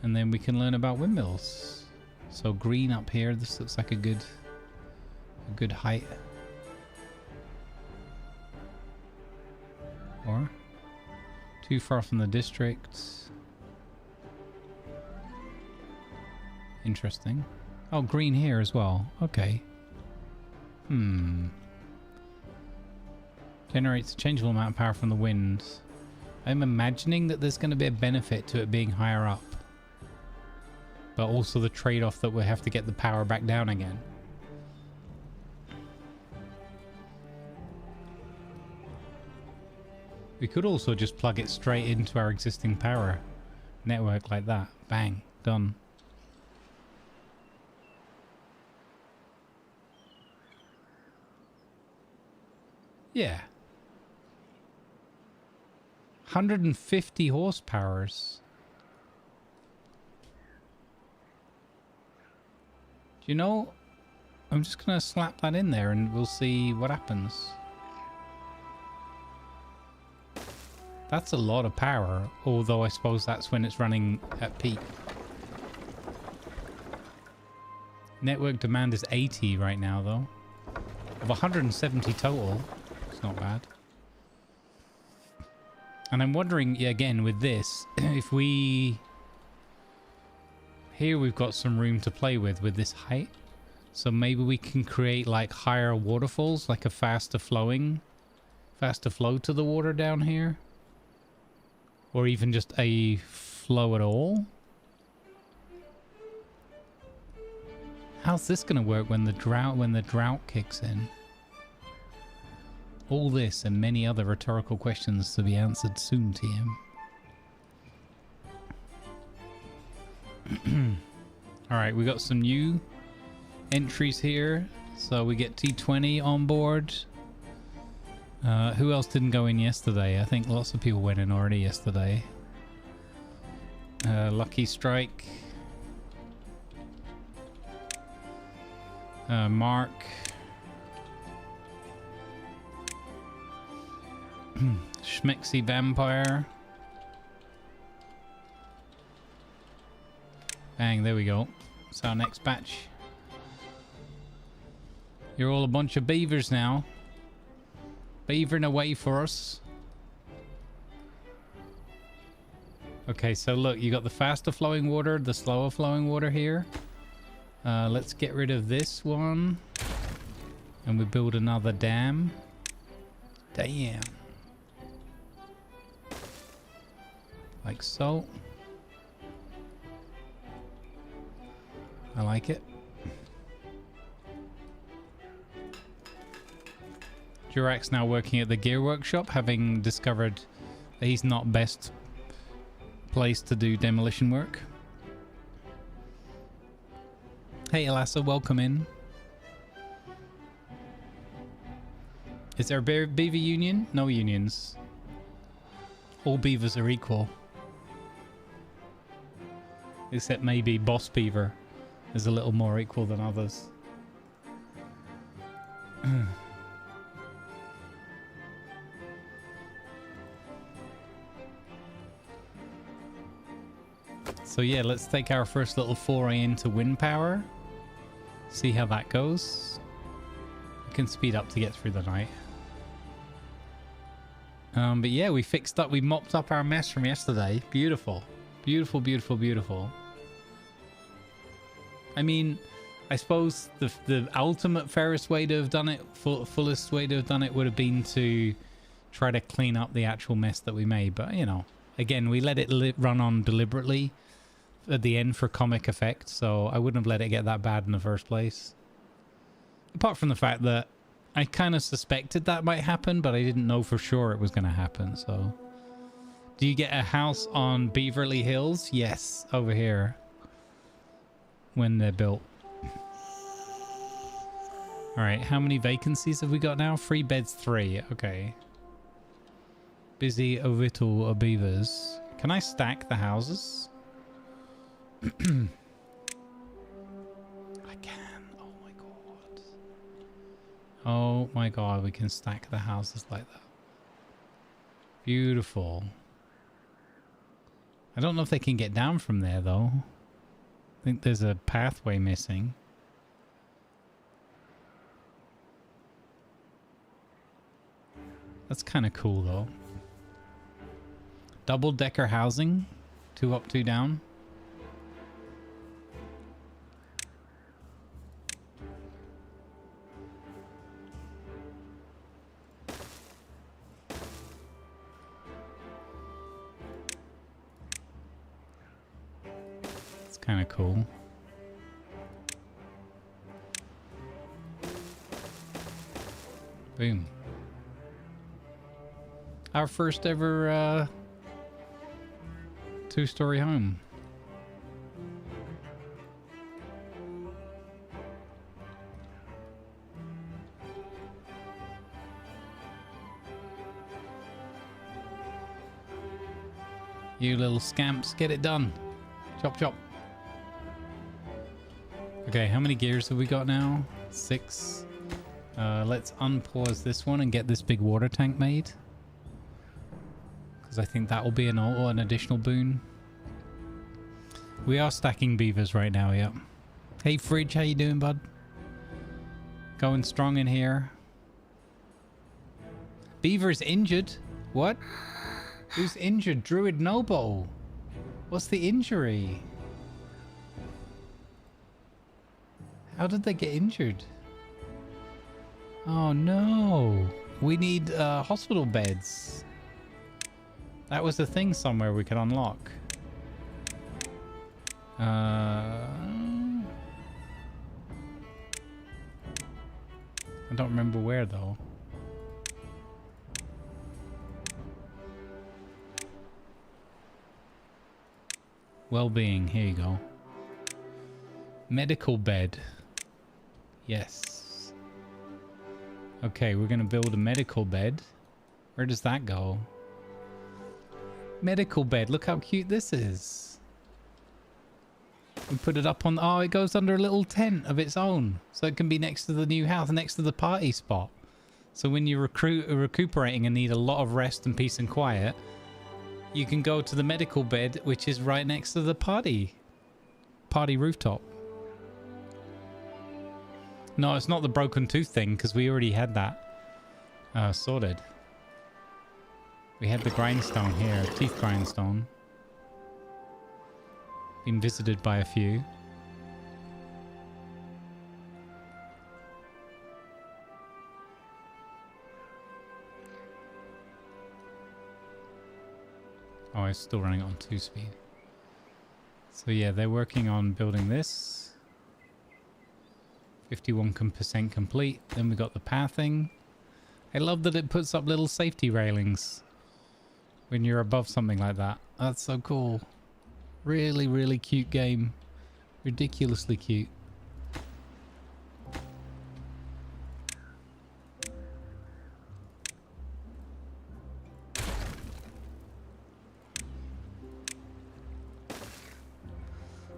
And then we can learn about windmills. So green up here, this looks like a good height. Or too far from the district. Interesting. Oh, green here as well. Okay. Generates a changeable amount of power from the wind. I'm imagining that there's going to be a benefit to it being higher up. But also the trade-off that we have to get the power back down again. We could also just plug it straight into our existing power network like that. Bang. Done. Yeah. 150 horsepowers. Do you know I'm just going to slap that in there and we'll see what happens. That's a lot of power, although I suppose that's when it's running at peak. Network demand is 80 right now, though. Of 170 total. It's not bad. And I'm wondering, yeah, again, with this, if we... Here we've got some room to play with this height. So maybe we can create like higher waterfalls, like a faster flow to the water down here. Or even just a flow at all. How's this gonna work when the drought kicks in? All this and many other rhetorical questions to be answered soon, TM. Alright, we got some new entries here. So we get T20 on board. Who else didn't go in yesterday? I think lots of people went in already yesterday. Lucky Strike. Mark. Schmexy Vampire. Bang, there we go. It's our next batch. You're all a bunch of beavers now. Beavering away for us. Okay, so look, you got the faster flowing water, the slower flowing water here. Let's get rid of this one. And we build another dam. Damn. Like so. I like it. Jurak's now working at the gear workshop, having discovered that he's not best placed to do demolition work. Hey Elassa, welcome in. Is there a beaver union? No unions. All beavers are equal. Except maybe Boss Beaver is a little more equal than others. So yeah, let's take our first little foray into wind power. See how that goes. We can speed up to get through the night. But yeah, we fixed up, we mopped up our mess from yesterday. Beautiful. Beautiful, beautiful, beautiful. I mean, I suppose the ultimate fairest way to have done it, fullest way to have done it would have been to try to clean up the actual mess that we made. But, you know, again, we let it run on deliberately at the end for comic effect, so I wouldn't have let it get that bad in the first place. Apart from the fact that I kind of suspected that might happen, but I didn't know for sure it was going to happen, so... Do you get a house on Beaverly Hills? Yes, over here. When they're built. Alright, how many vacancies have we got now? 3 beds, 3. Okay. Busy a little of beavers. Can I stack the houses? I can. Oh my god. Oh my god, we can stack the houses like that. Beautiful. I don't know if they can get down from there though. I think there's a pathway missing. That's kind of cool though. Double-decker housing. 2 up, 2 down. It's kind of cool. Boom. Our first ever 2-story home. You little scamps, get it done. Chop chop. Okay, how many gears have we got now? 6. Let's unpause this one and get this big water tank made. Because I think that will be an additional boon. We are stacking beavers right now, yep. Hey Fridge, how you doing, bud? Going strong in here. Beaver's injured. What? Who's injured? Druid Noble. What's the injury? How did they get injured? Oh no. We need hospital beds. That was the thing somewhere we could unlock. I don't remember where though. Well-being, here you go. Medical bed. Yes. Okay, we're gonna build a medical bed. Where does that go? Medical bed, look how cute this is. We put it up on, oh, it goes under a little tent of its own. So it can be next to the new house, next to the party spot. So when you're recuperating and need a lot of rest and peace and quiet, you can go to the medical bed, which is right next to the party rooftop. No, it's not the broken tooth thing, because we already had that sorted. We had the grindstone here, teeth grindstone. Been visited by a few. Oh, it's still running on 2 speed. So yeah, they're working on building this. 51% complete. Then we got the pathing. I love that it puts up little safety railings when you're above something like that. That's so cool. Really, really cute game. Ridiculously cute.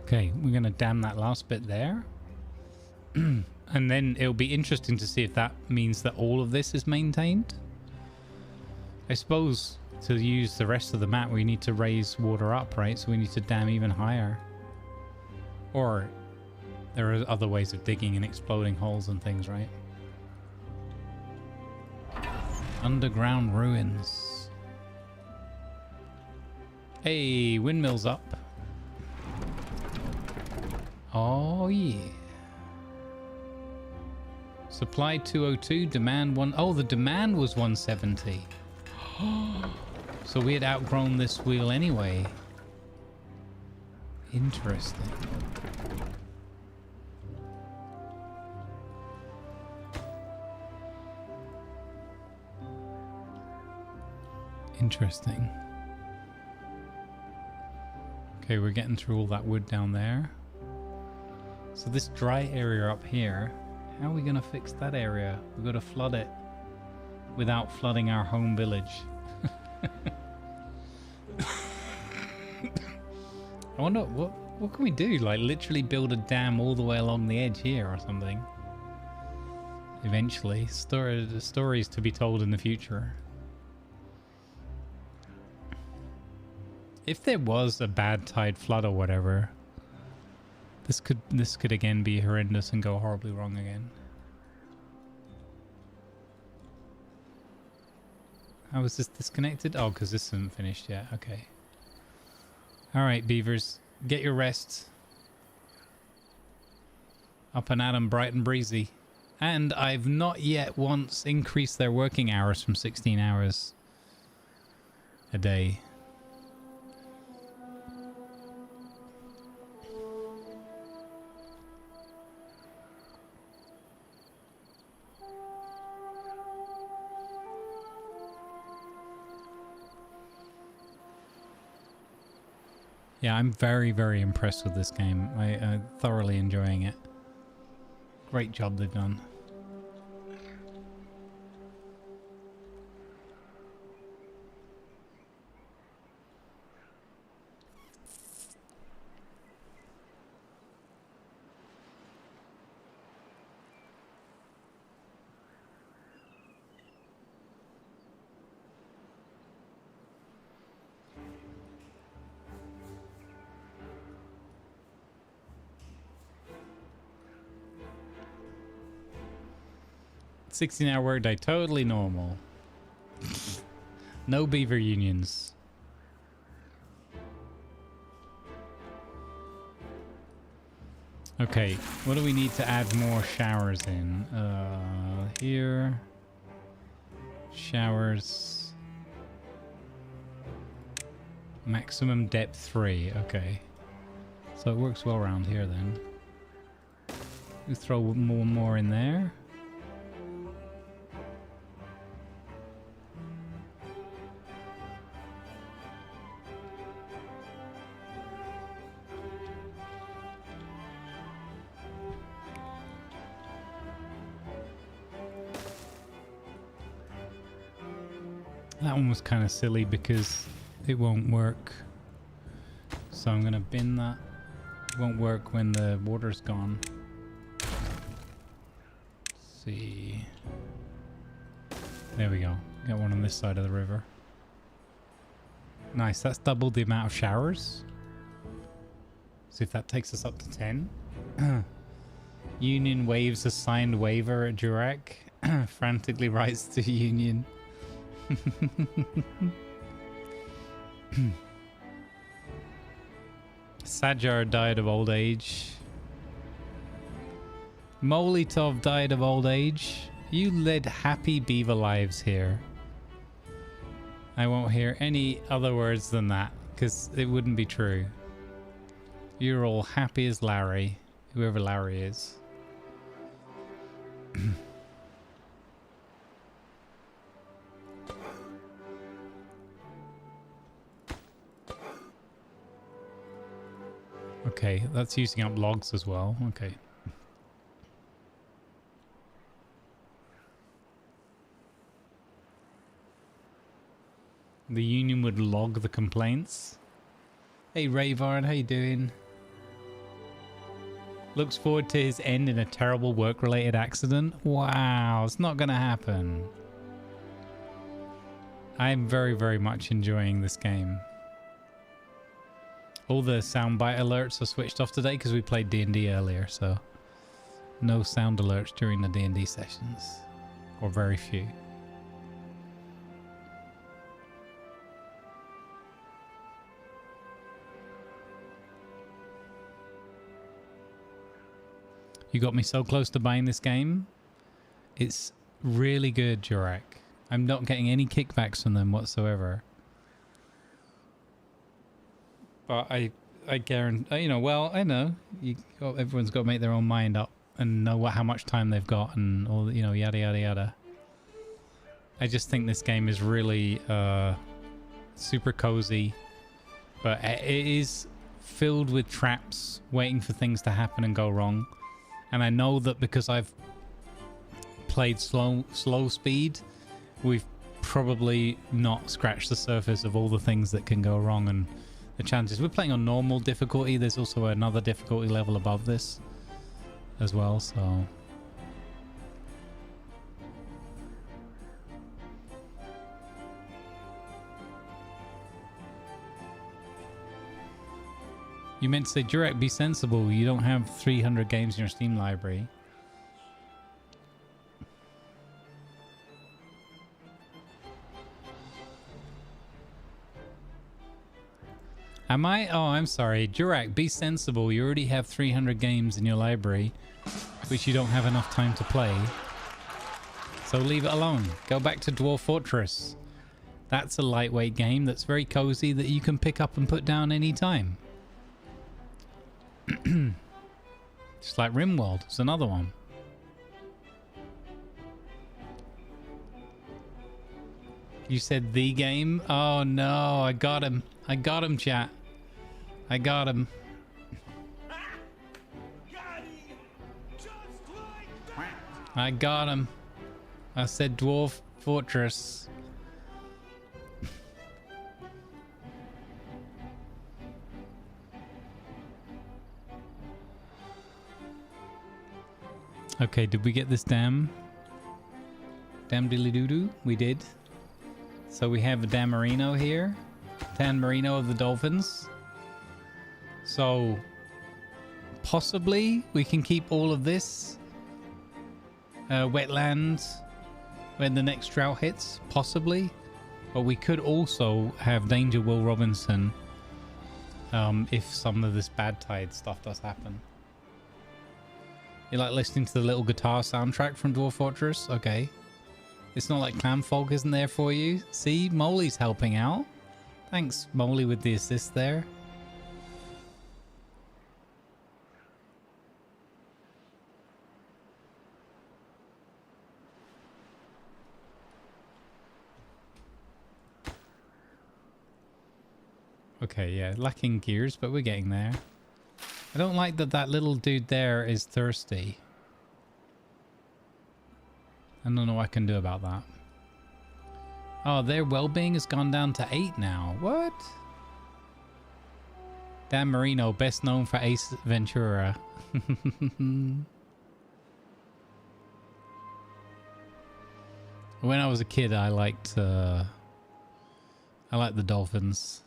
Okay, we're going to dam that last bit there. And then it'll be interesting to see if that means that all of this is maintained. I suppose to use the rest of the map we need to raise water up, right? So we need to dam even higher. Or there are other ways of digging and exploding holes and things, right? Underground ruins. Hey, windmill's up. Oh yeah. Supply 202, demand 1. Oh, the demand was 170. So we had outgrown this wheel anyway. Interesting. Interesting. Okay, we're getting through all that wood down there. So this dry area up here, how are we going to fix that area? We've got to flood it without flooding our home village. I wonder, what can we do? Like literally build a dam all the way along the edge here or something? Eventually. Stories to be told in the future. If there was a bad tide flood or whatever, this could again be horrendous and go horribly wrong again. How is this disconnected? Oh, because this isn't finished yet. Okay. Alright, beavers. Get your rest. Up and at 'em, bright and breezy. And I've not yet once increased their working hours from 16 hours a day. Yeah, I'm very, very impressed with this game. I'm thoroughly enjoying it. Great job they've done. 16-hour workday, totally normal. No beaver unions. Okay, what do we need to add more showers in? Here. Showers. Maximum depth 3, okay. So it works well around here then. We throw more in there. That one was kind of silly because it won't work. So I'm going to bin that. It won't work when the water's gone. Let's see. There we go. Got one on this side of the river. Nice. That's doubled the amount of showers. See if that takes us up to 10. Union waves a signed waiver at Jurek. Frantically writes to Union. Sajar died of old age. Molitov died of old age. You led happy beaver lives here. I won't hear any other words than that, because it wouldn't be true. You're all happy as Larry, whoever Larry is. Okay, that's using up logs as well. Okay. The union would log the complaints. Hey Rayvard, how you doing? Looks forward to his end in a terrible work-related accident. Wow, it's not gonna happen. I'm very, very much enjoying this game. All the soundbite alerts are switched off today because we played D&D earlier, so no sound alerts during the D&D sessions, or very few. You got me so close to buying this game. It's really good, Jurek. I'm not getting any kickbacks from them whatsoever. But I guarantee, you know, well, I know everyone's got to make their own mind up and know how much time they've got and all, you know, yada yada yada. I just think this game is really super cozy, but it is filled with traps waiting for things to happen and go wrong. And I know that because I've played slow speed, we've probably not scratched the surface of all the things that can go wrong and the chances. We're playing on normal difficulty. There's also another difficulty level above this as well, so you meant to say, Jurek, be sensible. You don't have 300 games in your Steam library. Am I? Oh, I'm sorry. Jurek, be sensible. You already have 300 games in your library, which you don't have enough time to play. So leave it alone. Go back to Dwarf Fortress. That's a lightweight game that's very cozy that you can pick up and put down anytime. Just like Rimworld. It's another one. You said the game? Oh no, I got him. I got him, chat. I got him. I got him. I said Dwarf Fortress. Okay, did we get this dam? Dam dilly doo doo? We did. So we have a Dan Marino here. Dan Marino of the Dolphins. So possibly we can keep all of this wetland when the next drought hits, possibly. But we could also have Danger Will Robinson if some of this bad tide stuff does happen. You like listening to the little guitar soundtrack from Dwarf Fortress? Okay. It's not like Clan Folk isn't there for you. See, Molly's helping out. Thanks, Molly, with the assist there. Okay, yeah, lacking gears, but we're getting there. I don't like that that little dude there is thirsty. I don't know what I can do about that. Oh, their well-being has gone down to 8 now. What? Dan Marino, best known for Ace Ventura. When I was a kid, I liked the dolphins.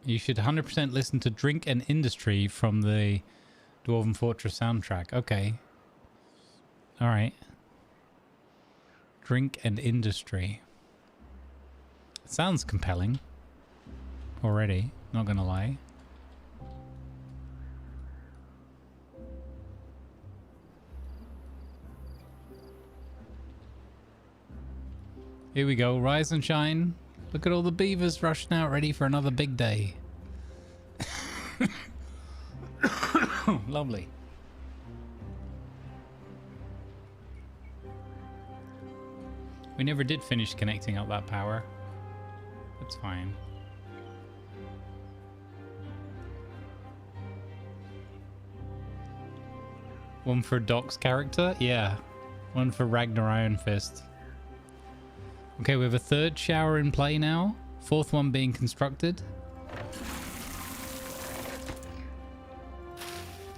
You should 100% listen to Drink and Industry from the Dwarven Fortress soundtrack. Okay. Alright. Drink and Industry. It sounds compelling. Already. Not gonna lie. Here we go. Rise and shine. Look at all the beavers rushing out ready for another big day. Lovely. We never did finish connecting up that power. That's fine. One for Doc's character? Yeah. One for Ragnar Iron Fist. Okay, we have a third shower in play now. Fourth one being constructed.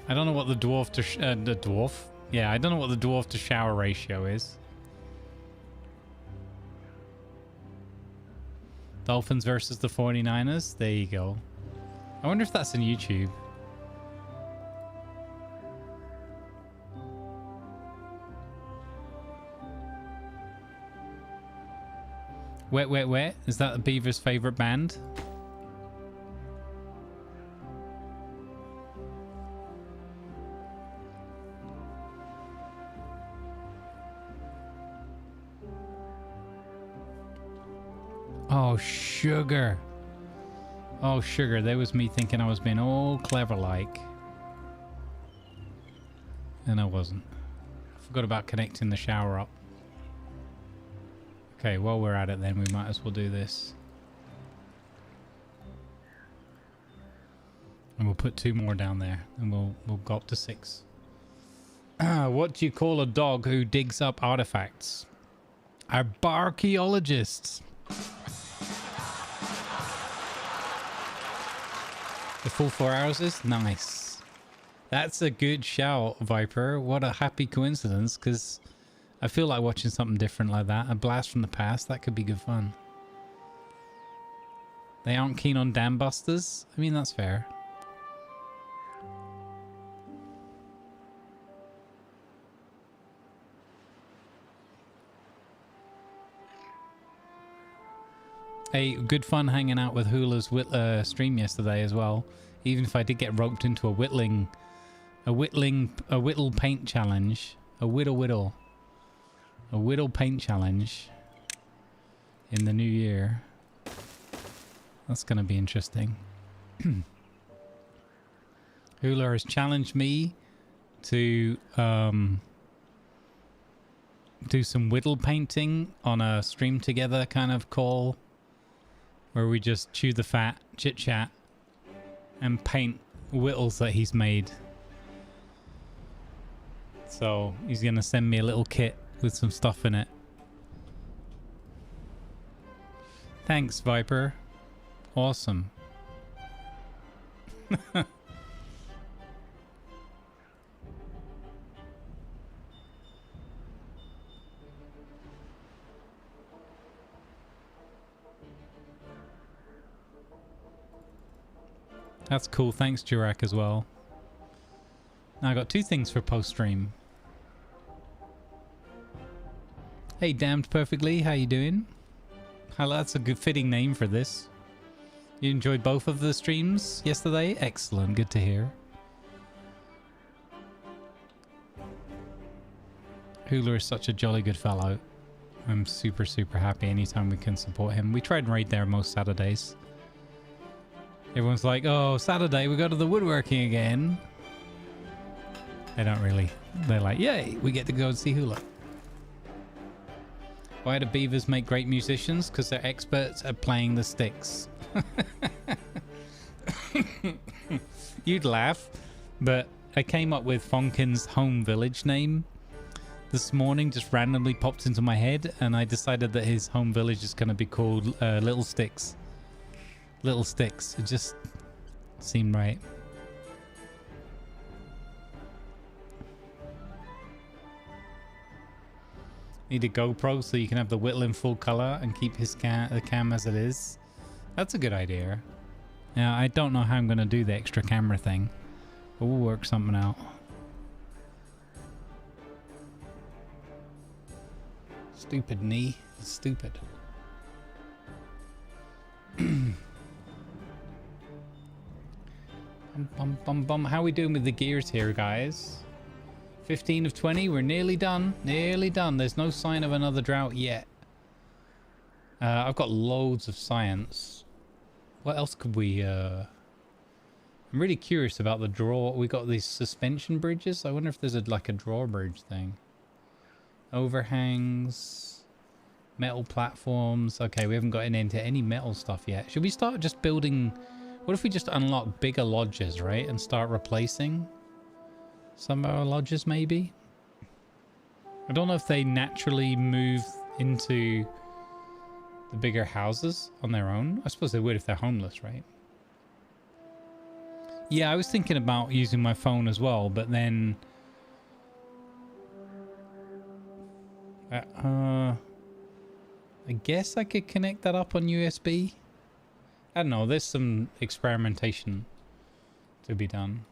I don't know what the dwarf to the dwarf. Yeah, I don't know what the dwarf to shower ratio is. Dolphins versus the 49ers. There you go. I wonder if that's on YouTube. Wet, wet, wet. Is that the Beaver's favorite band? Oh, sugar. Oh, sugar. That was me thinking I was being all clever like. And I wasn't. I forgot about connecting the shower up. Okay, while we're at it then, we might as well do this. And we'll put 2 more down there. And we'll go up to 6. What do you call a dog who digs up artifacts? Archaeologists. The full 4 hours is nice. That's a good shout, Viper. What a happy coincidence, because I feel like watching something different like that. A blast from the past. That could be good fun. They aren't keen on dam busters? I mean, that's fair. Hey, good fun hanging out with Hula's stream yesterday as well. Even if I did get roped into a whittle paint challenge. A whittle paint challenge in the new year. That's going to be interesting. Hula has challenged me to do some whittle painting on a stream together kind of call, where we just chew the fat, chit chat, and paint whittles that he's made. So he's going to send me a little kit with some stuff in it. Thanks, Viper. Awesome. That's cool. Thanks, Jurak, as well. Now I got 2 things for post-stream. Hey, Damned Perfectly, how you doing? That's a good fitting name for this. You enjoyed both of the streams yesterday? Excellent, good to hear. Hula is such a jolly good fellow. I'm super, super happy anytime we can support him. We try and raid there most Saturdays. Everyone's like, oh, Saturday, we go to the woodworking again. They don't really. They're like, yay, we get to go and see Hula. Why do beavers make great musicians? Because they're experts at playing the sticks. You'd laugh, but I came up with Fonkin's home village name this morning, just randomly popped into my head, and I decided that his home village is going to be called Little Sticks. Little Sticks. It just seemed right. Need a GoPro so you can have the Whittle in full color and keep his the cam as it is. That's a good idea. Now, I don't know how I'm going to do the extra camera thing, but we'll work something out. Stupid knee. Stupid. How are we doing with the gears here, guys? 15 of 20. We're nearly done. Nearly done. There's no sign of another drought yet. I've got loads of science. What else could we... I'm really curious about the draw. We got these suspension bridges. I wonder if there's like a drawbridge thing. Overhangs. Metal platforms. Okay, we haven't gotten into any metal stuff yet. Should we start just building... What if we just unlock bigger lodges, right? And start replacing some of our lodges, maybe? I don't know if they naturally move into the bigger houses on their own. I suppose they would if they're homeless, right? Yeah, I was thinking about using my phone as well, but then... I guess I could connect that up on USB. I don't know, there's some experimentation to be done.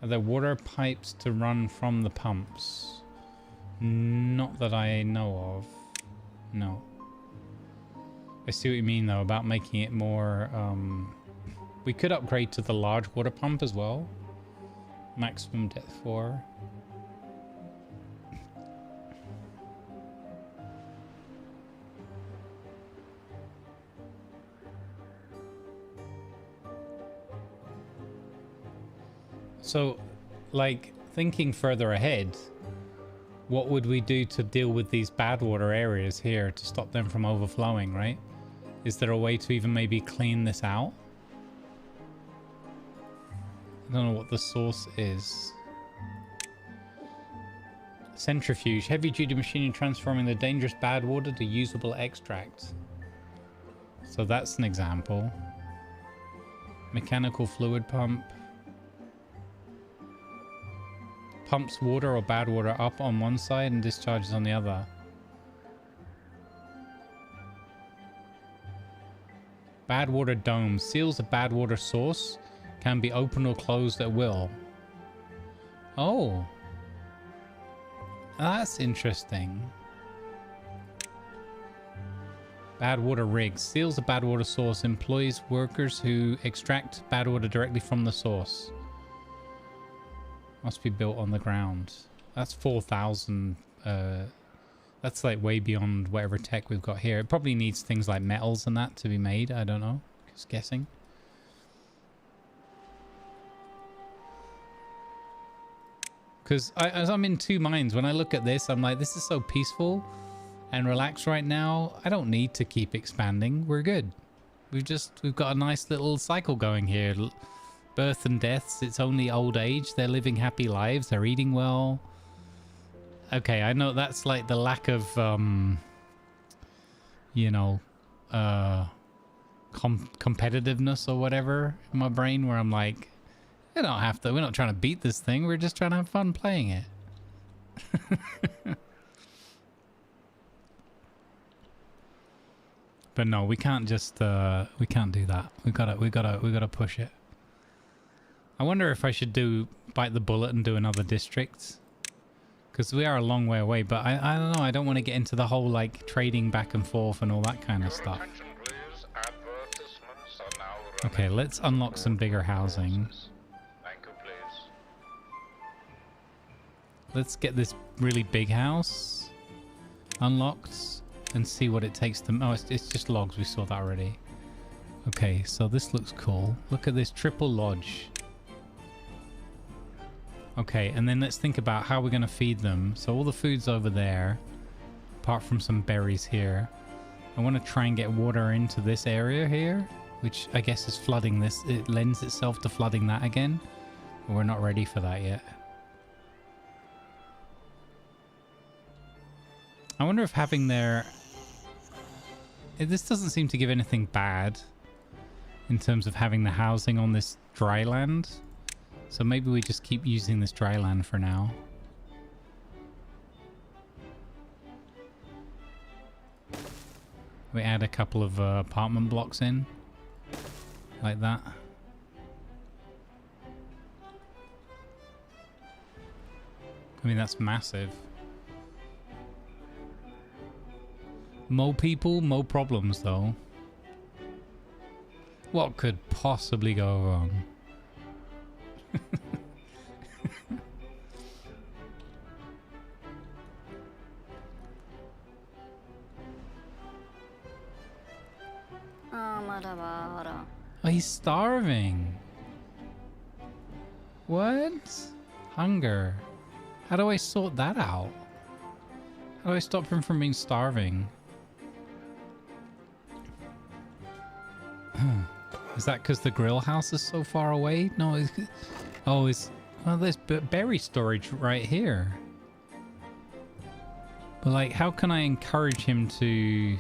Are there water pipes to run from the pumps? Not that I know of. No. I see what you mean though about making it more... we could upgrade to the large water pump as well. Maximum depth 4. So, like, thinking further ahead, what would we do to deal with these bad water areas here to stop them from overflowing, right? Is there a way to even maybe clean this out? I don't know what the source is. Centrifuge. Heavy-duty machinery transforming the dangerous bad water to usable extract. So that's an example. Mechanical fluid pump. Pumps water or bad water up on one side and discharges on the other. Bad water dome. Seals a bad water source. Can be opened or closed at will. Oh. That's interesting. Bad water rig. Seals a bad water source. Employs workers who extract bad water directly from the source. Must be built on the ground. That's 4,000. That's like way beyond whatever tech we've got here. It probably needs things like metals and that to be made. I don't know. Just guessing. Because as I'm in two minds, when I look at this, I'm like, this is so peaceful and relaxed right now. I don't need to keep expanding. We're good. We've got a nice little cycle going here. Birth and deaths, it's only old age. They're living happy lives. They're eating well. Okay, I know that's like the lack of, you know, competitiveness or whatever in my brain where I'm like, we don't have to, we're not trying to beat this thing. We're just trying to have fun playing it. But no, we can't just we can't do that. We gotta push it. I wonder if I should bite the bullet and do another district, because we are a long way away. But I don't know. I don't want to get into the whole like trading back and forth and all that kind of stuff. Okay, let's unlock some bigger housing. Let's get this really big house unlocked and see what it takes to... Oh, it's just logs. We saw that already. Okay, so this looks cool. Look at this triple lodge. Okay, and then let's think about how we're going to feed them. So all the food's over there, apart from some berries here. I want to try and get water into this area here, which I guess is flooding this. It lends itself to flooding that again. But we're not ready for that yet. I wonder if having their... This doesn't seem to give anything bad in terms of having the housing on this dry land. So maybe we just keep using this dry land for now. We add a couple of apartment blocks in. Like that. I mean, that's massive. Mo people, mo problems though. What could possibly go wrong? Oh, he's starving. What? Hunger. How do I sort that out? How do I stop him from being starving? Is that because the grill house is so far away? No, it's... Oh, it's... Well, there's berry storage right here. But, like, how can I encourage him to...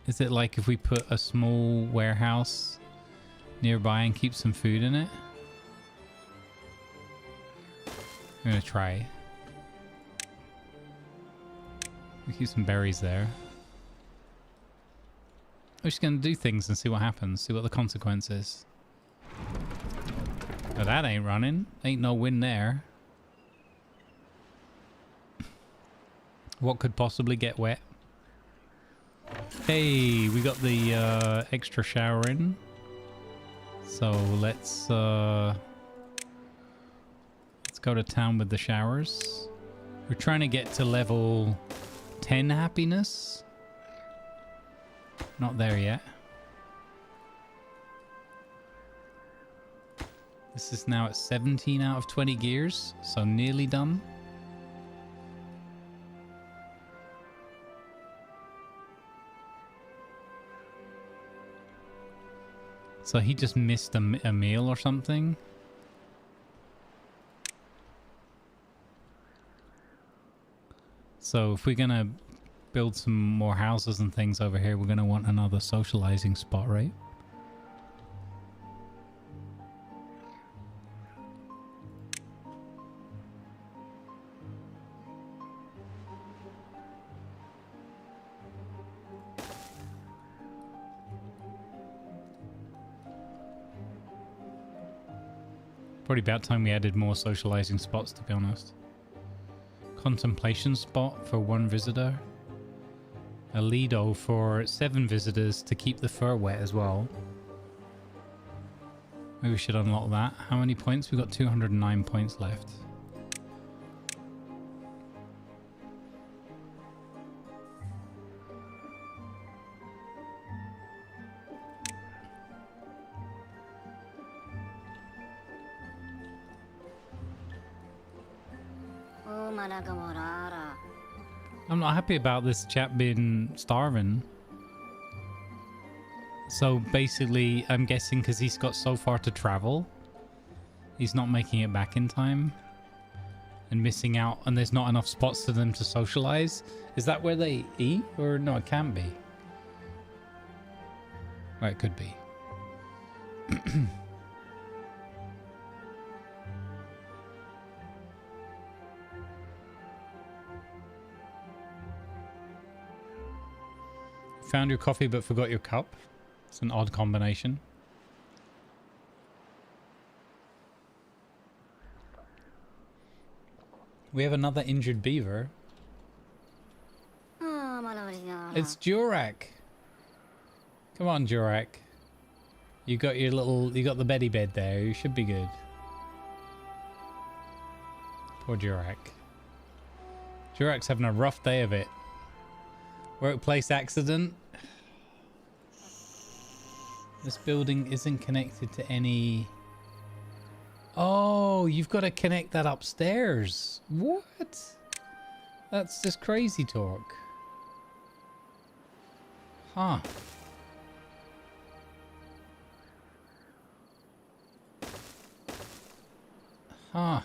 Is it like if we put a small warehouse nearby and keep some food in it? I'm gonna try. We keep some berries there. We're just gonna do things and see what happens, see what the consequence is. But that ain't running. Ain't no win there. What could possibly get wet? Hey, we got the extra shower in. So let's go to town with the showers. We're trying to get to level 10 happiness. Not there yet. This is now at 17 out of 20 gears, so nearly done. So he just missed a meal or something. So if we're gonna build some more houses and things over here, we're gonna want another socializing spot, right? Probably about time we added more socializing spots, to be honest. Contemplation spot for 1 visitor. A Lido for 7 visitors to keep the fur wet as well. Maybe we should unlock that. How many points? We've got 209 points left. I'm not happy about this chap being starving. So basically, I'm guessing because he's got so far to travel, he's not making it back in time and missing out, and there's not enough spots for them to socialize. Is that where they eat? Or no, it can't be. Well, it could be. found your coffee but forgot your cup. It's an odd combination. We have another injured beaver. It's Jurak. Come on, Jurak. You got the beddy bed there. You should be good. Poor Jurak. Jurak's having a rough day of it. Workplace accident. This building isn't connected to any... Oh, you've got to connect that upstairs. What? That's just crazy talk. Huh. Huh.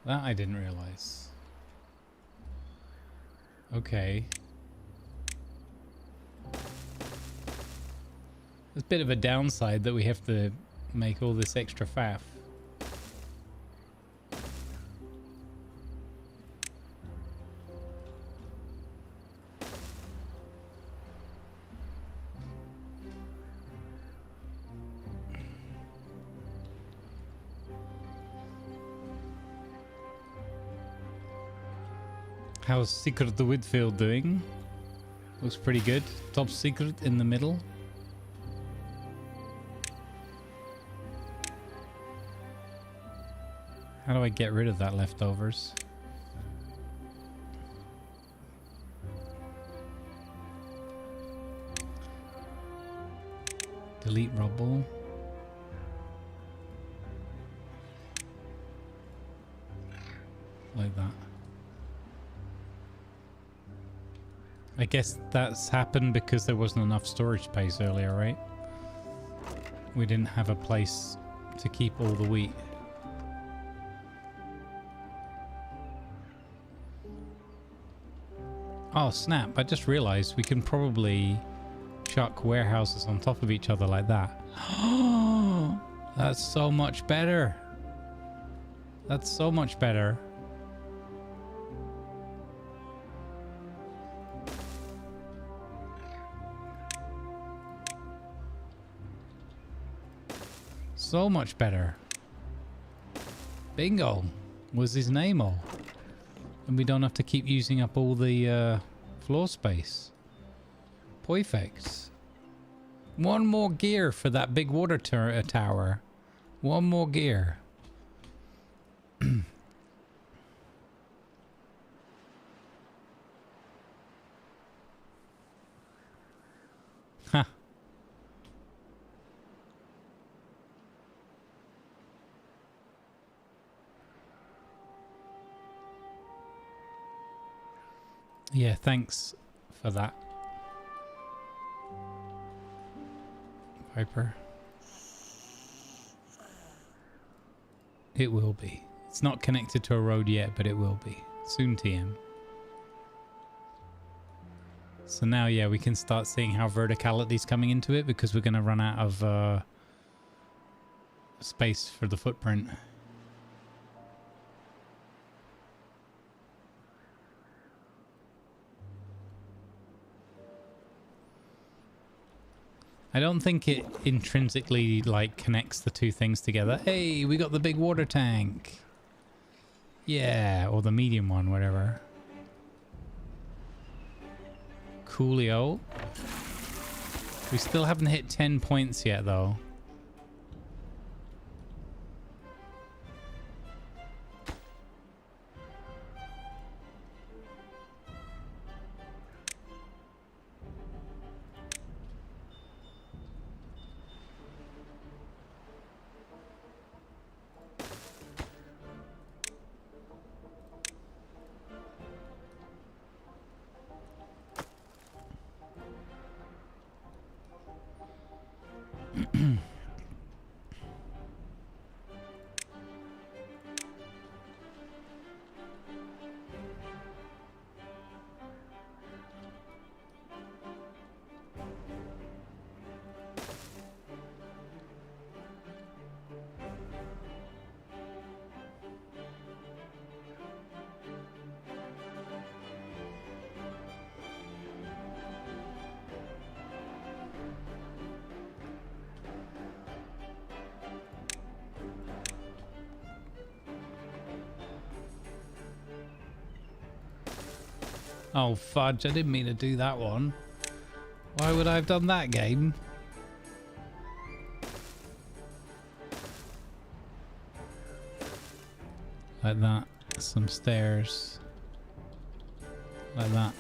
That I didn't realize. Okay. There's a bit of a downside that we have to make all this extra faff. How's Secret of the Whitfield doing? Looks pretty good. Top secret in the middle. How do I get rid of that leftovers? Delete rubble. Like that. I guess that's happened because there wasn't enough storage space earlier, right? We didn't have a place to keep all the wheat. Oh snap, I just realized we can probably chuck warehouses on top of each other like that. That's so much better. That's so much better. So much better. Bingo was his name all. And we don't have to keep using up all the floor space. Perfect. One more gear for that big water tower. One more gear. Huh. Yeah, thanks for that, Piper. It will be. It's not connected to a road yet, but it will be. Soon, TM. So now, yeah, we can start seeing how verticality's coming into it because we're going to run out of space for the footprint. I don't think it intrinsically like connects the two things together. Hey, we got the big water tank. Yeah, or the medium one, whatever. Coolio. We still haven't hit 10 points yet, though. Oh, fudge. I didn't mean to do that one. Why would I have done that, game? Like that. Some stairs. Like that.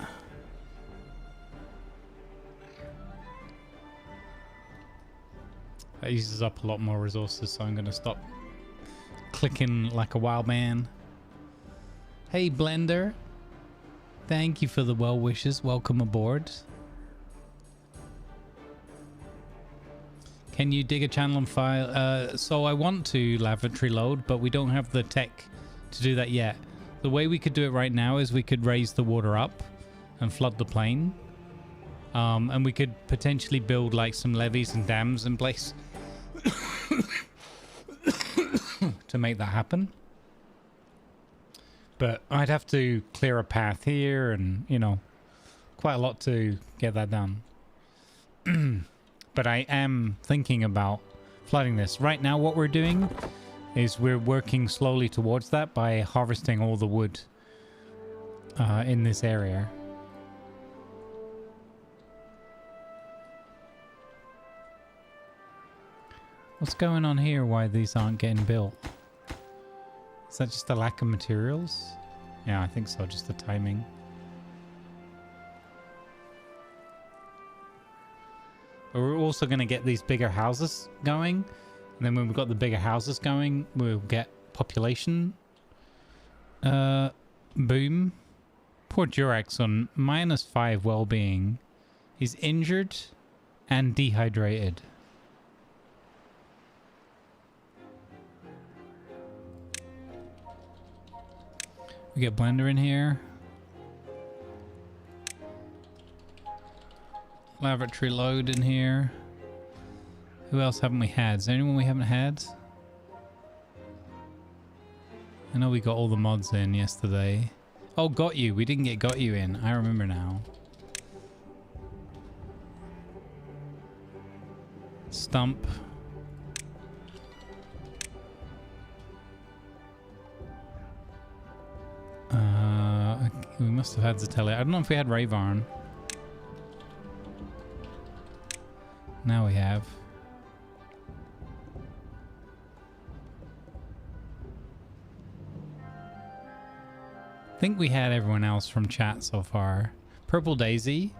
That uses up a lot more resources, so I'm going to stop clicking like a wild man. Hey, Blender. Thank you for the well wishes. Welcome aboard. Can you dig a channel and file? So I want to lavatory load, but we don't have the tech to do that yet. The way we could do it right now is we could raise the water up and flood the plain. And we could potentially build like some levees and dams in place to make that happen. But I'd have to clear a path here and, you know, quite a lot to get that done. But I am thinking about flooding this. Right now what we're doing is we're working slowly towards that by harvesting all the wood in this area. What's going on here? Why these aren't getting built? Is that just a lack of materials? Yeah, I think so. Just the timing. But we're also going to get these bigger houses going. And then when we've got the bigger houses going, we'll get population boom. Poor Durex on -5 well-being. He's injured and dehydrated. We get Blender in here. Lavatory load in here. Who else haven't we had? Is there anyone we haven't had? I know we got all the mods in yesterday. Oh, got you. We didn't get got you in. I remember now. Stump. We must have had Zatelli. I don't know if we had Rayvarn. Now we have. I think we had everyone else from chat so far. Purple Daisy.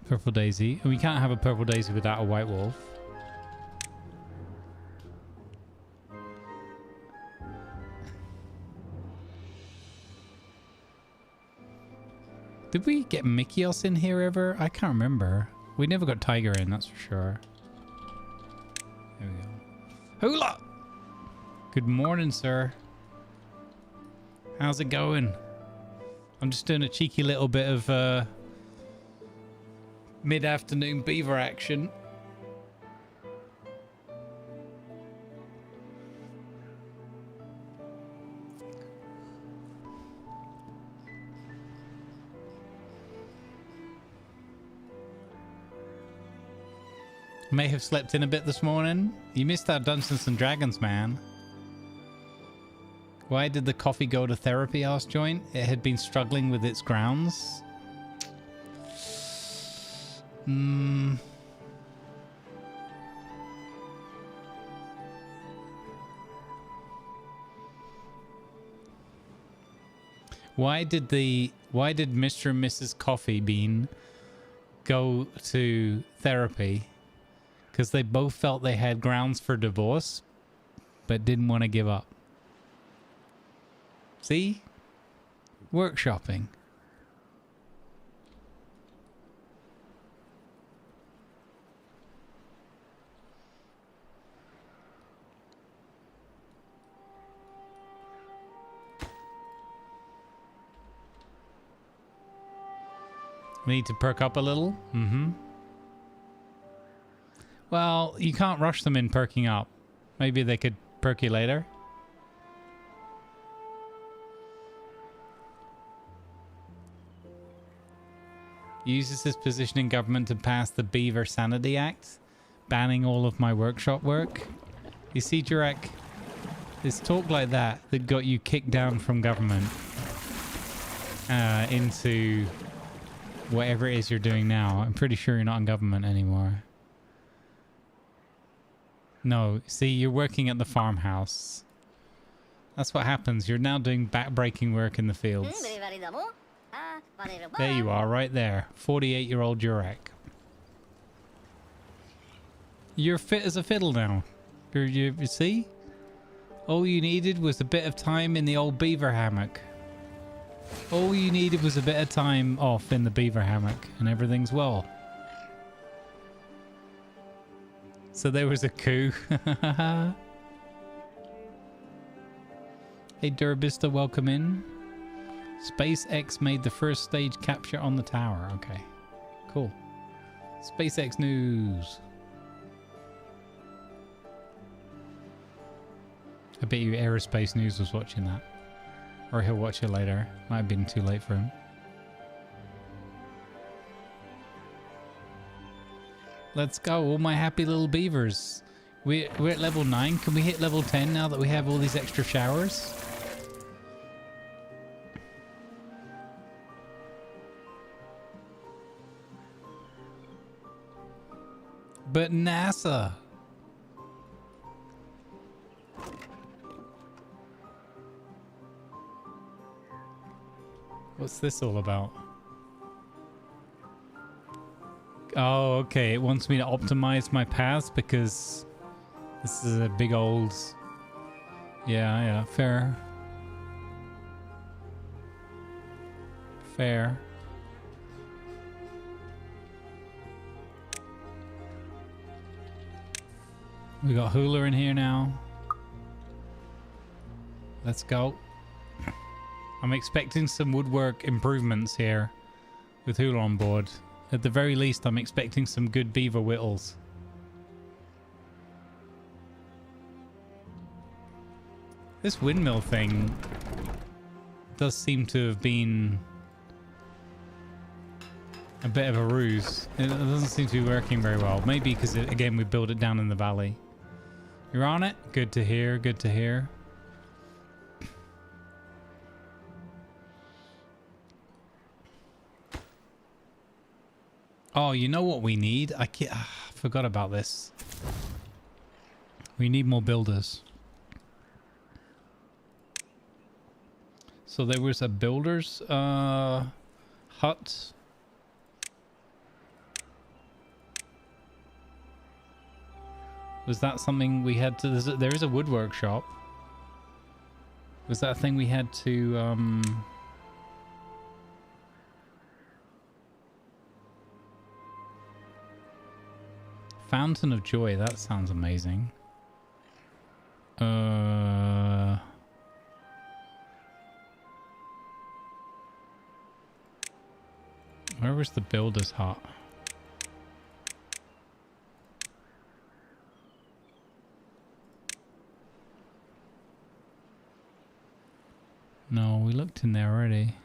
Purple Daisy. We can't have a Purple Daisy without a White Wolf. Did we get Mikios in here ever? I can't remember. We never got Tiger in, that's for sure. There we go. Hula! Good morning, sir. How's it going? I'm just doing a cheeky little bit of mid-afternoon beaver action. May have slept in a bit this morning. You missed out Dungeons and Dragons, man. Why did the coffee go to therapy? Asked Joint. It had been struggling with its grounds. Why did Mr. and Mrs. Coffee Bean go to therapy? Because they both felt they had grounds for divorce, but didn't want to give up. See? Workshopping. We need to perk up a little. Well, you can't rush them in perking up. Maybe they could perk you later. Uses his position in government to pass the Beaver Sanity Act, banning all of my workshop work. You see, Jurek, It's talk like that that got you kicked down from government into whatever it is you're doing now. I'm pretty sure you're not in government anymore. No, see, you're working at the farmhouse. That's what happens. You're now doing back-breaking work in the fields. There you are, right there. 48-year-old Jurek. You're fit as a fiddle now. You see? All you needed was a bit of time in the old beaver hammock. All you needed was a bit of time off in the beaver hammock, and everything's well. So there was a coup. Hey Durbista, welcome in. SpaceX made the first stage capture on the tower. Okay, cool. SpaceX news. I bet you Aerospace News was watching that. Or he'll watch it later. Might have been too late for him. Let's go, all my happy little beavers. We're at level 9. Can we hit level 10 now that we have all these extra showers? But NASA. What's this all about? Oh, okay. It wants me to optimize my paths because this is a big old... Yeah, fair. Fair. We got Hula in here now. Let's go. I'm expecting some woodwork improvements here with Hula on board. At the very least, I'm expecting some good beaver whittles. This windmill thing does seem to have been a bit of a ruse. It doesn't seem to be working very well. Maybe because, again, we built it down in the valley. You're on it? Good to hear, good to hear. Oh, you know what we need? I forgot about this. We need more builders. So there was a builder's hut. Was that something we had to... There is a woodwork shop. Was that a thing we had to... Fountain of Joy, that sounds amazing. Where was the builder's hut? No, we looked in there already.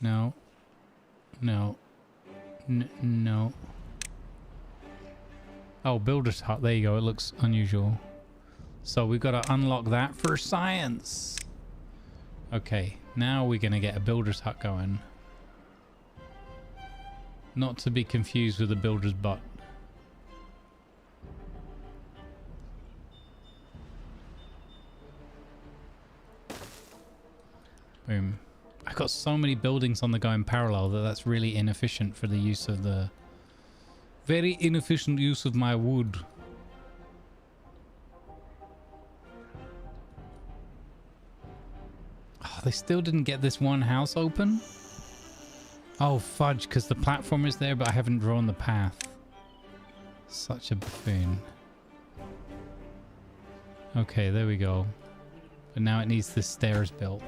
No. No. No. Oh, builder's hut. There you go. It looks unusual. So we've got to unlock that for science. Okay. Now we're going to get a builder's hut going. Not to be confused with a builder's butt. Boom. I've got so many buildings on the go in parallel that that's really inefficient for the use of the... Very inefficient use of my wood. Oh, they still didn't get this one house open? Oh, fudge, because the platform is there, but I haven't drawn the path. Such a buffoon. Okay, there we go. But now it needs the stairs built.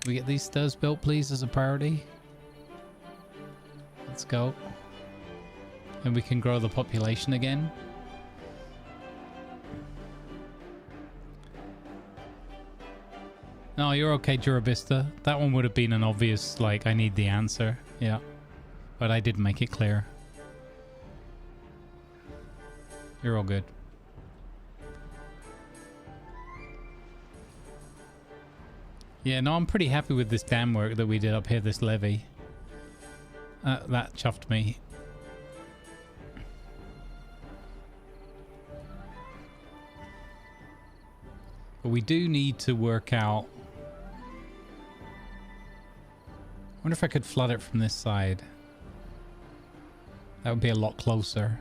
Can we get these stairs built, please, as a priority? Let's go. And we can grow the population again. No, you're okay, Durabista. That one would have been an obvious, like, I need the answer. Yeah. But I did make it clear. You're all good. Yeah, no, I'm pretty happy with this dam work that we did up here, this levee. That chuffed me. But we do need to work out... I wonder if I could flood it from this side. That would be a lot closer.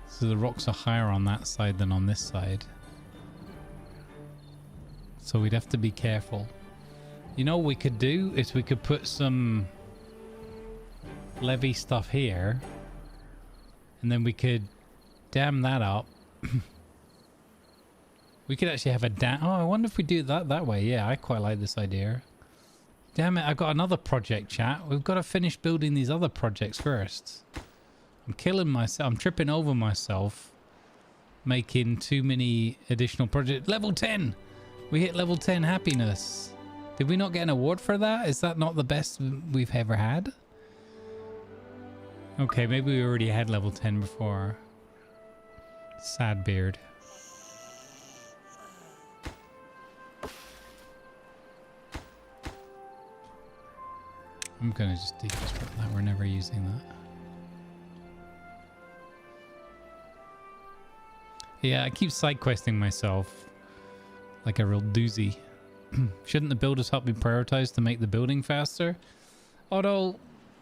So the rocks are higher on that side than on this side. So we'd have to be careful. You know what we could do is we could put some levee stuff here. And then we could dam that up. We could actually have a dam. Oh, I wonder if we do that way. Yeah, I quite like this idea. Damn it, I've got another project, chat. We've got to finish building these other projects first. I'm killing myself. I'm tripping over myself. Making too many additional projects. Level 10! We hit level 10 happiness. Did we not get an award for that? Is that not the best we've ever had? Okay, maybe we already had level 10 before. Sad beard. I'm gonna just deconstruct that. We're never using that. Yeah, I keep side questing myself like a real doozy. Shouldn't the builders help me prioritize to make the building faster? Otto,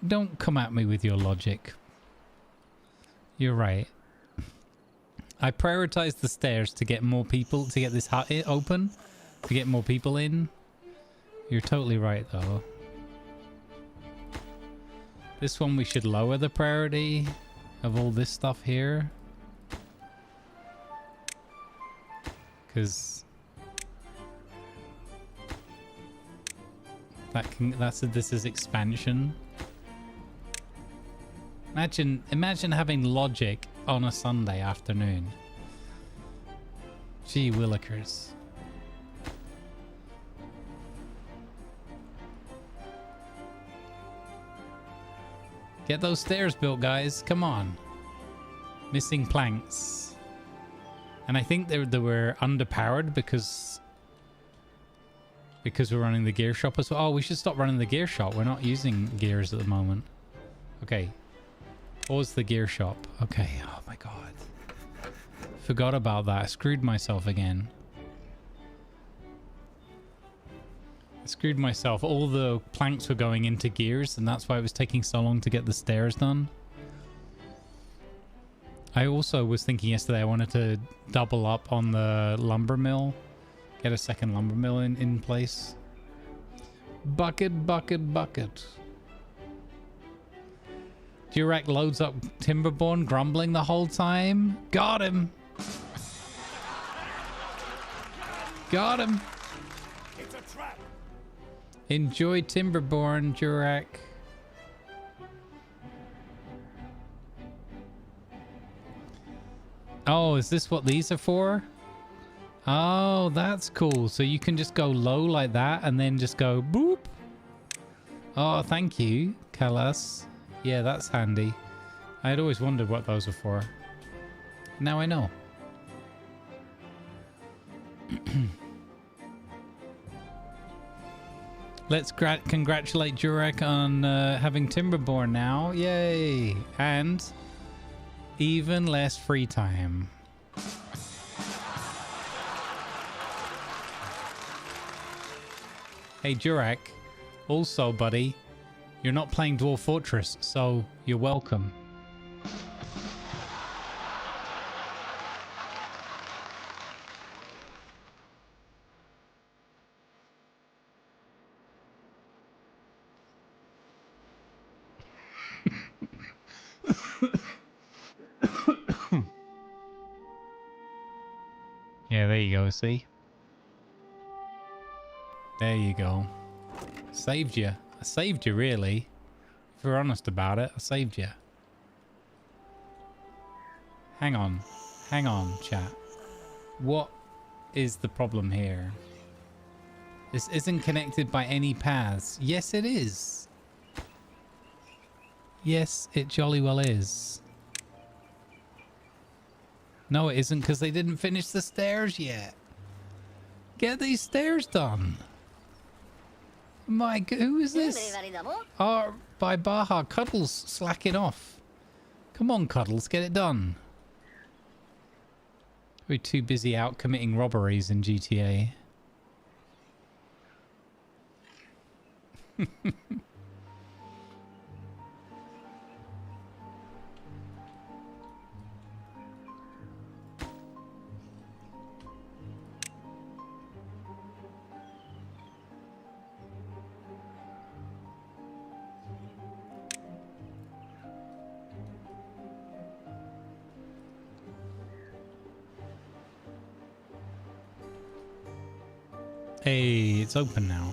don't come at me with your logic. You're right. I prioritized the stairs to get more people, to get this hut open, to get more people in. You're totally right, though. This one we should lower the priority of all this stuff here. Because this is expansion. Imagine having logic on a Sunday afternoon. Gee willikers. Get those stairs built, guys. Come on. Missing planks. And I think they were underpowered because we're running the gear shop as well. Oh, we should stop running the gear shop. We're not using gears at the moment. Okay. Pause the gear shop. Okay. Oh my god. Forgot about that. I screwed myself again. I screwed myself. All the planks were going into gears, and that's why it was taking so long to get the stairs done. I also was thinking yesterday I wanted to double up on the lumber mill. Get a second lumber mill in place. Bucket, bucket, bucket. Durek loads up Timberborn, grumbling the whole time. Got him. Got him. It's a trap. Enjoy Timberborn, Durek. Oh, is this what these are for? Oh, that's cool. So you can just go low like that and then just go boop. Oh, thank you, Kalas. Yeah, that's handy. I had always wondered what those were for. Now I know. Let's congratulate Jurek on having Timberborn now. Yay! And even less free time. Hey, Jurek. Also, buddy, you're not playing Dwarf Fortress, so you're welcome. Yeah, there you go, see? There you go. Saved you. I saved you, really. If we're honest about it, I saved you. Hang on. Hang on, chat. What is the problem here? This isn't connected by any paths. Yes, it is. Yes, it jolly well is. No, it isn't, because they didn't finish the stairs yet. Get these stairs done. My God, who is this? Oh, by Baja. Cuddles slacking off. Come on, Cuddles, get it done. We're too busy out committing robberies in GTA. Hey, it's open now.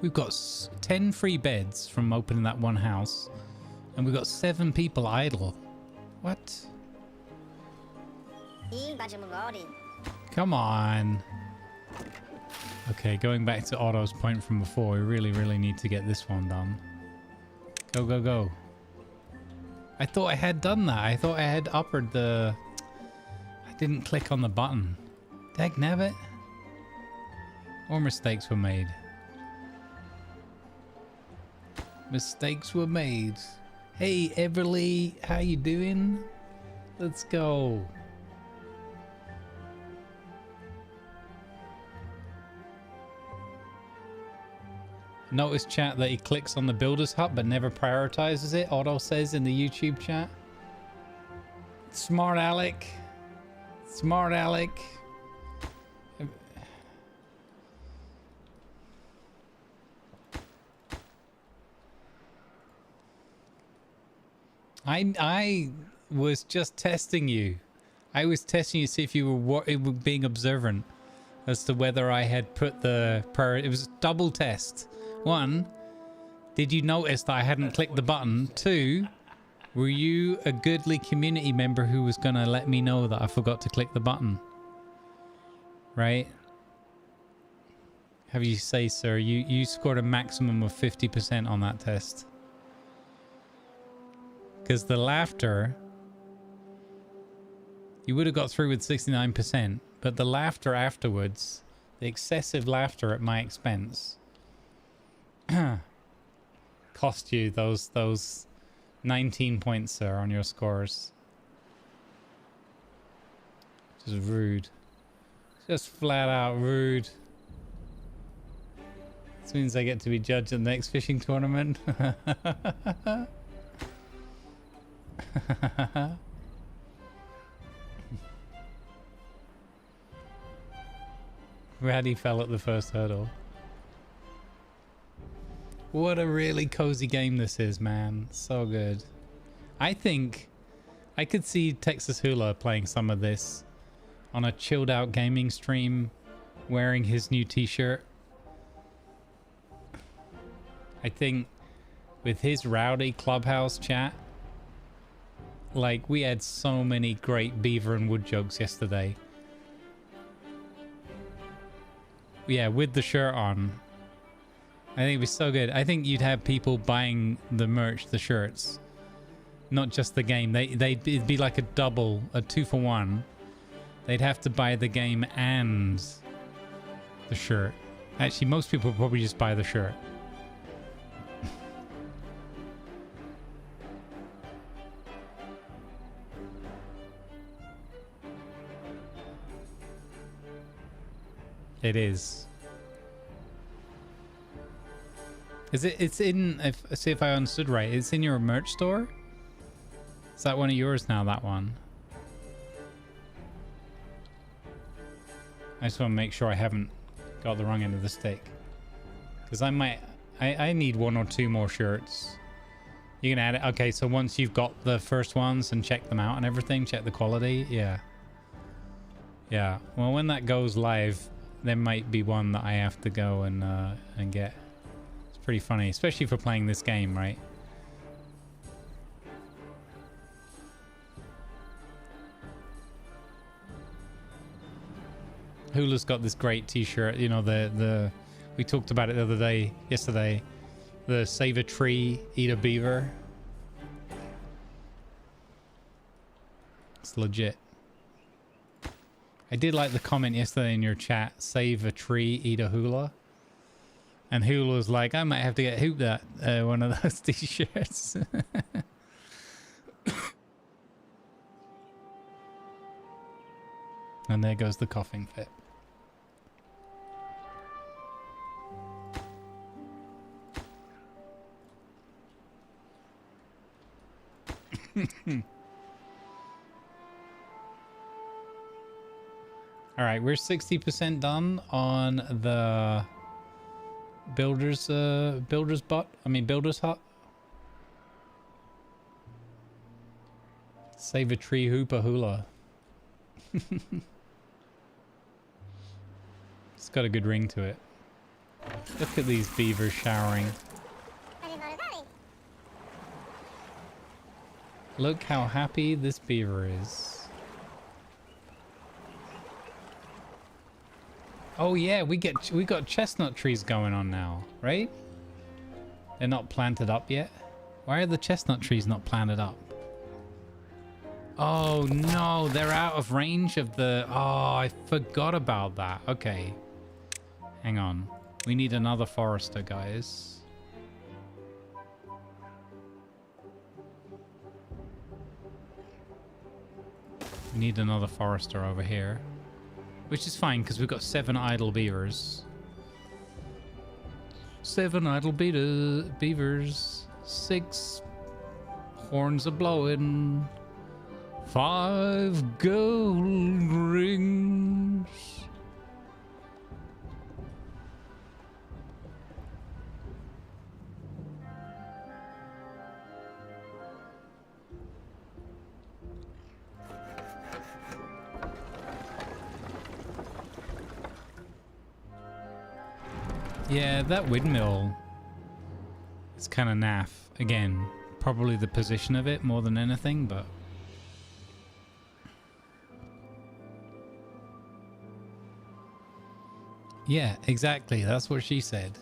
We've got 10 free beds from opening that one house, and we've got 7 people idle. What? Come on. Okay, going back to Otto's point from before, we really need to get this one done. Go, go, go. I thought I had done that. I thought I had uppered the... I didn't click on the button. Dagnabbit. Or mistakes were made. Mistakes were made. Hey, Everly, how you doing? Let's go. Notice, chat, that he clicks on the Builder's Hut but never prioritizes it. Otto says in the YouTube chat. Smart Alec. Smart Alec. I was just testing you. I was testing you to see if you were being observant as to whether I had put the priority. It was a double test. 1, did you notice that I hadn't clicked the button? 2, were you a goodly community member who was going to let me know that I forgot to click the button? Right? Have you say, sir, you scored a maximum of 50% on that test. Because the laughter, you would have got through with 69%, but the laughter afterwards, the excessive laughter at my expense, cost you those 19 points, sir, on your scores. Just rude. Just flat out rude. This means I get to be judged at the next fishing tournament. Raddy fell at the first hurdle. What a really cozy game this is, man. So good. I think I could see Texas Hula playing some of this on a chilled out gaming stream, wearing his new t-shirt. I think with his rowdy clubhouse chat, like, we had so many great Beaver and Wood jokes yesterday. Yeah, with the shirt on. I think it'd be so good. I think you'd have people buying the merch, the shirts, not just the game. It'd be like a 2-for-1. They'd have to buy the game and the shirt. Actually, most people would probably just buy the shirt. It is. Is it? It's in. See if I understood right. It's in your merch store. Is that one of yours now? That one. I just want to make sure I haven't got the wrong end of the stick, because I might. I need 1 or 2 more shirts. You can add it. Okay, so once you've got the first ones and check them out and everything, check the quality. Yeah. Yeah. Well, when that goes live, there might be one that I have to go and get. It's pretty funny, especially for playing this game, right? Hula's got this great t-shirt, you know, we talked about it the other day, yesterday. The save a tree, eat a beaver. It's legit. I did like the comment yesterday in your chat, save a tree, eat a hula. And Hula was like, I might have to get Hoop that, one of those t-shirts. And there goes the coughing fit. All right, we're 60% done on the builder's hut. Save a tree, hoopa hula. It's got a good ring to it. Look at these beavers showering. Look how happy this beaver is. Oh yeah, we got chestnut trees going on now, right? They're not planted up yet. Why are the chestnut trees not planted up? Oh no, they're out of range of the... Oh, I forgot about that. Okay. Hang on. We need another forester, guys. We need another forester over here. Which is fine, because we've got 7 idle beavers. 7 idle beavers. 6 horns a-blowing. 5 gold rings. Yeah, that windmill is kind of naff. Again, probably the position of it more than anything, but... Yeah, exactly. That's what she said.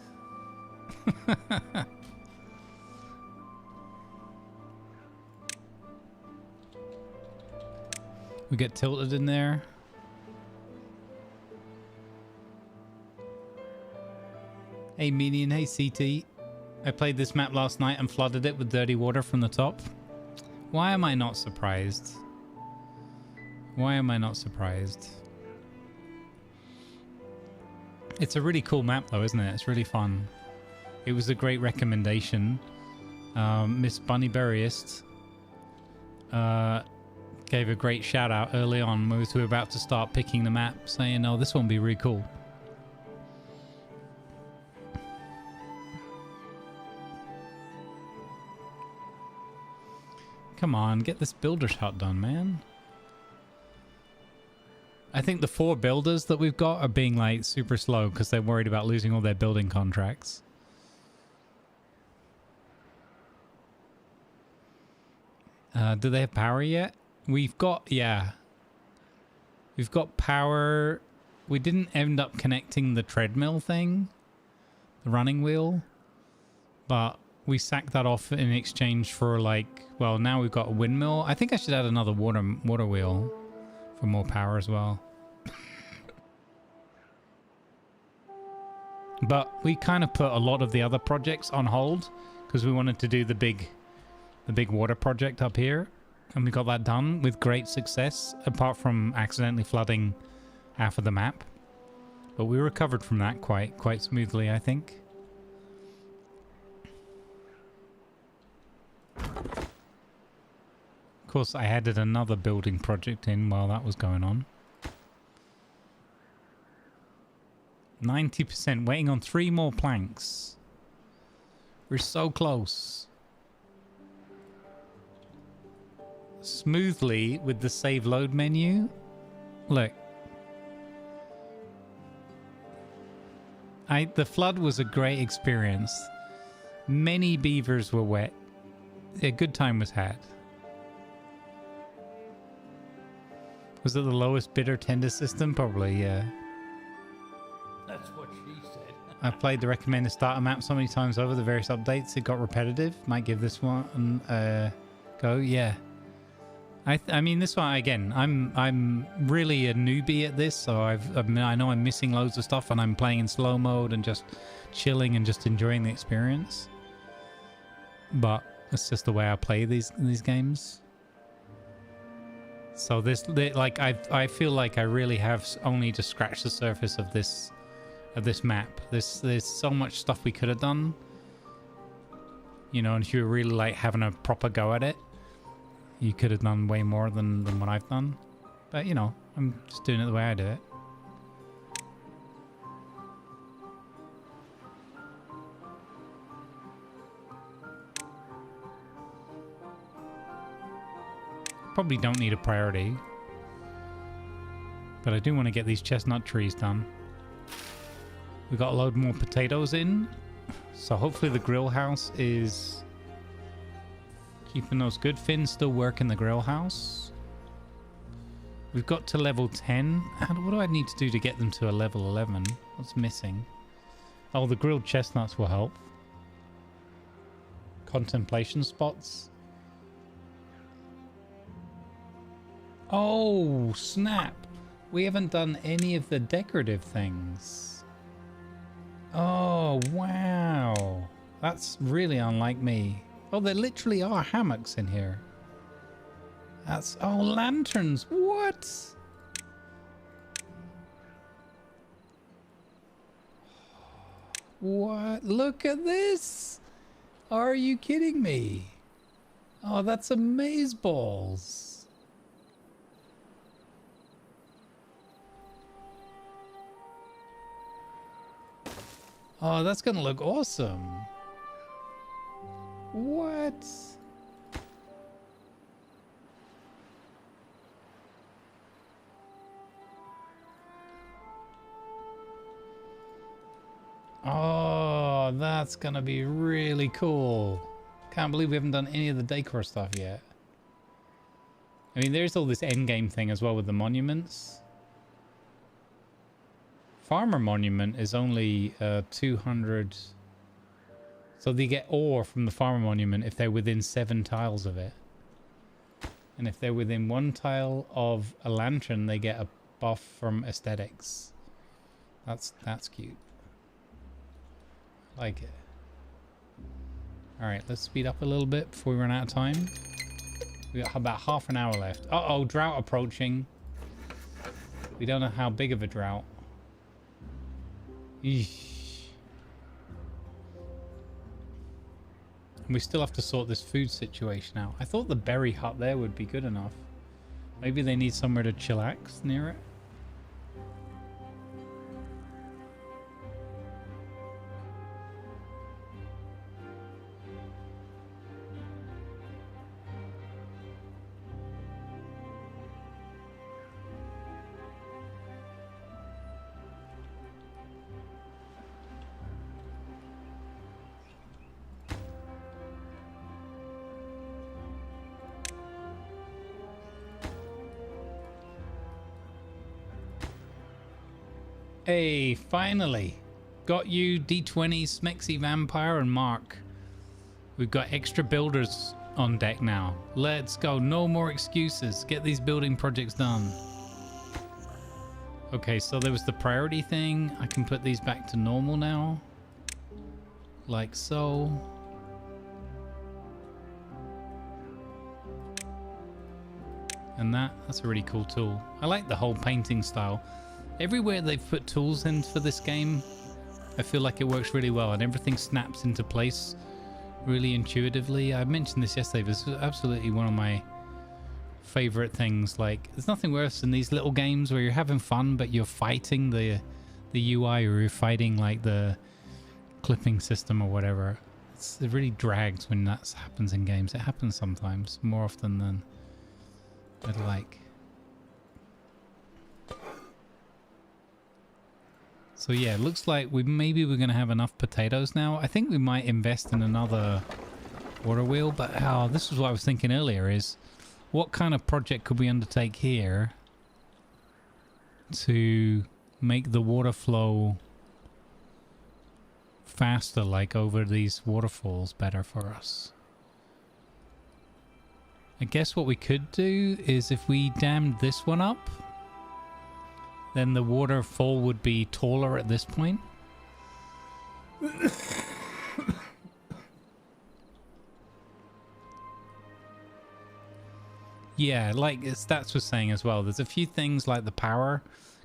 We get tilted in there. Hey Median, hey CT. I played this map last night and flooded it with dirty water from the top. Why am I not surprised? Why am I not surprised? It's a really cool map though, isn't it? It's really fun. It was a great recommendation. Miss Bunny Berryist gave a great shout out early on when we were about to start picking the map, saying, oh, this one will be really cool. Come on, get this builder's hut done, man. I think the 4 builders that we've got are being like super slow because they're worried about losing all their building contracts. Do they have power yet? We've got, yeah. We've got power. We didn't end up connecting the treadmill thing, the running wheel, but we sacked that off in exchange for like, well, now we've got a windmill. I think I should add another water wheel for more power as well. But we kind of put a lot of the other projects on hold because we wanted to do the big water project up here, and we got that done with great success, apart from accidentally flooding half of the map. But we recovered from that quite smoothly, I think. Of course, I added another building project in while that was going on. 90%, waiting on 3 more planks. We're so close. Smoothly with the save load menu. Look. The flood was a great experience. Many beavers were wet. A good time was had. Was it the lowest bidder tender system? Probably, yeah. That's what she said. I've played the recommended starter map so many times over the various updates, it got repetitive. Might give this one go. Yeah. I mean, this one again. I'm really a newbie at this, so I know I'm missing loads of stuff, and I'm playing in slow mode and just chilling and just enjoying the experience. But it's just the way I play these games. So I feel like I really have only just scratched the surface of this map. There's so much stuff we could have done. You know, and if you were really like having a proper go at it, you could have done way more than what I've done. But, you know, I'm just doing it the way I do it. Probably don't need a priority. But I do want to get these chestnut trees done. We got a load more potatoes in. So hopefully the grill house is keeping those good. Finn's still working the grill house. We've got to level 10. What do I need to do to get them to a level 11? What's missing? Oh, the grilled chestnuts will help. Contemplation spots. Oh, snap. We haven't done any of the decorative things. Oh, wow. That's really unlike me. Oh, there literally are hammocks in here. That's... Oh, lanterns. What? What? Look at this. Are you kidding me? Oh, that's amazeballs. Oh, that's gonna look awesome. What? Oh, that's gonna be really cool. Can't believe we haven't done any of the decor stuff yet. I mean, there's all this endgame thing as well with the monuments. Farmer monument is only 200. So they get ore from the farmer monument if they're within 7 tiles of it. And if they're within 1 tile of a lantern, they get a buff from aesthetics. That's cute. Like it. Alright, let's speed up a little bit before we run out of time. We got about half an hour left. Uh-oh, drought approaching. We don't know how big of a drought. Eesh. And we still have to sort this food situation out. I thought the berry hut there would be good enough. Maybe they need somewhere to chillax near it. Hey, finally. Got you, D20, Smexy Vampire, and Mark. We've got extra builders on deck now. Let's go. No more excuses. Get these building projects done. Okay, so there was the priority thing. I can put these back to normal now. Like so. And that's a really cool tool. I like the whole painting style. Everywhere they've put tools in for this game, I feel like it works really well and everything snaps into place really intuitively. I mentioned this yesterday, but this is absolutely one of my favorite things. Like, there's nothing worse than these little games where you're having fun, but you're fighting the UI, or you're fighting like the clipping system or whatever. It really drags when that happens in games. It happens sometimes, more often than I'd like. So yeah, it looks like we're going to have enough potatoes now. I think we might invest in another water wheel, but this is what I was thinking earlier, is what kind of project could we undertake here to make the water flow faster, like over these waterfalls, better for us. I guess what we could do is if we dammed this one up, then the waterfall would be taller at this point. Yeah, like Stats was saying as well, there's a few things like the power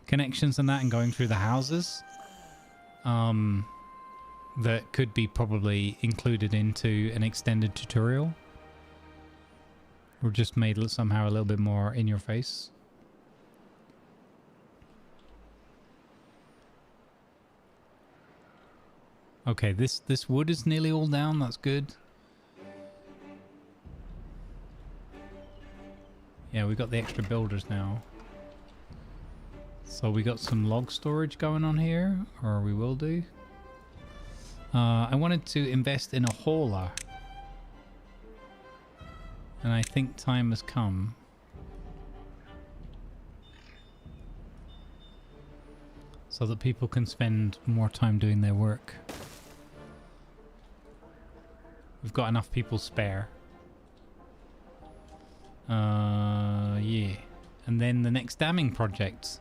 connections and that and going through the houses that could be probably included into an extended tutorial. Or just made somehow a little bit more in your face. Okay, this wood is nearly all down, that's good. Yeah, we got the extra builders now. So we got some log storage going on here, or we will do. I wanted to invest in a hauler. And I think time has come. So that people can spend more time doing their work. We've got enough people spare. Yeah. And then the next damming project.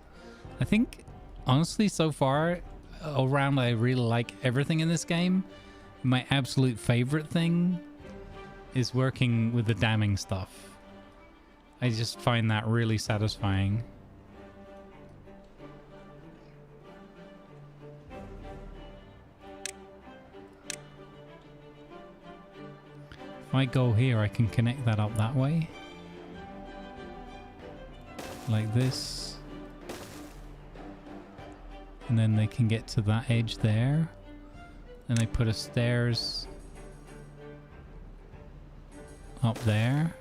I think, honestly, so far, around I really like everything in this game. My absolute favorite thing is working with the damming stuff. I just find that really satisfying. If I go here, I can connect that up that way. Like this. And then they can get to that edge there. And they put a stairs up there.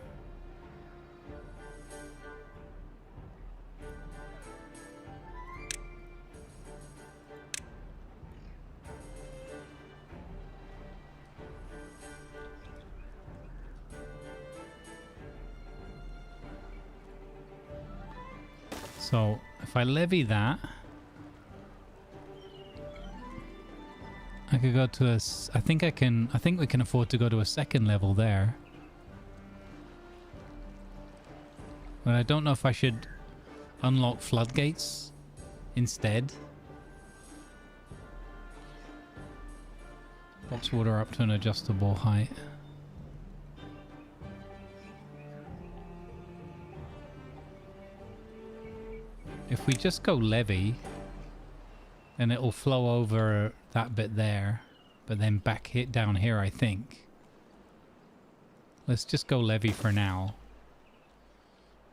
So if I levy that, I could go to a, I think we can afford to go to a second level there. But I don't know if I should unlock floodgates instead. Box water up to an adjustable height. If we just go levy, then it'll flow over that bit there, but then back hit down here, I think. Let's just go levy for now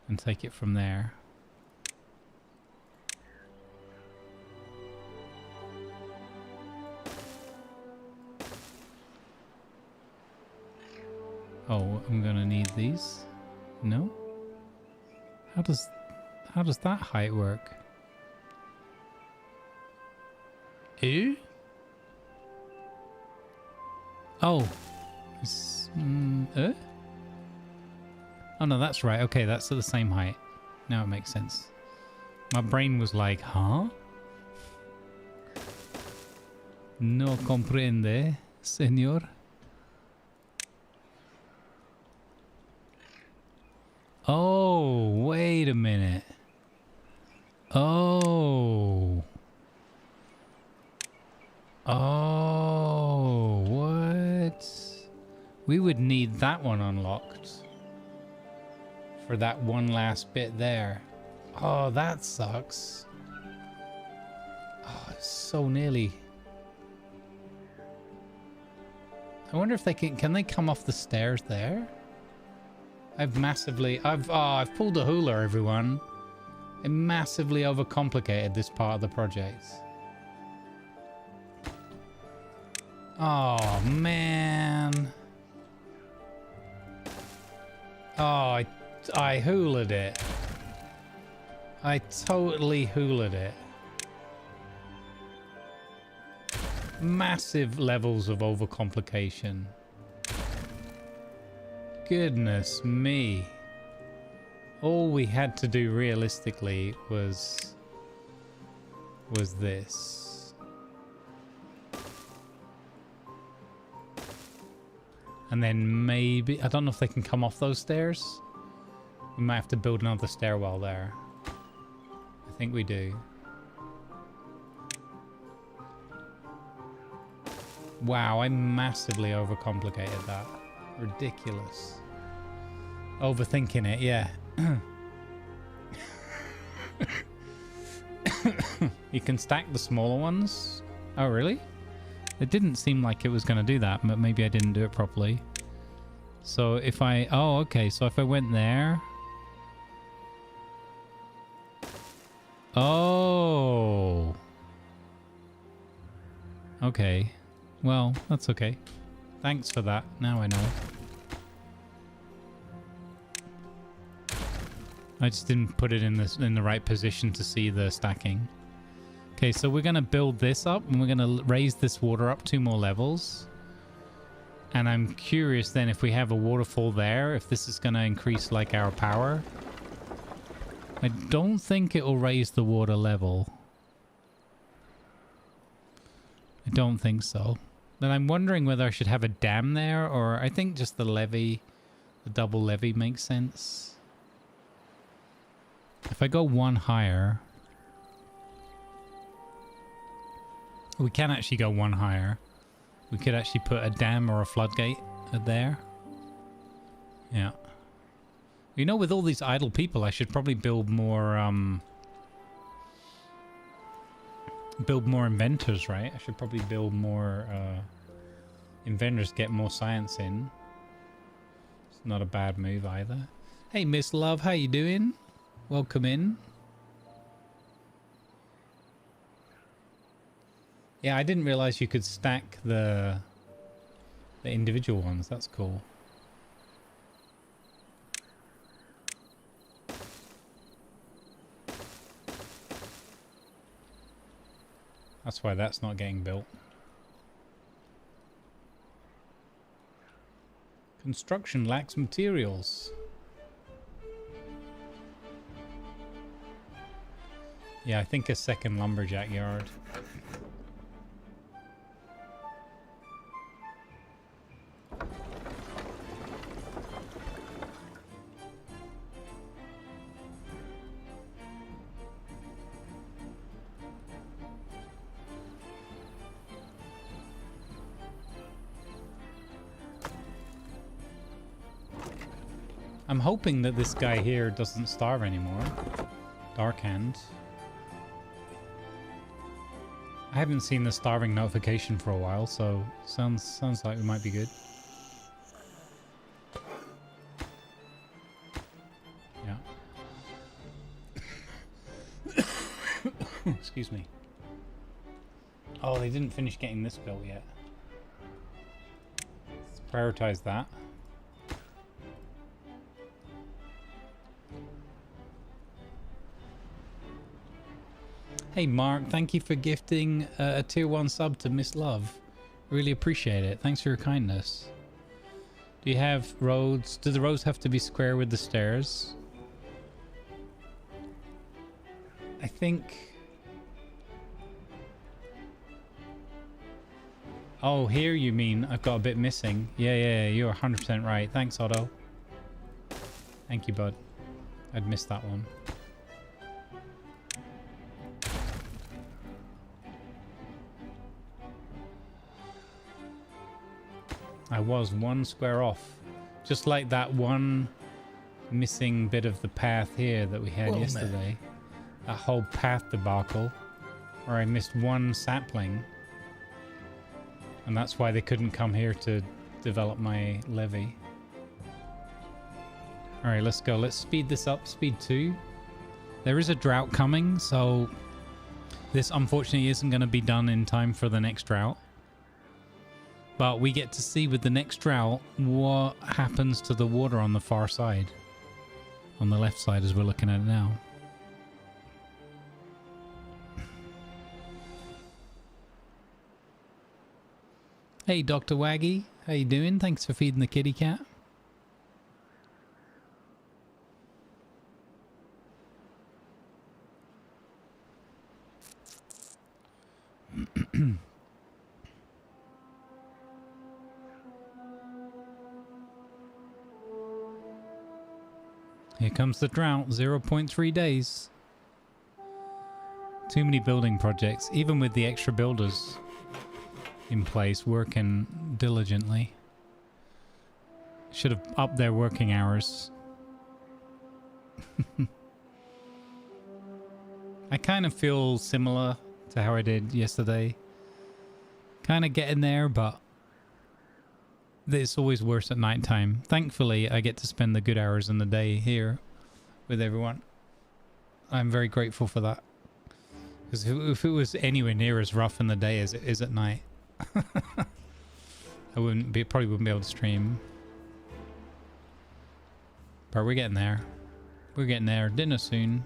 and take it from there. Oh, I'm gonna need these. No? How does that height work? Ew? Oh. Oh no, that's right. Okay, that's at the same height. Now it makes sense. My brain was like, huh? No comprende, señor. Oh, wait a minute. Oh. Oh, what? We would need that one unlocked for that one last bit there. Oh, that sucks. Oh, it's so nearly. I wonder if they can they come off the stairs there? I've pulled a hula, everyone. I massively overcomplicated this part of the project. Oh, man. Oh, I hulaed it. I totally hulaed it. Massive levels of overcomplication. Goodness me. All we had to do realistically was this. And then maybe... I don't know if they can come off those stairs. We might have to build another stairwell there. I think we do. Wow, I massively overcomplicated that. Ridiculous. Overthinking it, yeah. You can stack the smaller ones. Oh, really? It didn't seem like it was going to do that, but maybe I didn't do it properly. So if I... Oh, okay. So if I went there... Oh. Okay. Well, that's okay. Thanks for that. Now I know. I just didn't put it in the right position to see the stacking. Okay, so we're going to build this up and we're going to raise this water up 2 more levels. And I'm curious then if we have a waterfall there, if this is going to increase like our power. I don't think it will raise the water level. I don't think so. Then I'm wondering whether I should have a dam there, or I think just the levee, the double levee makes sense. If I go 1 higher... We can actually go 1 higher. We could actually put a dam or a floodgate there. Yeah. You know, with all these idle people, I should probably build more inventors, right? I should probably build more inventors, get more science in. It's not a bad move either. Hey, Miss Love, how you doing? Welcome in. Yeah, I didn't realize you could stack the individual ones. That's cool. That's why that's not getting built. Construction lacks materials. Yeah, I think a second lumberjack yard. I'm hoping that this guy here doesn't starve anymore. Dark Hand. I haven't seen the starving notification for a while, so sounds like we might be good. Yeah. Excuse me. Oh, they didn't finish getting this built yet. Let's prioritize that. Hey Mark, thank you for gifting a tier 1 sub to Miss Love. Really appreciate it. Thanks for your kindness. Do you have roads? Do the roads have to be square with the stairs? I think... Oh, here you mean I've got a bit missing. Yeah, you're 100% right. Thanks, Otto. Thank you, bud. I'd missed that one. I was 1 square off. Just like that one missing bit of the path here that we had yesterday. That whole path debacle. Where I missed 1 sapling. And that's why they couldn't come here to develop my levee. Alright, let's go. Let's speed this up. Speed 2. There is a drought coming, so this unfortunately isn't going to be done in time for the next drought. But we get to see with the next drought what happens to the water on the far side. On the left side as we're looking at it now. Hey Dr. Waggy, how you doing? Thanks for feeding the kitty cat. Here comes the drought. 0.3 days. Too many building projects, even with the extra builders in place working diligently. Should have upped their working hours. I kind of feel similar to how I did yesterday. Kind of getting there, but it's always worse at night time. Thankfully, I get to spend the good hours in the day here with everyone. I'm very grateful for that. Because if it was anywhere near as rough in the day as it is at night, I probably wouldn't be able to stream. But we're getting there. We're getting there. Dinner soon.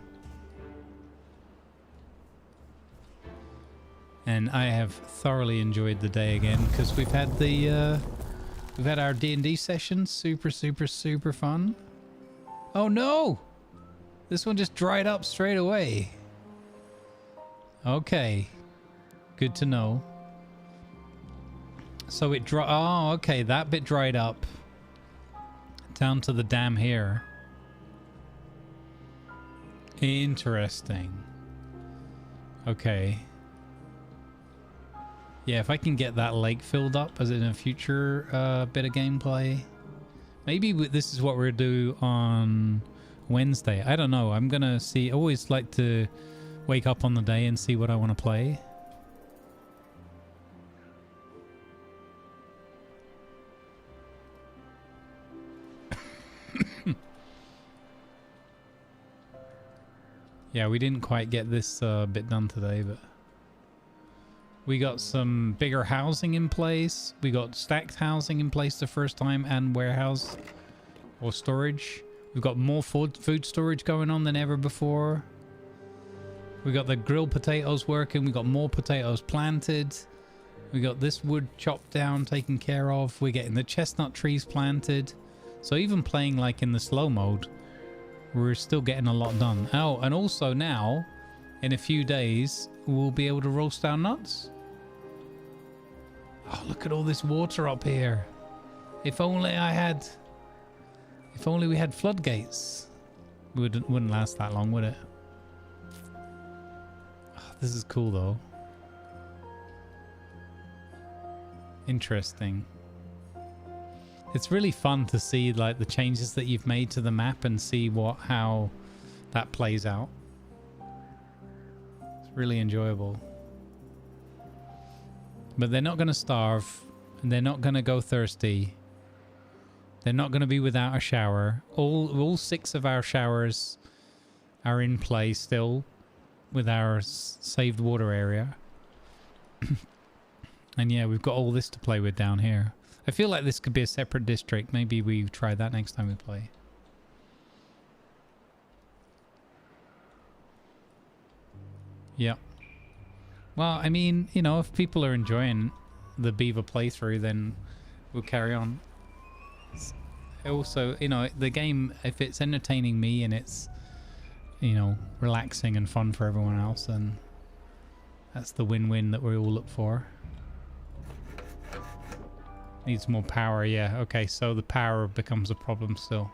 And I have thoroughly enjoyed the day again because we've had our D&D session. Super fun. Oh no! This one just dried up straight away. Okay. Good to know. So it oh, okay, that bit dried up. Down to the dam here. Interesting. Okay. Yeah, if I can get that lake filled up as in a future bit of gameplay. Maybe this is what we'll do on Wednesday. I don't know. I'm going to see. I always like to wake up on the day and see what I want to play. Yeah, we didn't quite get this bit done today, but we got some bigger housing in place. We got stacked housing in place the first time and warehouse or storage. We've got more food storage going on than ever before. We got the grilled potatoes working. We got more potatoes planted. We got this wood chopped down, taken care of. We're getting the chestnut trees planted. So even playing like in the slow mode, we're still getting a lot done. Oh, and also now, in a few days, we'll be able to roast our nuts. Oh, look at all this water up here. If only we had floodgates. Wouldn't last that long, would it? Oh, this is cool though. Interesting. It's really fun to see like the changes that you've made to the map and see how that plays out. It's really enjoyable. But they're not going to starve, and they're not going to go thirsty. They're not going to be without a shower. All 6 of our showers are in play still with our saved water area. And yeah, we've got all this to play with down here. I feel like this could be a separate district. Maybe we try that next time we play. Yeah. Well, I mean, you know, if people are enjoying the Beaver playthrough, then we'll carry on. Also, you know, the game, if it's entertaining me and it's, you know, relaxing and fun for everyone else, then that's the win-win that we all look for. Needs more power, yeah. Okay, so the power becomes a problem still.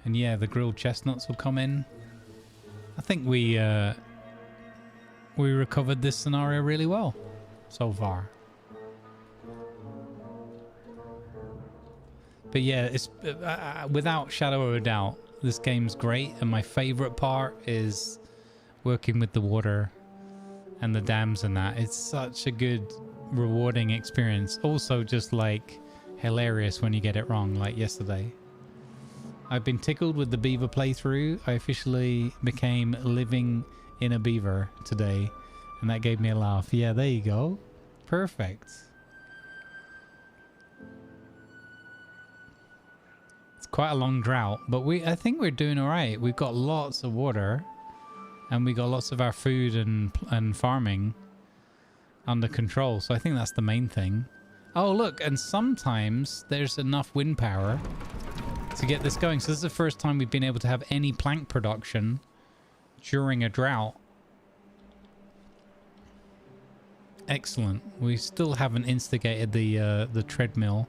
And yeah, the grilled chestnuts will come in. I think we recovered this scenario really well so far. But yeah, it's without shadow of a doubt, this game's great, and my favorite part is working with the water and the dams and that. It's such a good, rewarding experience. Also just like hilarious when you get it wrong, like yesterday. I've been tickled with the beaver playthrough. I officially became living in a beaver today, and that gave me a laugh. Yeah, there you go. Perfect. Quite a long drought, but I think we're doing all right. We've got lots of water, and we got lots of our food and farming under control. So I think that's the main thing. Oh look, and sometimes there's enough wind power to get this going. So this is the first time we've been able to have any plank production during a drought. Excellent. We still haven't instigated the treadmill.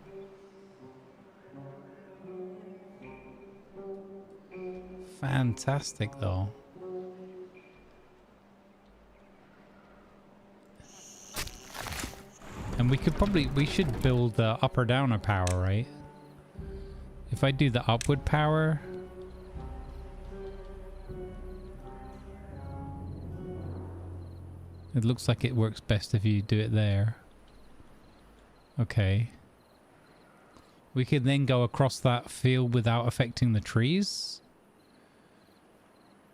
Fantastic, though. And we should build the up or downer power, right? If I do the upward power, it looks like it works best if you do it there. Okay. We could then go across that field without affecting the trees.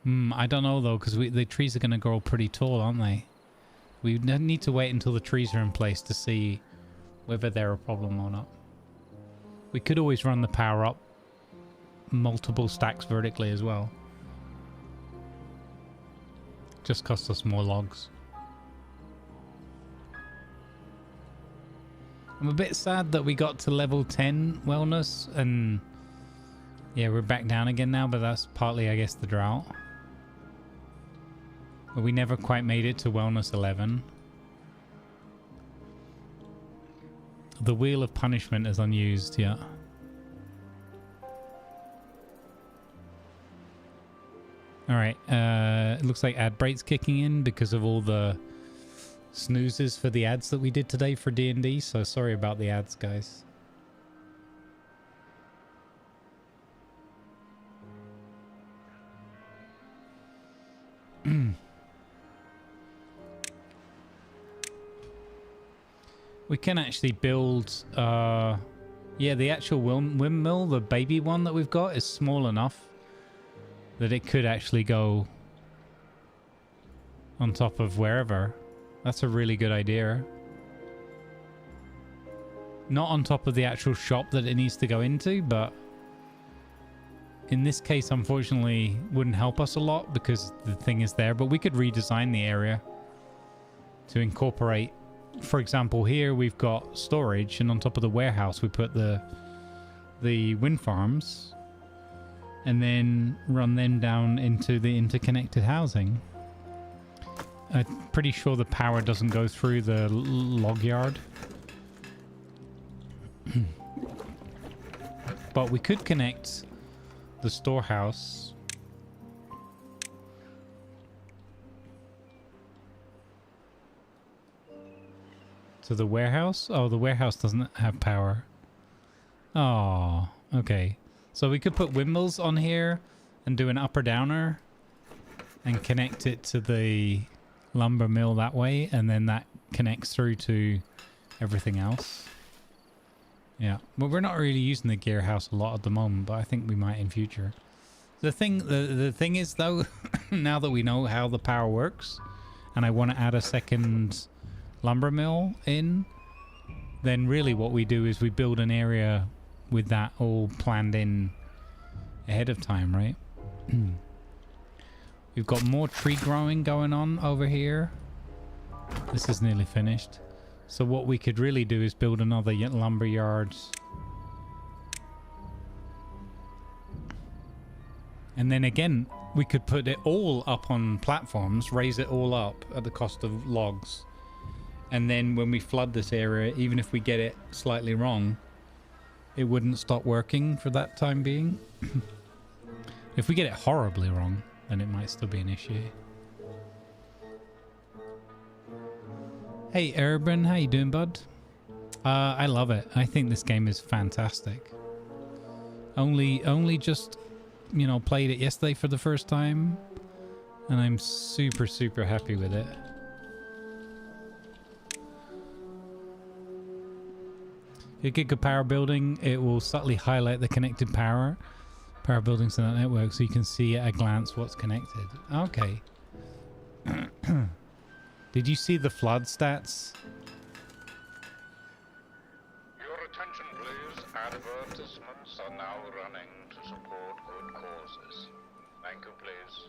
I don't know though, because the trees are going to grow pretty tall, aren't they? We need to wait until the trees are in place to see whether they're a problem or not. We could always run the power up multiple stacks vertically as well. Just costs us more logs. I'm a bit sad that we got to level 10 wellness and yeah, we're back down again now, but that's partly, I guess, the drought. But we never quite made it to wellness 11. The wheel of punishment is unused, yeah. Alright, it looks like ad break's kicking in because of all the snoozes for the ads that we did today for D&D, so sorry about the ads, guys. We can actually build, yeah, the actual windmill, the baby one that we've got, is small enough that it could actually go on top of wherever. That's a really good idea. Not on top of the actual shop that it needs to go into, but in this case, unfortunately, wouldn't help us a lot because the thing is there. But we could redesign the area to incorporate. For example, here we've got storage, and on top of the warehouse we put the wind farms, and then run them down into the interconnected housing. I'm pretty sure the power doesn't go through the log yard. But we could connect the storehouse to the warehouse. Oh, the warehouse doesn't have power. Oh, okay. So we could put windmills on here and do an upper downer and connect it to the lumber mill that way, and then that connects through to everything else. Yeah, well, we're not really using the gear house a lot at the moment, but I think we might in future. The thing is though, now that we know how the power works, and I want to add a second lumber mill in, then really what we do is we build an area with that all planned in ahead of time, right? We've got more tree growing going on over here. This is nearly finished. So what we could really do is build another lumber yard. And then again, we could put it all up on platforms, raise it all up at the cost of logs. And then when we flood this area, even if we get it slightly wrong, it wouldn't stop working for that time being. If we get it horribly wrong, then it might still be an issue. Hey Urban, how you doing, bud? I love it. I think this game is fantastic. Only just, you know, played it yesterday for the first time, and I'm super happy with it. If you get power building, it will subtly highlight the connected power buildings in that network, so you can see at a glance what's connected. Okay. Did you see the flood stats? Your attention, please. Advertisements are now running to support good causes. Thank you, please.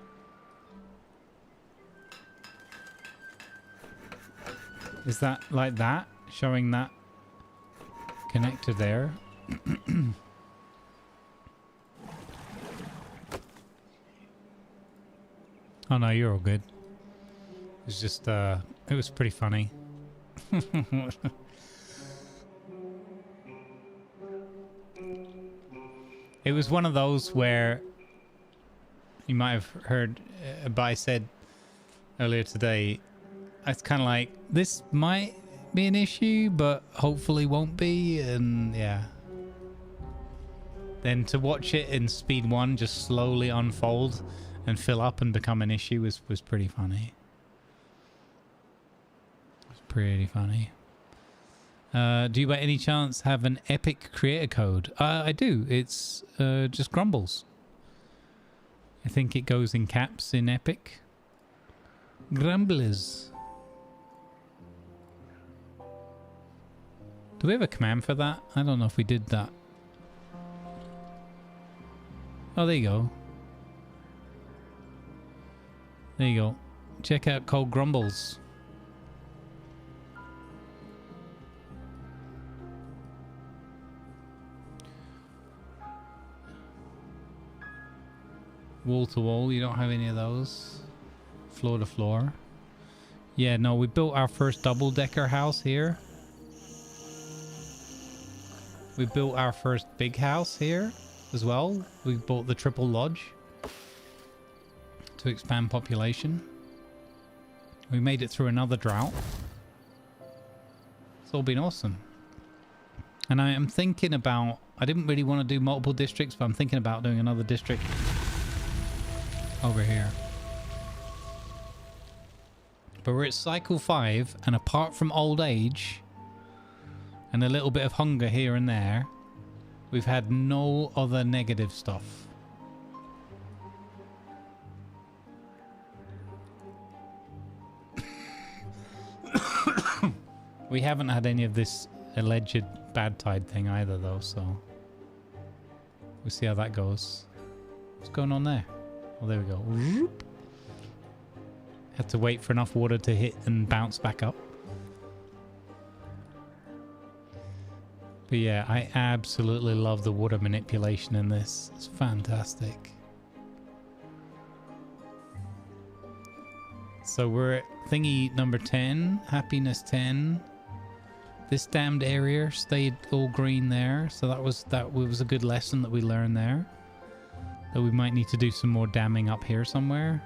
Is that like that? Showing that connector there? Oh no, you're all good. It's just, it was pretty funny. It was one of those where you might have heard, but I said earlier today, it's kind of like, this might be an issue, but hopefully won't be, and yeah. Then to watch it in speed 1 just slowly unfold and fill up and become an issue was pretty funny. It was pretty funny. Do you by any chance have an epic creator code? I do. It's just Grumbles. I think it goes in caps in epic. Grumblers. Do we have a command for that? I don't know if we did that. Oh, there you go. There you go. Check out code Grumbles. Wall to wall, you don't have any of those. Floor to floor. Yeah, no, we built our first double-decker house here. We built our first big house here as well. We bought the triple lodge to expand population. We made it through another drought. It's all been awesome. And I am thinking about, I didn't really want to do multiple districts, but I'm thinking about doing another district over here. But we're at cycle 5, and apart from old age and a little bit of hunger here and there, we've had no other negative stuff. We haven't had any of this alleged bad tide thing either, though, so we'll see how that goes. What's going on there? Oh, there we go. Had to wait for enough water to hit and bounce back up. But yeah, I absolutely love the water manipulation in this. It's fantastic. So we're at thingy number 10, happiness 10. This damned area stayed all green there, so that was a good lesson that we learned there. That we might need to do some more damming up here somewhere.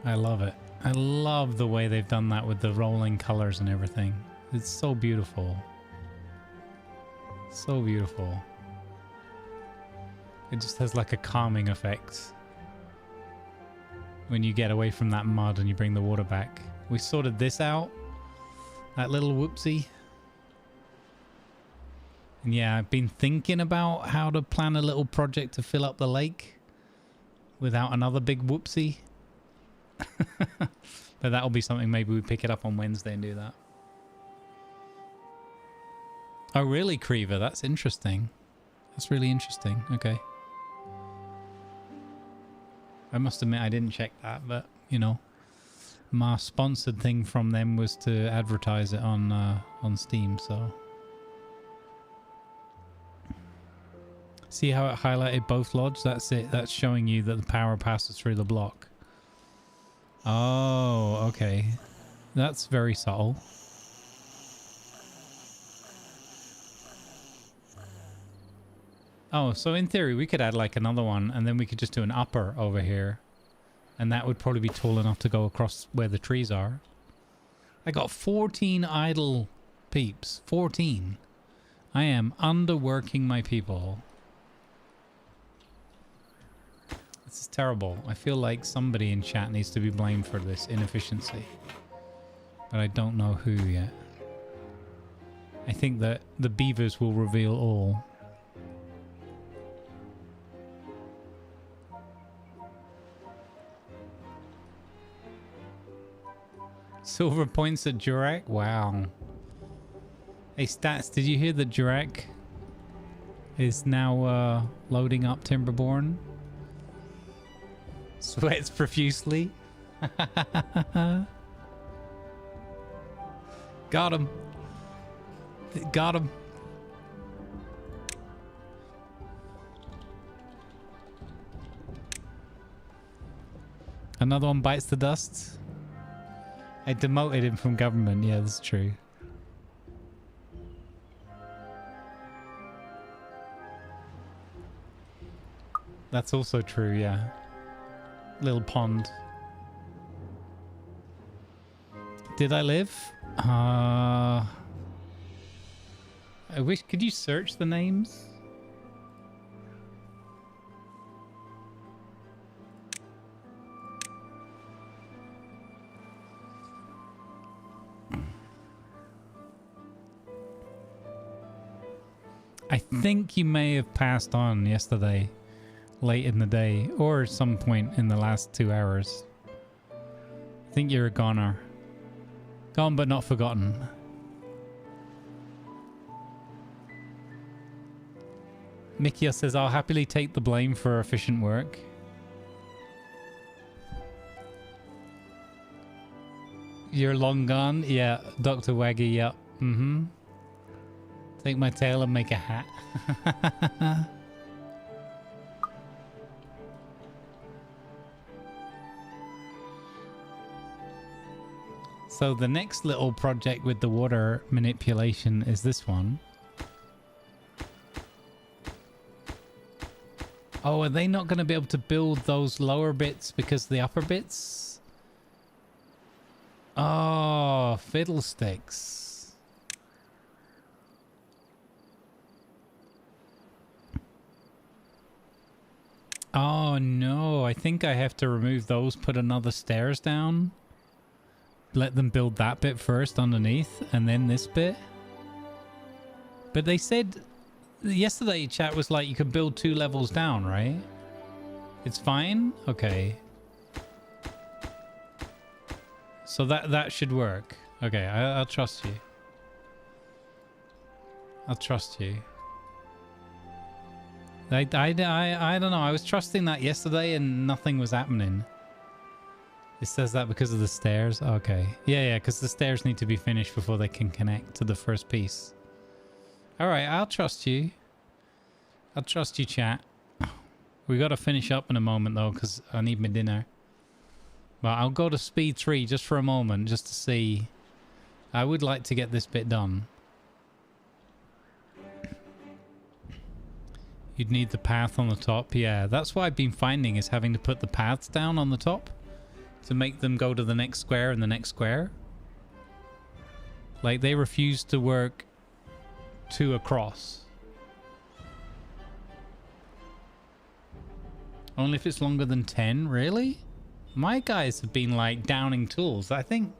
I love it. I love the way they've done that with the rolling colors and everything. It's so beautiful. So beautiful. It just has like a calming effect when you get away from that mud and you bring the water back. We sorted this out. That little whoopsie. And yeah, I've been thinking about how to plan a little project to fill up the lake without another big whoopsie. But that'll be something, maybe we pick it up on Wednesday and do that. Oh really, Creever? That's interesting. That's really interesting. Okay. I must admit I didn't check that, but you know, my sponsored thing from them was to advertise it on Steam, so. See how it highlighted both lodges? That's it. That's showing you that the power passes through the block. Oh, okay. That's very subtle. Oh, so in theory we could add like another one and then we could just do an upper over here. And that would probably be tall enough to go across where the trees are. I got 14 idle peeps. 14. I am underworking my people. This is terrible. I feel like somebody in chat needs to be blamed for this inefficiency. But I don't know who yet. I think that the beavers will reveal all. Silver points at Jurek? Wow. Hey, Stats, did you hear that Jurek is now loading up Timberborn? Sweats profusely. Got him. Got him. Another one bites the dust. I demoted him from government. Yeah, that's true. That's also true, yeah. Little pond. Did I live? I wish... Could you search the names? I think you may have passed on yesterday, late in the day, or some point in the last 2 hours. I think you're a goner. Gone but not forgotten. Mikia says, I'll happily take the blame for efficient work. You're long gone? Yeah, Dr. Waggy, yep. Mm-hmm. Take my tail and make a hat. So the next little project with the water manipulation is this one. Oh, are they not going to be able to build those lower bits because the upper bits? Oh, fiddlesticks. Oh no, I think I have to remove those, put another stairs down. Let them build that bit first underneath, and then this bit. But they said... Yesterday chat was like you could build 2 levels down, right? It's fine? Okay. So that should work. Okay, I'll trust you. I'll trust you. I don't know. I was trusting that yesterday and nothing was happening. It says that because of the stairs? Okay. Yeah, because the stairs need to be finished before they can connect to the first piece. Alright, I'll trust you. I'll trust you, chat. We got to finish up in a moment, though, because I need my dinner. But I'll go to speed 3 just for a moment, just to see. I would like to get this bit done. You'd need the path on the top. Yeah, that's what I've been finding, is having to put the paths down on the top to make them go to the next square and the next square. Like, they refuse to work 2 across. Only if it's longer than 10? Really? My guys have been, like, downing tools. I think...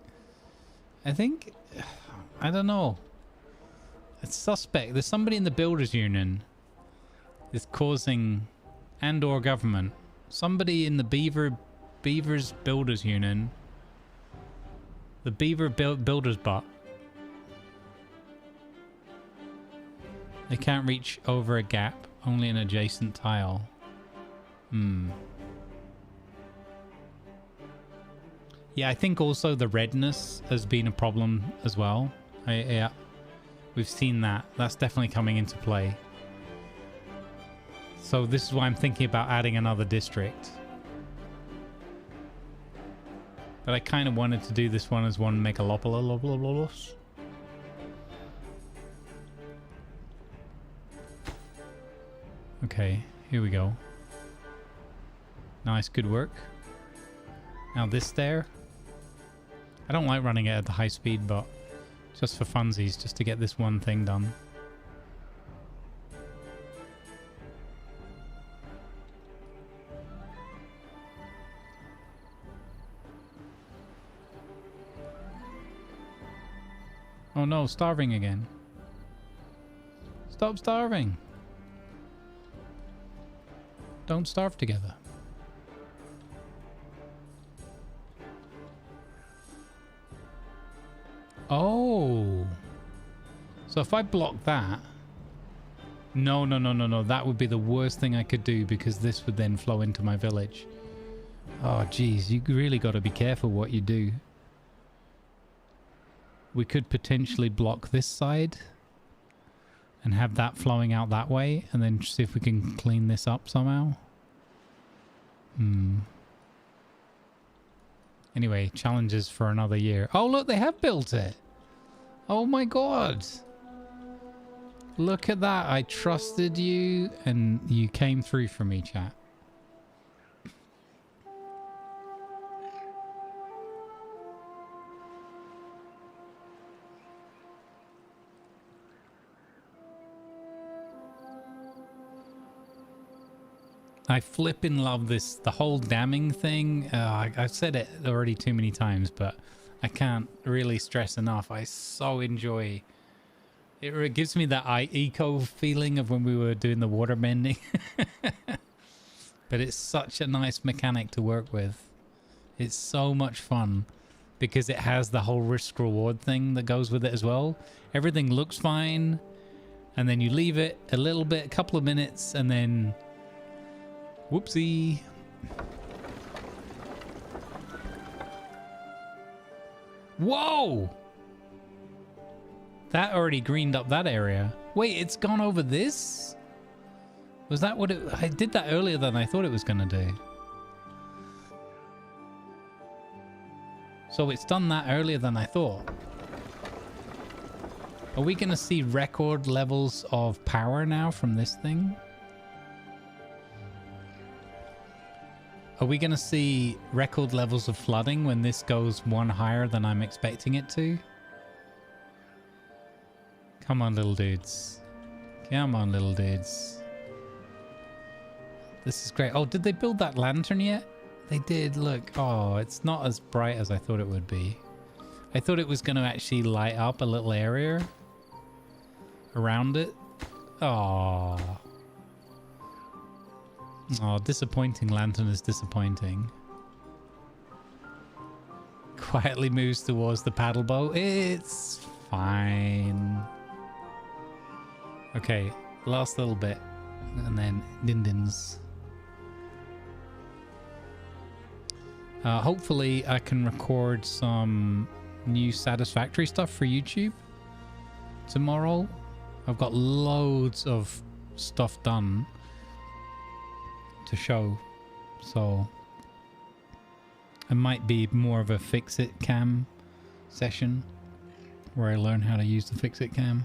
I don't know. It's suspect. There's somebody in the Builders Union is causing... and/or government. Somebody in the Beavers Builders Union. The Beaver Builders Butt. They can't reach over a gap. Only an adjacent tile. Yeah, I think also the redness has been a problem as well. Yeah, we've seen that. That's definitely coming into play. So this is why I'm thinking about adding another district. But I kind of wanted to do this one as one megalopolis. Okay, here we go. Nice, good work. Now this there. I don't like running it at the high speed, but just for funsies, just to get this one thing done. Oh no, starving again. Stop starving. Don't starve together. Oh. So if I block that... No. That would be the worst thing I could do, because this would then flow into my village. Oh, geez. You really got to be careful what you do. we could potentially block this side and have that flowing out that way, and then see if we can clean this up somehow. Anyway, challenges for another year. Oh, look, they have built it. Oh my god. Look at that. I trusted you and you came through for me, chat. I flippin' love this, the whole damming thing. I've said it already too many times, but I can't really stress enough. I so enjoy it. It gives me that eco feeling of when we were doing the water bending. But it's such a nice mechanic to work with. It's so much fun because it has the whole risk reward thing that goes with it as well. Everything looks fine, and then you leave it a little bit, a couple of minutes, and then whoopsie. Whoa! That already greened up that area. Wait, it's gone over this? Was that what it... I did that earlier than I thought it was going to do. So it's done that earlier than I thought. Are we going to see record levels of power now from this thing? Are we going to see record levels of flooding when this goes one higher than I'm expecting it to? Come on, little dudes. Come on, little dudes. This is great. Oh, did they build that lantern yet? They did. Look. Oh, it's not as bright as I thought it would be. I thought it was going to actually light up a little area around it. Oh. Oh, disappointing. Lantern is disappointing. Quietly moves towards the paddle boat. It's fine. Okay, last little bit. And then din-dins. Hopefully I can record some new satisfactory stuff for YouTube tomorrow. I've got loads of stuff done to show, so it might be more of a fix-it cam session where I learn how to use the fix-it cam.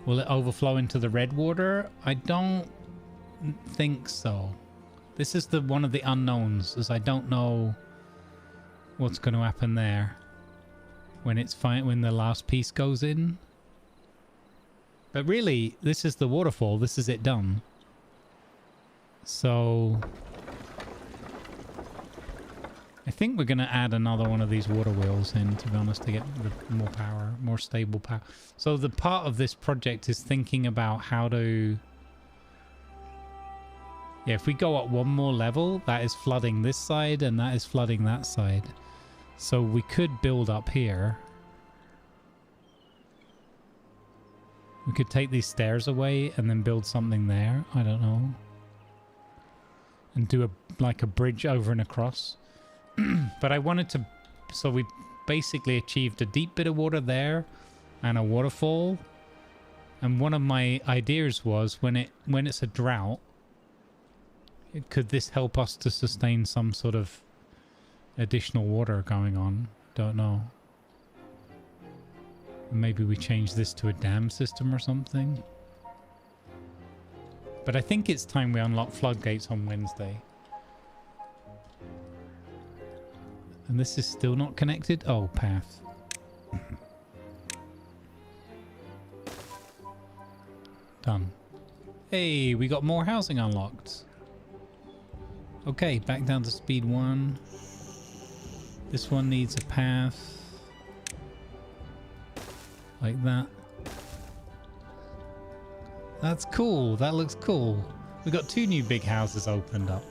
Will it overflow into the red water? I don't think so. This is one of the unknowns, as I don't know what's going to happen there when it's fine, when the last piece goes in. But really, this is the waterfall. This is it done. So I think we're going to add another one of these water wheels in, to be honest, to get more power, more stable power. So the part of this project is thinking about how to... Yeah, if we go up one more level, that is flooding this side and that is flooding that side. So we could build up here. We could take these stairs away and then build something there. I don't know. And do like a bridge over and across. But I wanted to... So we basically achieved a deep bit of water there and a waterfall. And one of my ideas was when it's a drought, could this help us to sustain some sort of additional water going on? Don't know. Maybe we change this to a dam system or something. But I think it's time we unlock floodgates on Wednesday. And this is still not connected? Oh, path. Done. Hey, we got more housing unlocked. Okay, back down to speed 1. This one needs a path. Like that. That's cool. That looks cool. We got 2 new big houses opened up.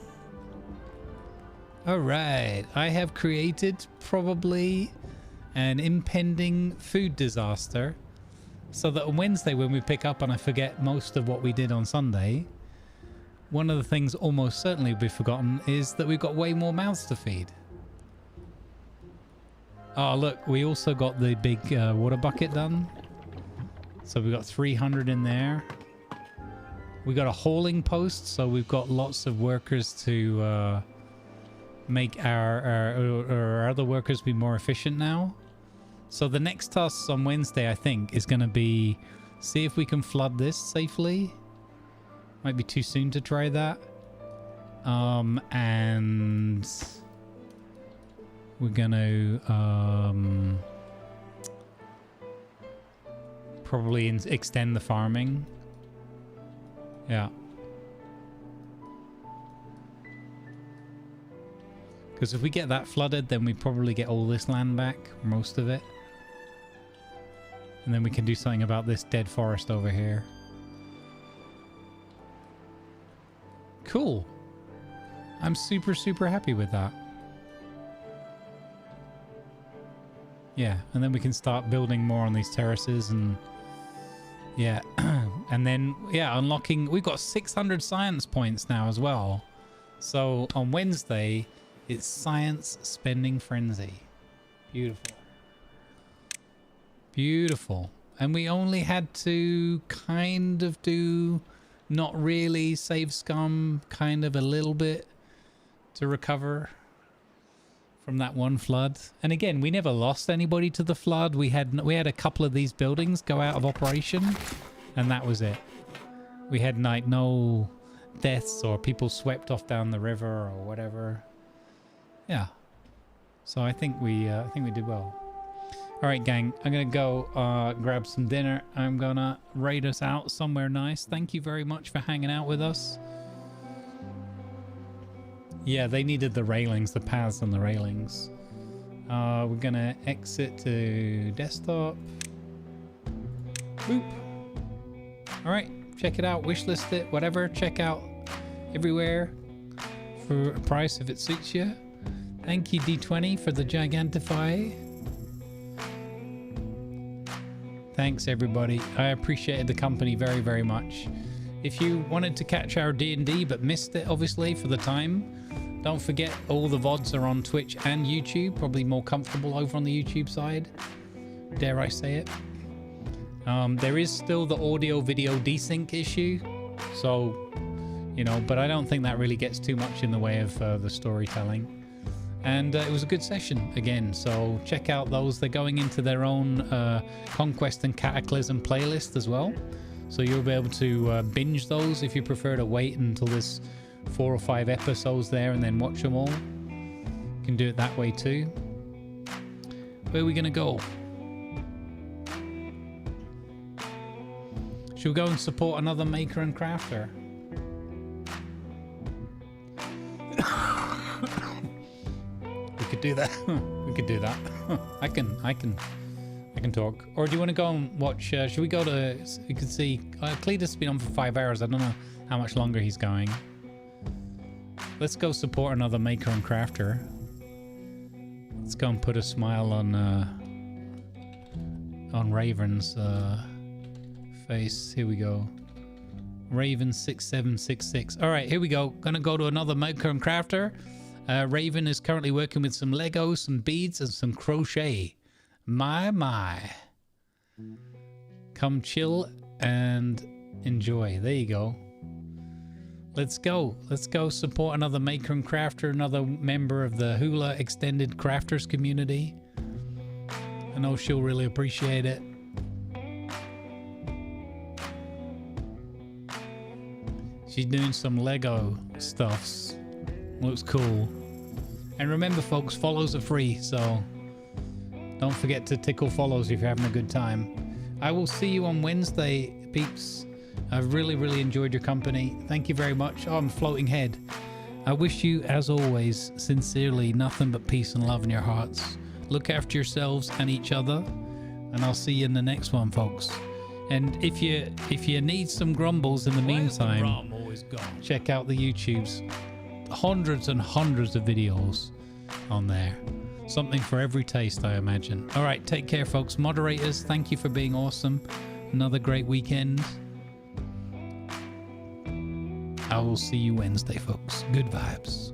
Alright, I have created probably an impending food disaster so that on Wednesday when we pick up and I forget most of what we did on Sunday, one of the things almost certainly will be forgotten is that we've got way more mouths to feed. Oh, look, we also got the big water bucket done. So we've got 300 in there. We got a hauling post, so we've got lots of workers to make our other workers be more efficient now. So the next task on Wednesday, I think, is going to be see if we can flood this safely. Might be too soon to try that. And we're going to probably extend the farming. Yeah. Because if we get that flooded, then we probably get all this land back, most of it. And then we can do something about this dead forest over here. Cool. I'm super, super happy with that. Yeah, and then we can start building more on these terraces and... yeah, and then, yeah, unlocking... We've got 600 science points now as well. So on Wednesday, it's Science Spending Frenzy. Beautiful. Beautiful. And we only had to kind of do... not really save scum, kind of a little bit to recover from that one flood. And again, we never lost anybody to the flood. We had a couple of these buildings go out of operation, and that was it. We had no deaths or people swept off down the river or whatever. Yeah. So I think we did well. All right, gang, I'm going to go grab some dinner. I'm going to raid us out somewhere nice. Thank you very much for hanging out with us. Yeah, they needed the railings, the paths and the railings. We're going to exit to desktop. Boop. All right, check it out, wishlist it, whatever. Check out everywhere for a price if it suits you. Thank you, D20, for the Gigantify. Thanks, everybody. I appreciated the company very, very much. If you wanted to catch our D&D but missed it, obviously, for the time, don't forget all the VODs are on Twitch and YouTube. Probably more comfortable over on the YouTube side. Dare I say it. There is still the audio-video desync issue. So, you know, but I don't think that really gets too much in the way of the storytelling. And it was a good session again, so check out those. They're going into their own Conquest and Cataclysm playlist as well. So you'll be able to binge those if you prefer to wait until there's 4 or 5 episodes there and then watch them all. You can do it that way too. Where are we going to go? Should we go and support another maker and crafter? We could do that. We could do that. I can talk. Or do you want to go and watch? Should we go to? You can see Cletus has been on for 5 hours. I don't know how much longer he's going. Let's go support another maker and crafter. Let's go and put a smile on Raven's face. Here we go. Raven 6766. All right, here we go. Gonna go to another maker and crafter. Raven is currently working with some Legos, some beads, and some crochet. My. Come chill and enjoy. There you go. Let's go. Let's go support another maker and crafter, another member of the Hula Extended Crafters community. I know she'll really appreciate it. She's doing some Lego stuffs. Looks cool. And remember, folks, follows are free, so don't forget to tickle follows if you're having a good time. I will see you on Wednesday, peeps. I've really, really enjoyed your company. Thank you very much. Oh, I'm floating head. I wish you, as always, sincerely, nothing but peace and love in your hearts. Look after yourselves and each other, and I'll see you in the next one, folks. And if you need some grumbles in the meantime, check out the YouTubes. Hundreds and hundreds of videos on there. Something for every taste, I imagine. All right, take care, folks. Moderators, thank you for being awesome. Another great weekend. I will see you Wednesday, folks. Good vibes.